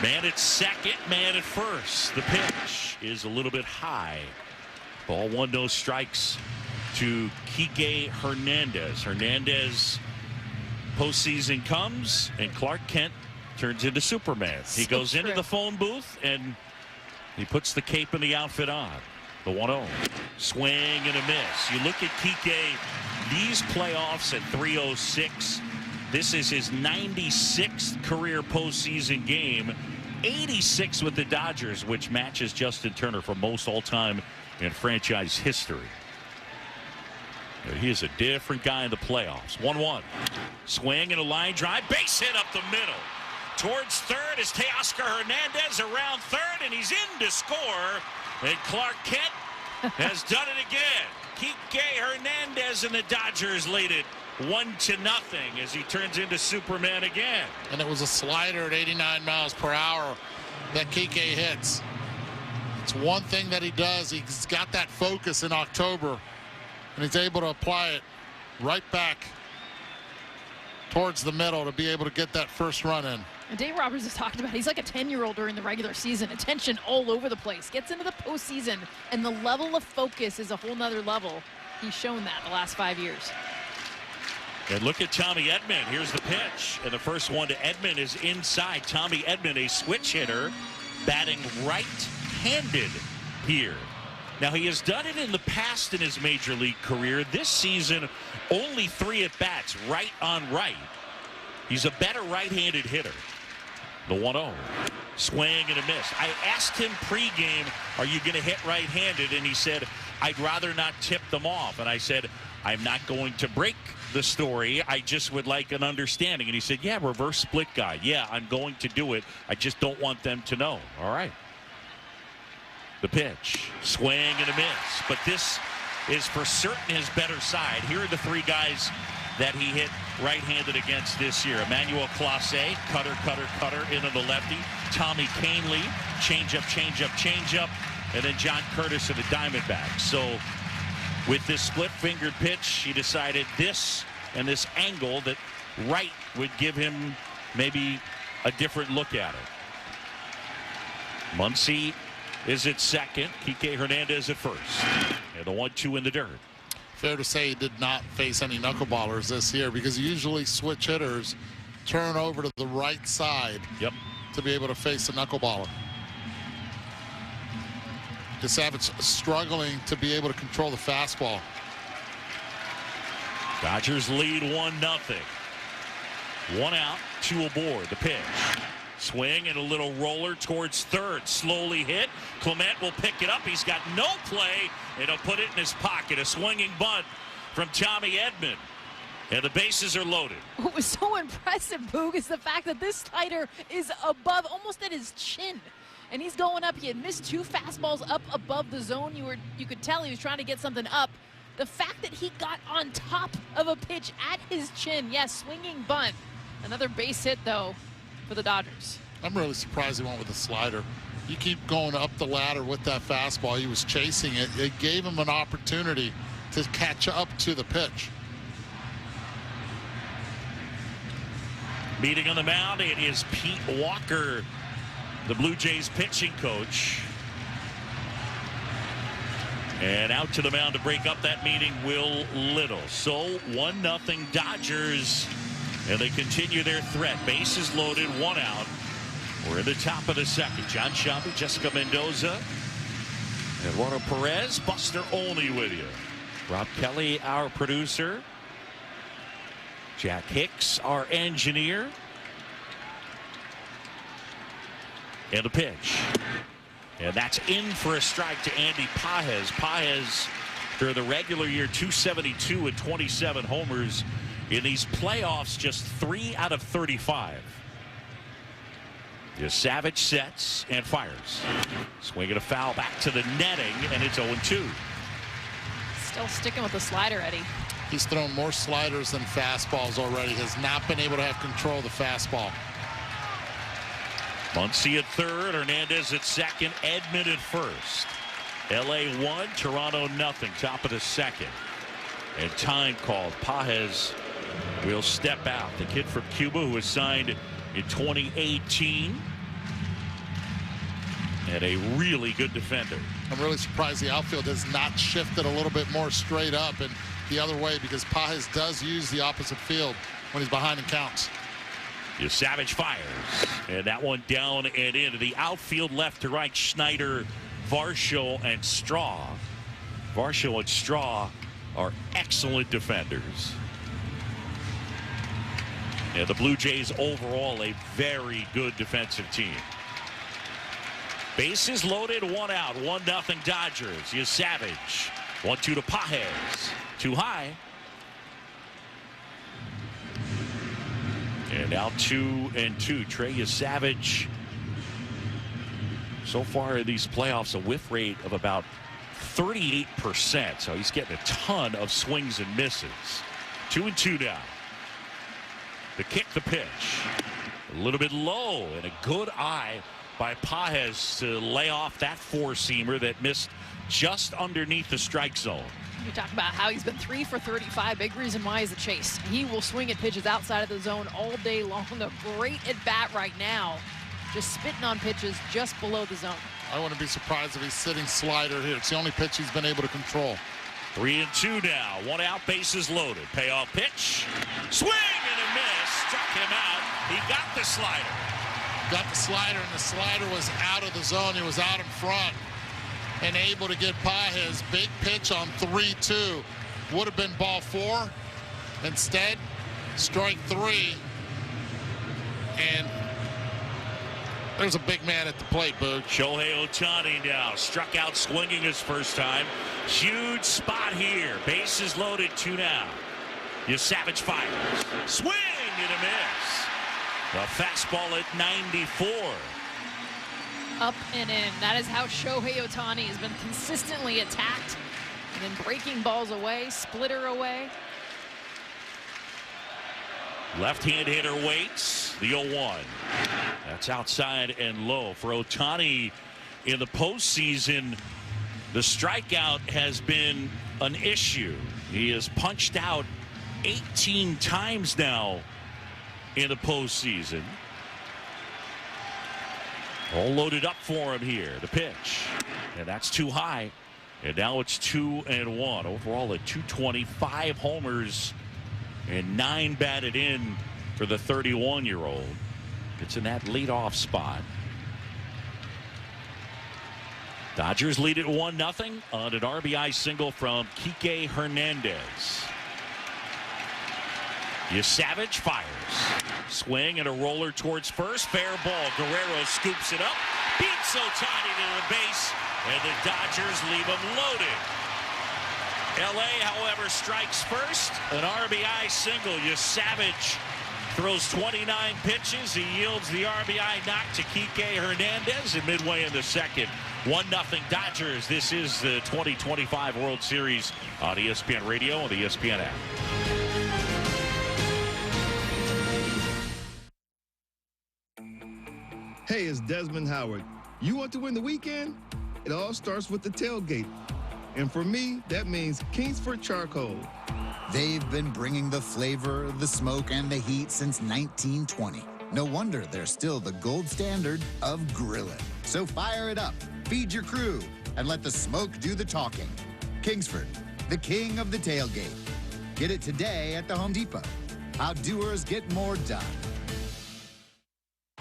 Man at second, man at first. The pitch is a little bit high. Ball 1, no strikes to Kike Hernandez. Hernandez, postseason comes, and Clark Kent turns into Superman. He goes into the phone booth, and he puts the cape and the outfit on. The 1-0. Swing and a miss. You look at Kike, these playoffs at 306. This is his 96th career postseason game. 86 with the Dodgers, which matches Justin Turner for most all-time in franchise history. He is a different guy in the playoffs. 1-1. Swing and a line drive. Base hit up the middle. Towards third is Teoscar Hernandez around third, and he's in to score. And Clark Kent has done it again. Kike Hernandez and the Dodgers lead it 1-0 as he turns into Superman again. And it was a slider at 89 miles per hour that Kike hits. It's one thing that he does. He's got that focus in October, and he's able to apply it right back towards the middle to be able to get that first run in. And Dave Roberts has talked about he's like a 10-year-old during the regular season. Attention all over the place. Gets into the postseason, and the level of focus is a whole nother level. He's shown that the last 5 years. And look at Tommy Edman. Here's the pitch. And the first one to Edman is inside. Tommy Edman, a switch hitter, batting right-handed here. Now, he has done it in the past in his major league career. This season, only 3 at-bats, right on right. He's a better right-handed hitter. The 1-0. Swing and a miss. I asked him pregame, are you going to hit right-handed? And he said, I'd rather not tip them off. And I said, I'm not going to break the story. I just would like an understanding. And he said, yeah, reverse split guy. Yeah, I'm going to do it. I just don't want them to know. All right. The pitch. Swing and a miss. But this is for certain his better side. Here are the 3 guys that he hit right-handed against this year. Emmanuel Clase, cutter, into the lefty. Tommy Kahnle, changeup. And then John Curtis of the Diamondbacks. So with this split-fingered pitch, he decided this and this angle that right would give him maybe a different look at it. Muncy is at second. Kike Hernandez at first. And the 1-2 in the dirt. Fair to say he did not face any knuckleballers this year, because usually switch hitters turn over to the right side to be able to face a knuckleballer. DeSavage struggling to be able to control the fastball. Dodgers lead 1-0. 1 out, 2 aboard. The pitch. Swing and a little roller towards third. Slowly hit. Clement will pick it up. He's got no play, and he'll put it in his pocket. A swinging bunt from Tommy Edman. And the bases are loaded. What was so impressive, Boog, is the fact that this slider is above, almost at his chin. And he's going up. He had missed 2 fastballs up above the zone. You could tell he was trying to get something up. The fact that he got on top of a pitch at his chin. Yes, swinging bunt. Another base hit, though, for the Dodgers. I'm really surprised he went with the slider. You keep going up the ladder with that fastball. He was chasing it. It gave him an opportunity to catch up to the pitch. Meeting on the mound, it is Pete Walker, the Blue Jays pitching coach. And out to the mound to break up that meeting, Will Little. So 1-0 Dodgers, and they continue their threat. Bases loaded, 1 out. We're in the top of the second. John Shelby, Jessica Mendoza, Eduardo Perez, Buster Olney with you. Rob Kelly, our producer. Jack Hicks, our engineer. And the pitch. And that's in for a strike to Andy Pages. Pages, for the regular year, 272 and 27 homers. In these playoffs, just 3 out of 35. Savage sets and fires. Swinging a foul back to the netting, and it's 0-2. Still sticking with the slider, Eddie. He's thrown more sliders than fastballs already. Has not been able to have control of the fastball. Muncy at third, Hernandez at second, Edman at first. LA 1, Toronto 0, top of the second. And time called. Pages will step out. The kid from Cuba who was signed in 2018. and a really good defender. I'm really surprised the outfield has not shifted a little bit more straight up and the other way, because Pages does use the opposite field when he's behind and counts. Savage fires, and that one down and into the outfield, left to right. Schneider, Varsho, and Straw. Varsho and Straw are excellent defenders. And the Blue Jays overall a very good defensive team. Bases loaded, one out, 1-0 Dodgers. Savage, 1-2 to Pages, too high. And now 2-2. Trey Savage, so far in these playoffs, a whiff rate of about 38%. So he's getting a ton of swings and misses. 2-2 now. The kick, the pitch. A little bit low, and a good eye by Pages to lay off that four-seamer that missed just underneath the strike zone. You talk about how he's been 3 for 35. Big reason why is the chase. He will swing at pitches outside of the zone all day long. A great at bat right now. Just spitting on pitches just below the zone. I wouldn't be surprised if he's sitting slider here. It's the only pitch he's been able to control. 3-2 now. One out, bases loaded. Payoff pitch. Swing and a miss. Struck him out. He got the slider. Got the slider, and the slider was out of the zone. He was out in front and able to get Pages. Big pitch on 3-2. Would have been ball 4. Instead, strike 3. And there's a big man at the plate, Boog. Shohei Ohtani now struck out swinging his first time. Huge spot here. Bases loaded, 2 now. Savage fires. Swing and a miss. The fastball at 94. Up and in. That is how Shohei Ohtani has been consistently attacked and then breaking balls away, splitter away. Left-hand hitter waits. The 0-1. That's outside and low. For Ohtani in the postseason, the strikeout has been an issue. He has punched out 18 times now in the postseason. All loaded up for him here. The pitch. And that's too high. And now it's 2-1. Overall at 225 homers and 9 batted in for the 31-year-old. It's in that leadoff spot. Dodgers lead it 1-0 on an RBI single from Kike Hernandez. Savage fires. Swing and a roller towards first. Fair ball. Guerrero scoops it up. Beats Ohtani to the base. And the Dodgers leave him loaded. LA, however, strikes first. An RBI single. Savage throws 29 pitches. He yields the RBI knock to Kike Hernandez. And midway in the second, 1-0 Dodgers. This is the 2025 World Series on ESPN Radio and the ESPN app. Hey, it's Desmond Howard. You want to win the weekend? It all starts with the tailgate. And for me, that means Kingsford Charcoal. They've been bringing the flavor, the smoke, and the heat since 1920. No wonder they're still the gold standard of grilling. So fire it up, feed your crew, and let the smoke do the talking. Kingsford, the king of the tailgate. Get it today at the Home Depot. How doers get more done.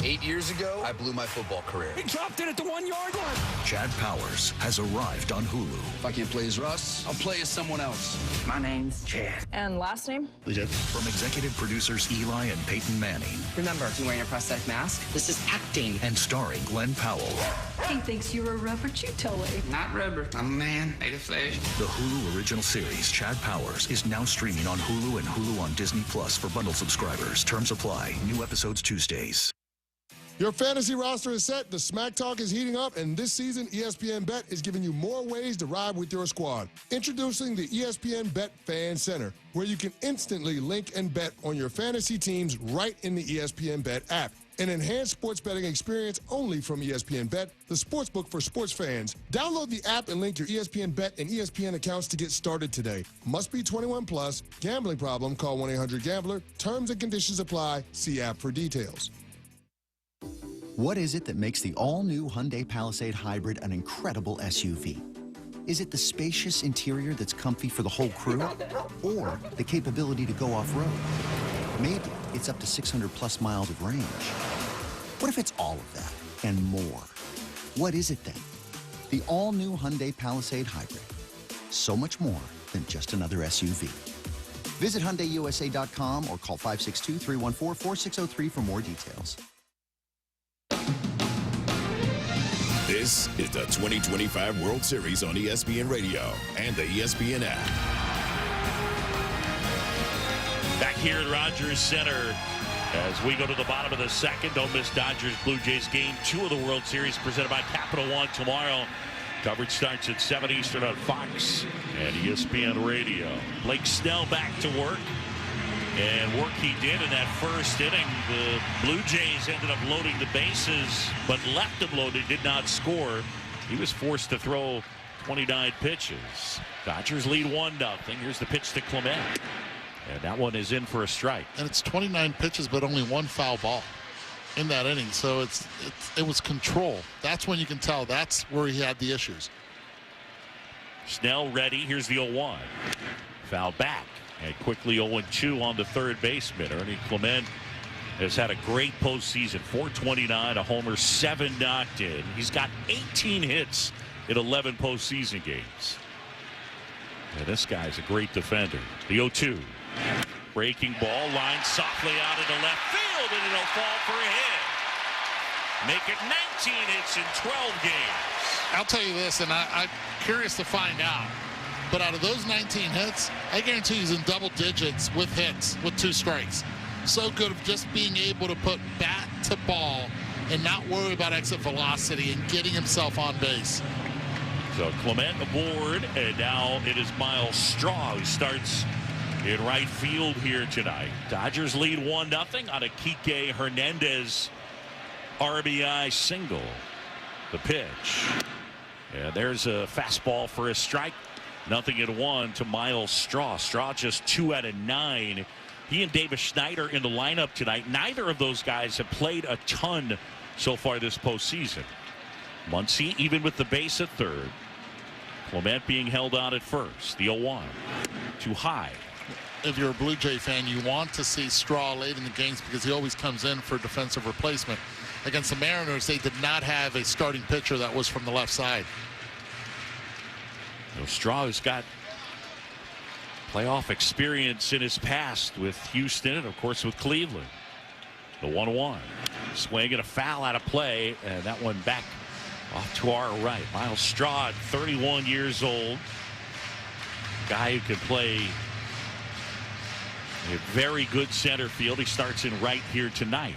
8 years ago, I blew my football career. He dropped it at the 1-yard line. Chad Powers has arrived on Hulu. If I can't play as Russ, I'll play as someone else. My name's Chad. And last name? From executive producers Eli and Peyton Manning. Remember, you're wearing a prosthetic mask? This is acting. And starring Glenn Powell. He thinks you're a rubber chew toy. Not rubber. I'm a man made of flesh. The Hulu original series, Chad Powers, is now streaming on Hulu and Hulu on Disney Plus for bundle subscribers. Terms apply. New episodes Tuesdays. Your fantasy roster is set, the Smack Talk is heating up, and this season, ESPN Bet is giving you more ways to ride with your squad. Introducing the ESPN Bet Fan Center, where you can instantly link and bet on your fantasy teams right in the ESPN Bet app. An enhanced sports betting experience only from ESPN Bet, the sportsbook for sports fans. Download the app and link your ESPN Bet and ESPN accounts to get started today. Must be 21 plus. Gambling problem? Call 1-800-GAMBLER. Terms and conditions apply. See app for details. What is it that makes the all-new Hyundai Palisade Hybrid an incredible SUV? Is it the spacious interior that's comfy for the whole crew? Or the capability to go off-road? Maybe it's up to 600-plus miles of range. What if it's all of that and more? What is it then? The all-new Hyundai Palisade Hybrid. So much more than just another SUV. Visit HyundaiUSA.com or call 562-314-4603 for more details. This is the 2025 World Series on ESPN Radio and the ESPN app. Back here at Rogers Center as we go to the bottom of the second. Don't miss Dodgers Blue Jays game 2 of the World Series presented by Capital One tomorrow. Coverage starts at 7 Eastern on Fox and ESPN Radio. Blake Snell back to work. And work he did in that first inning. The Blue Jays ended up loading the bases, but left them loaded, did not score. He was forced to throw 29 pitches. Dodgers lead 1-0. Here's the pitch to Clement. And that one is in for a strike. And it's 29 pitches, but only 1 foul ball in that inning. So it was control. That's when you can tell that's where he had the issues. Snell ready. Here's the 0-1. Foul back. And quickly 0-2 on the third baseman. Ernie Clement has had a great postseason. 429, a homer, 7 knocked in. He's got 18 hits in 11 postseason games. And this guy's a great defender. The 0-2. Breaking ball, line softly out into left field, and it'll fall for a hit. Make it 19 hits in 12 games. I'll tell you this, and I'm curious to find out. But out of those 19 hits, I guarantee he's in double digits with hits with 2 strikes. So good of just being able to put bat to ball and not worry about exit velocity and getting himself on base. So Clement aboard, and now it is Miles Straw who starts in right field here tonight. Dodgers lead 1-0 on a Kike Hernandez RBI single. The pitch. And there's a fastball for a strike. 0-1 to Miles Straw. Straw just 2 out of 9. He and Davis Schneider in the lineup tonight. Neither of those guys have played a ton so far this postseason. Muncy even with the base at third. Clement being held on at first. The 0-1. Too high. If you're a Blue Jay fan, you want to see Straw late in the games because he always comes in for defensive replacement. Against the Mariners, they did not have a starting pitcher that was from the left side. Straw has got playoff experience in his past with Houston and, of course, with Cleveland. The 1-1. Swing and a foul out of play, and that one back off to our right. Miles Straw, 31 years old. Guy who can play a very good center field. He starts in right here tonight.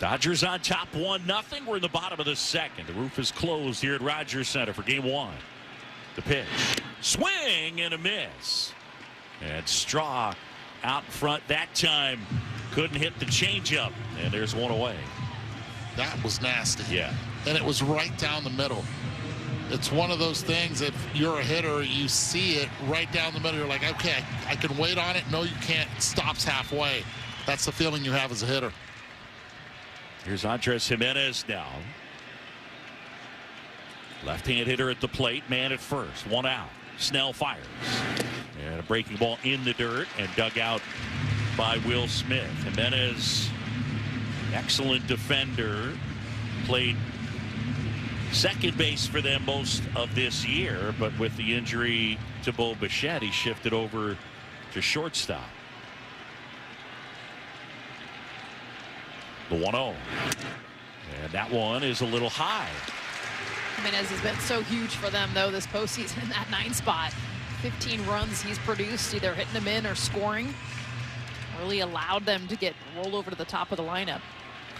Dodgers on top 1-0. We're in the bottom of the second. The roof is closed here at Rogers Center for game 1. The pitch. Swing and a miss. And Straw out in front that time. Couldn't hit the changeup. And there's one away. That was nasty. Yeah. And it was right down the middle. It's one of those things, if you're a hitter, you see it right down the middle. You're like, okay, I can wait on it. No, you can't. It stops halfway. That's the feeling you have as a hitter. Here's Andres Jimenez now. Left-hand hitter at the plate, man at first. 1 out. Snell fires. And a breaking ball in the dirt and dug out by Will Smith. Jimenez, excellent defender. Played second base for them most of this year, but with the injury to Bo Bichette, he shifted over to shortstop. The 1-0. And that one is a little high. Jimenez has been so huge for them, though, this postseason in that 9 spot. 15 runs he's produced, either hitting them in or scoring. Really allowed them to get rolled over to the top of the lineup.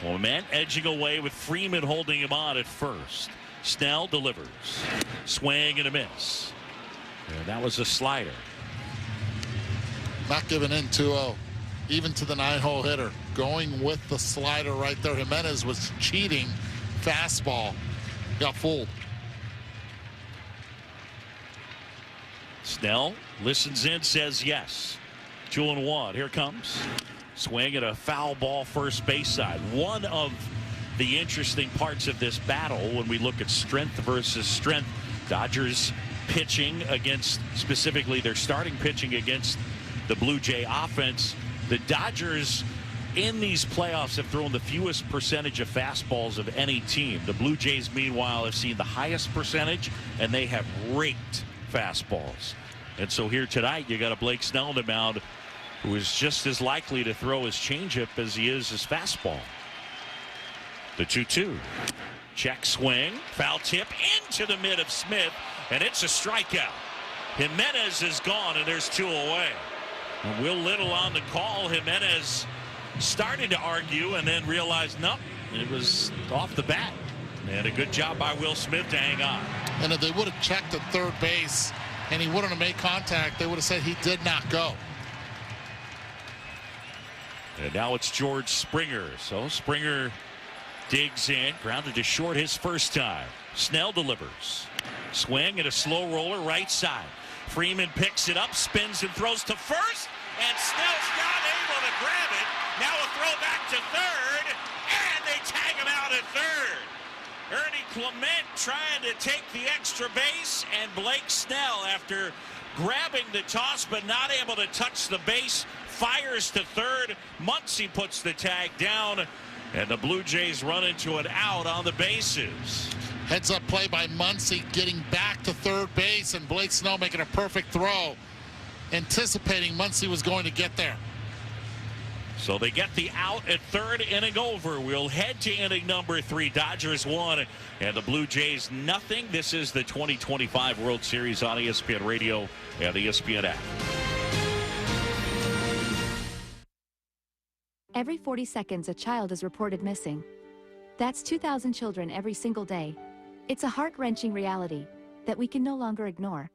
Clement edging away with Freeman holding him on at first. Snell delivers. Swing and a miss. And that was a slider. Not giving in 2-0. Even to the 9-hole hitter. Going with the slider right there. Jimenez was cheating. Fastball. Got fooled. Snell listens in, says yes. 2-1. Here comes. Swing at a foul ball first base side. One of the interesting parts of this battle when we look at strength versus strength. Dodgers pitching against, specifically their starting pitching against the Blue Jay offense. The Dodgers in these playoffs have thrown the fewest percentage of fastballs of any team. The Blue Jays, meanwhile, have seen the highest percentage, and they have raked fastballs. And so here tonight, you got a Blake Snell on the mound who is just as likely to throw his changeup as he is his fastball. The 2-2. Check swing. Foul tip into the mid of Smith, and it's a strikeout. Jimenez is gone, and there's 2 away. And Will Little on the call. Jimenez started to argue and then realized, nope, it was off the bat. And a good job by Will Smith to hang on. And if they would have checked at third base and he wouldn't have made contact, they would have said he did not go. And now it's George Springer. So Springer digs in, grounded to short his first time. Snell delivers. Swing and a slow roller right side. Freeman picks it up, spins and throws to first, and Snell's not able to grab it. Now a throw back to third, and they tag him out at third. Ernie Clement trying to take the extra base, and Blake Snell, after grabbing the toss but not able to touch the base, fires to third. Muncy puts the tag down, and the Blue Jays run into an out on the bases. Heads up play by Muncy, getting back to third base, and Blake Snell making a perfect throw, anticipating Muncy was going to get there. So they get the out at third, inning over. We'll head to inning number 3. Dodgers 1 and the Blue Jays nothing. This is the 2025 World Series on ESPN Radio and the ESPN app. Every 40 seconds, a child is reported missing. That's 2,000 children every single day. It's a heart-wrenching reality that we can no longer ignore.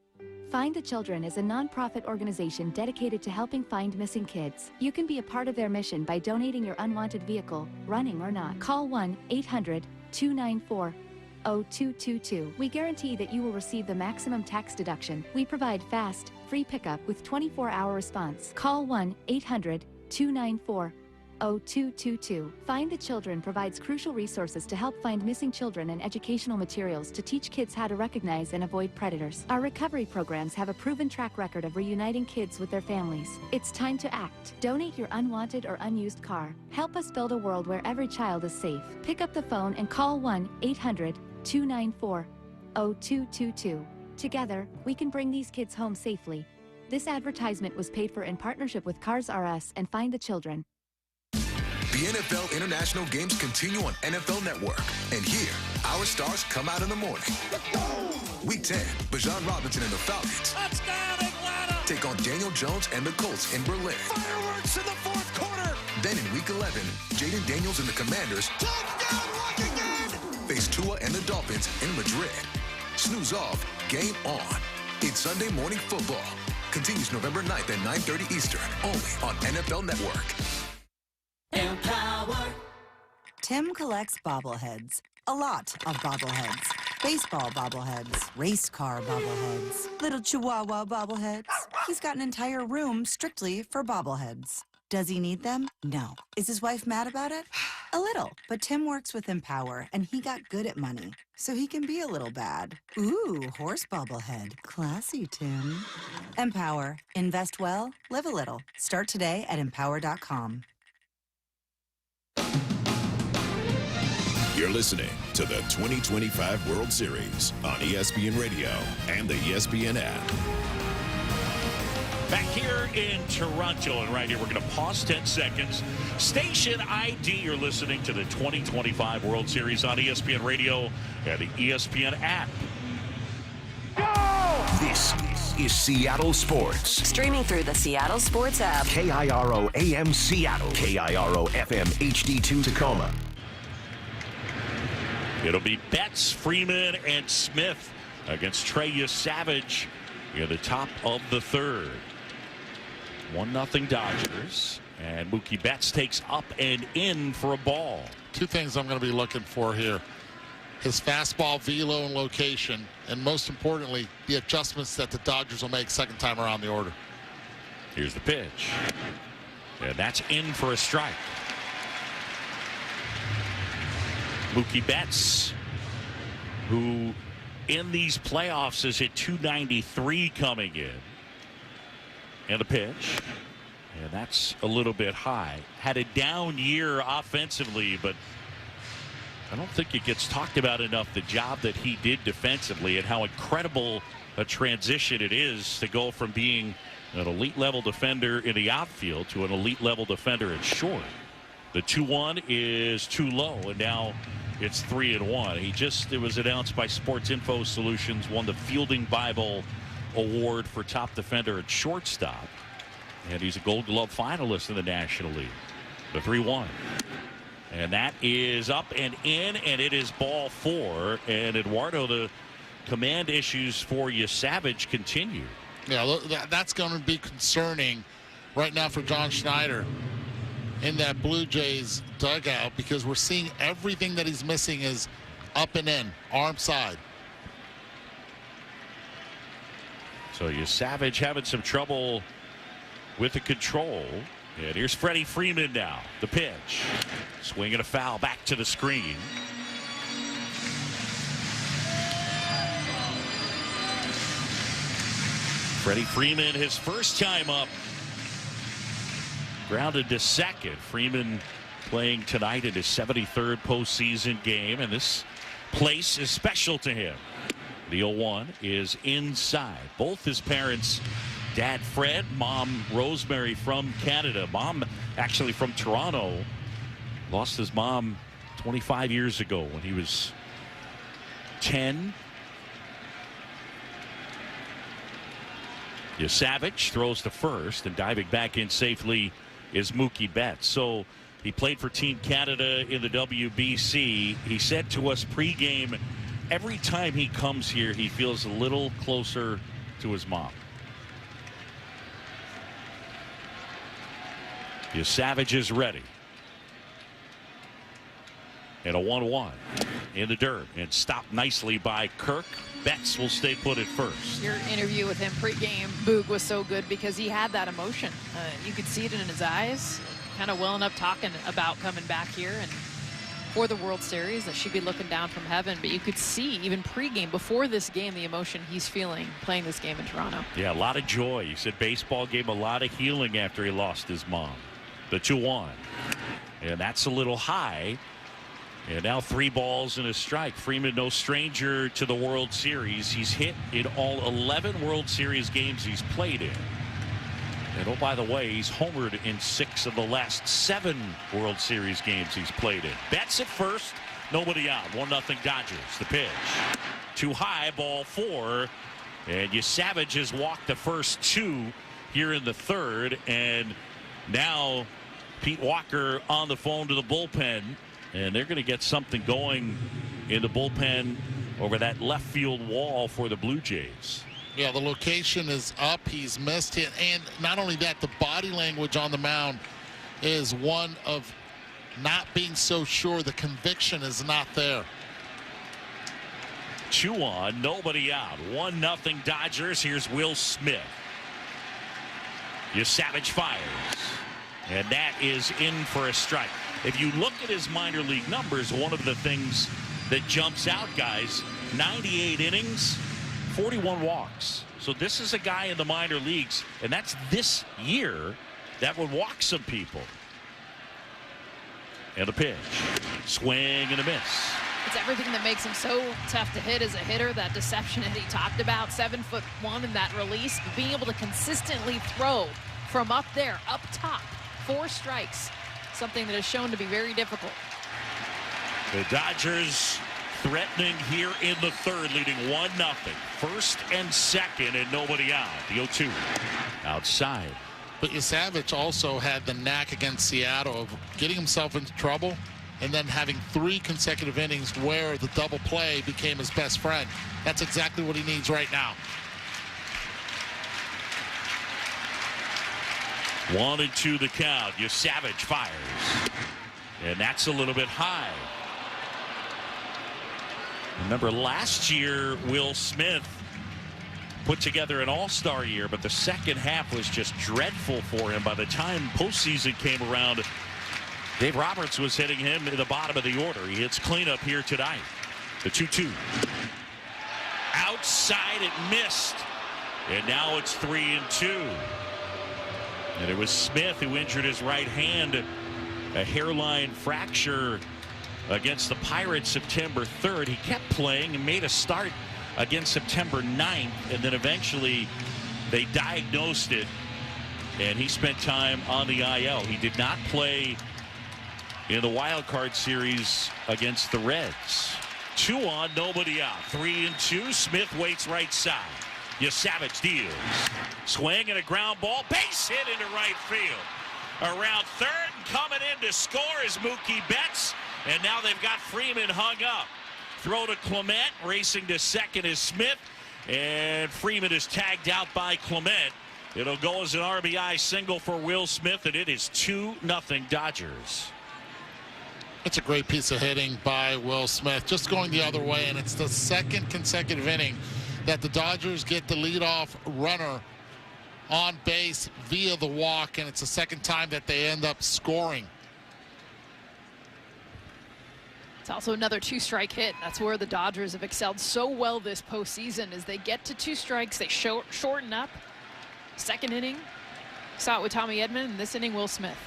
Find the Children is a non-profit organization dedicated to helping find missing kids. You can be a part of their mission by donating your unwanted vehicle, running or not. Call 1-800-294-0222. We guarantee that you will receive the maximum tax deduction. We provide fast, free pickup with 24-hour response. Call 1-800-294-0222. Find the Children provides crucial resources to help find missing children and educational materials to teach kids how to recognize and avoid predators. Our recovery programs have a proven track record of reuniting kids with their families. It's time to act. Donate your unwanted or unused car. Help us build a world where every child is safe. Pick up the phone and call 1-800-294-0222. Together, we can bring these kids home safely. This advertisement was paid for in partnership with Cars R Us and Find the Children. The NFL International games continue on NFL Network. And here, our stars come out in the morning. Week 10, Bijan Robinson and the Falcons. Touchdown, Atlanta! Take on Daniel Jones and the Colts in Berlin. Fireworks in the fourth quarter! Then in Week 11, Jaden Daniels and the Commanders. Touchdown, Washington! Face Tua and the Dolphins in Madrid. Snooze off, game on. It's Sunday Morning Football. Continues November 9th at 9:30 Eastern, only on NFL Network. Empower. Tim collects bobbleheads. A lot of bobbleheads. Baseball bobbleheads. Race car bobbleheads. Little Chihuahua bobbleheads. He's got an entire room strictly for bobbleheads. Does he need them? No. Is his wife mad about it? A little. But Tim works with Empower, and he got good at money, so he can be a little bad. Ooh, horse bobblehead. Classy, Tim. Empower. Invest well, live a little. Start today at empower.com. You're listening to the 2025 World Series on ESPN Radio and the ESPN app. Back here in Toronto, and right here, we're going to pause 10 seconds. Station ID, you're listening to the 2025 World Series on ESPN Radio and the ESPN app. This is Seattle Sports. Streaming through the Seattle Sports app. KIRO AM Seattle. KIRO FM HD2 Tacoma. It'll be Betts, Freeman, and Smith against Trey Savage in the top of the third. 1-0 Dodgers. And Mookie Betts takes up and in for a ball. Two things I'm going to be looking for here. His fastball velo and location, and most importantly, the adjustments that the Dodgers will make second time around the order. Here's the pitch. And that's in for a strike. Mookie Betts, who in these playoffs is hit .293 coming in. And a pitch. And that's a little bit high. Had a down year offensively, but I don't think it gets talked about enough, the job that he did defensively and how incredible a transition it is to go from being an elite level defender in the outfield to an elite level defender at short. The 2-1 is too low, and now it's 3-1. It was announced by Sports Info Solutions, won the Fielding Bible Award for top defender at shortstop. And he's a Gold Glove finalist in the National League. The 3-1. And that is up and in, and it is ball 4. And Eduardo, the command issues for Savage continue. Yeah, that's going to be concerning right now for John Schneider in that Blue Jays dugout, because we're seeing everything that he's missing is up and in, arm side. So Savage having some trouble with the control. And here's Freddie Freeman now. The pitch. Swing and a foul back to the screen. Freddie Freeman, his first time up, grounded to second. Freeman playing tonight in his 73rd postseason game, and this place is special to him. The 0-1 is inside. Both his parents, Dad Fred, Mom Rosemary, from Canada. Mom actually from Toronto. Lost his mom 25 years ago when he was 10. Savage throws to first, and diving back in safely is Mookie Betts. So he played for Team Canada in the WBC. He said to us pregame, every time he comes here, he feels a little closer to his mom. Savage is ready. And a 1-1 in the dirt, and stopped nicely by Kirk. Betts will stay put at first. Your interview with him pregame, Boog, was so good because he had that emotion. You could see it in his eyes, kind of welling up, talking about coming back here and for the World Series, that she'd be looking down from heaven. But you could see even pregame, before this game, the emotion he's feeling playing this game in Toronto. Yeah, a lot of joy. He said baseball gave him a lot of healing after he lost his mom. The 2-1, and that's a little high. And now 3 balls and a strike. Freeman, no stranger to the World Series. He's hit in all 11 World Series games he's played in. And oh, by the way, he's homered in 6 of the last 7 World Series games he's played in. Betts at first, nobody out. 1-0 Dodgers. The pitch. Too high, ball 4. And Savage has walked the first 2 here in the third. And now Pete Walker on the phone to the bullpen. And they're going to get something going in the bullpen over that left field wall for the Blue Jays. Yeah, the location is up. He's missed it. And not only that, the body language on the mound is one of not being so sure. The conviction is not there. 2 on, nobody out. 1-0 Dodgers. Here's Will Smith. Savage fires. And that is in for a strike. If you look at his minor league numbers, one of the things that jumps out, guys, 98 innings, 41 walks. So this is a guy in the minor leagues, and that's this year, that would walk some people. And a pitch. Swing and a miss. It's everything that makes him so tough to hit as a hitter, that deception that he talked about, 7'1" in that release, but being able to consistently throw from up there, up top, 4 strikes. Something that is shown to be very difficult. The Dodgers threatening here in the third, leading 1-0. First and second, and nobody out. The 0-2 outside. But Savage also had the knack against Seattle of getting himself into trouble and then having 3 consecutive innings where the double play became his best friend. That's exactly what he needs right now. 1-2 the count. Savage fires. And that's a little bit high. Remember last year, Will Smith put together an all-star year, but the second half was just dreadful for him. By the time postseason came around, Dave Roberts was hitting him in the bottom of the order. He hits cleanup here tonight. The 2-2. Outside, it missed. And now it's 3-2. And it was Smith who injured his right hand. A hairline fracture against the Pirates September 3rd. He kept playing and made a start against September 9th. And then eventually they diagnosed it. And he spent time on the IL. He did not play in the wild card series against the Reds. 2 on, nobody out. 3-2. Smith waits right side. Yasavage deals. Swing and a ground ball. Base hit into right field. Around third and coming in to score is Mookie Betts. And now they've got Freeman hung up. Throw to Clement. Racing to second is Smith. And Freeman is tagged out by Clement. It'll go as an RBI single for Will Smith, and it is 2-0 Dodgers. It's a great piece of hitting by Will Smith, just going the other way, and it's the second consecutive inning that the Dodgers get the leadoff runner on base via the walk, and it's the second time that they end up scoring. It's also another 2-strike hit. That's where the Dodgers have excelled so well this postseason. As they get to 2 strikes, they shorten up. Second inning, saw it with Tommy Edman, and this inning, Will Smith.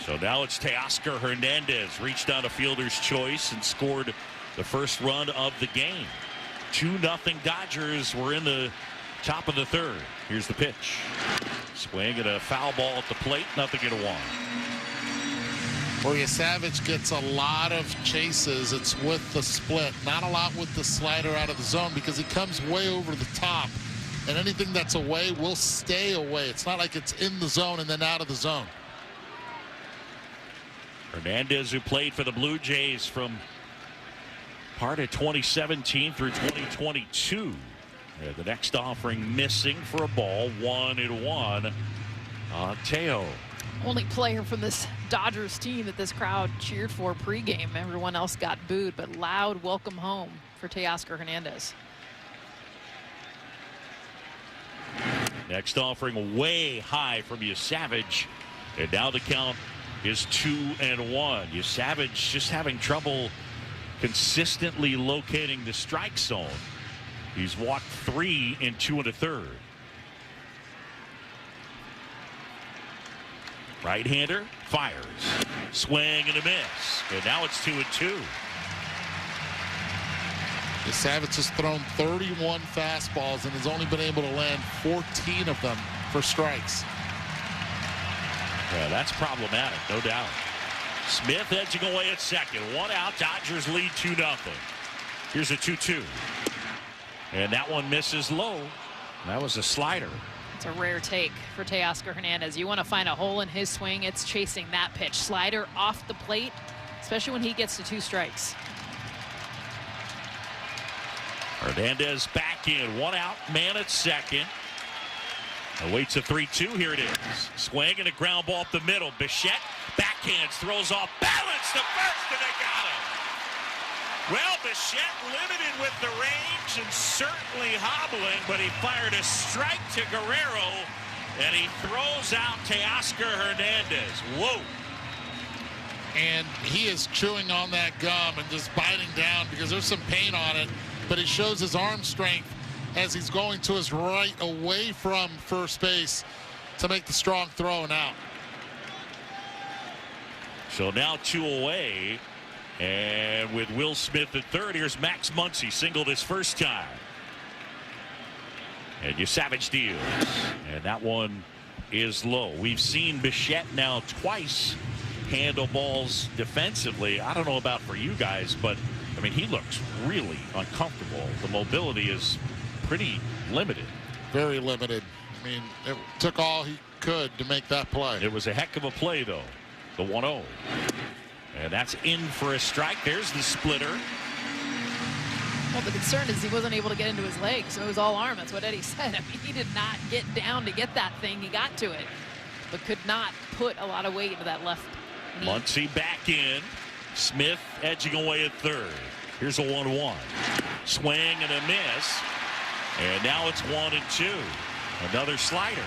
So now it's Teoscar Hernandez reached on a fielder's choice and scored the first run of the game. 2-0 Dodgers. Were in the top of the third. Here's the pitch. Swing and a foul ball at the plate. 0-1. Where Yasavage gets a lot of chases, it's with the split. Not a lot with the slider out of the zone because he comes way over the top. And anything that's away will stay away. It's not like it's in the zone and then out of the zone. Hernandez, who played for the Blue Jays from part of 2017 through 2022. The next offering missing for a ball. 1-1. Teo. Only player from this Dodgers team that this crowd cheered for pregame. Everyone else got booed, but loud welcome home for Teoscar Hernandez. Next offering way high from Yasavage. And now the count is 2-1. Yasavage just having trouble consistently locating the strike zone. He's walked 3 in 2 1/3. Right-hander fires. Swing and a miss. And now it's 2-2. Yasavage has thrown 31 fastballs and has only been able to land 14 of them for strikes. Yeah, that's problematic, no doubt. Smith edging away at second. 1 out. Dodgers lead 2-0. Here's a 2-2. And that one misses low. That was a slider. It's a rare take for Teoscar Hernandez. You want to find a hole in his swing, it's chasing that pitch. Slider off the plate, especially when he gets to 2 strikes. Hernandez back in. 1 out. Man at second. Awaits a 3-2. Here it is. Swing and a ground ball up the middle. Bichette backhands, throws off balance to first, and they got him. Well, Bichette limited with the range and certainly hobbling, but he fired a strike to Guerrero, and he throws out Teoscar Hernandez. Whoa. And he is chewing on that gum and just biting down because there's some pain on it, but it shows his arm strength as he's going to his right away from first base to make the strong throw and out. So now 2 away. And with Will Smith at third, here's Max Muncy, singled his first time. And Yasavage deals. And that one is low. We've seen Bichette now twice handle balls defensively. I don't know about for you guys, but I mean, he looks really uncomfortable. The mobility is pretty limited. Very limited. I mean, it took all he could to make that play. It was a heck of a play, though. The 1-0. And that's in for a strike. There's the splitter. Well, the concern is he wasn't able to get into his legs, so it was all arm. That's what Eddie said. I mean, he did not get down to get that thing. He got to it, but could not put a lot of weight into that left knee. Muncy back in. Smith edging away at third. Here's a 1-1. Swing and a miss. And now it's 1-2. Another slider.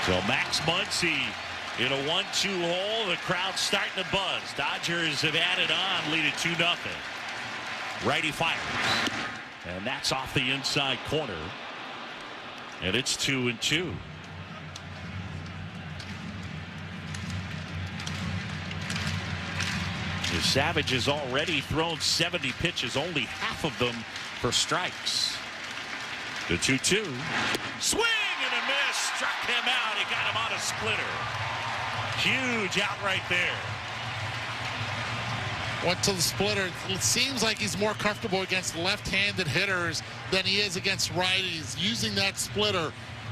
So Max Muncy in a 1-2 hole. The crowd's starting to buzz. Dodgers have added on, lead it 2-0. Righty fires. And that's off the inside corner. And it's 2-2. Savage has already thrown 70 pitches, only half of them for strikes. The 2-2. Swing and a miss. Struck him out. He got him on a splitter. Huge out right there. Went to the splitter. It seems like he's more comfortable against left-handed hitters than he is against righties. Using that splitter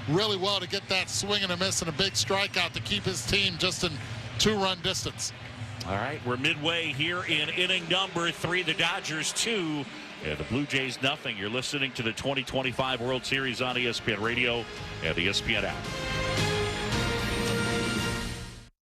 really well to get that swing and a miss and a big strikeout to keep his team just in 2-run distance. All right, we're midway here in inning number 3. The Dodgers 2 and the Blue Jays nothing. You're listening to the 2025 World Series on ESPN Radio and the ESPN app.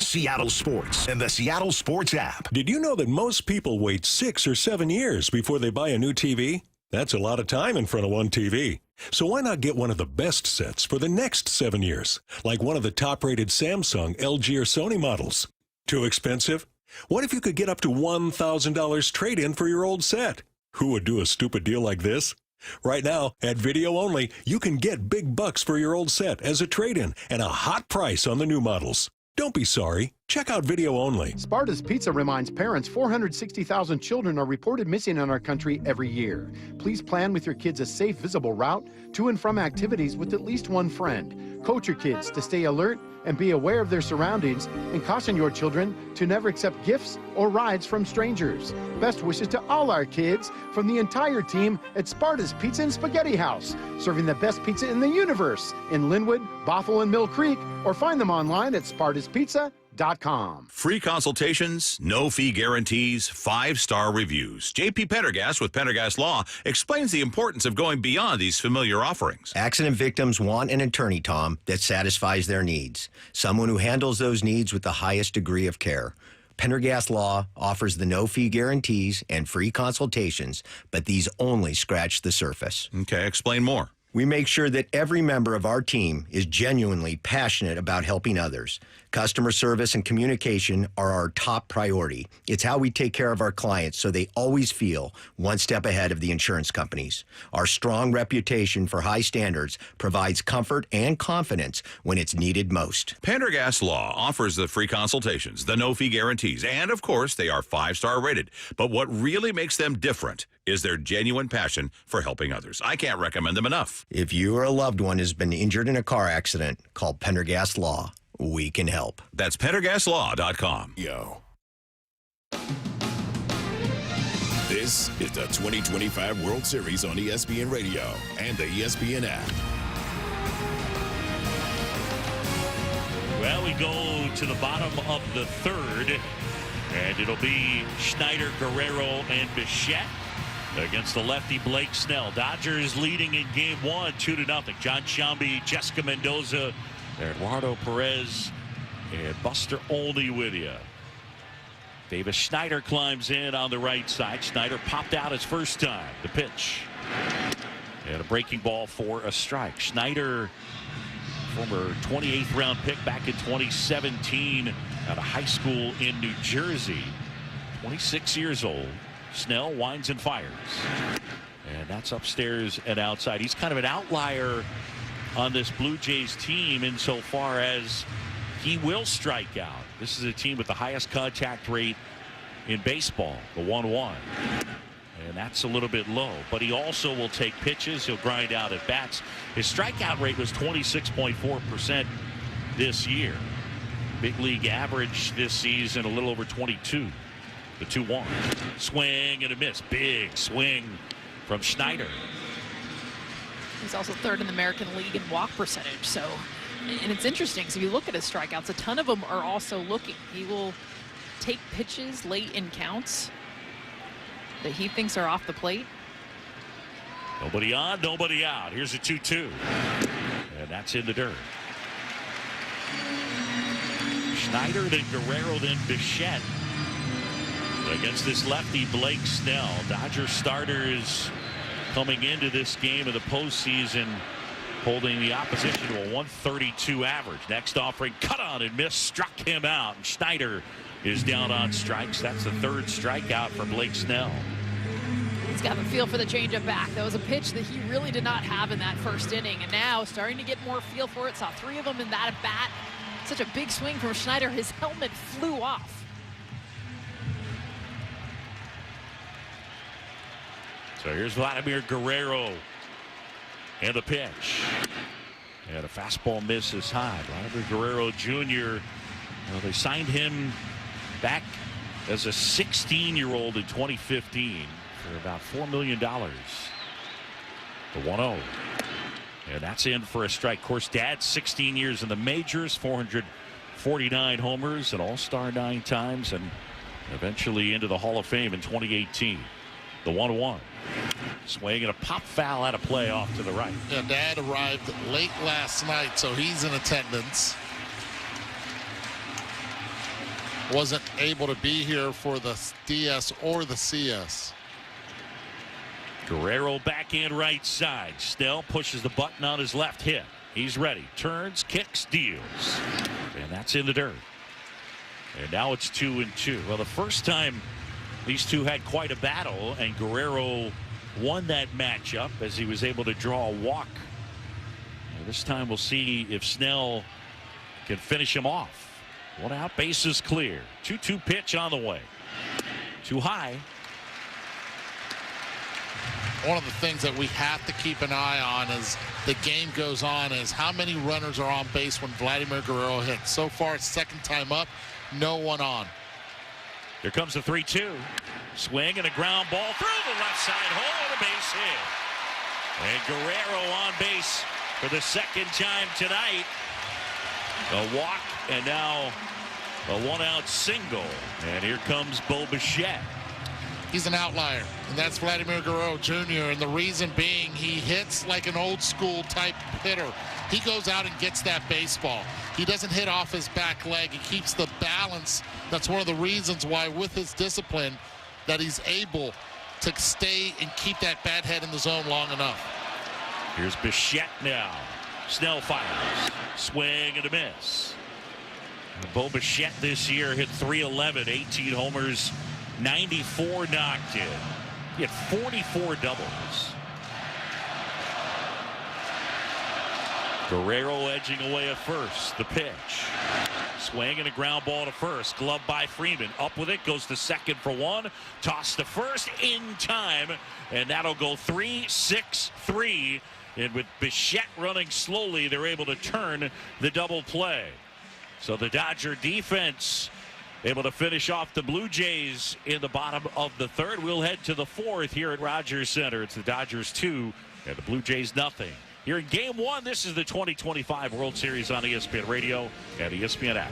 Seattle Sports and the Seattle Sports app. Did you know that most people wait 6 or 7 years before they buy a new TV? That's a lot of time in front of one TV. So why not get one of the best sets for the next 7 years, like one of the top-rated Samsung, LG, or Sony models? Too expensive? What if you could get up to $1,000 trade-in for your old set? Who would do a stupid deal like this? Right now, at Video Only, you can get big bucks for your old set as a trade-in and a hot price on the new models. Don't be sorry. Check out Video Only. Sparta's Pizza reminds parents 460,000 children are reported missing in our country every year. Please plan with your kids a safe, visible route to and from activities with at least one friend. Coach your kids to stay alert and be aware of their surroundings, and caution your children to never accept gifts or rides from strangers. Best wishes to all our kids from the entire team at Sparta's Pizza and Spaghetti House, serving the best pizza in the universe in Linwood, Bothell, and Mill Creek, or find them online at spartaspizza.com. Free consultations, no fee guarantees, 5-star reviews. J.P. Pendergast with Pendergast Law explains the importance of going beyond these familiar offerings. Accident victims want an attorney, Tom, that satisfies their needs. Someone who handles those needs with the highest degree of care. Pendergast Law offers the no-fee guarantees and free consultations, but these only scratch the surface. Okay, explain more. We make sure that every member of our team is genuinely passionate about helping others. Customer service and communication are our top priority. It's how we take care of our clients so they always feel one step ahead of the insurance companies. Our strong reputation for high standards provides comfort and confidence when it's needed most. Pendergast Law offers the free consultations, the no-fee guarantees, and, of course, they are 5-star rated. But what really makes them different is their genuine passion for helping others. I can't recommend them enough. If you or a loved one has been injured in a car accident, call Pendergast Law. We can help. That's PendergastLaw.com. Yo. This is the 2025 World Series on ESPN Radio and the ESPN app. Well, we go to the bottom of the 3rd, and it'll be Schneider, Guerrero, and Bichette against the lefty Blake Snell. Dodgers leading in game 1, 2-0. John Sciambi, Jessica Mendoza, Eduardo Perez, and Buster Olney with you. Davis Schneider climbs in on the right side. Schneider popped out his first time. The pitch. And a breaking ball for a strike. Schneider, former 28th round pick back in 2017 out of high school in New Jersey. 26 years old. Snell winds and fires. And that's upstairs and outside. He's kind of an outlier on this Blue Jays team insofar as he will strike out. This is a team with the highest contact rate in baseball, the 1-1. And that's a little bit low. But he also will take pitches. He'll grind out at bats. His strikeout rate was 26.4% this year. Big league average this season, a little over 22. The 2-1. Swing and a miss. Big swing from Schneider. He's also 3rd in the American League in walk percentage. So, and it's interesting. So if you look at his strikeouts, a ton of them are also looking. He will take pitches late in counts that he thinks are off the plate. Nobody on, nobody out. Here's a 2-2. And that's in the dirt. Schneider, then Guerrero, then Bichette. against this lefty, Blake Snell. Dodger starters coming into this game of the postseason holding the opposition to a 132 average. Next offering, cut on and miss, struck him out. And Schneider is down on strikes. That's the third strikeout for Blake Snell. He's got the feel for the changeup back. That was a pitch that he really did not have in that first inning, and now starting to get more feel for it. Saw 3 of them in that at bat. Such a big swing from Schneider. His helmet flew off. So here's Vladimir Guerrero and the pitch. And a fastball misses high. Vladimir Guerrero Jr. Well, they signed him back as a 16-year-old in 2015 for about $4 million. The 1-0. And that's in for a strike. Of course, Dad, 16 years in the majors, 449 homers, an All-Star 9 times, and eventually into the Hall of Fame in 2018. The 1-1. Swing and a pop foul out of play off to the right. Yeah, Dad arrived late last night, so he's in attendance. Wasn't able to be here for the DS or the CS. Guerrero back in right side. Snell pushes the button on his left hip. He's ready. Turns, kicks, deals. And that's in the dirt. And now it's 2-2. Well, the first time these two had quite a battle, and Guerrero won that matchup as he was able to draw a walk. And this time we'll see if Snell can finish him off. 1 out, bases clear. 2-2 pitch on the way. Too high. One of the things that we have to keep an eye on as the game goes on is how many runners are on base when Vladimir Guerrero hits. So far, it's second time up, no one on. Here comes the 3-2. Swing and a ground ball through the left side hole and a base hit. And Guerrero on base for the second time tonight. A walk and now a 1-out single. And here comes Bo Bichette. He's an outlier, and that's Vladimir Guerrero Jr. And the reason being, he hits like an old school type hitter. He goes out and gets that baseball. He doesn't hit off his back leg. He keeps the balance. That's one of the reasons why, with his discipline, that he's able to stay and keep that bat head in the zone long enough. Here's Bichette now. Snell fires. Swing and a miss. Bo Bichette this year hit .311, 18 homers, 94 knocked in. He had 44 doubles. Guerrero edging away at first. The pitch. Swing and a ground ball to first. Glove by Freeman. Up with it. Goes to second for 1. Toss to first in time. And that'll go 3-6-3. And with Bichette running slowly, they're able to turn the double play. So the Dodger defense able to finish off the Blue Jays in the bottom of the third. We'll head to the fourth here at Rogers Center. It's the Dodgers 2 and the Blue Jays nothing. Here in Game 1, this is the 2025 World Series on ESPN Radio and ESPN app.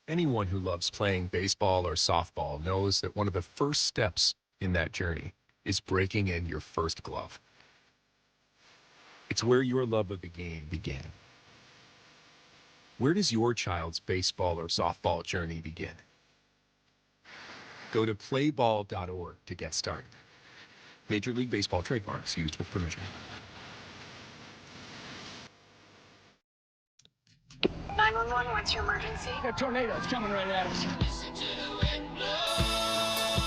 Anyone who loves playing baseball or softball knows that one of the first steps in that journey is breaking in your first glove. It's where your love of the game began. Where does your child's baseball or softball journey begin? Go to playball.org to get started. Major League Baseball trademarks used with permission. 911, what's your emergency? A tornado's coming right at us.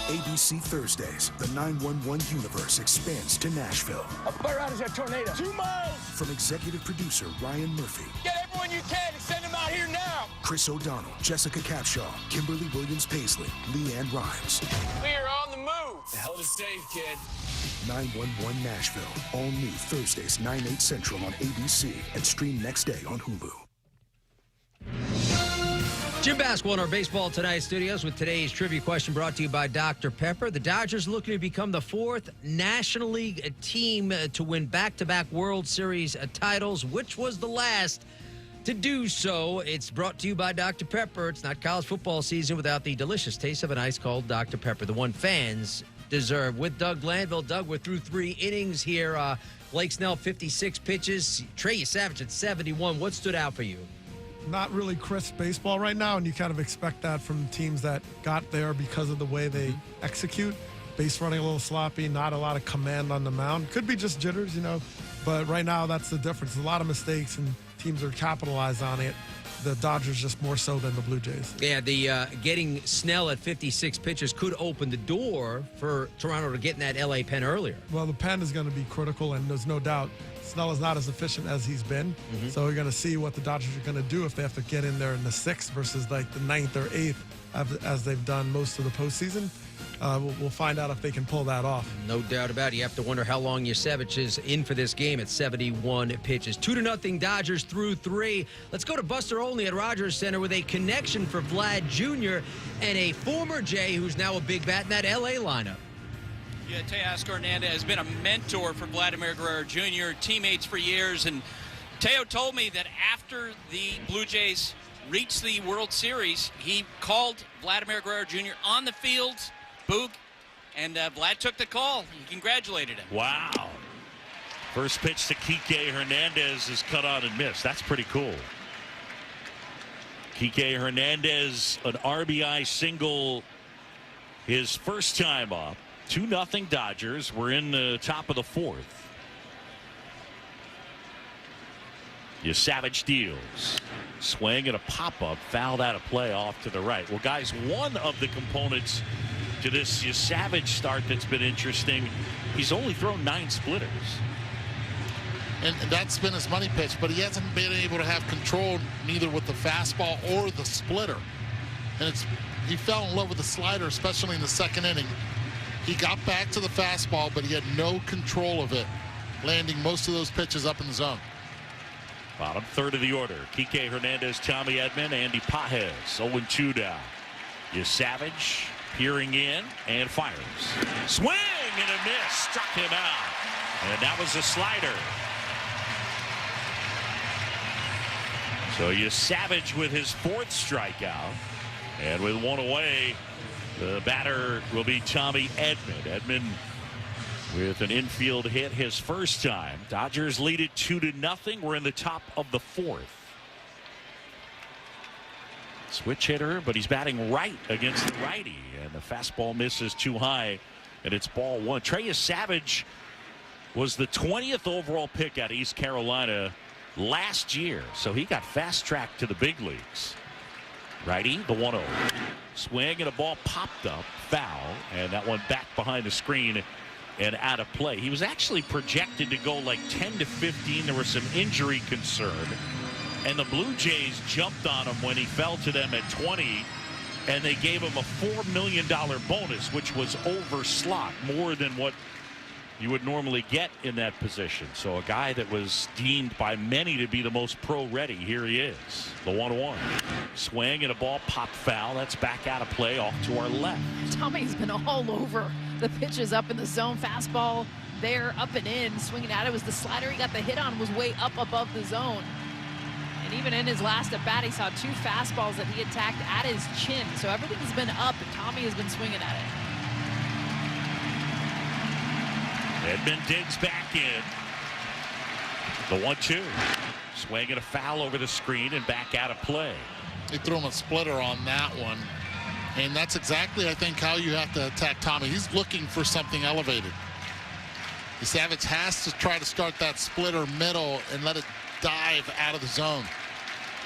ABC Thursdays, the 911 universe expands to Nashville. How far out is that tornado? 2 miles! From executive producer Ryan Murphy. Get everyone you can and send them out here now! Chris O'Donnell, Jessica Capshaw, Kimberly Williams-Paisley, Leanne Rhymes. We are on the move! The hell to save, kid. 911 Nashville, all new Thursdays, 9/8 Central on ABC and stream next day on Hulu. Jim Basketball in our Baseball Tonight studios with today's trivia question brought to you by Dr. Pepper. The Dodgers looking to become the 4th National League team to win back-to-back World Series titles. Which was the last to do so? It's brought to you by Dr. Pepper. It's not college football season without the delicious taste of an ice cold Dr. Pepper, the one fans deserve. With Doug Glanville. Doug, we're through 3 innings here. Blake Snell, 56 pitches. Trey Savage at 71. What stood out for you? Not really crisp baseball right now, and you kind of expect that from teams that got there because of the way they execute. Base running a little sloppy, not a lot of command on the mound. Could be just jitters, but right now that's the difference. A lot of mistakes, and teams are capitalized on it. The Dodgers just more so than the Blue Jays. Yeah, the getting Snell at 56 pitches could open the door for Toronto to get in that LA pen earlier. Well, the pen is going to be critical, and there's no doubt Snell is not as efficient as he's been. So we're going to see what the Dodgers are going to do if they have to get in there in the 6th versus like the 9th or 8th, as they've done most of the postseason. We'll find out if they can pull that off. No doubt about it. You have to wonder how long Yasevich is in for this game at 71 pitches. 2-0 Dodgers through 3. Let's go to Buster Olney at Rogers Center with a connection for Vlad Jr. and a former Jay who's now a big bat in that LA lineup. Yeah, Teoscar Hernandez has been a mentor for Vladimir Guerrero Jr., teammates for years. And Teo told me that after the Blue Jays reached the World Series, he called Vladimir Guerrero Jr. on the field, Boog, and Vlad took the call. He congratulated him. Wow. First pitch to Kike Hernandez is cut on and missed. That's pretty cool. Kike Hernandez, an RBI single his first time up. 2-0 Dodgers. We're in the top of the 4th. Savage deals. Swing and a pop-up. Fouled out of play off to the right. Well, guys, one of the components to this Savage start that's been interesting, he's only thrown 9 splitters. And that's been his money pitch, but he hasn't been able to have control neither with the fastball or the splitter. And he fell in love with the slider, especially in the 2nd inning. He got back to the fastball, but he had no control of it, landing most of those pitches up in the zone. Bottom 3rd of the order. Kike Hernandez, Tommy Edman, Andy Pages. 0-2 down. Savage peering in and fires. Swing and a miss. Struck him out. And that was a slider. So Savage with his 4th strikeout. And with 1 away, the batter will be Tommy Edman. Edman with an infield hit his first time. Dodgers lead it 2-0. We're in the top of the 4th. Switch hitter, but he's batting right against the righty. And the fastball misses too high, and it's ball 1. Trey Savage was the 20th overall pick out of East Carolina last year, so he got fast-tracked to the big leagues. Righty, the 1-0. Swing and a ball popped up, foul, and that one back behind the screen and out of play. He was actually projected to go like 10 to 15. There was some injury concern, and the Blue Jays jumped on him when he fell to them at 20, and they gave him a $4 million bonus, which was over slot, more than what you would normally get in that position. So a guy that was deemed by many to be the most pro-ready. Here he is, the 1-1. Swing and a ball popped foul. That's back out of play off to our left. Tommy's been all over the pitches up in the zone. Fastball there, up and in, swinging at it. Was the slider he got the hit on was way up above the zone. And even in his last at bat, he saw 2 fastballs that he attacked at his chin. So everything's been up, and Tommy has been swinging at it. Edman digs back in. The 1-2. Swing and a foul over the screen and back out of play. They threw him a splitter on that one. And that's exactly, I think, how you have to attack Tommy. He's looking for something elevated. Savage has to try to start that splitter middle and let it dive out of the zone.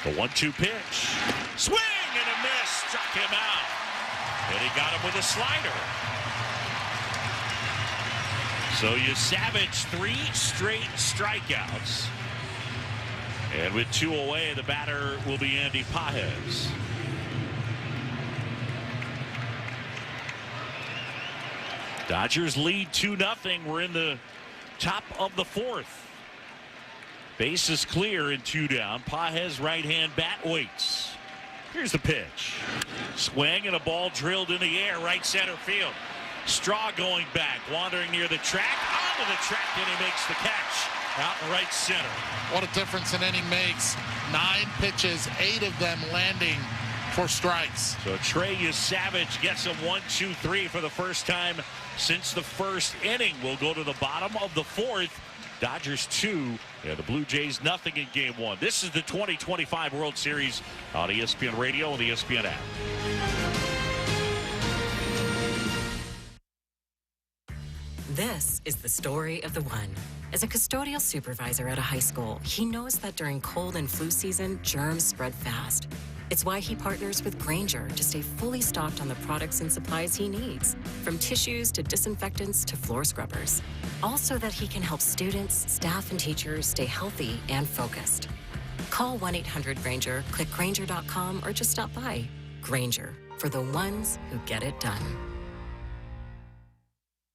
The 1-2 pitch. Swing and a miss. Struck him out. And he got him with a slider. So Savage 3 straight strikeouts. And with 2 away, the batter will be Andy Pages. Dodgers lead 2-0. We're in the top of the 4th. Base is clear and 2 down. Pages right-hand bat waits. Here's the pitch. Swing and a ball drilled in the air, right center field. Straw going back, wandering near the track, onto the track, and he makes the catch out in right center. What a difference an inning makes. 9 pitches, 8 of them landing for strikes. So Trey Savage gets him 1, 2, 3 for the first time since the first inning. We'll go to the bottom of the 4th. Dodgers 2, and the Blue Jays nothing in Game 1. This is the 2025 World Series on ESPN Radio and the ESPN app. This is the story of the one. As a custodial supervisor at a high school, he knows that during cold and flu season, germs spread fast. It's why he partners with Grainger to stay fully stocked on the products and supplies he needs, from tissues to disinfectants to floor scrubbers. All so that he can help students, staff, and teachers stay healthy and focused. Call 1-800-GRAINGER, click Grainger.com, or just stop by. Grainger, for the ones who get it done.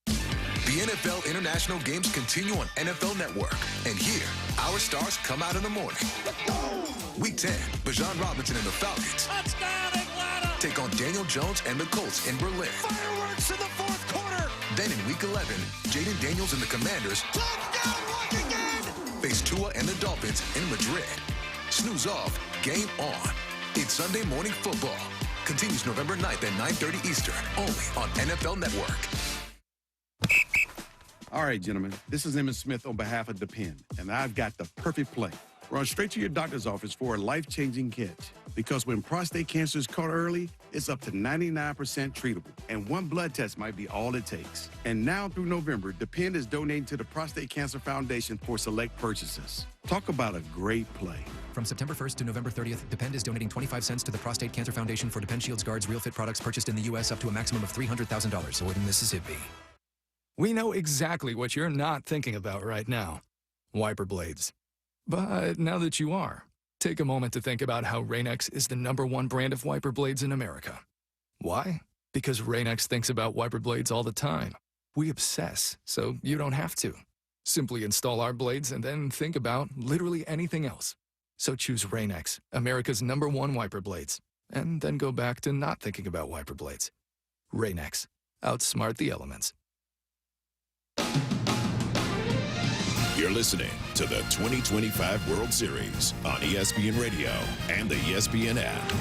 The NFL International games continue on NFL Network. And here, our stars come out in the morning. Week 10, Bijan Robinson and the Falcons. Touchdown, Atlanta! Take on Daniel Jones and the Colts in Berlin. Fireworks in the fourth quarter! Then in Week 11, Jaden Daniels and the Commanders. Touchdown, Washington! Face Tua and the Dolphins in Madrid. Snooze off, game on. It's Sunday Morning Football. Continues November 9th at 9:30 Eastern, only on NFL Network. All right, gentlemen, this is Emmett Smith on behalf of Depend, and I've got the perfect play. Run straight to your doctor's office for a life-changing catch. Because when prostate cancer is caught early, it's up to 99% treatable, and one blood test might be all it takes. And now through November, Depend is donating to the Prostate Cancer Foundation for select purchases. Talk about a great play. From September 1st to November 30th, Depend is donating 25 cents to the Prostate Cancer Foundation for Depend Shields Guards Real Fit products purchased in the U.S. up to a maximum of $300,000. Awarded in Mississippi. We know exactly what you're not thinking about right now. Wiper blades. But now that you are, take a moment to think about how Rain-X is the #1 brand of wiper blades in America. Why? Because Rain-X thinks about wiper blades all the time. We obsess, so you don't have to. Simply install our blades and then think about literally anything else. So choose Rain-X, America's #1 wiper blades, and then go back to not thinking about wiper blades. Rain-X. Outsmart the elements. You're listening to the 2025 World Series on ESPN Radio and the ESPN app.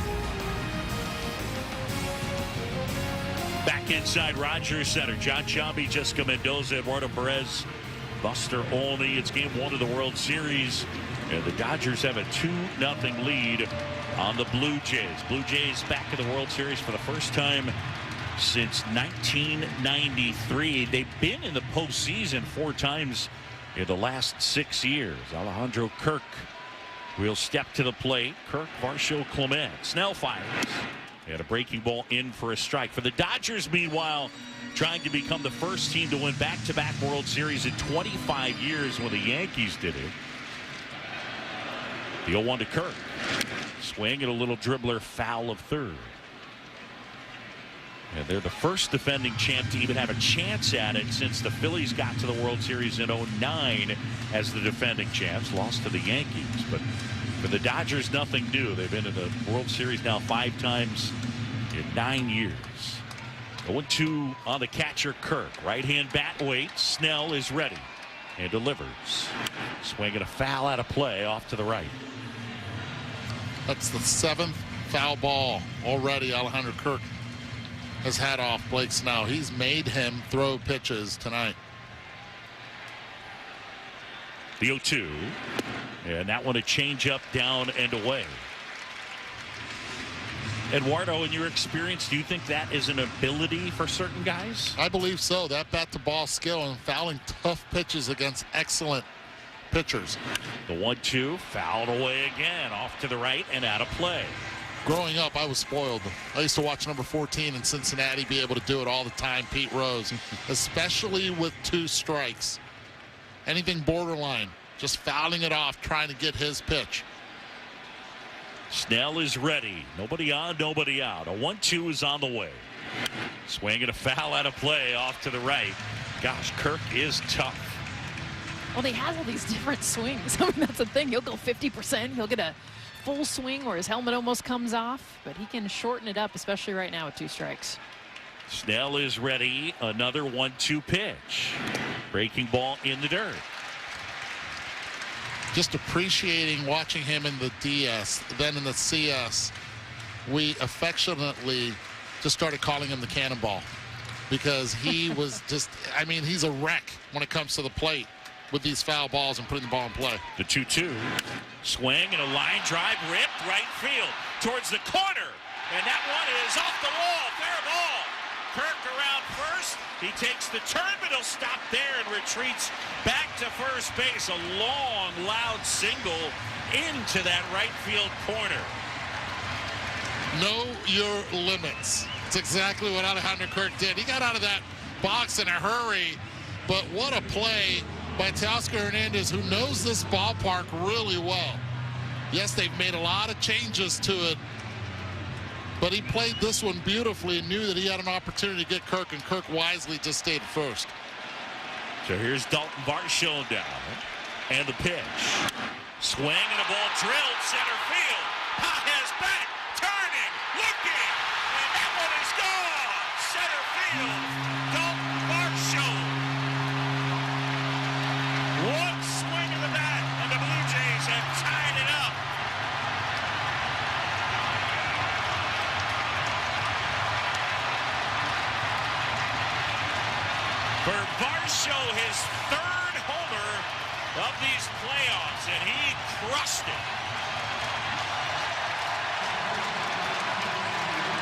Back inside Rogers Center, John Chambi, Jessica Mendoza, Eduardo Perez, Buster Olney. It's Game 1 of the World Series, and the Dodgers have a 2-0 lead on the Blue Jays. Blue Jays back in the World Series for the first time since 1993. They've been in the postseason 4 times in the last 6 years. Alejandro Kirk will step to the plate. Kirk, Varsho, Clement. Snell fires. And a breaking ball in for a strike. For the Dodgers, meanwhile, trying to become the first team to win back-to-back World Series in 25 years when the Yankees did it. The 0-1 to Kirk. Swing and a little dribbler, foul of third. And they're the first defending champ to even have a chance at it since the Phillies got to the World Series in 2009 as the defending champs. Lost to the Yankees. But for the Dodgers, nothing new. They've been in the World Series now 5 times in 9 years. 0-2 on the catcher, Kirk. Right-hand bat waits. Snell is ready and delivers. Swinging a foul out of play off to the right. That's the 7th foul ball already. Alejandro Kirk has had off Blake Snell. He's made him throw pitches tonight. The 0-2. And that one a changeup down and away. Eduardo, in your experience, do you think that is an ability for certain guys? I believe so. That bat-to-ball skill and fouling tough pitches against excellent pitchers. The 1-2 fouled away again, off to the right and out of play. Growing up, I was spoiled. I used to watch number 14 in Cincinnati be able to do it all the time, Pete Rose, especially with 2 strikes. Anything borderline, just fouling it off, trying to get his pitch. Snell is ready. Nobody on, nobody out. A 1-2 is on the way. Swing and a foul out of play off to the right. Gosh, Kirk is tough. Well, he has all these different swings. I mean, that's the thing. He'll go 50%. He'll get a full swing where his helmet almost comes off, but he can shorten it up, especially right now with 2 strikes. Snell is ready. Another 1-2 pitch. Breaking ball in the dirt. Just appreciating watching him in the DS, then in the CS. We affectionately just started calling him the Cannonball because he was just, I mean, he's a wreck when it comes to the plate. with these foul balls and putting the ball in play. The 2-2. Swing and a line drive ripped right field towards the corner. And that one is off the wall. Fair ball. Kirk around first. He takes the turn, but he'll stop there and retreats back to first base. A long, loud single into that right field corner. Know your limits. It's exactly what Alejandro Kirk did. He got out of that box in a hurry, but what a play by Teoscar Hernandez, who knows this ballpark really well. Yes, they've made a lot of changes to it, but he played this one beautifully and knew that he had an opportunity to get Kirk, and Kirk wisely just stayed first. So here's Dalton Varsho down, and the pitch. Swing and a ball drilled center field. Pages back, turning, looking, and that one is gone. Center field, Dalton Varsho. One swing of the bat, and the Blue Jays have tied it up. For Varsho, his third homer of these playoffs, and he crushed it.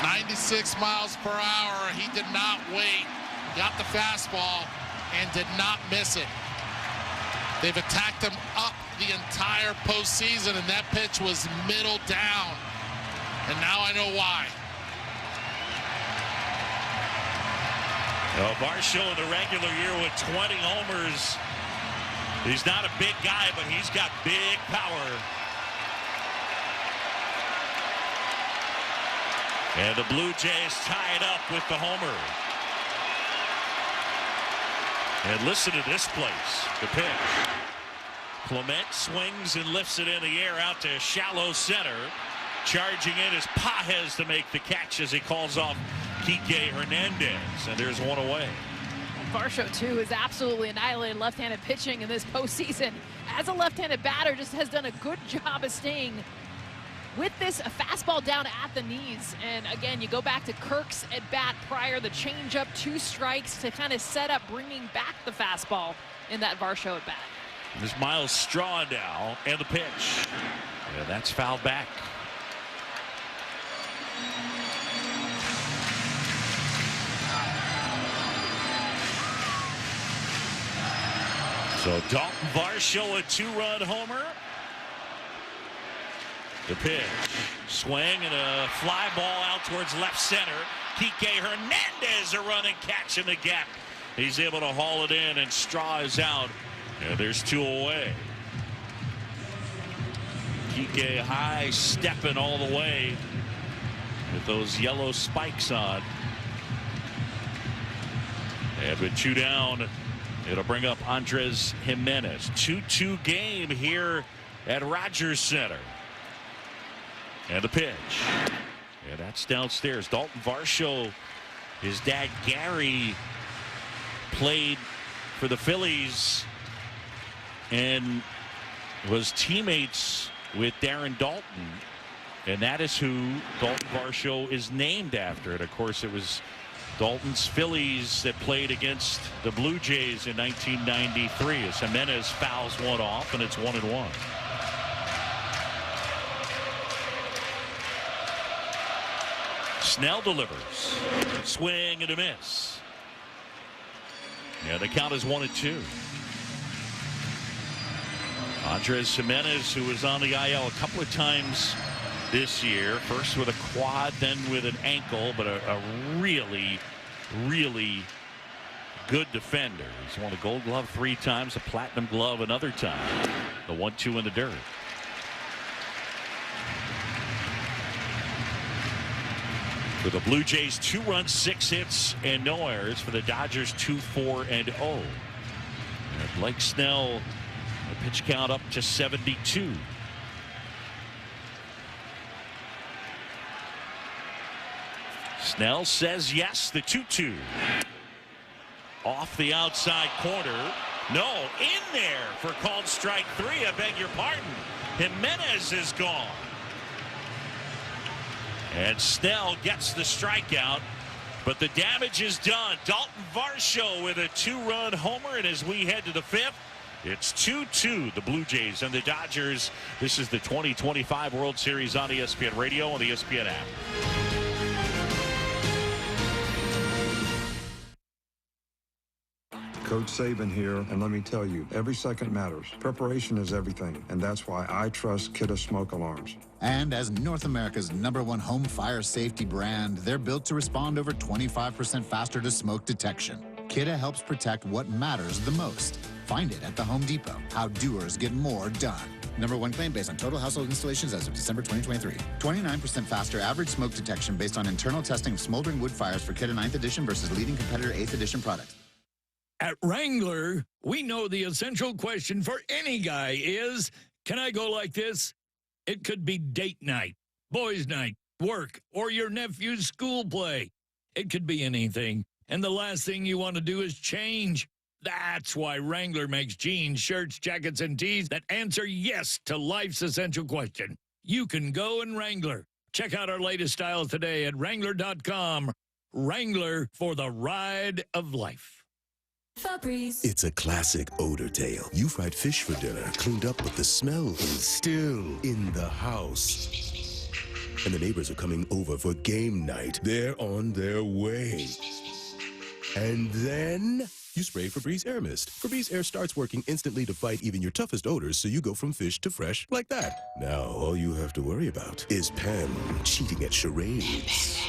96 miles per hour. He did not wait. Got the fastball and did not miss it. They've attacked him up the entire postseason, and that pitch was middle down. And now I know why. Varsho in the regular year with 20 homers. He's not a big guy, but he's got big power. And the Blue Jays tied up with the homer. And listen to this place. The pitch. Clement swings and lifts it in the air out to shallow center. Charging in is Pages to make the catch as he calls off Kike Hernandez. And there's one away. Varsho, too, is absolutely annihilated left-handed pitching in this postseason. As a left-handed batter, just has done a good job of staying with this a fastball down at the knees. And again, you go back to Kirk's at bat prior, the changeup, 2 strikes to kind of set up bringing back the fastball in that Varsho at bat. There's Miles Straw now, and the pitch. And that's fouled back. So Dalton Varsho, a 2-run homer. The pitch. Swing and a fly ball out towards left center. Kike Hernandez a running catch in the gap. He's able to haul it in, and Straw is out. And there's 2 away. Kike high stepping all the way with those yellow spikes on. And with 2 down, it'll bring up Andres Jimenez. 2-2 game here at Rogers Center. And the pitch. And that's downstairs. Dalton Varsho, his dad Gary played for the Phillies and was teammates with Darren Dalton. And that is who Dalton Varsho is named after. And of course, it was Dalton's Phillies that played against the Blue Jays in 1993 as Jimenez fouls one off, and it's 1-1. Snell delivers. Swing and a miss. And the count is 1-2. Andres Jimenez, who was on the IL a couple of times this year, first with a quad, then with an ankle, but a really, really good defender. He's won a Gold Glove 3 times, a Platinum Glove another time. The 1-2 in the dirt. For the Blue Jays, 2 runs, 6 hits, and no errors. For the Dodgers, 2-4-0. And Blake Snell, a pitch count up to 72. Snell says yes, the 2-2. Off the outside corner. No, in there for called strike 3. I beg your pardon. Jimenez is gone. And Snell gets the strikeout, but the damage is done. Dalton Varsho with a 2-run homer, and as we head to the 5th, It's 2-2, the Blue Jays and the Dodgers. This is the 2025 World Series on ESPN Radio and the ESPN app. Coach Saban here, and let me tell you, every second matters. Preparation is everything, and that's why I trust Kidde Smoke Alarms. And as North America's #1 home fire safety brand, they're built to respond over 25% faster to smoke detection. Kidde helps protect what matters the most. Find it at the Home Depot. How doers get more done. #1 claim based on total household installations as of December 2023. 29% faster average smoke detection based on internal testing of smoldering wood fires for Kidde 9th edition versus leading competitor 8th edition products. At Wrangler, we know the essential question for any guy is, can I go like this? It could be date night, boys' night, work, or your nephew's school play. It could be anything, and the last thing you want to do is change. That's why Wrangler makes jeans, shirts, jackets, and tees that answer yes to life's essential question. You can go in Wrangler. Check out our latest styles today at Wrangler.com. Wrangler, for the ride of life. Febreze. It's a classic odor tale. You fried fish for dinner, cleaned up, but the smell is still in the house. And the neighbors are coming over for game night. They're on their way. And then you spray Febreze Air Mist. Febreze Air starts working instantly to fight even your toughest odors, so you go from fish to fresh like that. Now all you have to worry about is Pam cheating at charades.